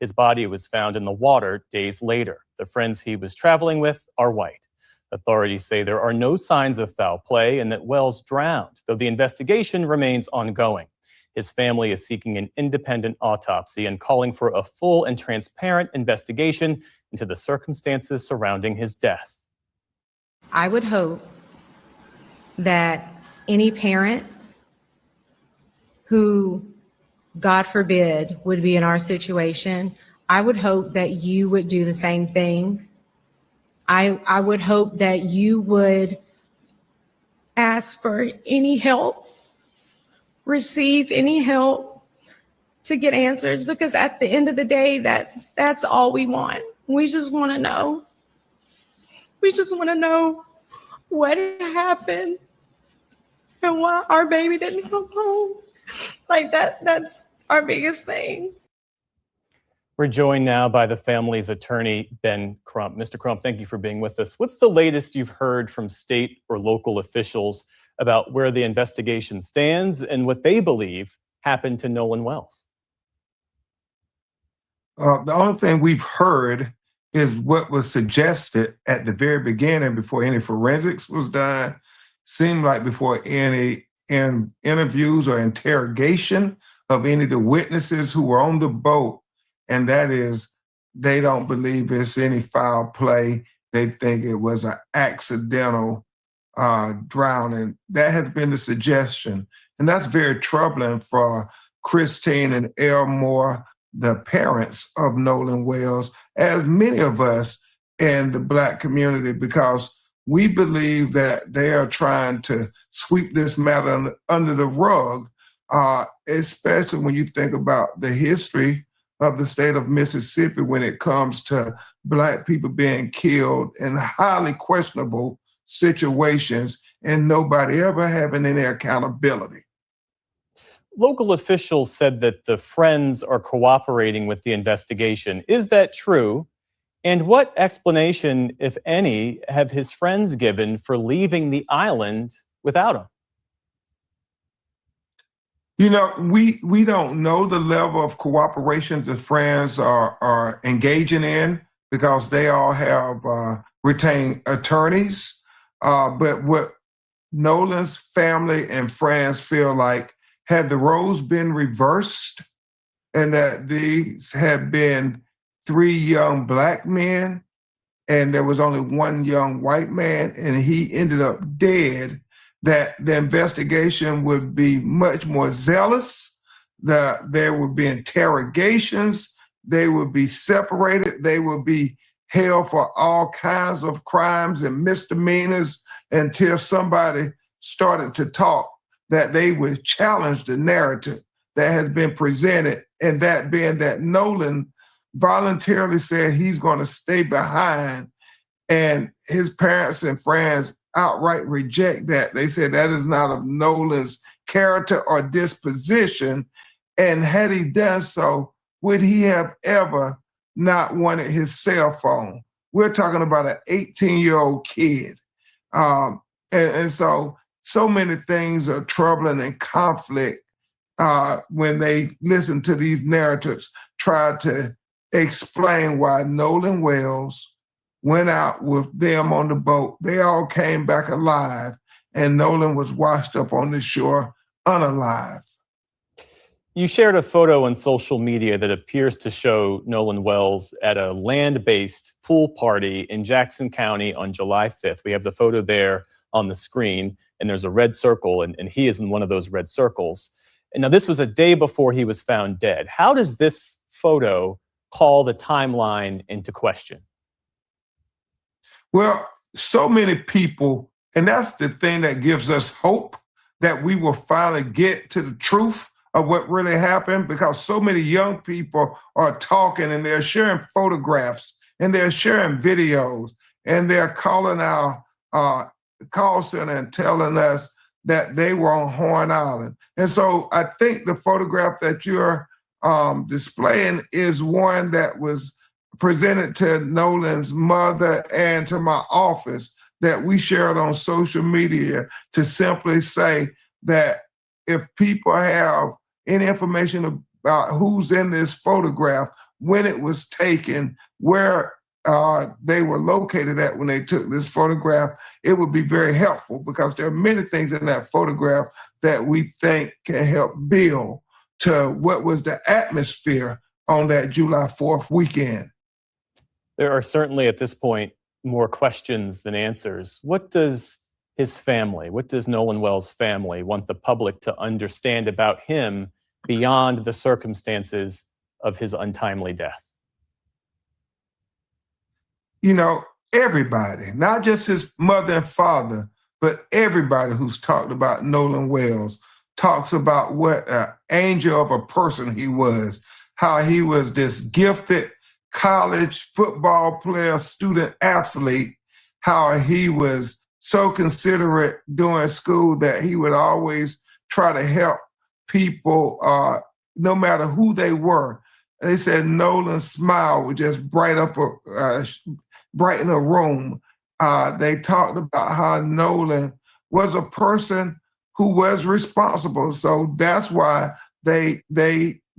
His body was found in the water days later. The friends he was traveling with are white. Authorities say there are no signs of foul play and that Wells drowned, though the investigation remains ongoing. His family is seeking an independent autopsy and calling for a full and transparent investigation into the circumstances surrounding his death. I would hope that any parent who, God forbid, would be in our situation, I would hope that you would do the same thing. I would hope that you would ask for any help, receive any help to get answers, because at the end of the day, that's all we want. We just want to know. We just want to know what happened and why our baby didn't come home. Like that's our biggest thing. We're joined now by the family's attorney, Ben Crump. Mr. Crump, thank you for being with us. What's the latest you've heard from state or local officials about where the investigation stands and what they believe happened to Nolan Wells? The only thing we've heard is what was suggested at the very beginning before any forensics was done. Seemed like before any interviews or interrogation of any of the witnesses who were on the boat, and that is, they don't believe it's any foul play. They think it was an accidental drowning. That has been the suggestion. And that's very troubling for Christine and Elmore, the parents of Nolan Wells, as many of us in the Black community, because we believe that they are trying to sweep this matter under the rug, especially when you think about the history of the state of Mississippi when it comes to Black people being killed in highly questionable situations and nobody ever having any accountability. Local officials said that the friends are cooperating with the investigation. Is that true? And what explanation, if any, have his friends given for leaving the island without him? You know, we don't know the level of cooperation the friends are engaging in because they all have retained attorneys. But what Nolan's family and friends feel like, had the roles been reversed and that these had been 3 young Black men and there was only 1 young white man and he ended up dead, that the investigation would be much more zealous, that there would be interrogations, they would be separated, they would be held for all kinds of crimes and misdemeanors until somebody started to talk, that they would challenge the narrative that has been presented, and that being that Nolan voluntarily said he's going to stay behind, and his parents and friends outright reject that. They said that is not of Nolan's character or disposition, and had he done so, would he have ever not wanted his cell phone? We're talking about an 18-year-old kid. And so many things are troubling and conflict when they listen to these narratives, try to explain why Nolan Wells went out with them on the boat. They all came back alive, and Nolan was washed up on the shore unalive. You shared a photo on social media that appears to show Nolan Wells at a land-based pool party in Jackson County on July 5th. We have the photo there on the screen, and there's a red circle, and he is in one of those red circles. And now this was a day before he was found dead. How does this photo call the timeline into question? Well, so many people, and that's the thing that gives us hope that we will finally get to the truth of what really happened, because so many young people are talking and they're sharing photographs and they're sharing videos and they're calling our call center and telling us that they were on Horn Island. And so I think the photograph that you're displaying is one that was presented to Nolan's mother and to my office that we shared on social media to simply say that if people have any information about who's in this photograph, when it was taken, where they were located at when they took this photograph, it would be very helpful, because there are many things in that photograph that we think can help build to what was the atmosphere on that July 4th weekend. There are certainly at this point more questions than answers. What does his family, what does Nolan Wells' family want the public to understand about him beyond the circumstances of his untimely death? You know, everybody, not just his mother and father, but everybody who's talked about Nolan Wells talks about what an angel of a person he was, how he was this gifted college football player, student athlete, how he was so considerate during school that he would always try to help people, no matter who they were. They said Nolan's smile would just brighten a room. They talked about how Nolan was a person who was responsible. So that's why they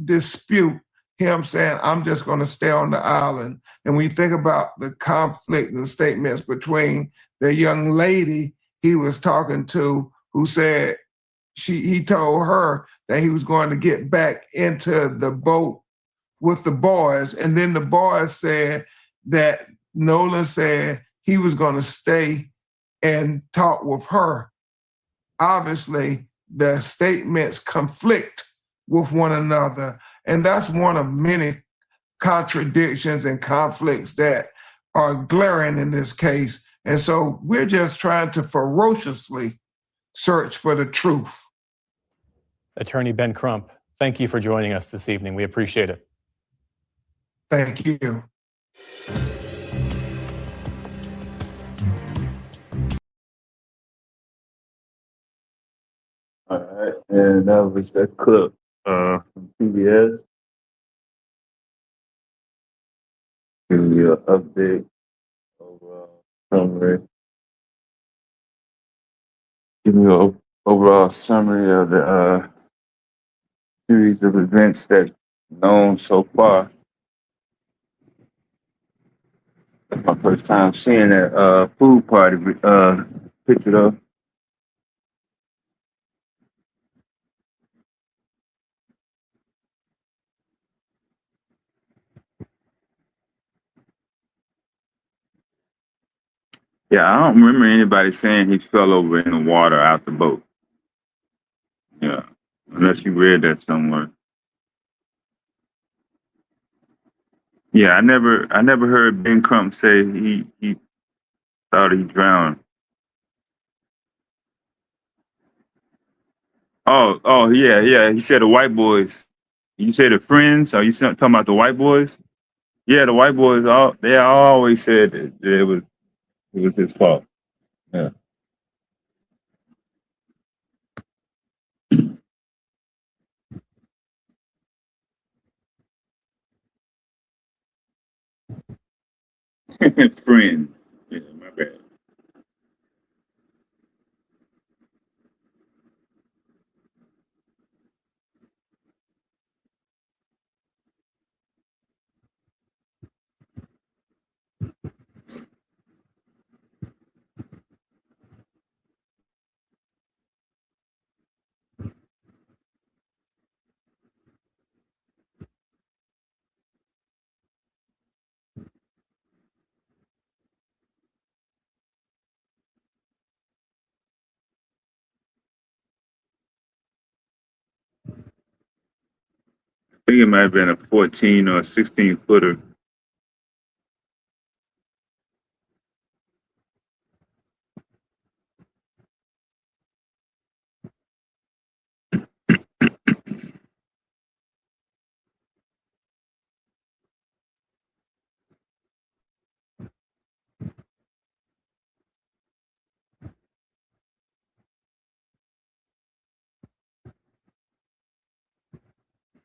dispute him saying, I'm just going to stay on the island. And when you think about the conflict and the statements between the young lady he was talking to, who said he told her that he was going to get back into the boat with the boys. And then the boys said that Nolan said he was going to stay and talk with her. Obviously, the statements conflict with one another. And that's one of many contradictions and conflicts that are glaring in this case. And so we're just trying to ferociously search for the truth. Attorney Ben Crump, thank you for joining us this evening. We appreciate it. Thank you. All right, and that was that clip from PBS. Give you an update, overall summary. Give you an overall summary of the series of events that known so far. That's my first time seeing that food party picture though. Yeah, I don't remember anybody saying he fell over in the water out the boat. Yeah, unless you read that somewhere. Yeah, I never heard Ben Crump say he thought he drowned. Oh yeah. He said the white boys. You say the friends? Are you talking about the white boys? Yeah, the white boys. They always said that it was his fault. Yeah. Friends. Yeah, my bad. I think it might have been a 14 or a 16 footer.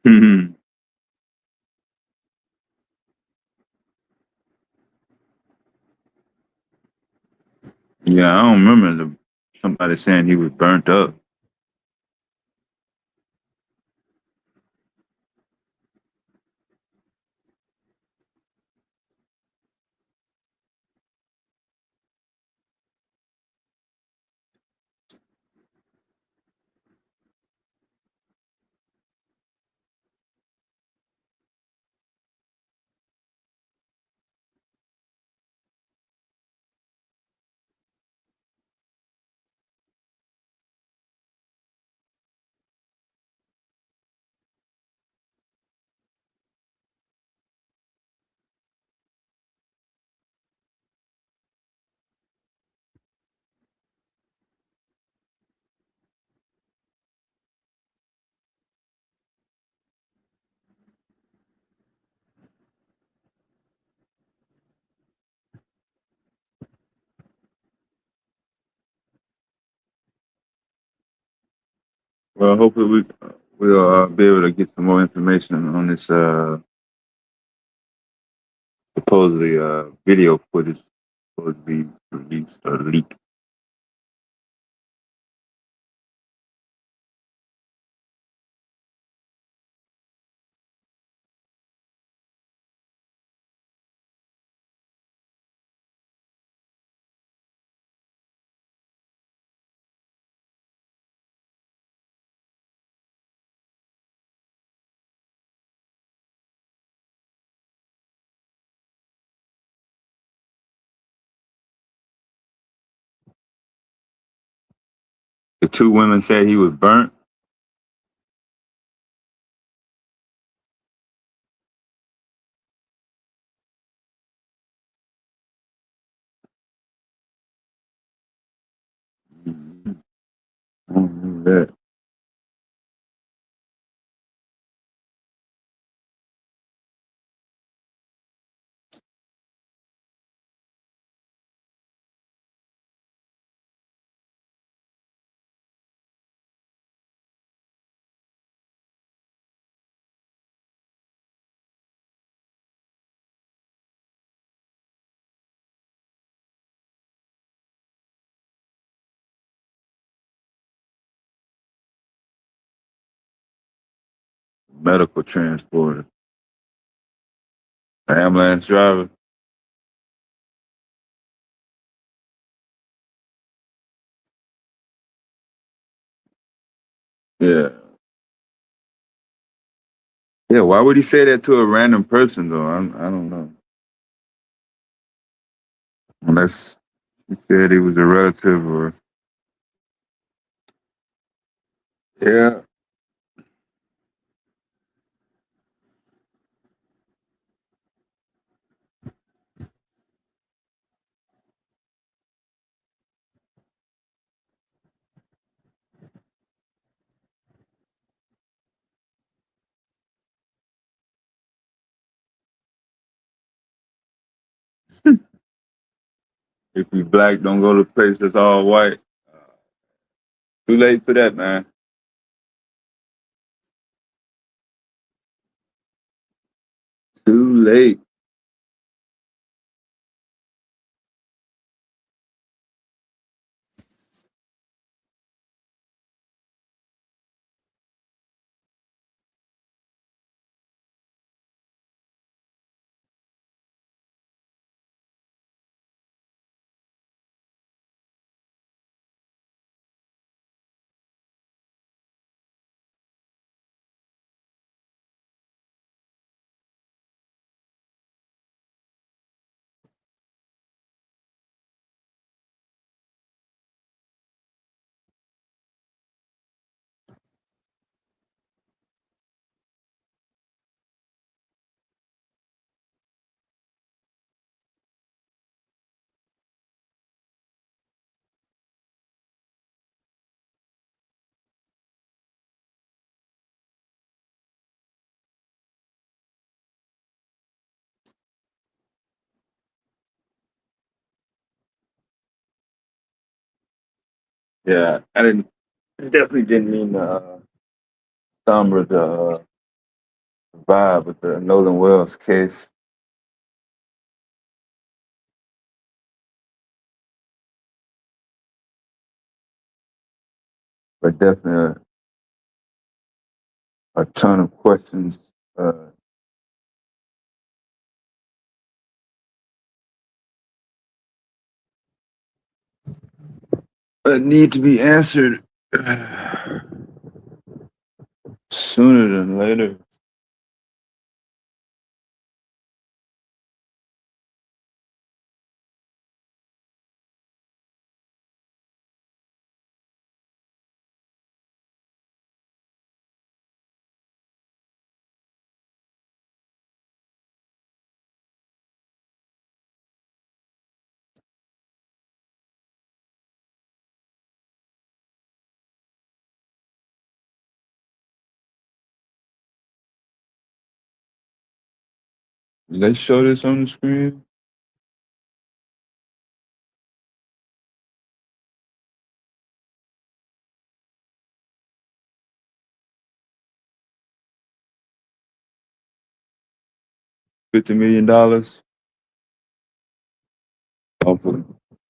Mhm. Yeah, I don't remember somebody saying he was burnt up. Well, hopefully we'll be able to get some more information on this supposedly video footage supposed to be released or leaked. The two women said he was burnt. I don't remember that. Medical transporter. The ambulance driver. Yeah. Yeah, why would he say that to a random person though? I don't know. Unless he said he was a relative or yeah. If you black, don't go to a place that's all white. Too late for that, man. Too late. Yeah, I definitely didn't mean to stumble the vibe with the Nolan Wells case. But definitely a ton of questions that need to be answered sooner than later. Let's show this on the screen. $50 million off of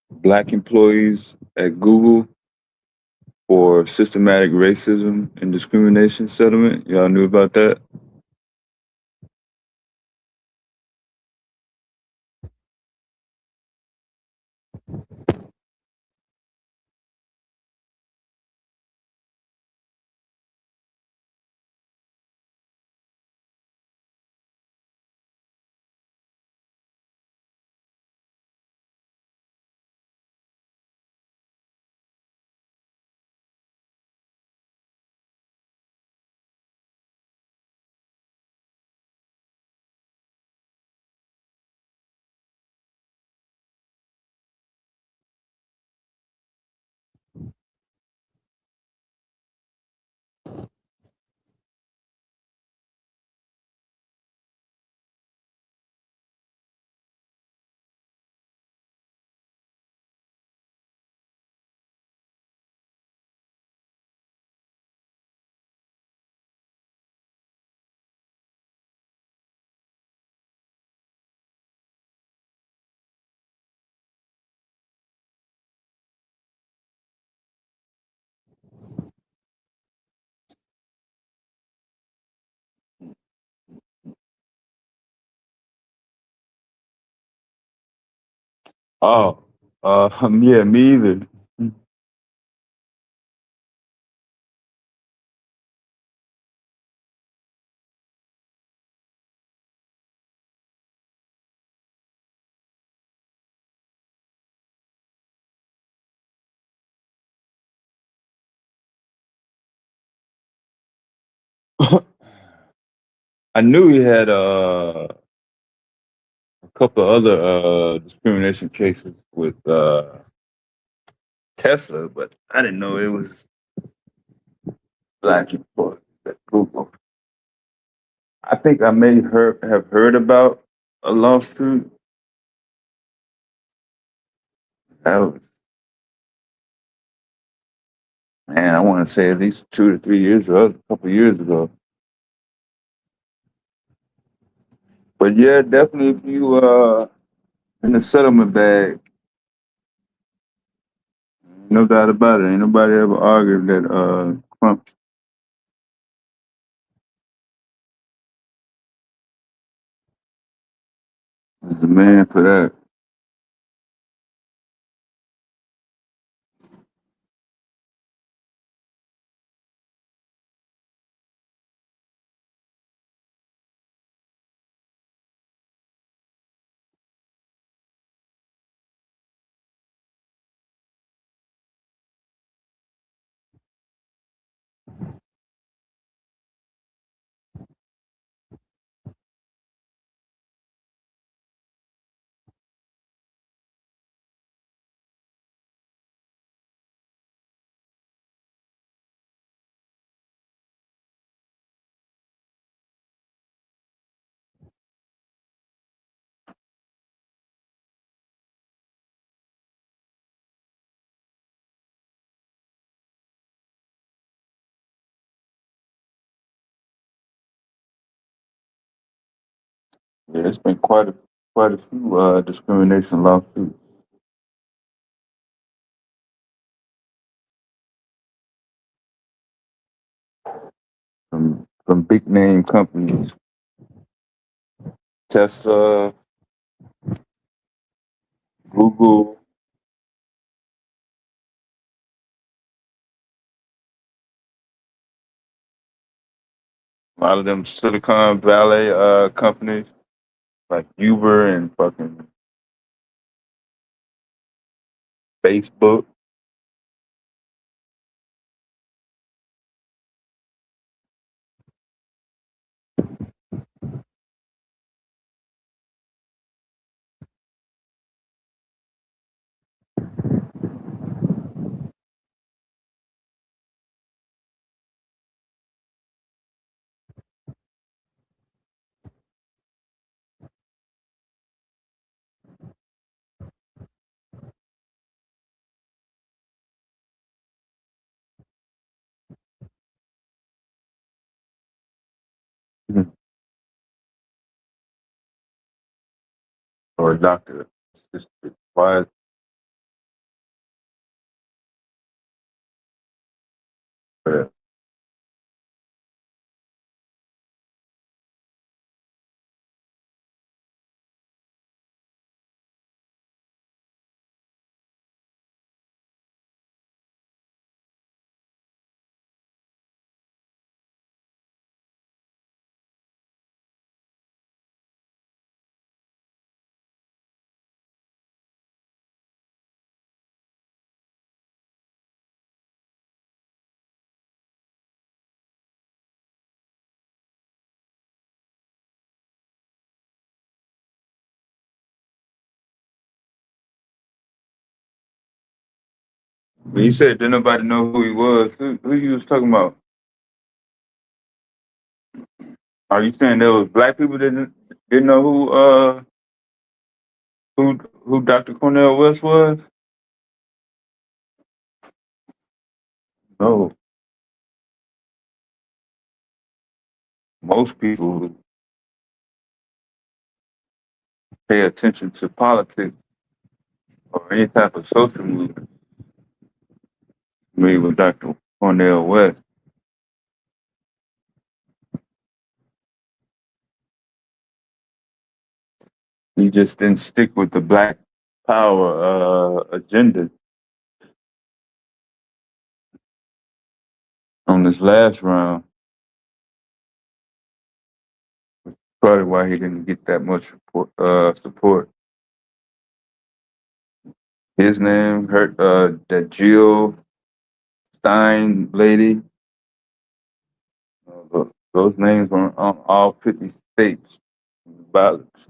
black employees at Google for systematic racism and discrimination settlement. Y'all knew about that? Oh, yeah, me either. I knew he had a couple of other discrimination cases with Tesla, but I didn't know it was black employees at Google. I think I may have heard about a lawsuit. That was, man, I want to say at least 2 to 3 years ago, a couple of years ago. But yeah, definitely if you in the settlement bag, no doubt about it. Ain't nobody ever argued that Trump is the man for that. Yeah, it's been quite a few discrimination lawsuits from big name companies, Tesla, Google. A lot of them Silicon Valley companies like Uber and fucking Facebook. or a doctor. It's why. When you said didn't nobody know who he was, who you was talking about? Are you saying there was black people that didn't know who Dr. Cornell West was? No. Most people who pay attention to politics or any type of social movement made with Dr. Cornell West. He just didn't stick with the black power agenda on this last round. Probably why he didn't get that much support. His name, that Jill Stein lady, those names are on all 50 states ballots.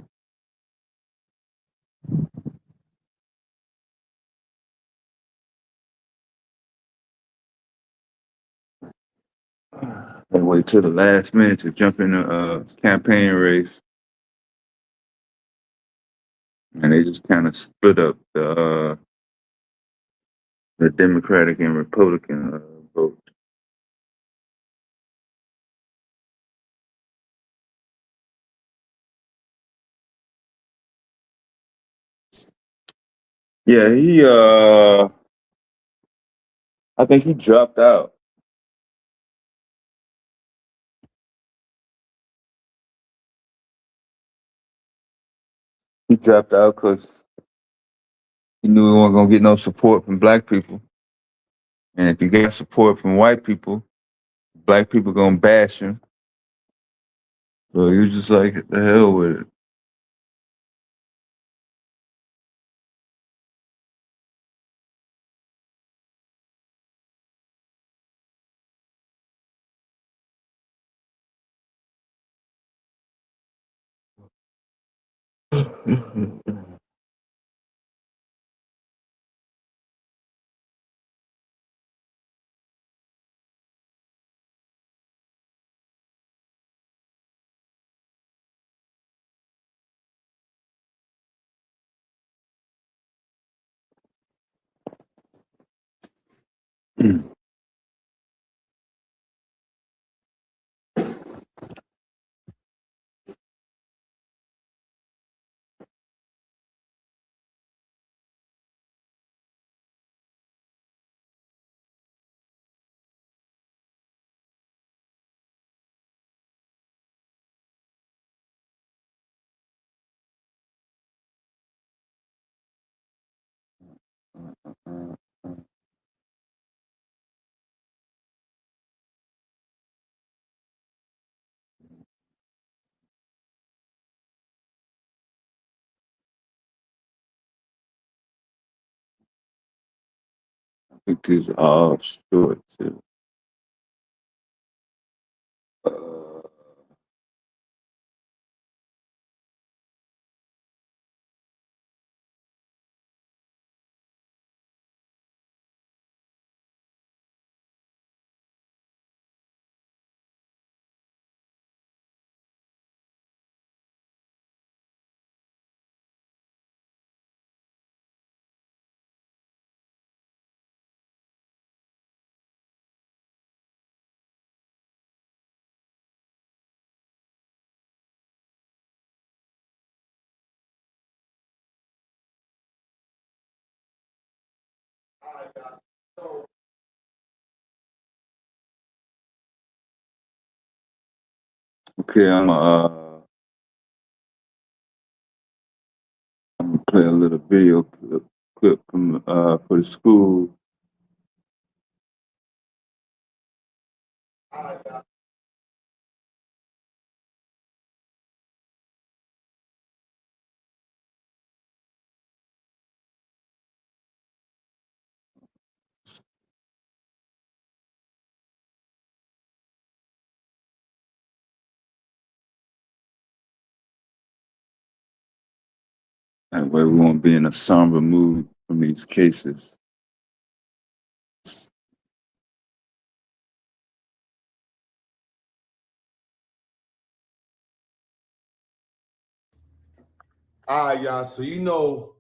They wait till the last minute to jump in the campaign race, and they just kind of split up the Democratic and Republican vote. Yeah, I think he dropped out. He dropped out because he knew he wasn't gonna get no support from black people, and if you get support from white people, black people gonna bash him. So he was just like, the hell with it. I think these are all short too. Okay, I'm gonna play a little video clip from for the school. That way we won't be in a somber mood from these cases. All right, y'all. So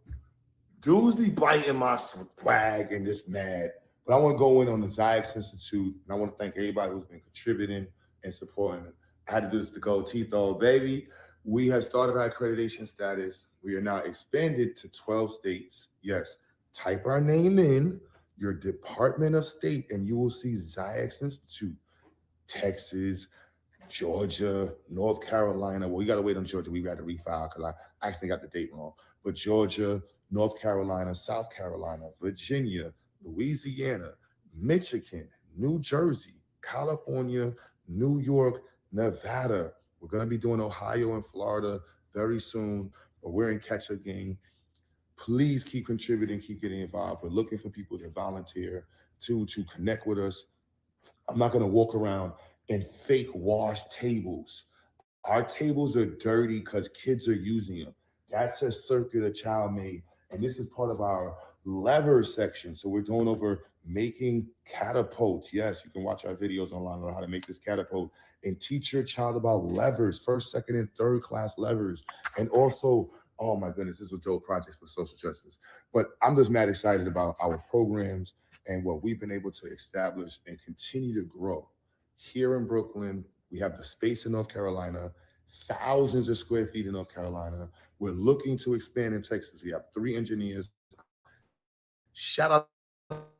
dudes be biting my swag and just mad. But I want to go in on the Zyx Institute, and I want to thank everybody who's been contributing and supporting it. I had to do this to go Tito, baby. We have started our accreditation status. We are now expanded to 12 states. Yes, type our name in your Department of State, and you will see Zyx Institute, Texas, Georgia, North Carolina. Well, you got to wait on Georgia. We got to refile because I actually got the date wrong. But Georgia, North Carolina, South Carolina, Virginia, Louisiana, Michigan, New Jersey, California, New York, Nevada. We're going to be doing Ohio and Florida very soon, but we're in catch-up game. Please keep contributing, keep getting involved. We're looking for people to volunteer, to connect with us. I'm not going to walk around and fake wash tables. Our tables are dirty because kids are using them. That's a circuit a child made. And this is part of our lever section. So we're going over making catapults. Yes, you can watch our videos online on how to make this catapult and teach your child about levers, first, second, and third class levers. And also, oh my goodness, this was dope projects for social justice. But I'm just mad excited about our programs and what we've been able to establish and continue to grow. Here in Brooklyn, we have the space in North Carolina, thousands of square feet in North Carolina. We're looking to expand in Texas. We have 3 engineers. Shout out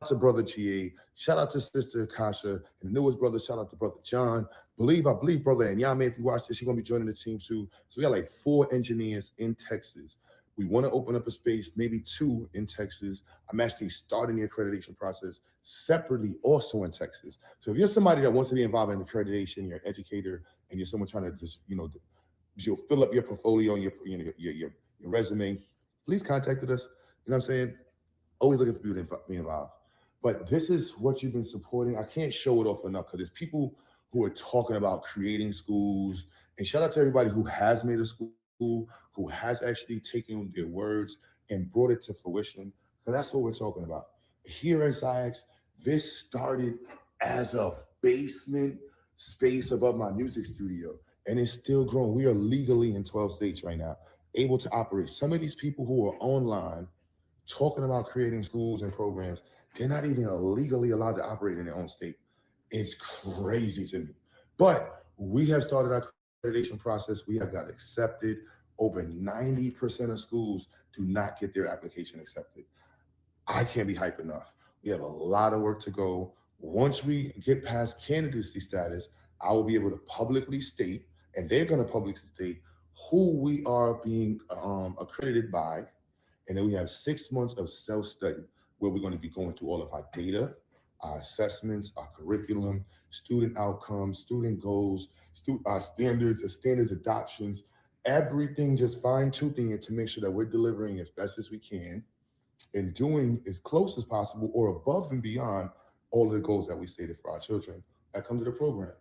to Brother GA. Shout out to Sister Akasha. And the newest brother, shout out to Brother John. I believe Brother Anyame, if you watch this, you're going to be joining the team too. So we got like 4 engineers in Texas. We want to open up a space, maybe 2 in Texas. I'm actually starting the accreditation process separately also in Texas. So if you're somebody that wants to be involved in accreditation, you're an educator, and you're someone trying to just, you'll fill up your portfolio and your resume, please contact us. You know what I'm saying? Always looking for people to be involved. But this is what you've been supporting. I can't show it off enough because there's people who are talking about creating schools. And shout out to everybody who has made a school, who has actually taken their words and brought it to fruition. Because that's what we're talking about. Here at Zyx, this started as a basement space above my music studio. And it's still growing. We are legally in 12 states right now, able to operate. Some of these people who are online talking about creating schools and programs, they're not even legally allowed to operate in their own state. It's crazy to me. But we have started our accreditation process. We have got accepted. Over 90% of schools do not get their application accepted. I can't be hype enough. We have a lot of work to go. Once we get past candidacy status, I will be able to publicly state, and they're going to publicly state who we are being accredited by. And then we have 6 months of self-study where we're going to be going through all of our data, our assessments, our curriculum, student outcomes, student goals, our standards adoptions, everything, just fine-tuning it to make sure that we're delivering as best as we can and doing as close as possible or above and beyond all of the goals that we stated for our children that come to the program.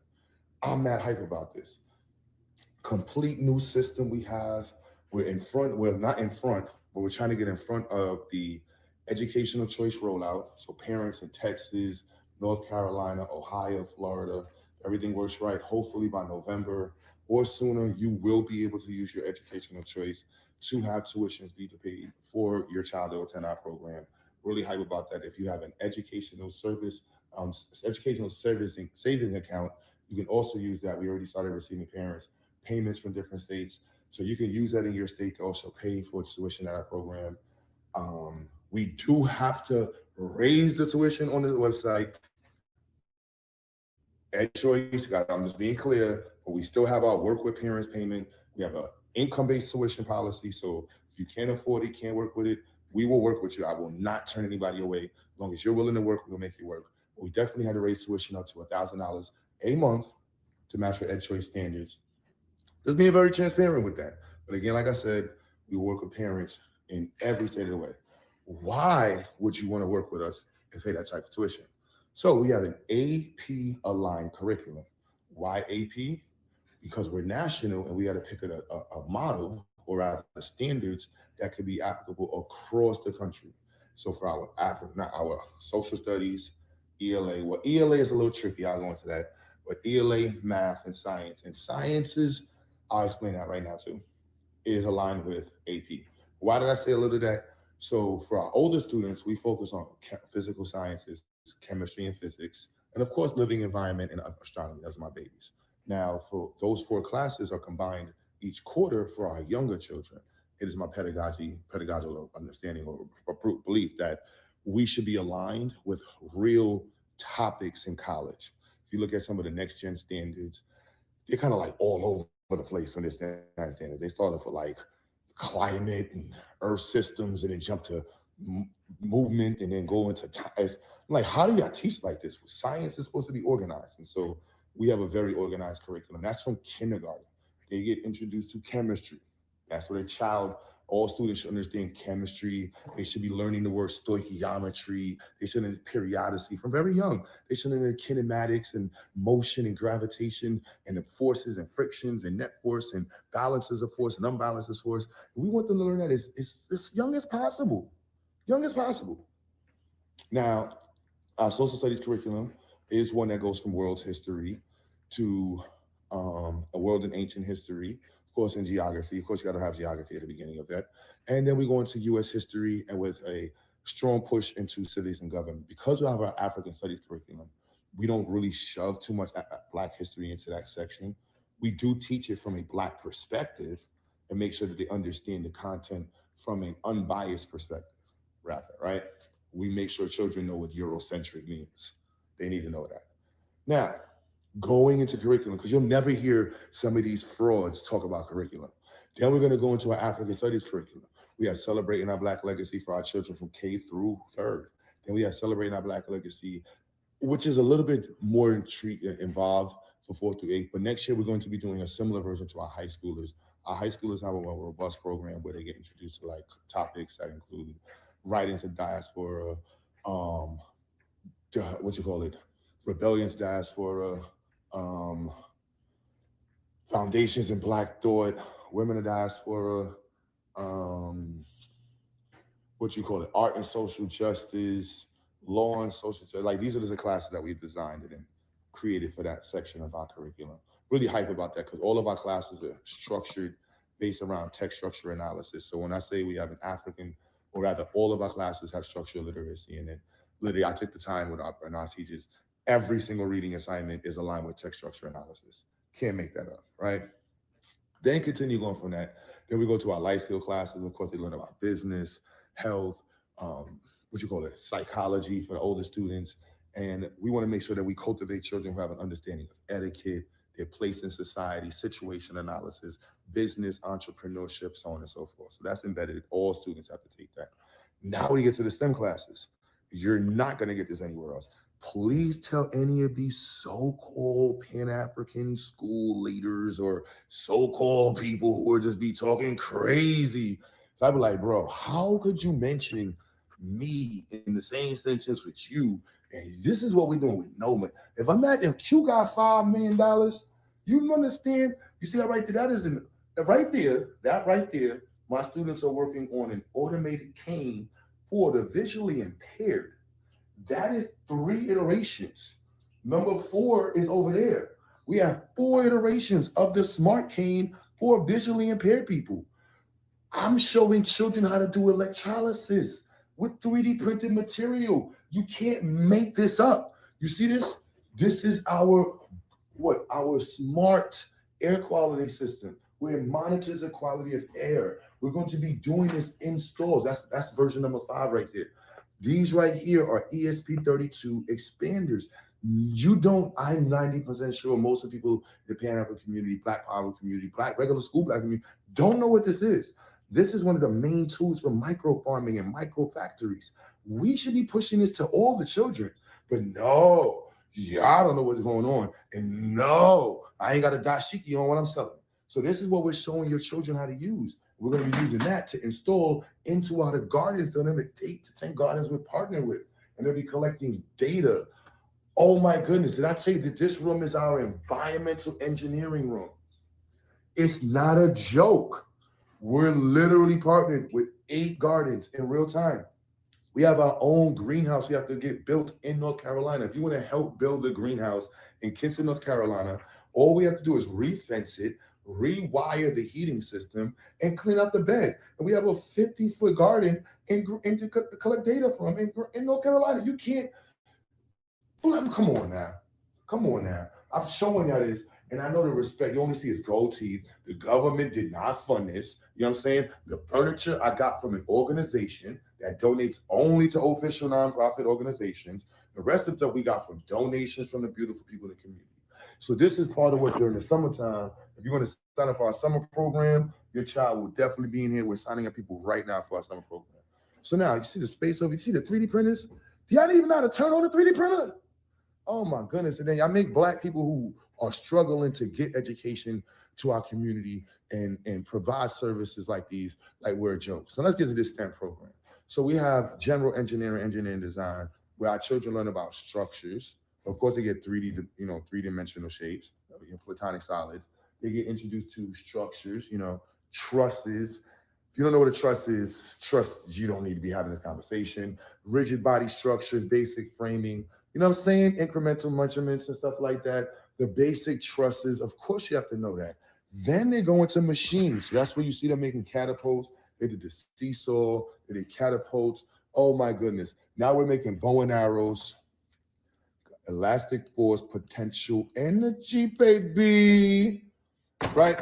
I'm mad hype about this. Complete new system we have. We're not in front, but we're trying to get in front of the educational choice rollout. So parents in Texas, North Carolina, Ohio, Florida, everything works right. Hopefully by November or sooner, you will be able to use your educational choice to have tuitions be paid for your child to attend our program. Really hype about that. If you have an educational servicing savings account, you can also use that. We already started receiving payments from different states. So you can use that in your state to also pay for tuition at our program. We do have to raise the tuition on the website. Ed choice, I'm just being clear, but we still have our work with parents payment. We have a income-based tuition policy. So if you can't afford it, can't work with it, we will work with you. I will not turn anybody away. As long as you're willing to work, we'll make it work. But we definitely had to raise tuition up to $1,000 a month to match our Ed choice standards. Just being very transparent with that. But again, like I said, we work with parents in every state of the way. Why would you want to work with us and pay that type of tuition? So we have an AP aligned curriculum. Why AP? Because we're national and we got to pick a model or rather standards that could be applicable across the country. So for our not our social studies, ELA. Well, ELA is a little tricky. I'll go into that. But ELA, math, and science. And sciences, I'll explain that right now too, is aligned with AP. Why did I say a little of that? So for our older students, we focus on physical sciences, chemistry and physics, and of course, living environment and astronomy. Those are my babies. Now, for those 4 classes are combined each quarter for our younger children. It is my pedagogical understanding or belief that we should be aligned with real topics in college. If you look at some of the next gen standards, they're kind of like all over the place on their standards. They started for like climate and earth systems and then jump to movement and then go into time. I'm like, how do y'all teach like this? Science is supposed to be organized. And so we have a very organized curriculum. That's from kindergarten. They get introduced to chemistry. That's what all students should understand chemistry. They should be learning the word stoichiometry. They should learn periodicity from very young. They should learn kinematics and motion and gravitation and the forces and frictions and net force and balances of force and unbalances of force. And we want them to learn that as young as possible. Young as possible. Now, our social studies curriculum is one that goes from world history to a world in ancient history, of course, in geography. Of course, you got to have geography at the beginning of that. And then we go into U.S. history and with a strong push into civics and government. Because we have our African studies curriculum, we don't really shove too much Black history into that section. We do teach it from a Black perspective and make sure that they understand the content from an unbiased perspective, rather, right? We make sure children know what Eurocentric means. They need to know that. Now, going into curriculum, because you'll never hear some of these frauds talk about curriculum. Then we're going to go into our African studies curriculum. We are celebrating our Black legacy for our children from K through 3rd. Then we are celebrating our Black legacy, which is a little bit more involved for 4th through 8th. But next year, we're going to be doing a similar version to our high schoolers. Our high schoolers have a more robust program where they get introduced to like topics that include writings of diaspora, rebellions diaspora, foundations in Black thought, women of diaspora, art and social justice, law and social justice. Like these are the classes that we designed and created for that section of our curriculum. Really hype about that because all of our classes are structured based around text structure analysis. So when I say we have an African, or rather all of our classes have structural literacy in it. Literally, I took the time with our teachers. Every single reading assignment is aligned with text structure analysis. Can't make that up, right? Then continue going from that. Then we go to our life skill classes. Of course, they learn about business, health, psychology for the older students. And we want to make sure that we cultivate children who have an understanding of etiquette, their place in society, situation analysis, business, entrepreneurship, so on and so forth. So that's embedded. All students have to take that. Now we get to the STEM classes. You're not going to get this anywhere else. Please tell any of these so-called Pan-African school leaders or so-called people who are just be talking crazy. So I'd be like, bro, how could you mention me in the same sentence with you? And this is what we're doing with no money. If Q got $5 million, you understand? You see that right there? That right there, my students are working on an automated cane for the visually impaired. That is 3 iterations. Number 4 is over there. We have 4 iterations of the smart cane for visually impaired people. I'm showing children how to do electrolysis with 3D printed material. You can't make this up. You see this? This is our smart air quality system where it monitors the quality of air. We're going to be doing this in stores. That's version number 5 right there. These right here are ESP32 expanders. You don't, I'm 90% sure most of the people in the Pan-African community, Black power community, Black regular school Black community, don't know what this is. This is one of the main tools for micro farming and micro factories. We should be pushing this to all the children, but no, y'all don't know what's going on. And no, I ain't got a dashiki on what I'm selling. So this is what we're showing your children how to use. We're going to be using that to install into our gardens, so the 8 to 10 gardens we're partnering with, and they'll be collecting data. Oh my goodness, did I tell you that this room is our environmental engineering room? It's not a joke. We're literally partnered with 8 gardens in real time. We have our own greenhouse we have to get built in North Carolina. If you want to help build a greenhouse in Kinston, North Carolina, all we have to do is re-fence it, rewire the heating system, and clean up the bed. And we have a 50-foot garden to collect data from in North Carolina. You can't, come on now. Come on now. I'm showing y'all this, and I know the respect. You only see his gold teeth. The government did not fund this. You know what I'm saying? The furniture I got from an organization that donates only to official nonprofit organizations. The rest of the stuff we got from donations from the beautiful people in the community. So this is part of what during the summertime, if you're going to sign up for our summer program, your child will definitely be in here. We're signing up people right now for our summer program. So now you see the space over, you see the 3D printers? Do y'all even know how to turn on a 3D printer? Oh my goodness. And then y'all make Black people who are struggling to get education to our community and provide services like these, like we're a joke. So let's get to this STEM program. So we have general engineering design, where our children learn about structures. Of course, they get 3D, three-dimensional shapes, platonic solids. They get introduced to structures, trusses. If you don't know what a truss is, you don't need to be having this conversation. Rigid body structures, basic framing, you know what I'm saying? Incremental measurements and stuff like that. The basic trusses, of course you have to know that. Then they go into machines. That's where you see them making catapults. They did the seesaw, they did catapults. Oh my goodness. Now we're making bow and arrows, elastic force, potential energy, baby. Right?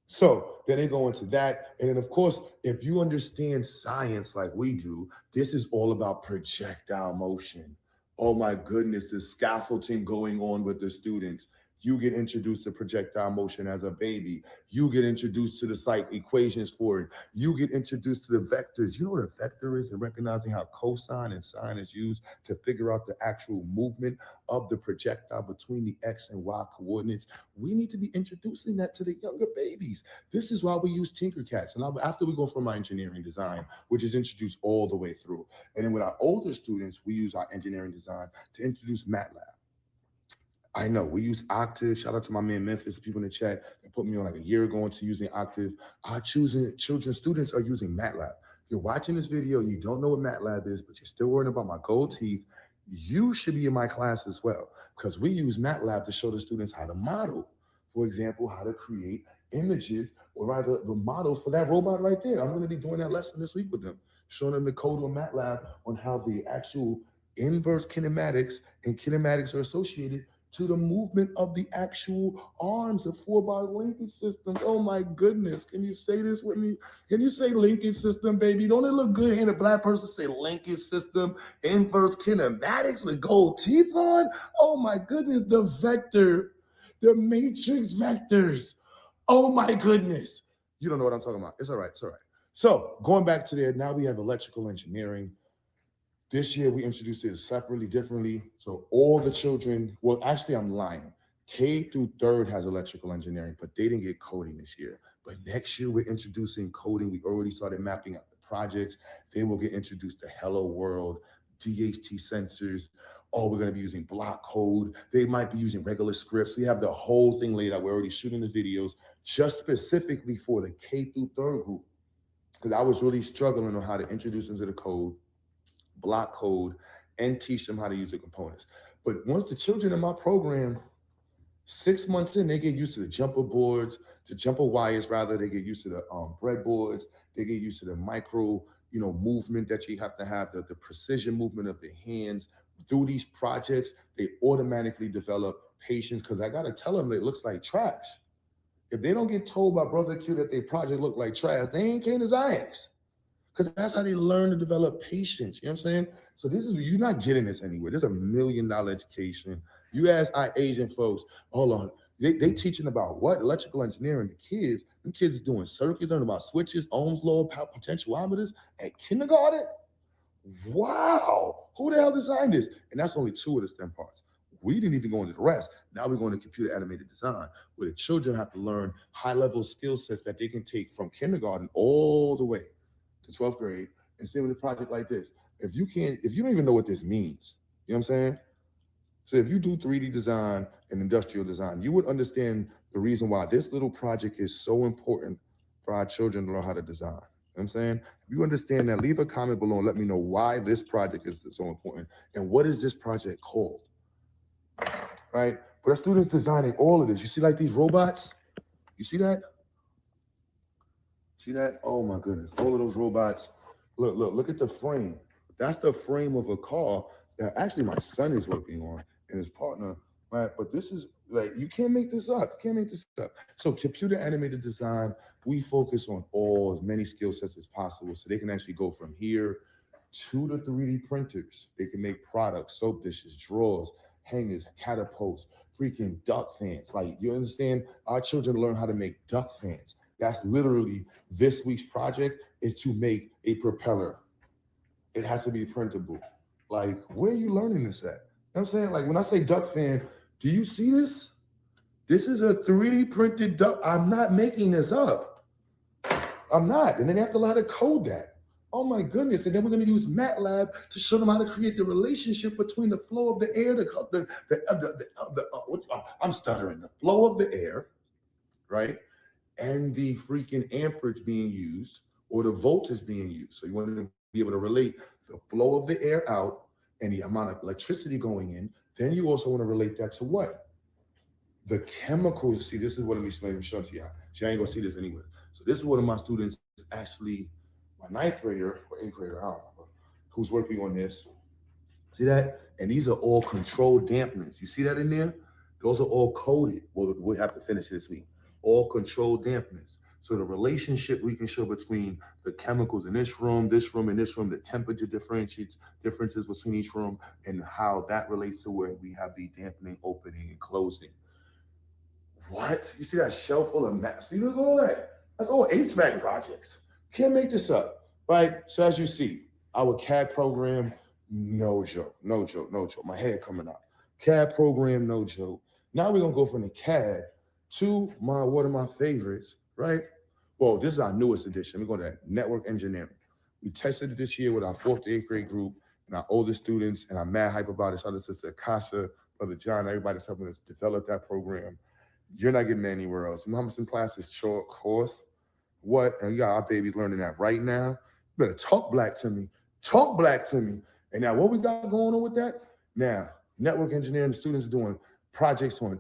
So then they go into that. And then, of course, if you understand science like we do, this is all about projectile motion. Oh my goodness, the scaffolding going on with the students. You get introduced to projectile motion as a baby. You get introduced to the equations for it. You get introduced to the vectors. You know what a vector is, and recognizing how cosine and sine is used to figure out the actual movement of the projectile between the X and Y coordinates. We need to be introducing that to the younger babies. This is why we use Tinkercats. And after we go from our engineering design, which is introduced all the way through. And then with our older students, we use our engineering design to introduce MATLAB. I know we use Octave. Shout out to my man Memphis, people in the chat that put me on like a year ago into using Octave. Our children, students are using MATLAB. If you're watching this video, you don't know what MATLAB is, but you're still worrying about my gold teeth, you should be in my class as well, because we use MATLAB to show the students how to model. For example, how to create images, or rather the models for that robot right there. I'm going to be doing that lesson this week with them, showing them the code on MATLAB on how the actual inverse kinematics and kinematics are associated to the movement of the actual arms, the 4-bar linkage systems. Oh my goodness. Can you say this with me? Can you say linkage system, baby? Don't it look good hearing a Black person say linkage system, inverse kinematics with gold teeth on? Oh my goodness, the vector, the matrix vectors. Oh my goodness. You don't know what I'm talking about. It's all right, it's all right. So going back to there, now we have electrical engineering. This year, we introduced it separately, differently. So all the children, well, actually, I'm lying. K through 3rd has electrical engineering, but they didn't get coding this year. But next year, we're introducing coding. We already started mapping out the projects. They will get introduced to Hello World, DHT sensors. Oh, we're going to be using block code. They might be using regular scripts. We have the whole thing laid out. We're already shooting the videos just specifically for the K through 3rd group, because I was really struggling on how to introduce them to the code, block code, and teach them how to use the components. But once the children in my program, 6 months in, they get used to the jumper boards, the jumper wires rather, they get used to the breadboards, they get used to the micro, movement that you have to have, the precision movement of the hands. Through these projects, they automatically develop patience, because I gotta tell them it looks like trash. If they don't get told by Brother Q that their project look like trash, they ain't clean his ass. because that's how they learn to develop patience. You know what I'm saying? So this is, you're not getting this anywhere. This is $1 million education. You ask our Asian folks, hold on, they teaching about what? Electrical engineering. The kids is doing circuits, learning about switches, Ohm's law, potentiometers at kindergarten. Wow, who the hell designed this? And that's only 2 of the STEM parts. We didn't even go into the rest. Now we're going to computer animated design, where the children have to learn high-level skill sets that they can take from kindergarten all the way to 12th grade. And same with a project like this. If you don't even know what this means, you know what I'm saying? So if you do 3D design and industrial design, you would understand the reason why this little project is so important for our children to learn how to design. You know what I'm saying? If you understand that, leave a comment below and let me know why this project is so important and what is this project called, right? But our students designing all of this. You see like these robots? You see that? See that? Oh my goodness, all of those robots. Look at the frame. That's the frame of a car that actually my son is working on and his partner, right? But this is like, you can't make this up. You can't make this up. So computer animated design, we focus on as many skill sets as possible so they can actually go from here to the 3D printers. They can make products, soap dishes, drawers, hangers, catapults, freaking duck fans. Like, you understand? Our children learn how to make duck fans. That's literally this week's project, is to make a propeller. It has to be printable. Like, where are you learning this at? You know what I'm saying? Like, when I say duck fan, do you see this? This is a 3D printed duck. I'm not making this up. I'm not. And then they have to learn how to code that. Oh my goodness. And then we're going to use MATLAB to show them how to create the relationship between the flow of the air, I'm stuttering, the flow of the air, right? And the freaking amperage being used, or the voltage being used. So you want to be able to relate the flow of the air out and the amount of electricity going in. Then you also want to relate that to what? The chemicals. See, this is what I'm explaining to you. She ain't gonna see this anyway. So this is one of my students, actually, my 9th grader or 8th grader, I don't remember, who's working on this. See that? And these are all controlled dampeners. You see that in there? Those are all coded. Well, we'll have to finish this week. All controlled dampeners. So the relationship we can show between the chemicals in this room, and this room, the temperature differences between each room, and how that relates to where we have the dampening, opening, and closing. What? You see that shelf full of math? See, look at all that. That's all HVAC projects. Can't make this up, right? So as you see, our CAD program, no joke. My hair coming out. CAD program, no joke. Now we're gonna go from the CAD to one of my favorites, right? Well, this is our newest edition. We're going to network engineering. We tested it this year with our 4th to 8th grade group and our oldest students, and I'm mad hype about it. Shout out to Sister Akasha, Brother John, everybody's helping us develop that program. You're not getting it anywhere else. Muhammad's class is short course. What? And you got our babies learning that right now. You better talk black to me. Talk black to me. And now what we got going on with that? Now, network engineering, the students are doing projects on,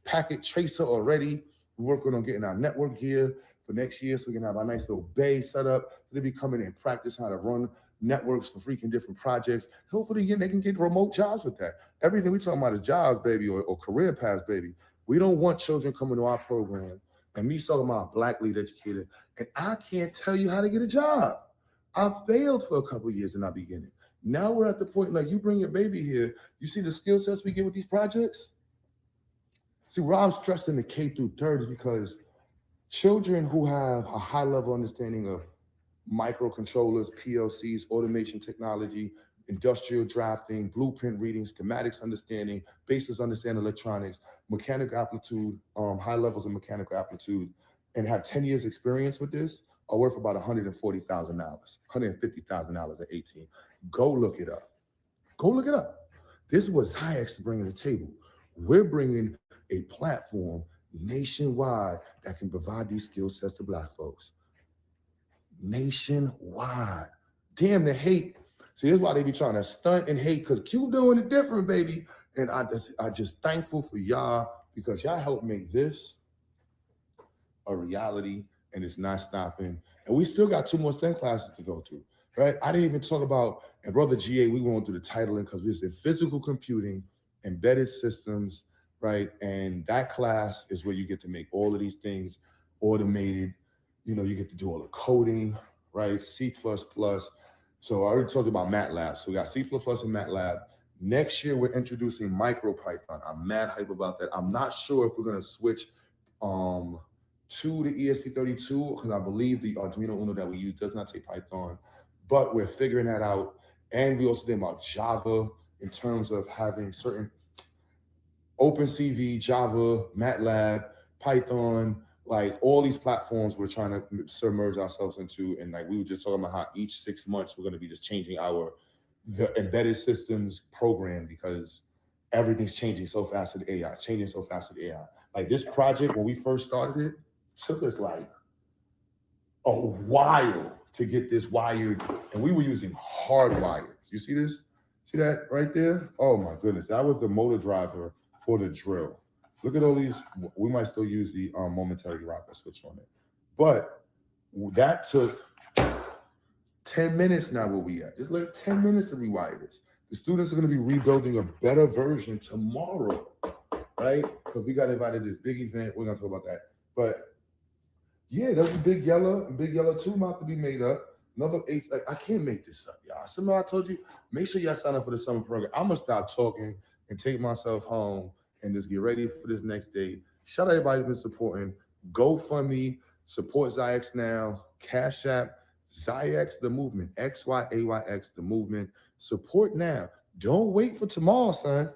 packet tracer already. We're working on getting our network gear for next year so we can have our nice little bay set up. So they be coming and practice how to run networks for freaking different projects. Hopefully they can get remote jobs with that. Everything we talking about is jobs, baby, or career paths, baby. We don't want children coming to our program and me talking about a black lead educator, and I can't tell you how to get a job. I failed for a couple of years in our beginning. Now we're at the point, like, you bring your baby here, you see the skill sets we get with these projects? See, where I'm stressing the K through 3rd is because children who have a high level understanding of microcontrollers, PLCs, automation technology, industrial drafting, blueprint reading, schematics understanding, basis understanding electronics, mechanical aptitude, high levels of mechanical aptitude, and have 10 years experience with this are worth about $140,000, $150,000 at 18. Go look it up. Go look it up. This is what Ziax is bringing to the table. We're bringing a platform nationwide that can provide these skill sets to black folks. Nationwide. Damn the hate. See, this is why they be trying to stunt and hate, because Q doing it different, baby. And I just thankful for y'all, because y'all helped make this a reality, and it's not stopping. And we still got 2 more STEM classes to go through, right? I didn't even talk about, and Brother GA, we going through the titling because it's in physical computing, embedded systems, right? And that class is where you get to make all of these things automated. You know, you get to do all the coding, right? C++. So I already told you about MATLAB. So we got C++ and MATLAB. Next year, we're introducing MicroPython. I'm mad hype about that. I'm not sure if we're going to switch to the ESP32 because I believe the Arduino Uno that we use does not take Python, but we're figuring that out. And we also think about Java in terms of having certain OpenCV, Java, MATLAB, Python, like all these platforms we're trying to submerge ourselves into. And like we were just talking about how each 6 months we're going to be just changing the embedded systems program because everything's changing so fast with AI, changing so fast with AI. Like this project, when we first started it, took us like a while to get this wired, and we were using hard wires. You see this? See that right there? Oh my goodness, that was the motor driver for the drill. Look at all these. We might still use the momentary rocker switch on it, but that took 10 minutes now. Where we at? Just like 10 minutes to rewire this. The students are going to be rebuilding a better version tomorrow, right? Because we got invited to this big event. We're going to talk about that, but yeah, there's Big Yellow and Big Yellow 2 about to be made up. Another 8. Like, I can't make this up, y'all. Somehow I told you, make sure y'all sign up for the summer program. I'm gonna stop talking and take myself home and just get ready for this next day. Shout out everybody who's been supporting. GoFundMe, support Zyx now. Cash App, Zyx the movement. XYAYX the movement. Support now. Don't wait for tomorrow, son.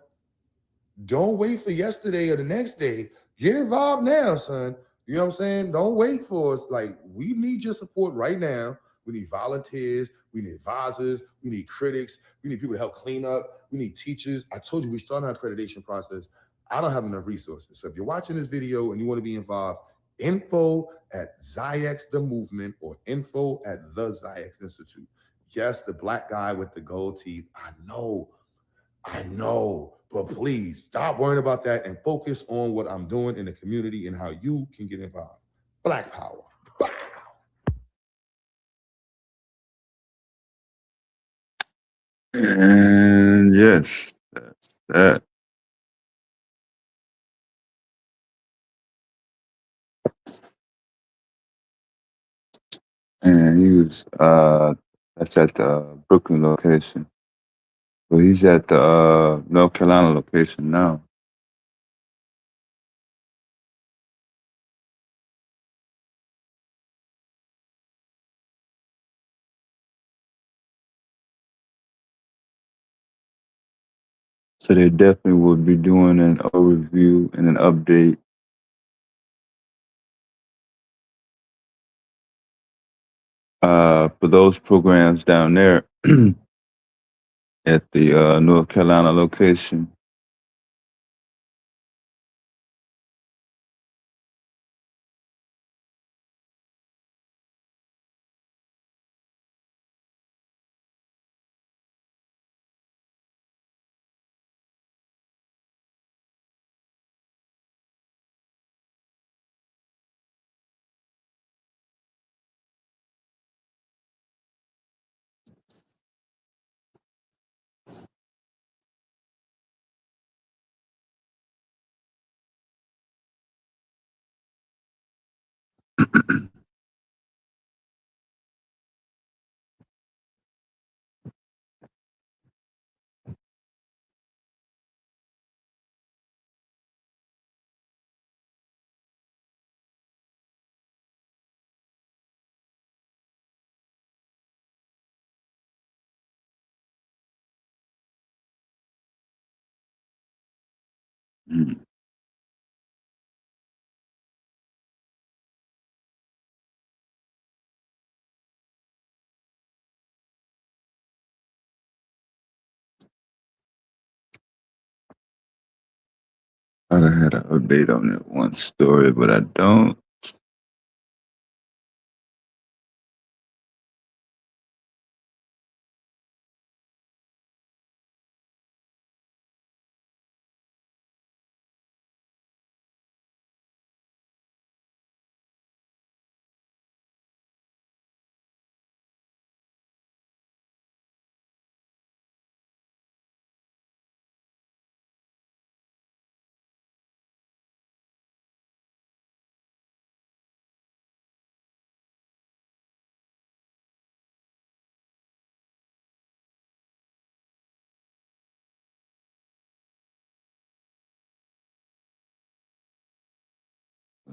Don't wait for yesterday or the next day. Get involved now, son. You know what I'm saying? Don't wait for us. Like, we need your support right now. We need volunteers. We need advisors. We need critics. We need people to help clean up. We need teachers. I told you we started our accreditation process. I don't have enough resources. So if you're watching this video and you want to be involved, info at Zyx the Movement or info at the Zyx Institute. Yes, the black guy with the gold teeth. I know, but please stop worrying about that and focus on what I'm doing in the community and how you can get involved. Black power. And yes, that's that. And he was that's at the Brooklyn location. So he's at the North Carolina location now. So they definitely will be doing an overview and an update for those programs down there at the North Carolina location. Mm. I had an update on that one story, but I don't.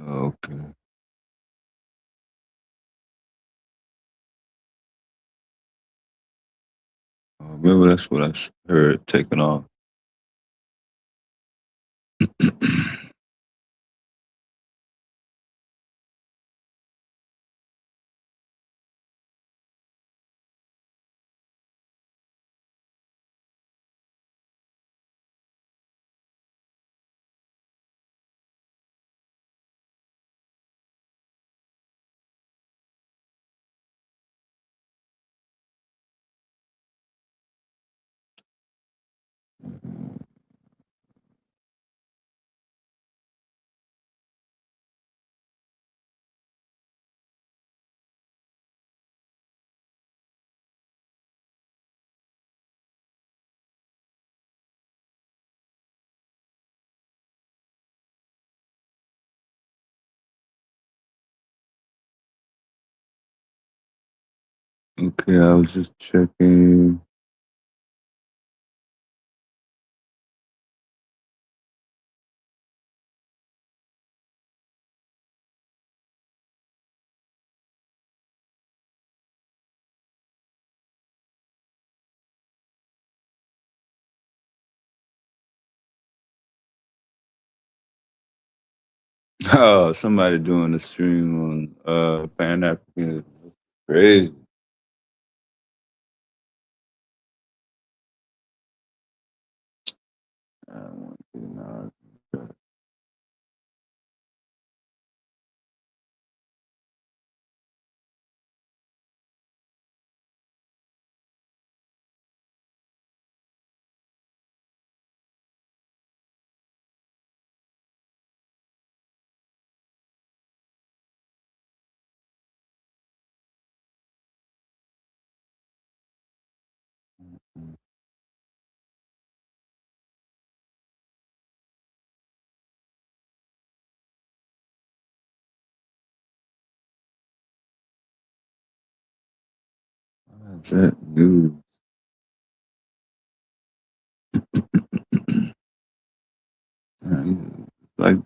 Okay. Remember, that's what heard taking off. Okay, I was just checking. Oh, somebody doing a stream on Pan African. Crazy. I want to know. What's that news? Like,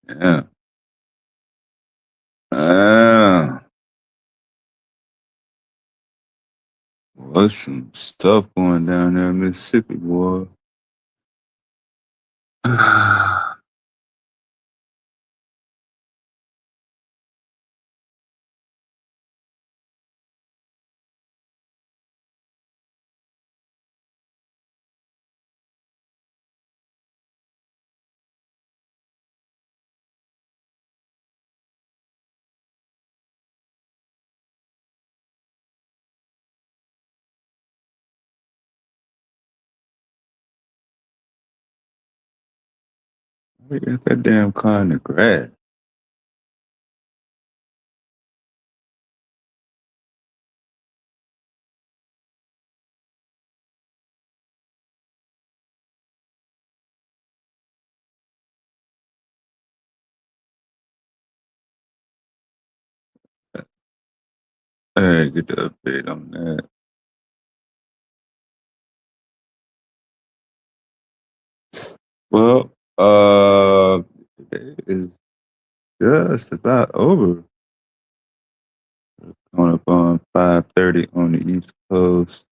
yeah. Ah, what's some stuff going down there in Mississippi, boy? We got that damn car in the grass. Hey, get the update on that. Well, it's just about over. Coming up on 5:30 on the East Coast.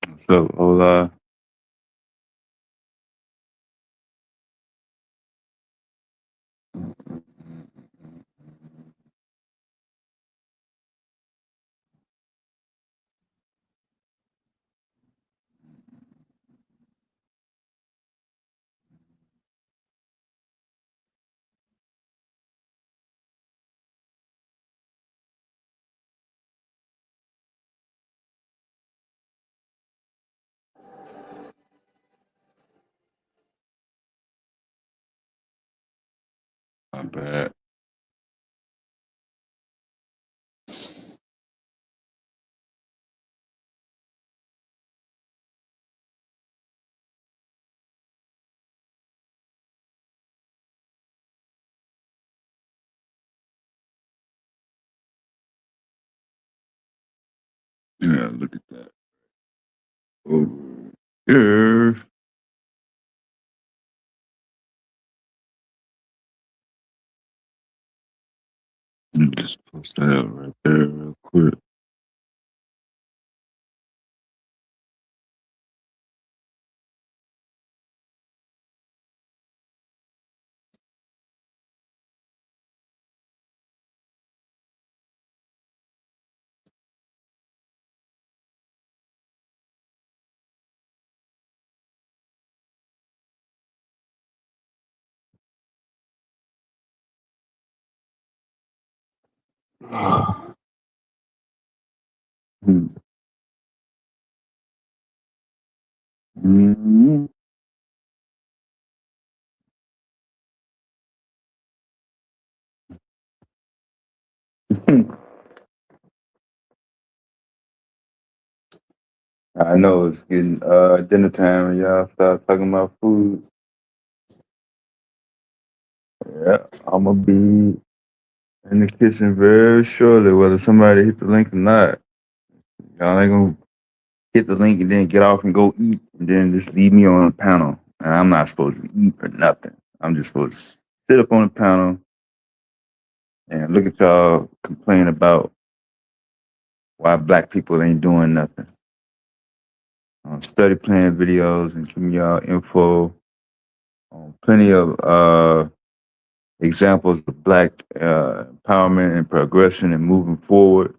What's up, Ola? My bad. Yeah, look at that. Over here. Let me just post that out right there real quick. Hmm. Mhm. I know it's getting dinner time and y'all start talking about food. Yeah, I'm gonna be in the kitchen very shortly, whether somebody hit the link or not. Y'all ain't gonna hit the link and then get off and go eat and then just leave me on the panel. And I'm not supposed to eat or nothing. I'm just supposed to sit up on the panel and look at y'all complain about why black people ain't doing nothing. Study plan videos and giving y'all info on plenty of examples of black empowerment and progression and moving forward.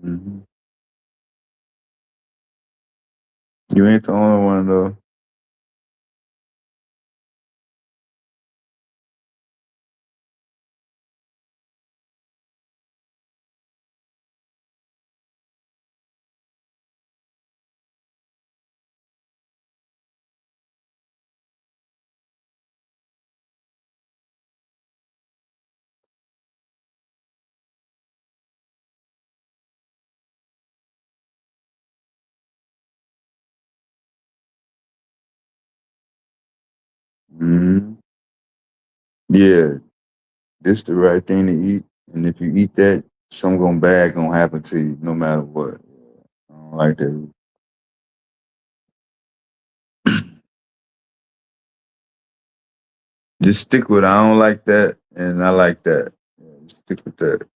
Mm-hmm. You ain't the only one though. Mm-hmm. Yeah, this the right thing to eat, and if you eat that, something bad gonna happen to you, no matter what. I don't like that. Just stick with. I don't like that, and I like that. Yeah, just stick with that.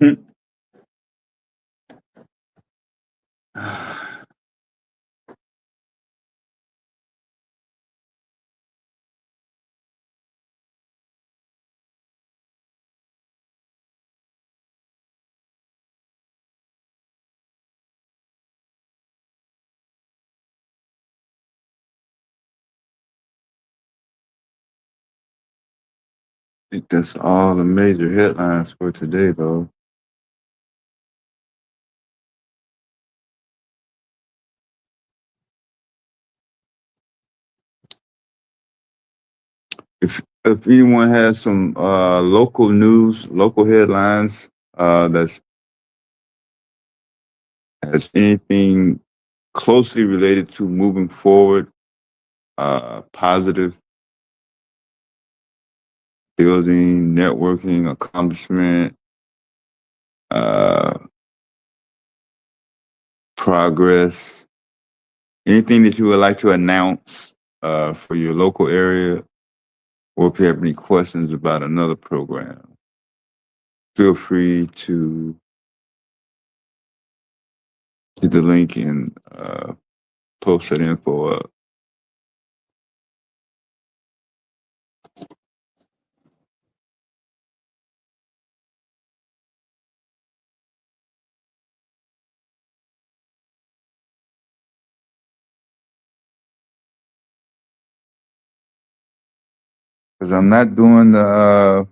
I think that's all the major headlines for today, though. If anyone has some local news, local headlines that's has anything closely related to moving forward, positive building, networking, accomplishment, uh, progress, anything that you would like to announce for your local area, or if you have any questions about another program, feel free to hit the link and post that info up. Because I'm not doing the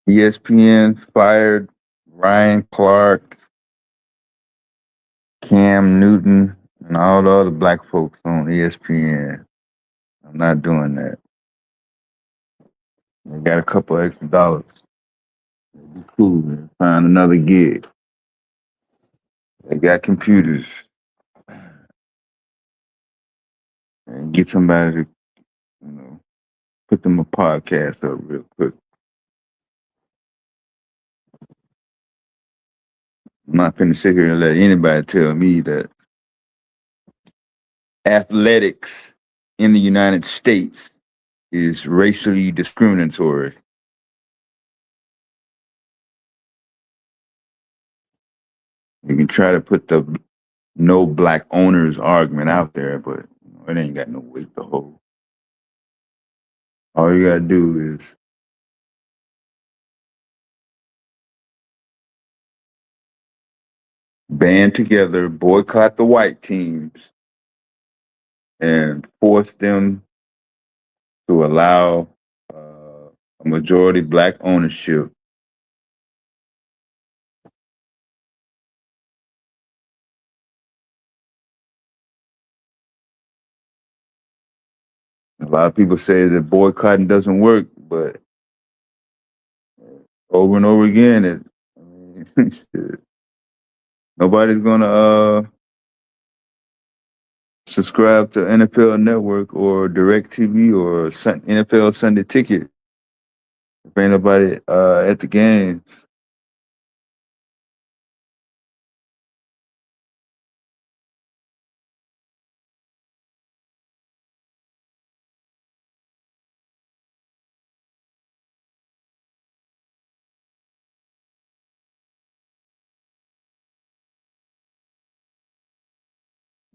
ESPN fired Ryan Clark, Cam Newton, and all the other black folks on ESPN. I'm not doing that. They got a couple extra dollars. It'd be cool to find another gig. They got computers. And get somebody to, put them a podcast up real quick. I'm not finna sit here and let anybody tell me that athletics in the United States is racially discriminatory. You can try to put the no black owners argument out there, but it ain't got no weight to hold. All you gotta do is band together, boycott the white teams, and force them to allow a majority black ownership. A lot of people say that boycotting doesn't work, but over and over again, nobody's gonna subscribe to NFL Network or DirecTV or NFL Sunday Ticket if ain't nobody at the game.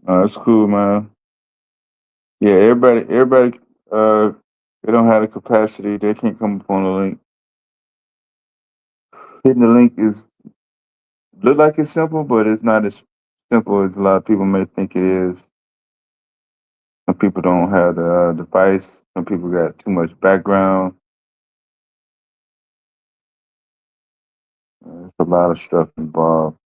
That's cool, man. Yeah, everybody, they don't have the capacity. They can't come up on the link. Hitting the link is look like it's simple, but it's not as simple as a lot of people may think it is. Some people don't have the device. Some people got too much background. There's a lot of stuff involved.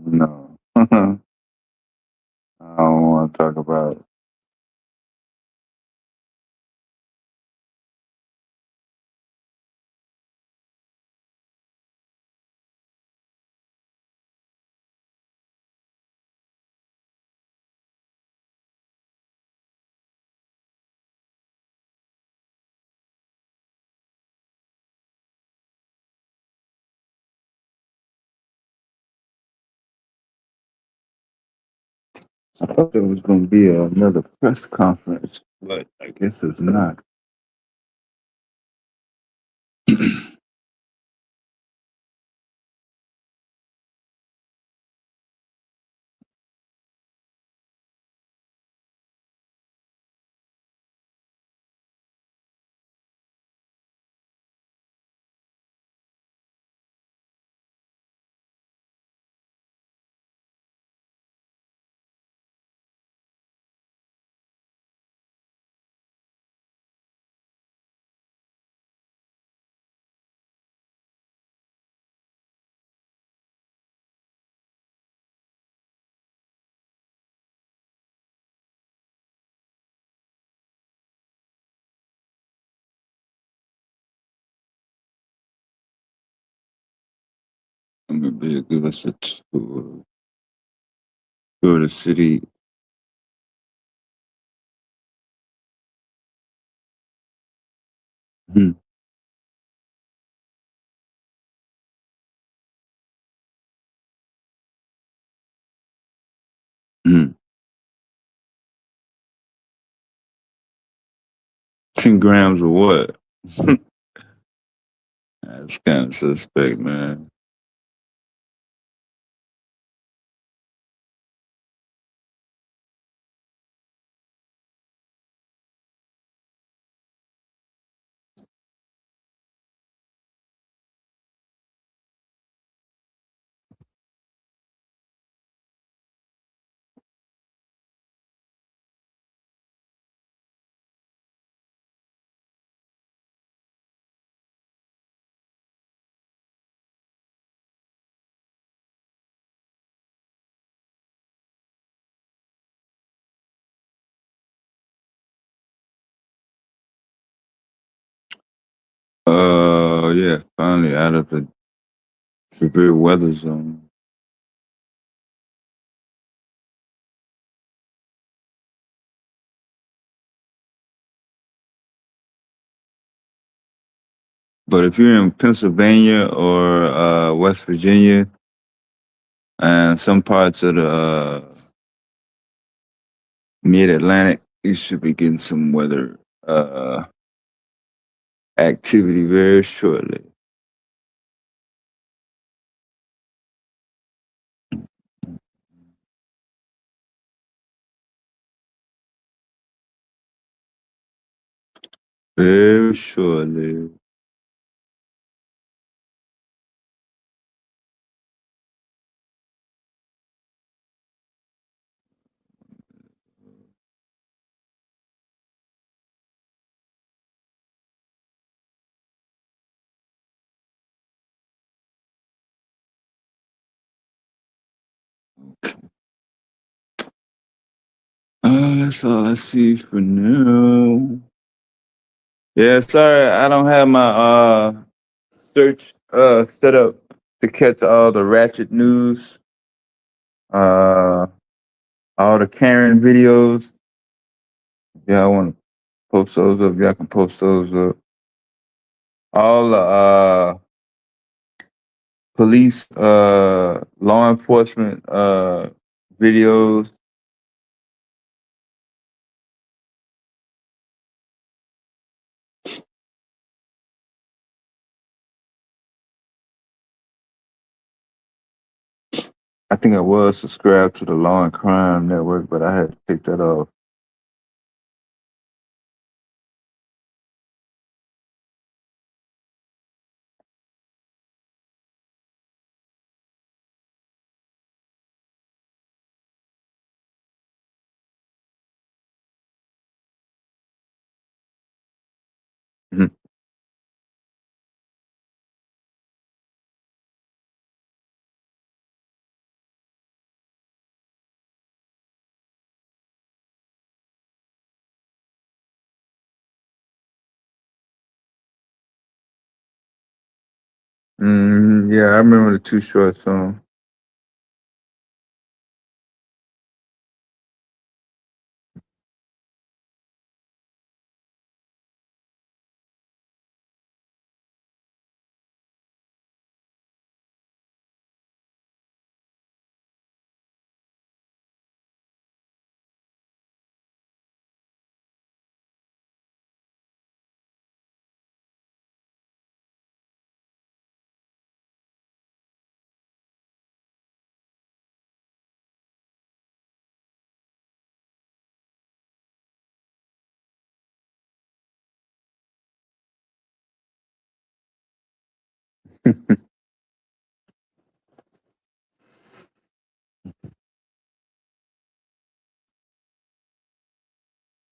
No, I don't want to talk about it. I thought there was going to be another press conference, but I guess it's not. I'm going to give us a tour of the city. Hmm. Hmm. 10 grams of what? That's kind of suspect, man. Yeah, finally out of the severe weather zone. But if you're in Pennsylvania or West Virginia and some parts of the mid-Atlantic, you should be getting some weather activity very shortly. Very shortly. That's all I see for now. Yeah, sorry, I don't have my search set up to catch all the ratchet news, all the Karen videos. Yeah, I want to post those up. Yeah, I can post those up. All the police, law enforcement videos. I think I was subscribed to the Law and Crime Network, but I had to take that off. Mhm. Yeah, I remember the Too Short song.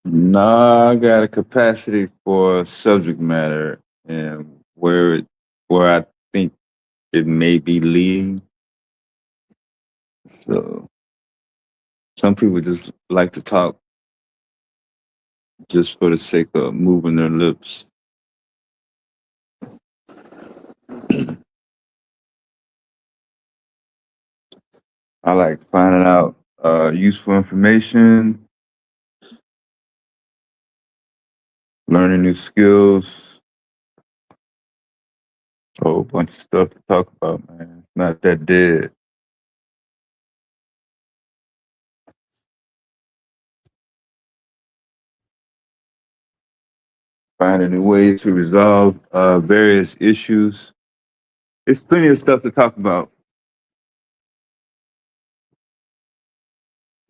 Nah, I got a capacity for subject matter and where I think it may be leading. So some people just like to talk just for the sake of moving their lips. I like finding out useful information, learning new skills, a whole bunch of stuff to talk about, man. It's not that dead. Finding new ways to resolve various issues. There's plenty of stuff to talk about.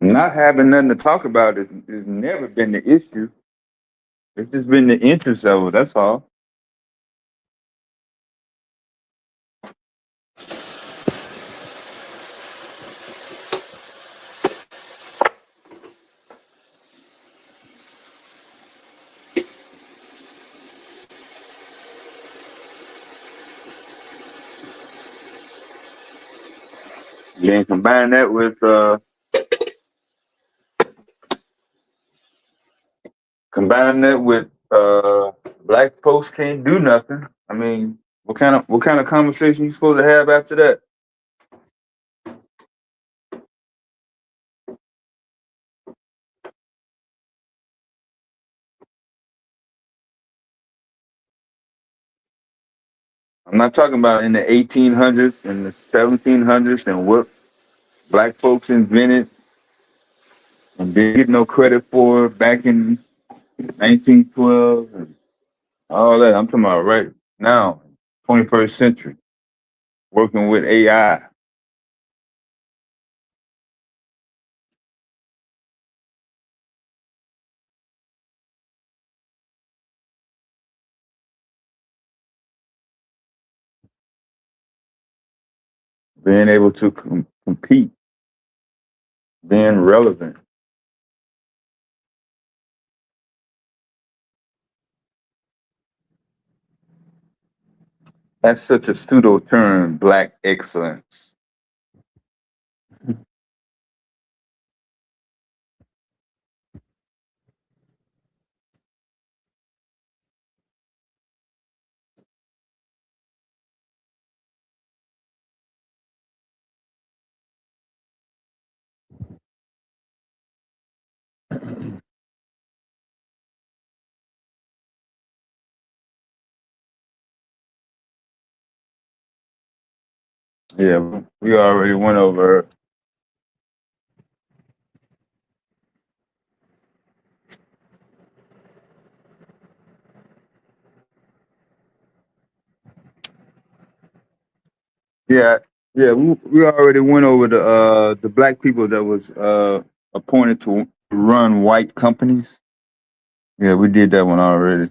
Not having nothing to talk about is never been the issue. It's just been the interest of it, that's all. Then combine that with black folks can't do nothing. I mean, what kind of conversation you supposed to have after that? I'm not talking about in the 1800s and the 1700s and what black folks invented and didn't get no credit for back in 1912 and all that. I'm talking about right now, 21st century, working with AI, being able to compete, being relevant. That's such a pseudo term, black excellence. Yeah, we already went over. Yeah, yeah, we already went over the black people that was appointed to run white companies. Yeah, we did that one already.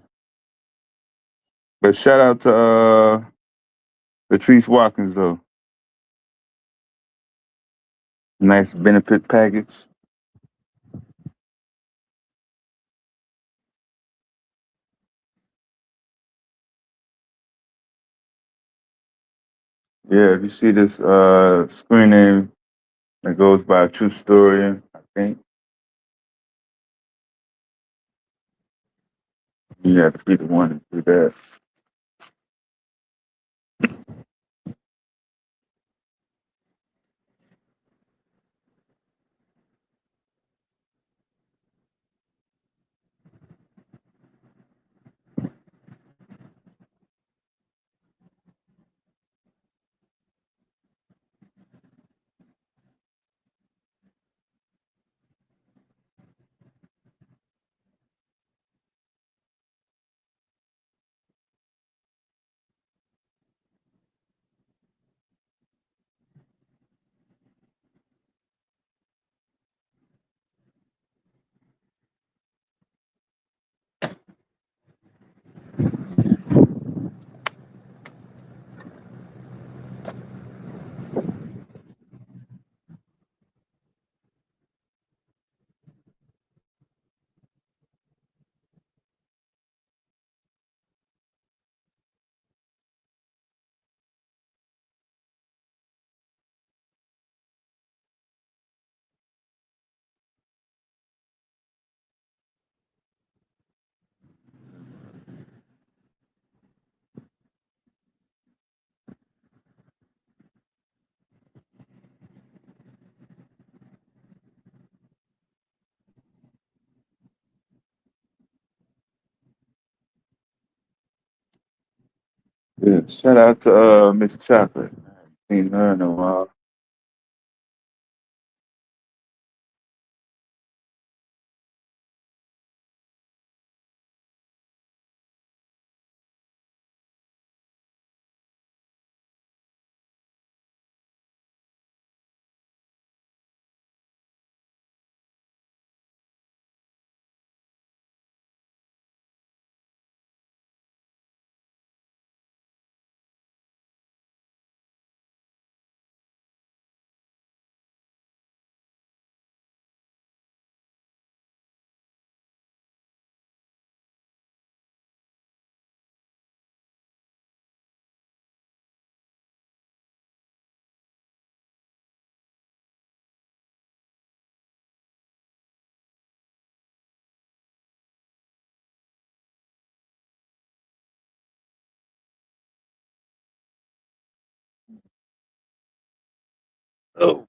But shout out to Latrice Watkins though. Nice benefit package. Yeah, if you see this screen name that goes by a true story, I think you have to be the one to do that. Yeah, shout out to Miss Chocolate. Ain't her in a while. Oh.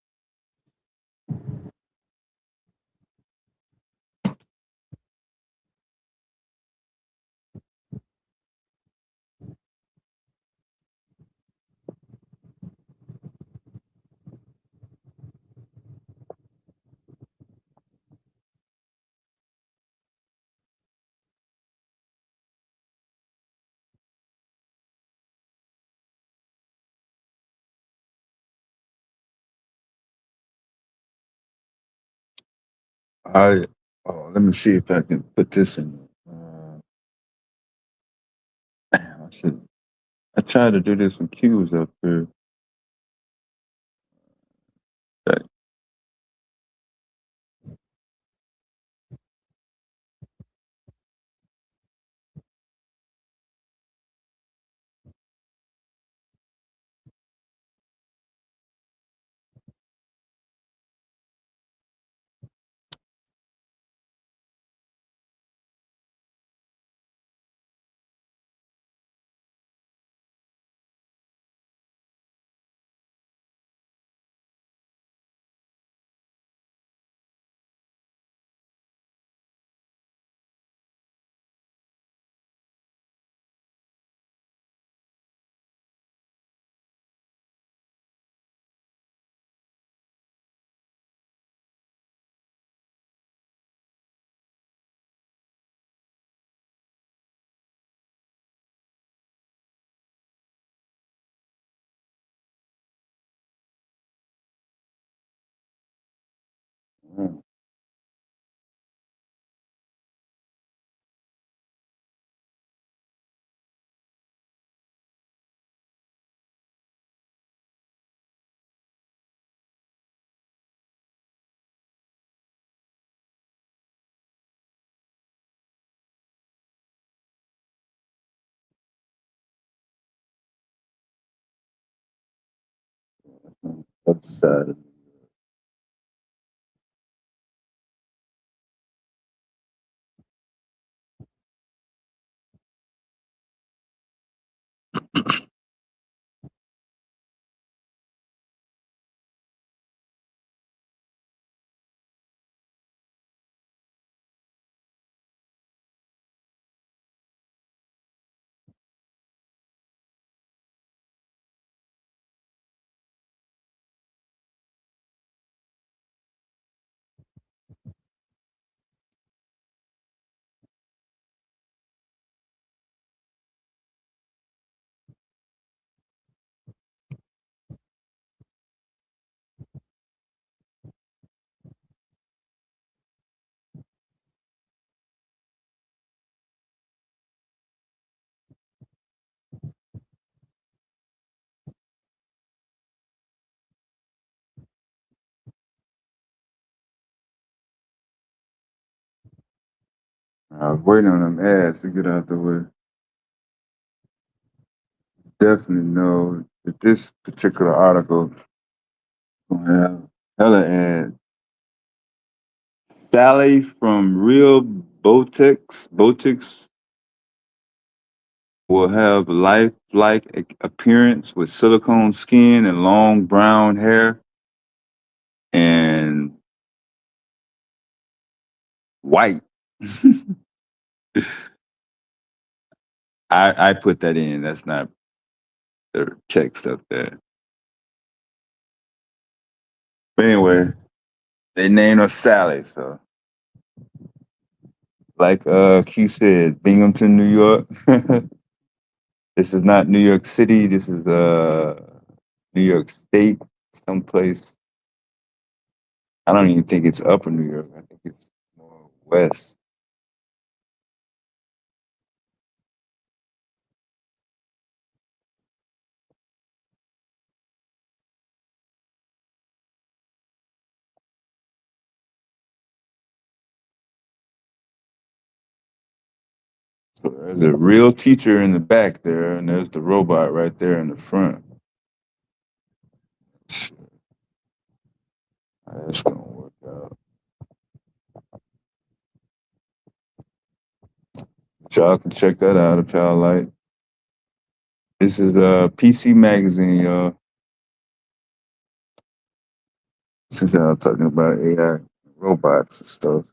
Let me see if I can put this in. I should. I tried to do this with cues up here. Okay. That's I was waiting on them ads to get out the way. Definitely know that this particular article gonna have hella ads. Sally from Real Botics will have lifelike appearance with silicone skin and long brown hair and white. I put that in. That's not their text up there. But anyway, they named her Sally, so like Q said, Binghamton, New York. This is not New York City, this is New York State, someplace. I don't even think it's upper New York. I think it's more west. So there's a real teacher in the back there, and there's the robot right there in the front. That's gonna work out. Y'all can check that out if y'all like. This is PC Magazine, y'all. Since y'all talking about AI robots and stuff.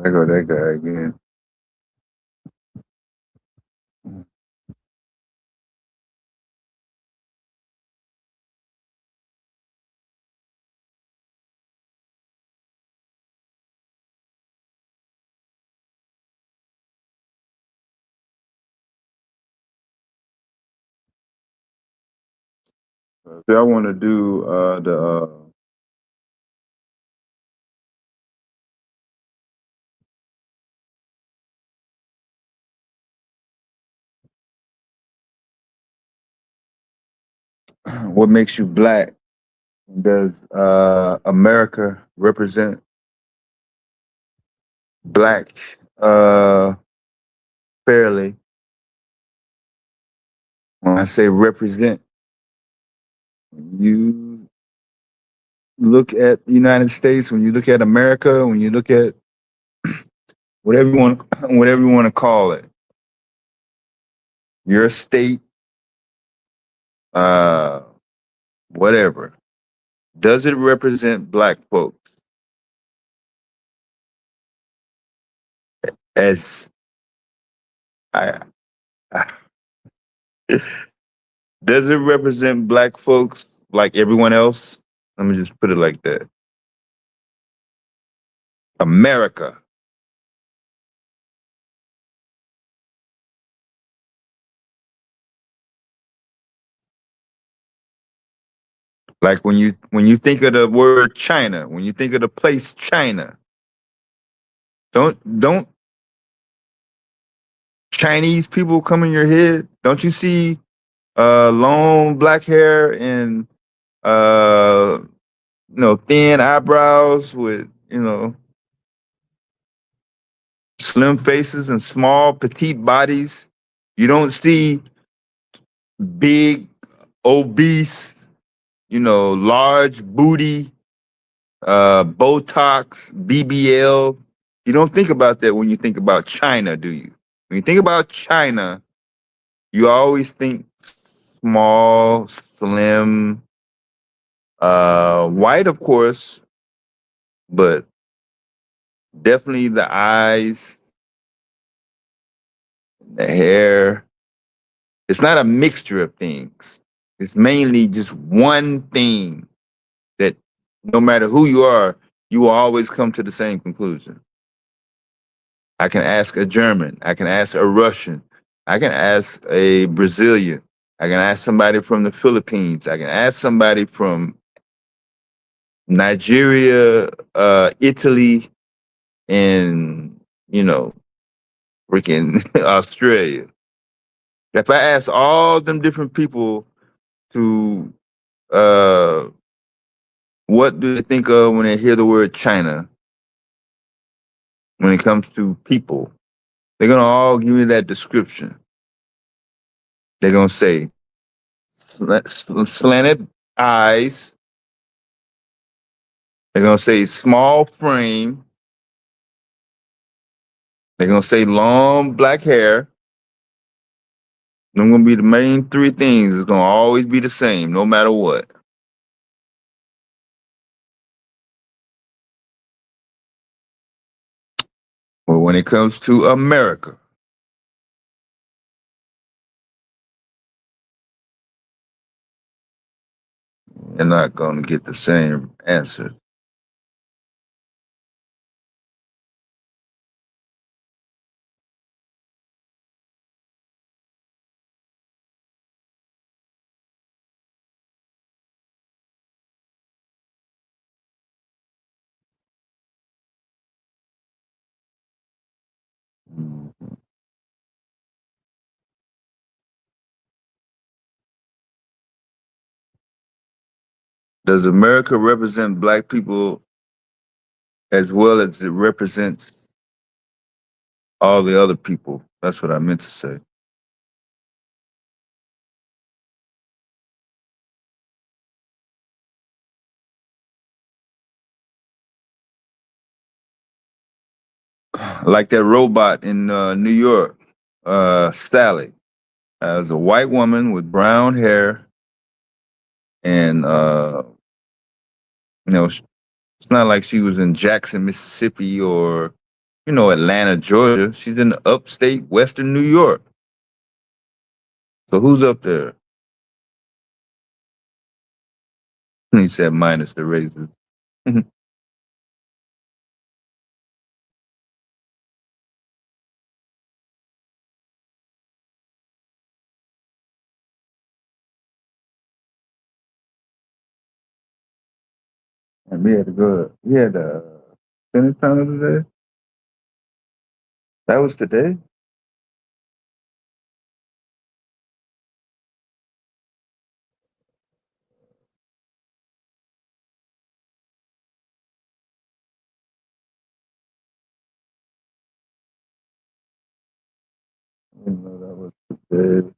There go that guy again. If y'all want to do what makes you black? Does America represent black fairly? When I say represent, you look at the United States, when you look at America, when you look at whatever you want, whatever you want to call it, your state, whatever, does it represent black folks? As I does it represent black folks like everyone else? Let me just put it like that. America. Like when you think of the word China, when you think of the place China, don't Chinese people come in your head? Don't you see long black hair and thin eyebrows with slim faces and small petite bodies? You don't see big obese, large booty, Botox, BBL. You don't think about that when you think about China, do you? When you think about China, you always think small, slim, white, of course, but definitely the eyes, the hair. It's not a mixture of things. It's mainly just one thing that no matter who you are, you will always come to the same conclusion. I can ask a German. I can ask a Russian. I can ask a Brazilian. I can ask somebody from the Philippines. I can ask somebody from Nigeria, Italy, and, freaking Australia. If I ask all them different people to uh, what do they think of when they hear the word China? When it comes to people, they're gonna all give you that description. They're gonna say slanted eyes. They're gonna say small frame. They're gonna say long black hair. Them gonna be the main three things. It's gonna always be the same, no matter what. But when it comes to America, you're not gonna get the same answer. Does America represent black people as well as it represents all the other people? That's what I meant to say. Like that robot in New York, Sally. As a white woman with brown hair, and it's not like she was in Jackson, Mississippi, or Atlanta, Georgia. She's in upstate Western New York. So who's up there? He said minus the races. And we had to go. We had finish time today. That was today. I didn't know that was today.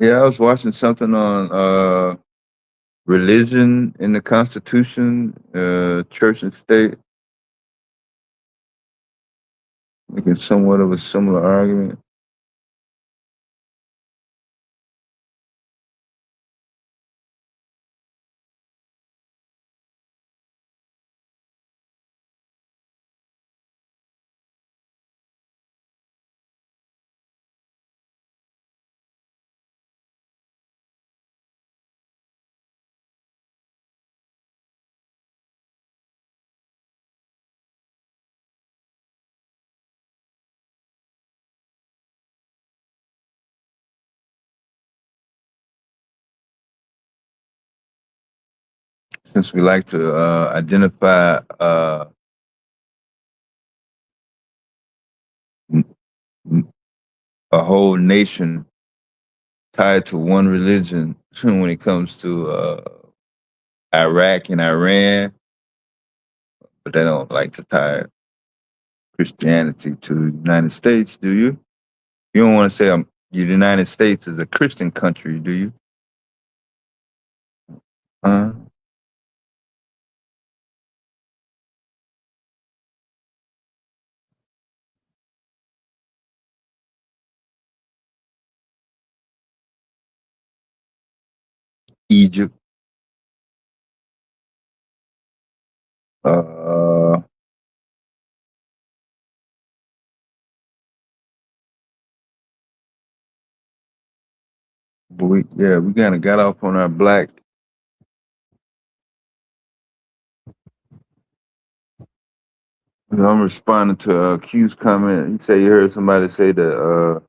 Yeah, I was watching something on religion in the Constitution, church and state, making somewhat of a similar argument. Since we like to identify m- a whole nation tied to one religion when it comes to Iraq and Iran, but they don't like to tie Christianity to the United States, do you? You don't want to say the United States is a Christian country, do you? Huh? Egypt. Uh, but we kind of got off on our black. I'm responding to Q's comment. He said he heard somebody say that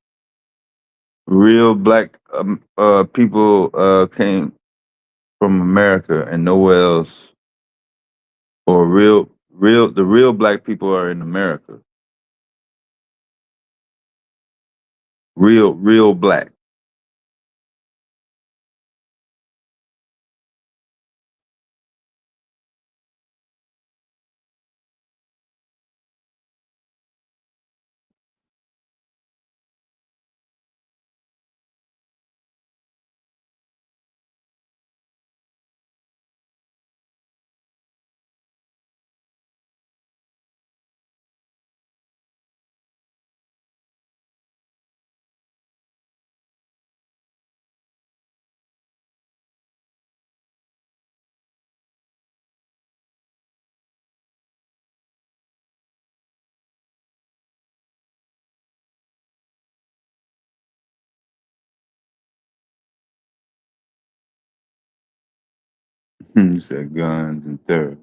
real black people came from America and nowhere else. Or the real black people are in America. Real black. You said guns and terror.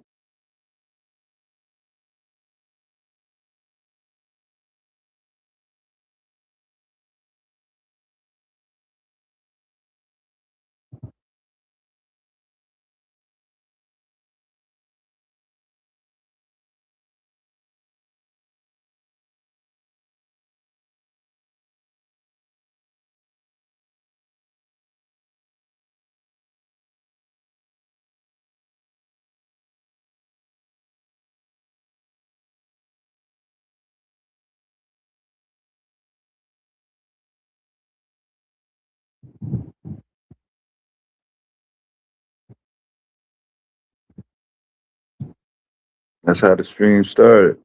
That's how the stream started.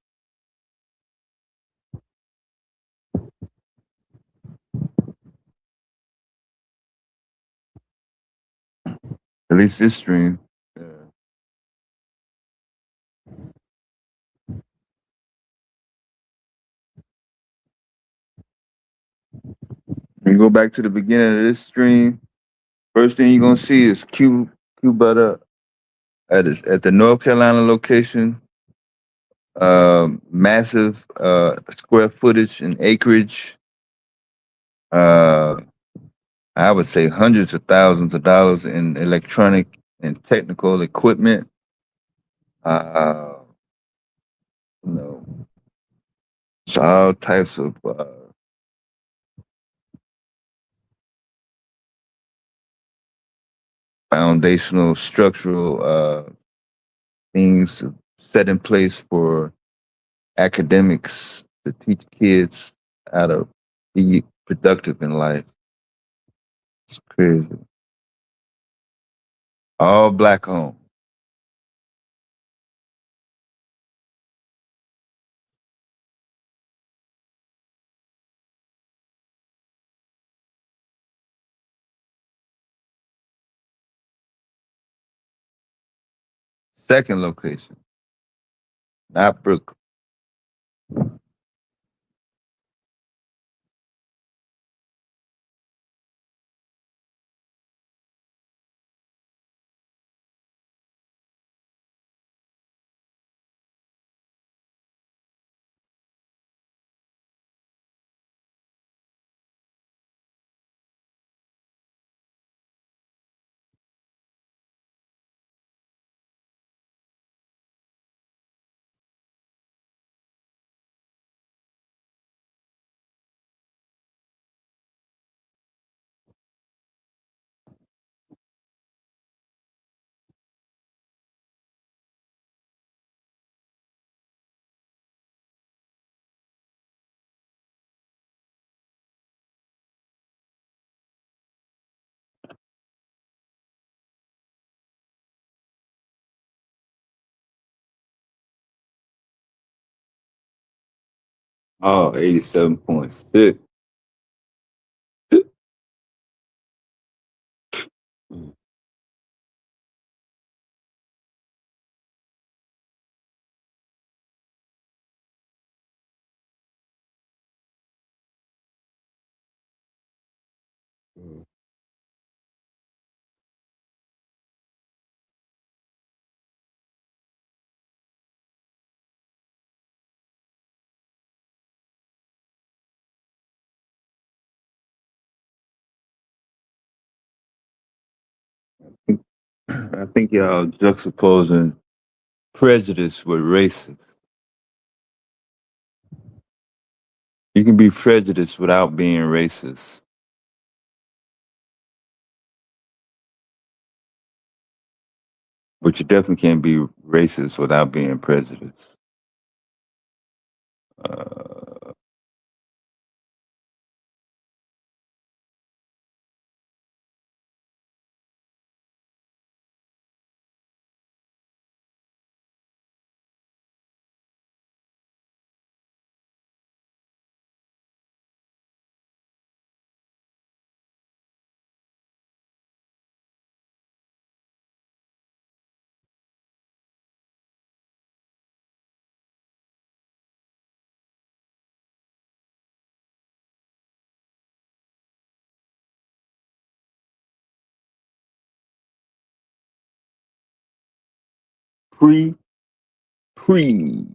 At least this stream. Yeah. You go back to the beginning of this stream. First thing you're gonna see is Q Butter at the North Carolina location. Massive square footage and acreage. I would say hundreds of thousands of dollars in electronic and technical equipment. Uh, you know, so all types of foundational structural things set in place for academics to teach kids how to be productive in life. It's crazy. All black home. Second location, not Brooklyn. Oh, 87.6. I think y'all juxtaposing prejudiced with racists. You can be prejudiced without being racist. But you definitely can't be racist without being prejudiced. Pre, prejudge,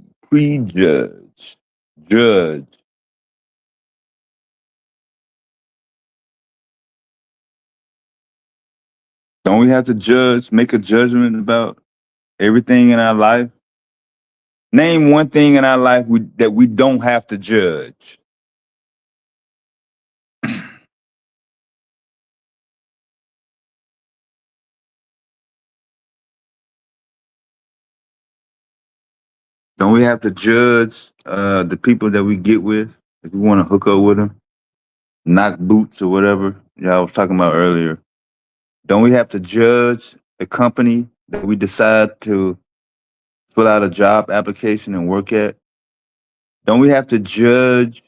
judge. Don't we have to judge, make a judgment about everything in our life? Name one thing in our life that we don't have to judge. Don't we have to judge the people that we get with if we want to hook up with them, knock boots or whatever y'all was talking about earlier? Don't we have to judge the company that we decide to fill out a job application and work at? Don't we have to judge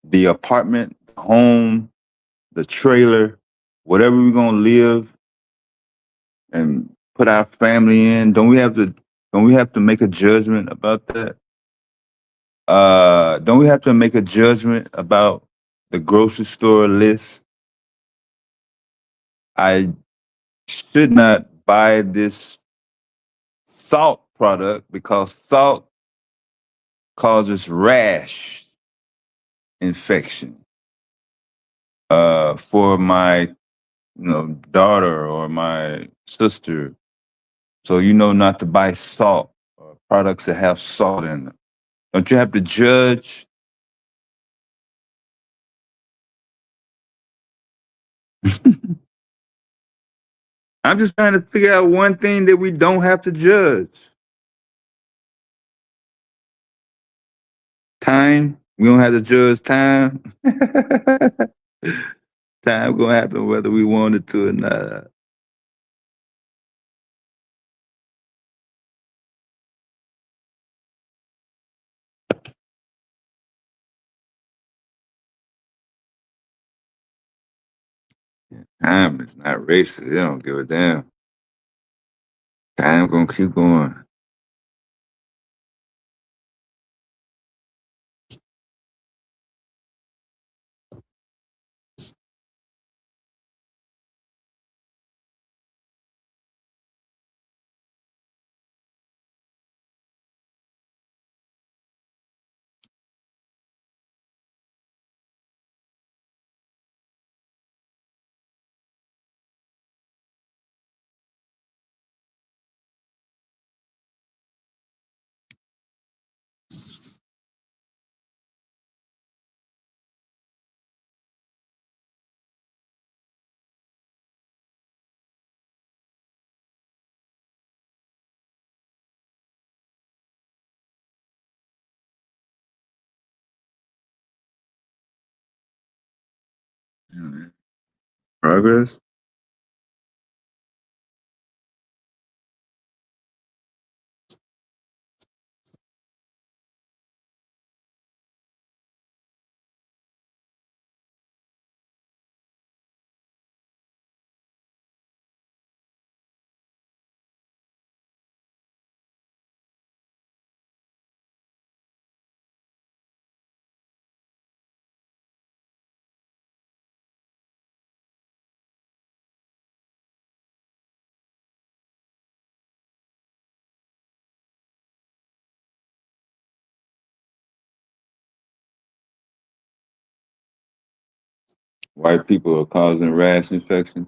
the apartment, the home, the trailer, whatever we're gonna live and put our family in? Don't we have to make a judgment about that? Don't we have to make a judgment about the grocery store list? I should not buy this salt product because salt causes rash infection for my daughter or my sister. So you know not to buy salt or products that have salt in them. Don't you have to judge? I'm just trying to figure out one thing that we don't have to judge. Time. We don't have to judge time. Time gonna happen whether we want it to or not. Time is not racist. They don't give a damn. Time gonna keep going. Progress. White people are causing rash infections.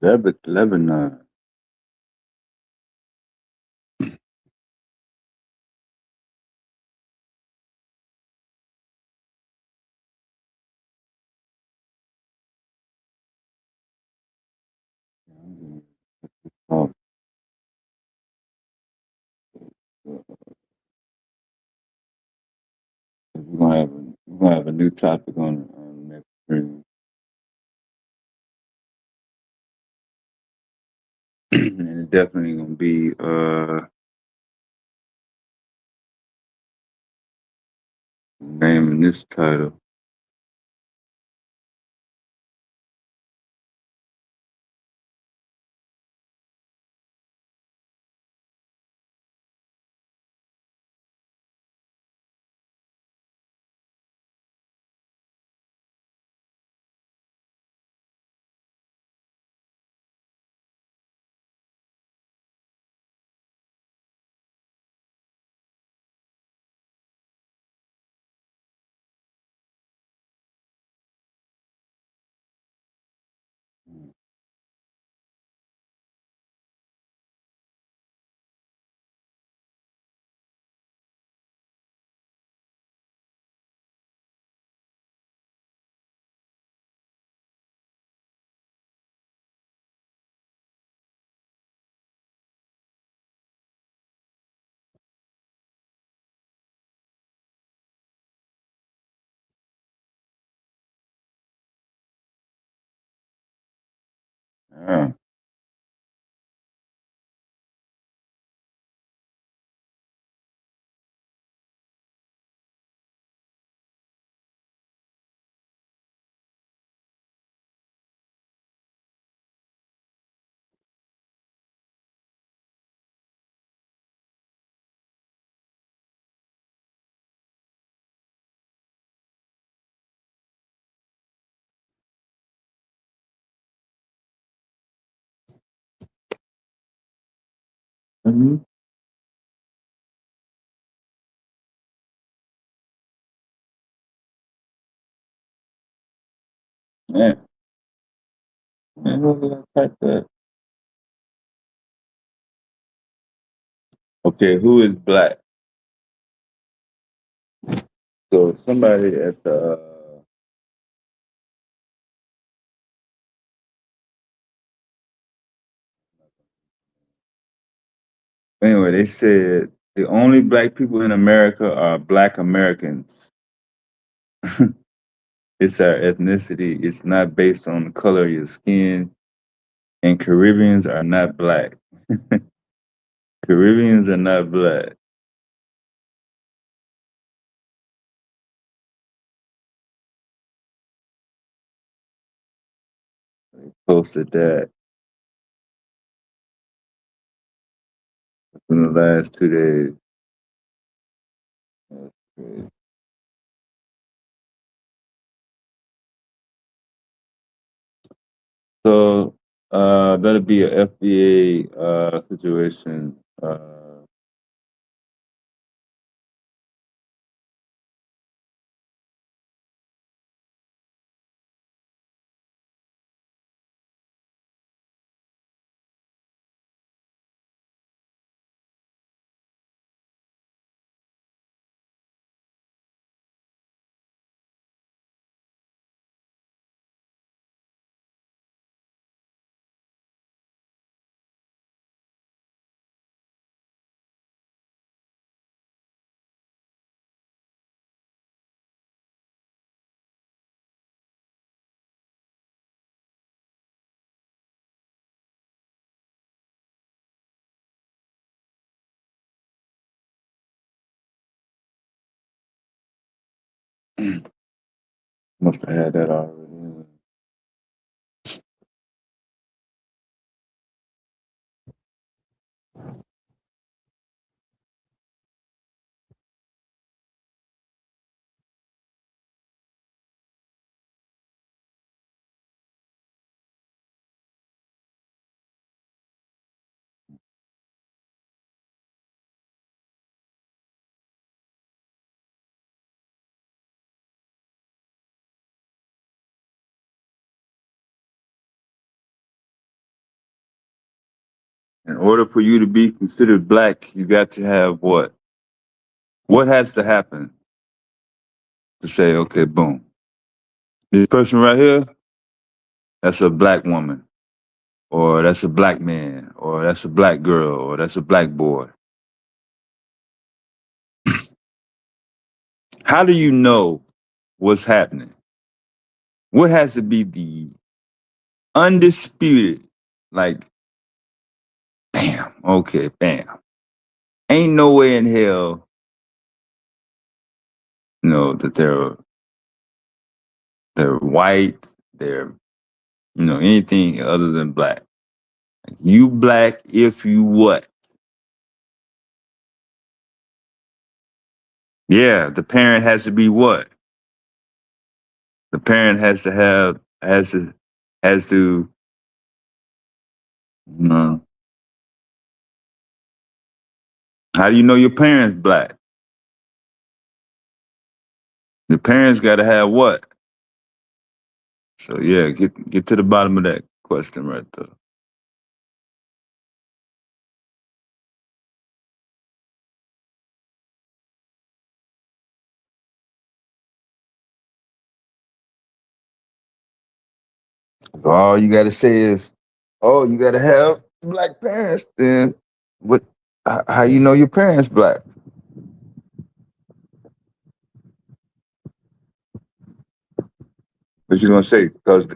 Lebanon. Oh, we're gonna have a new topic on the next stream. And it's definitely gonna be naming this title. Yeah. Mm-hmm. Yeah. Man, who did I type that? Okay, who is black? So somebody at the anyway, they said the only black people in America are black Americans. It's our ethnicity. It's not based on the color of your skin. And Caribbeans are not black. Caribbeans are not black. They posted that in the last 2 days. That's crazy. So that'll be a FBA situation. Must have had that already. In order for you to be considered black, you got to have what? What has to happen to say, okay, boom. This person right here, that's a black woman, or that's a black man, or that's a black girl, or that's a black boy. How do you know what's happening? What has to be the undisputed, like, bam, okay, bam. Ain't no way in hell, that they're white, they're, anything other than black. You black if you what? Yeah, the parent has to be what? The parent has to, you know, how do you know your parents black? The parents gotta have what? So yeah, get to the bottom of that question right there. So all you gotta say is, oh, you gotta have black parents. Then what? How you know your parents black? What you gonna say? Because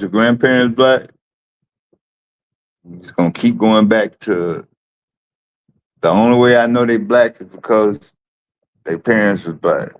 your grandparents black? You just gonna keep going back to the only way I know they black is because their parents was black.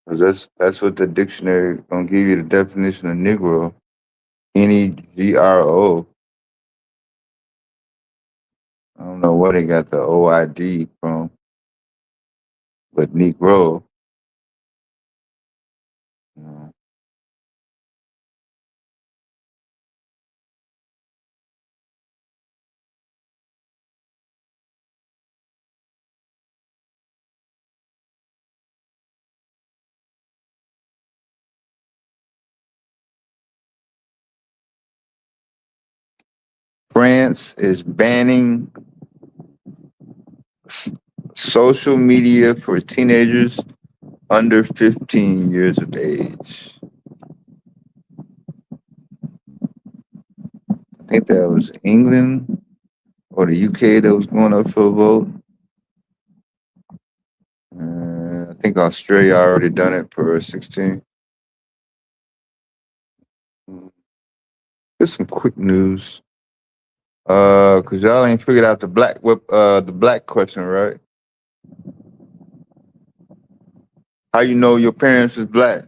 That's what the dictionary gonna give you the definition of Negro. Negro. I don't know where they got the OID from, but Negro. You know. France is banning social media for teenagers under 15 years of age. I think that was England or the UK that was going up for a vote. I think Australia already done it for 16. Just some quick news. Cause y'all ain't figured out the black question, right? How you know your parents is black?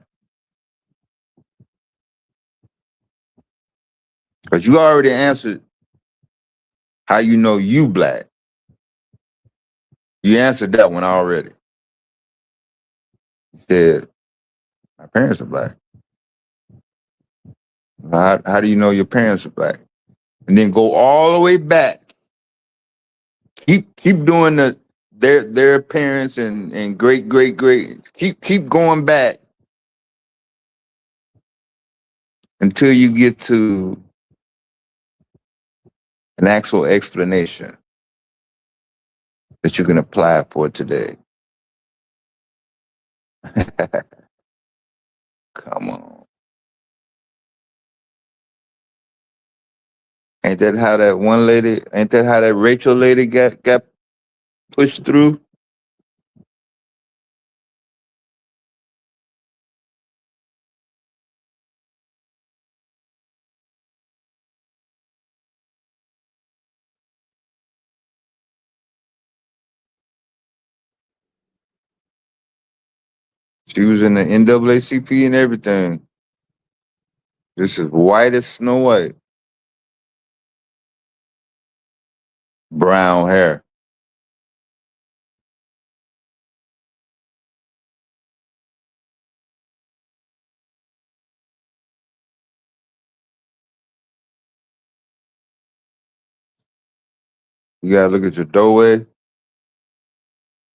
Cause you already answered how you know you black. You answered that one already. You said my parents are black. How do you know your parents are black? And then go all the way back. Keep doing their parents and great. Keep going back until you get to an actual explanation that you can apply for today. Come on. Ain't that how that Rachel lady got push through. She was in the NAACP and everything. This is white as Snow White. Brown hair. You gotta look at your doorway.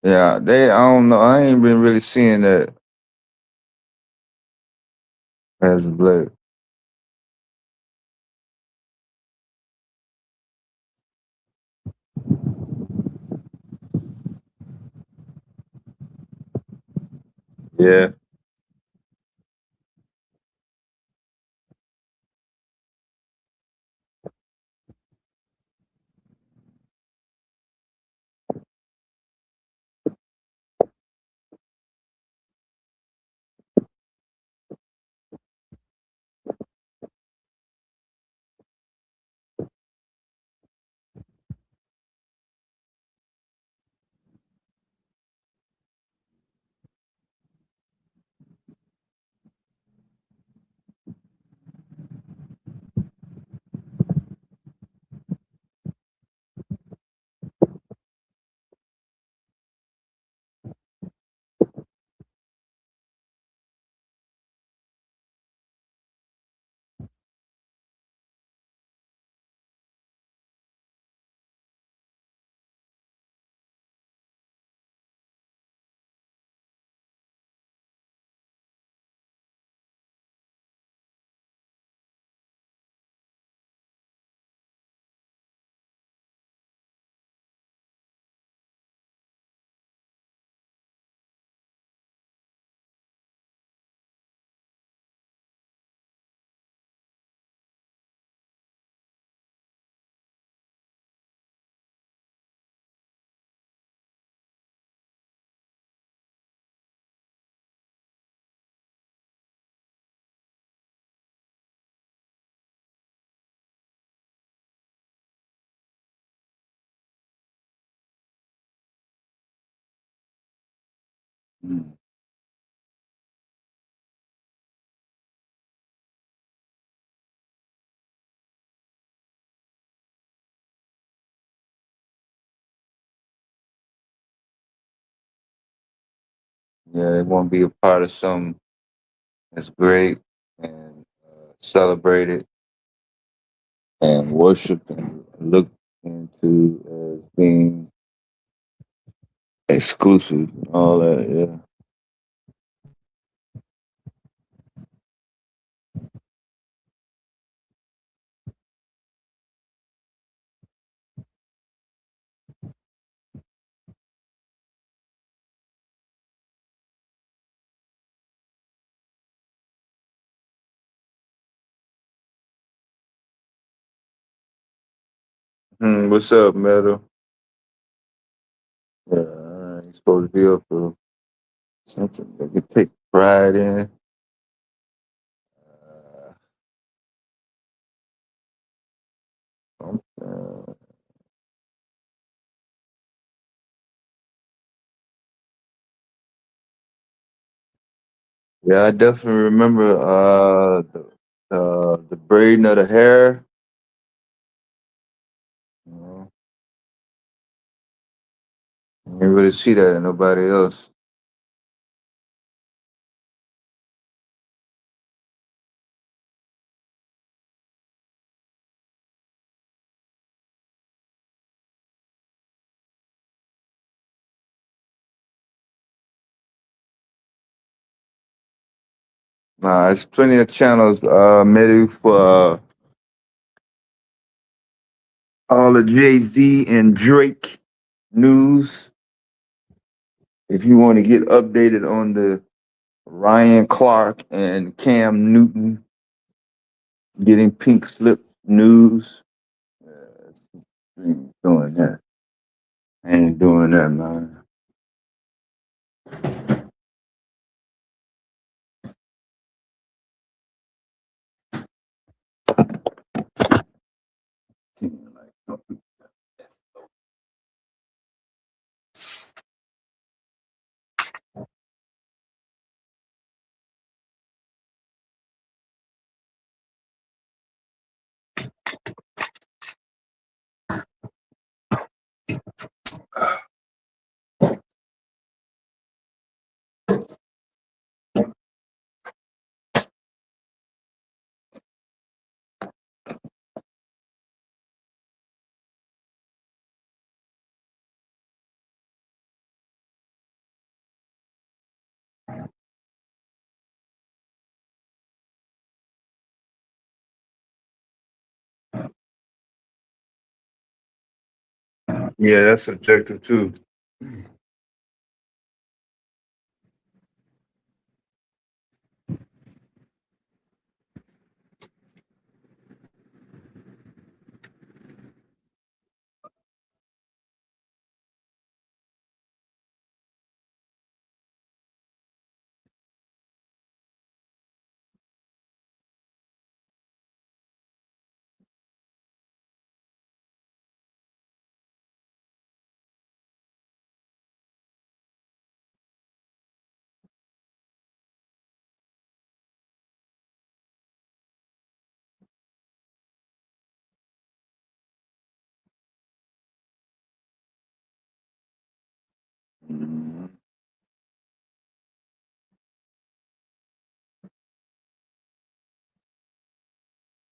Yeah, I don't know. I ain't been really seeing that as of late. Yeah. Mm. Yeah, they want to be a part of something that's great and celebrated and worshiped and looked into as being exclusive and all that. Yeah. What's up, Metal? Yeah, you're supposed to be up for something they could take pride in. Uh, yeah, I definitely remember the braiding of the hair. You know, you didn't really see that in nobody else. Nah, there's plenty of channels made for all the Jay-Z and Drake news. If you want to get updated on the Ryan Clark and Cam Newton getting pink slip news, doing that. I ain't doing that, man. Yeah, that's subjective too.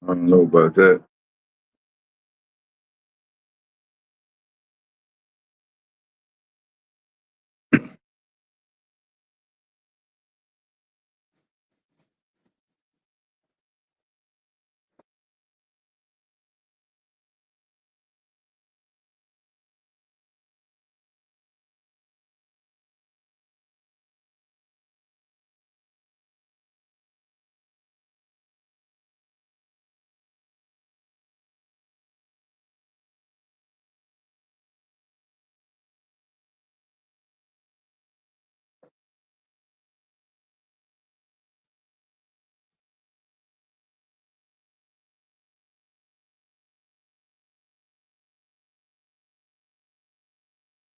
I don't know about that.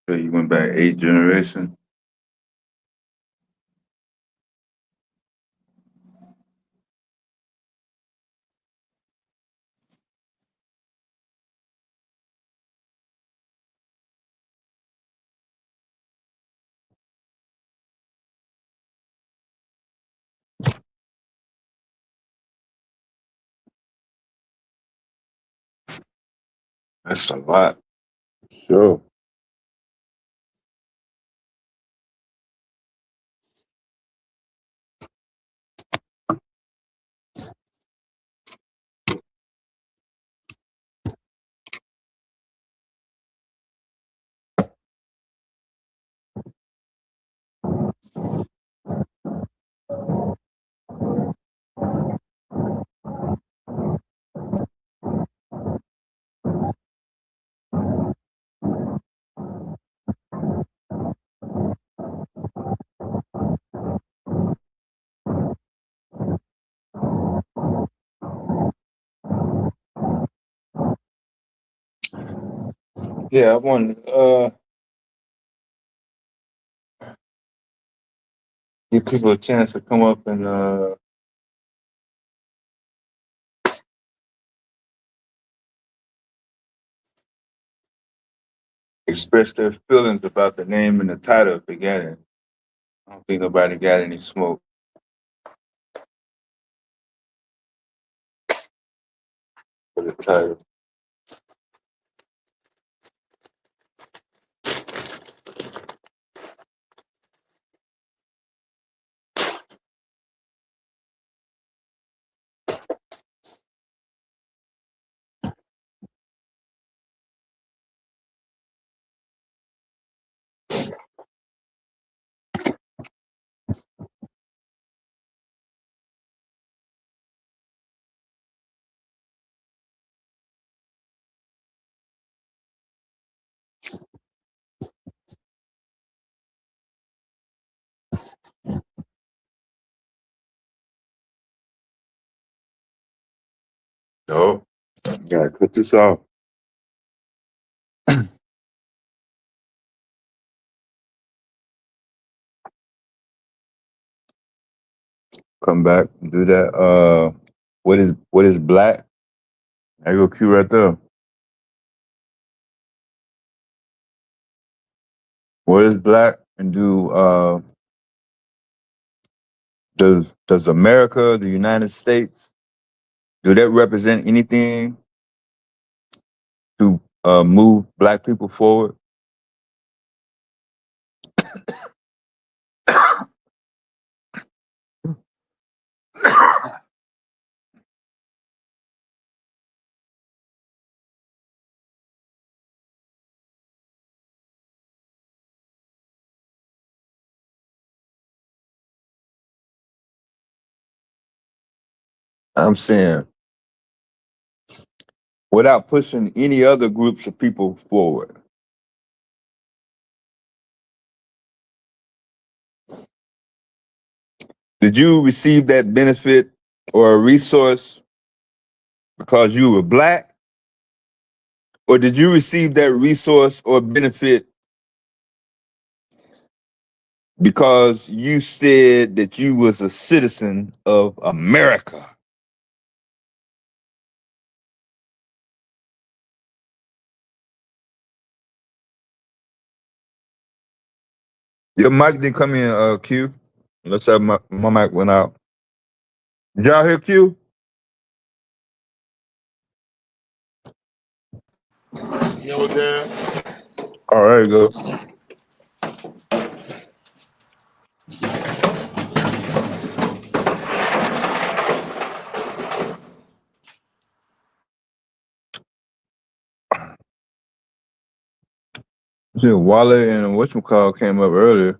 So you went back 8 generations. That's a lot. Sure. Yeah, I want to give people a chance to come up and express their feelings about the name and the title at the beginning. I don't think nobody got any smoke for the title. No, gotta cut this off. Come back, do that. What is black? There you go, Q right there. What is black? And does America, the United States, do that represent anything to move black people forward? I'm saying without pushing any other groups of people forward. Did you receive that benefit or a resource because you were black? Or did you receive that resource or benefit because you said that you was a citizen of America? Your mic didn't come in, Q. Let's have my mic went out. Did y'all hear Q? You know what, Dan? All right, go. See, Wale and whatchamacall came up earlier.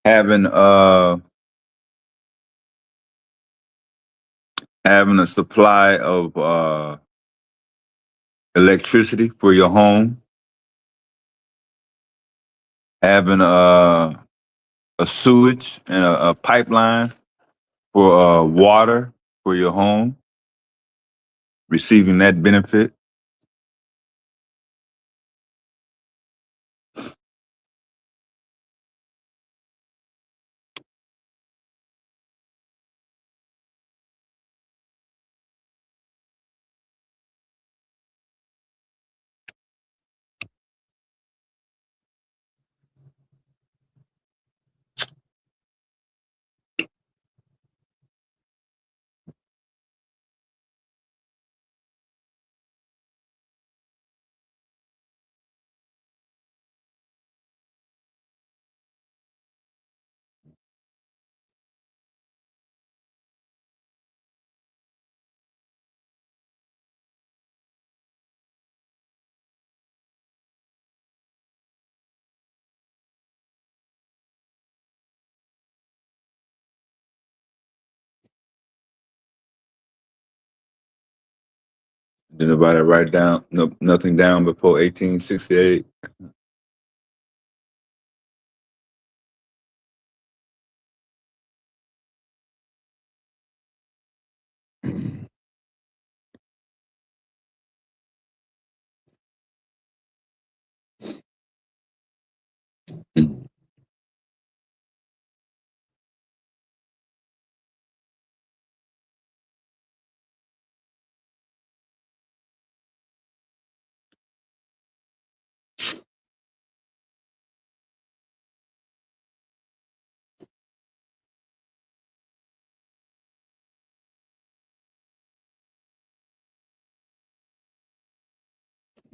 Having having a supply of electricity for your home, having a sewage and a pipeline for water for your home, receiving that benefit. Did nobody write down nothing down before 1868?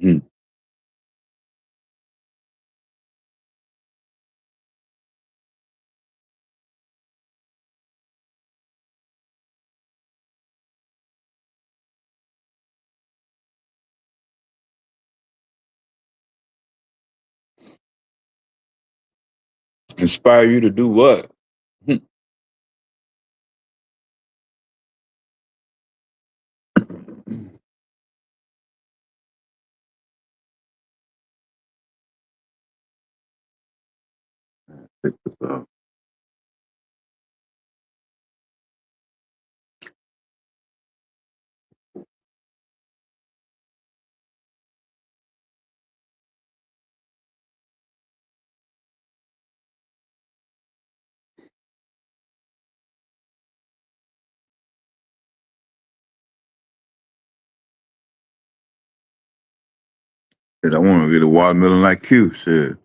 Hmm. Inspire you to do what? Check this out. Shit, I want to get a watermelon like Q said.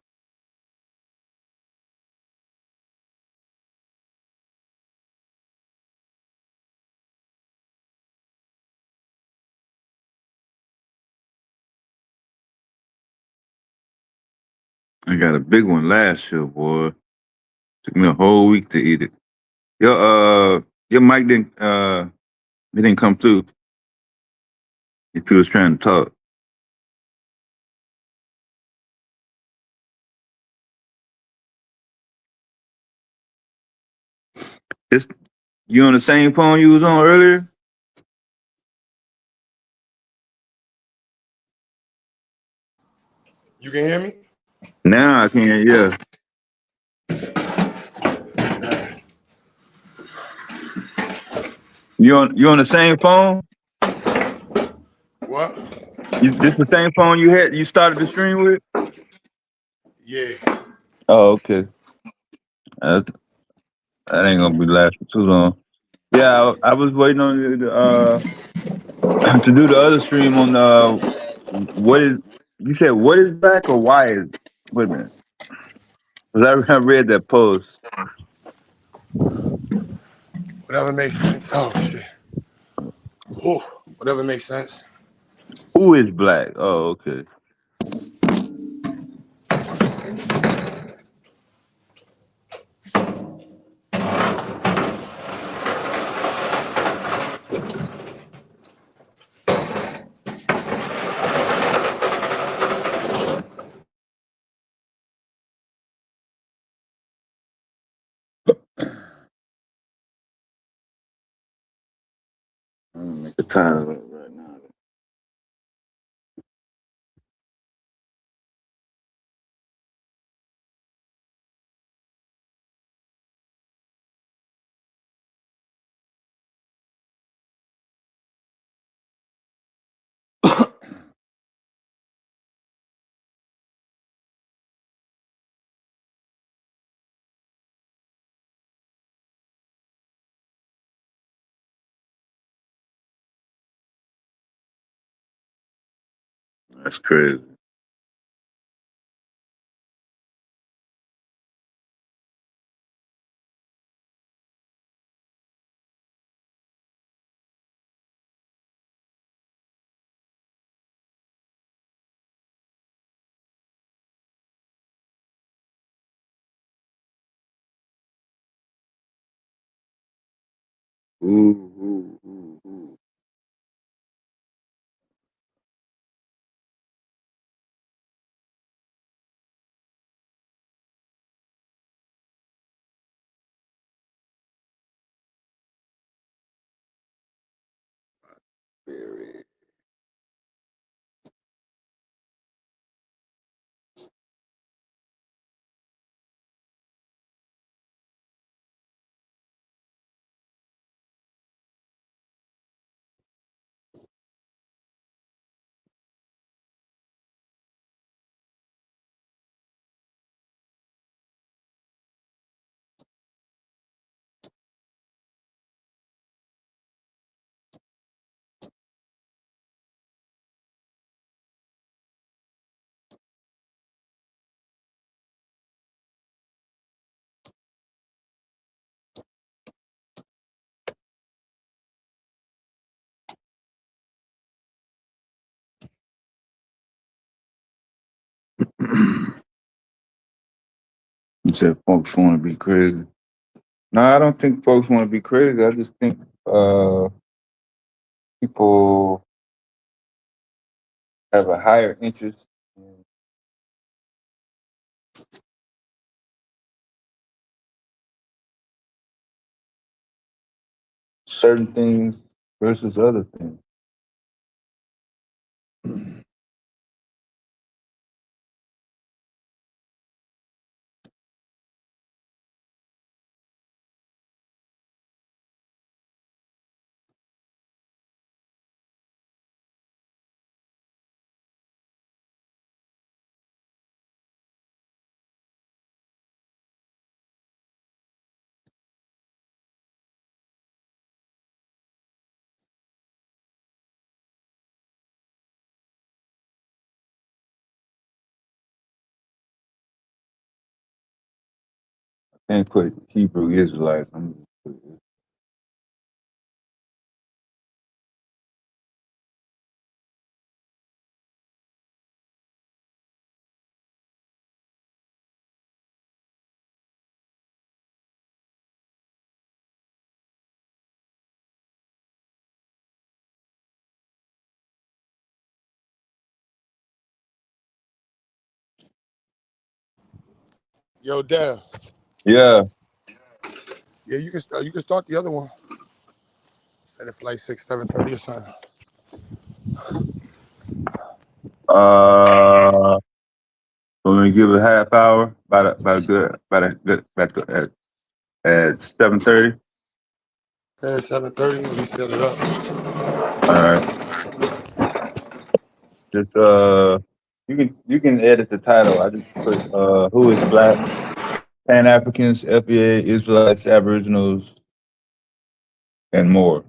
I got a big one last year, boy. Took me a whole week to eat it. Your mic it didn't come through. If you was trying to talk. This you on the same phone you was on earlier? You can hear me? Now I can, yeah. You on the same phone? What? This the same phone you started the stream with? Yeah. Oh, okay. That, that ain't gonna be lasting too long. Yeah, I was waiting on you to to do the other stream on what is you said what is black or why is wait a minute. 'Cause I read that post. Whatever makes sense. Oh shit. Whew. Whatever makes sense. Who is black? Oh, okay. I'm gonna make a title of it right now. That's crazy. Ooh. Very. You said folks want to be crazy. No, I don't think folks want to be crazy. I just think people have a higher interest in certain things versus other things. can't put Hebrew Israelites. Yo, Dad. Yeah. Yeah, you can start the other one. Set it for like 6, 7:30 or something. We're gonna give it a half hour, at 7:30. Yeah, 7:30. We set it up. All right. Just you can edit the title. I just put who is black, Pan Africans, FBA, Israelites, Aboriginals, and more.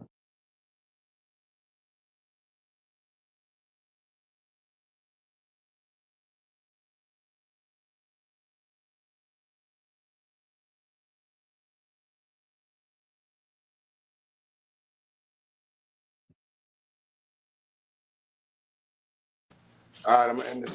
All right, I'm gonna end this.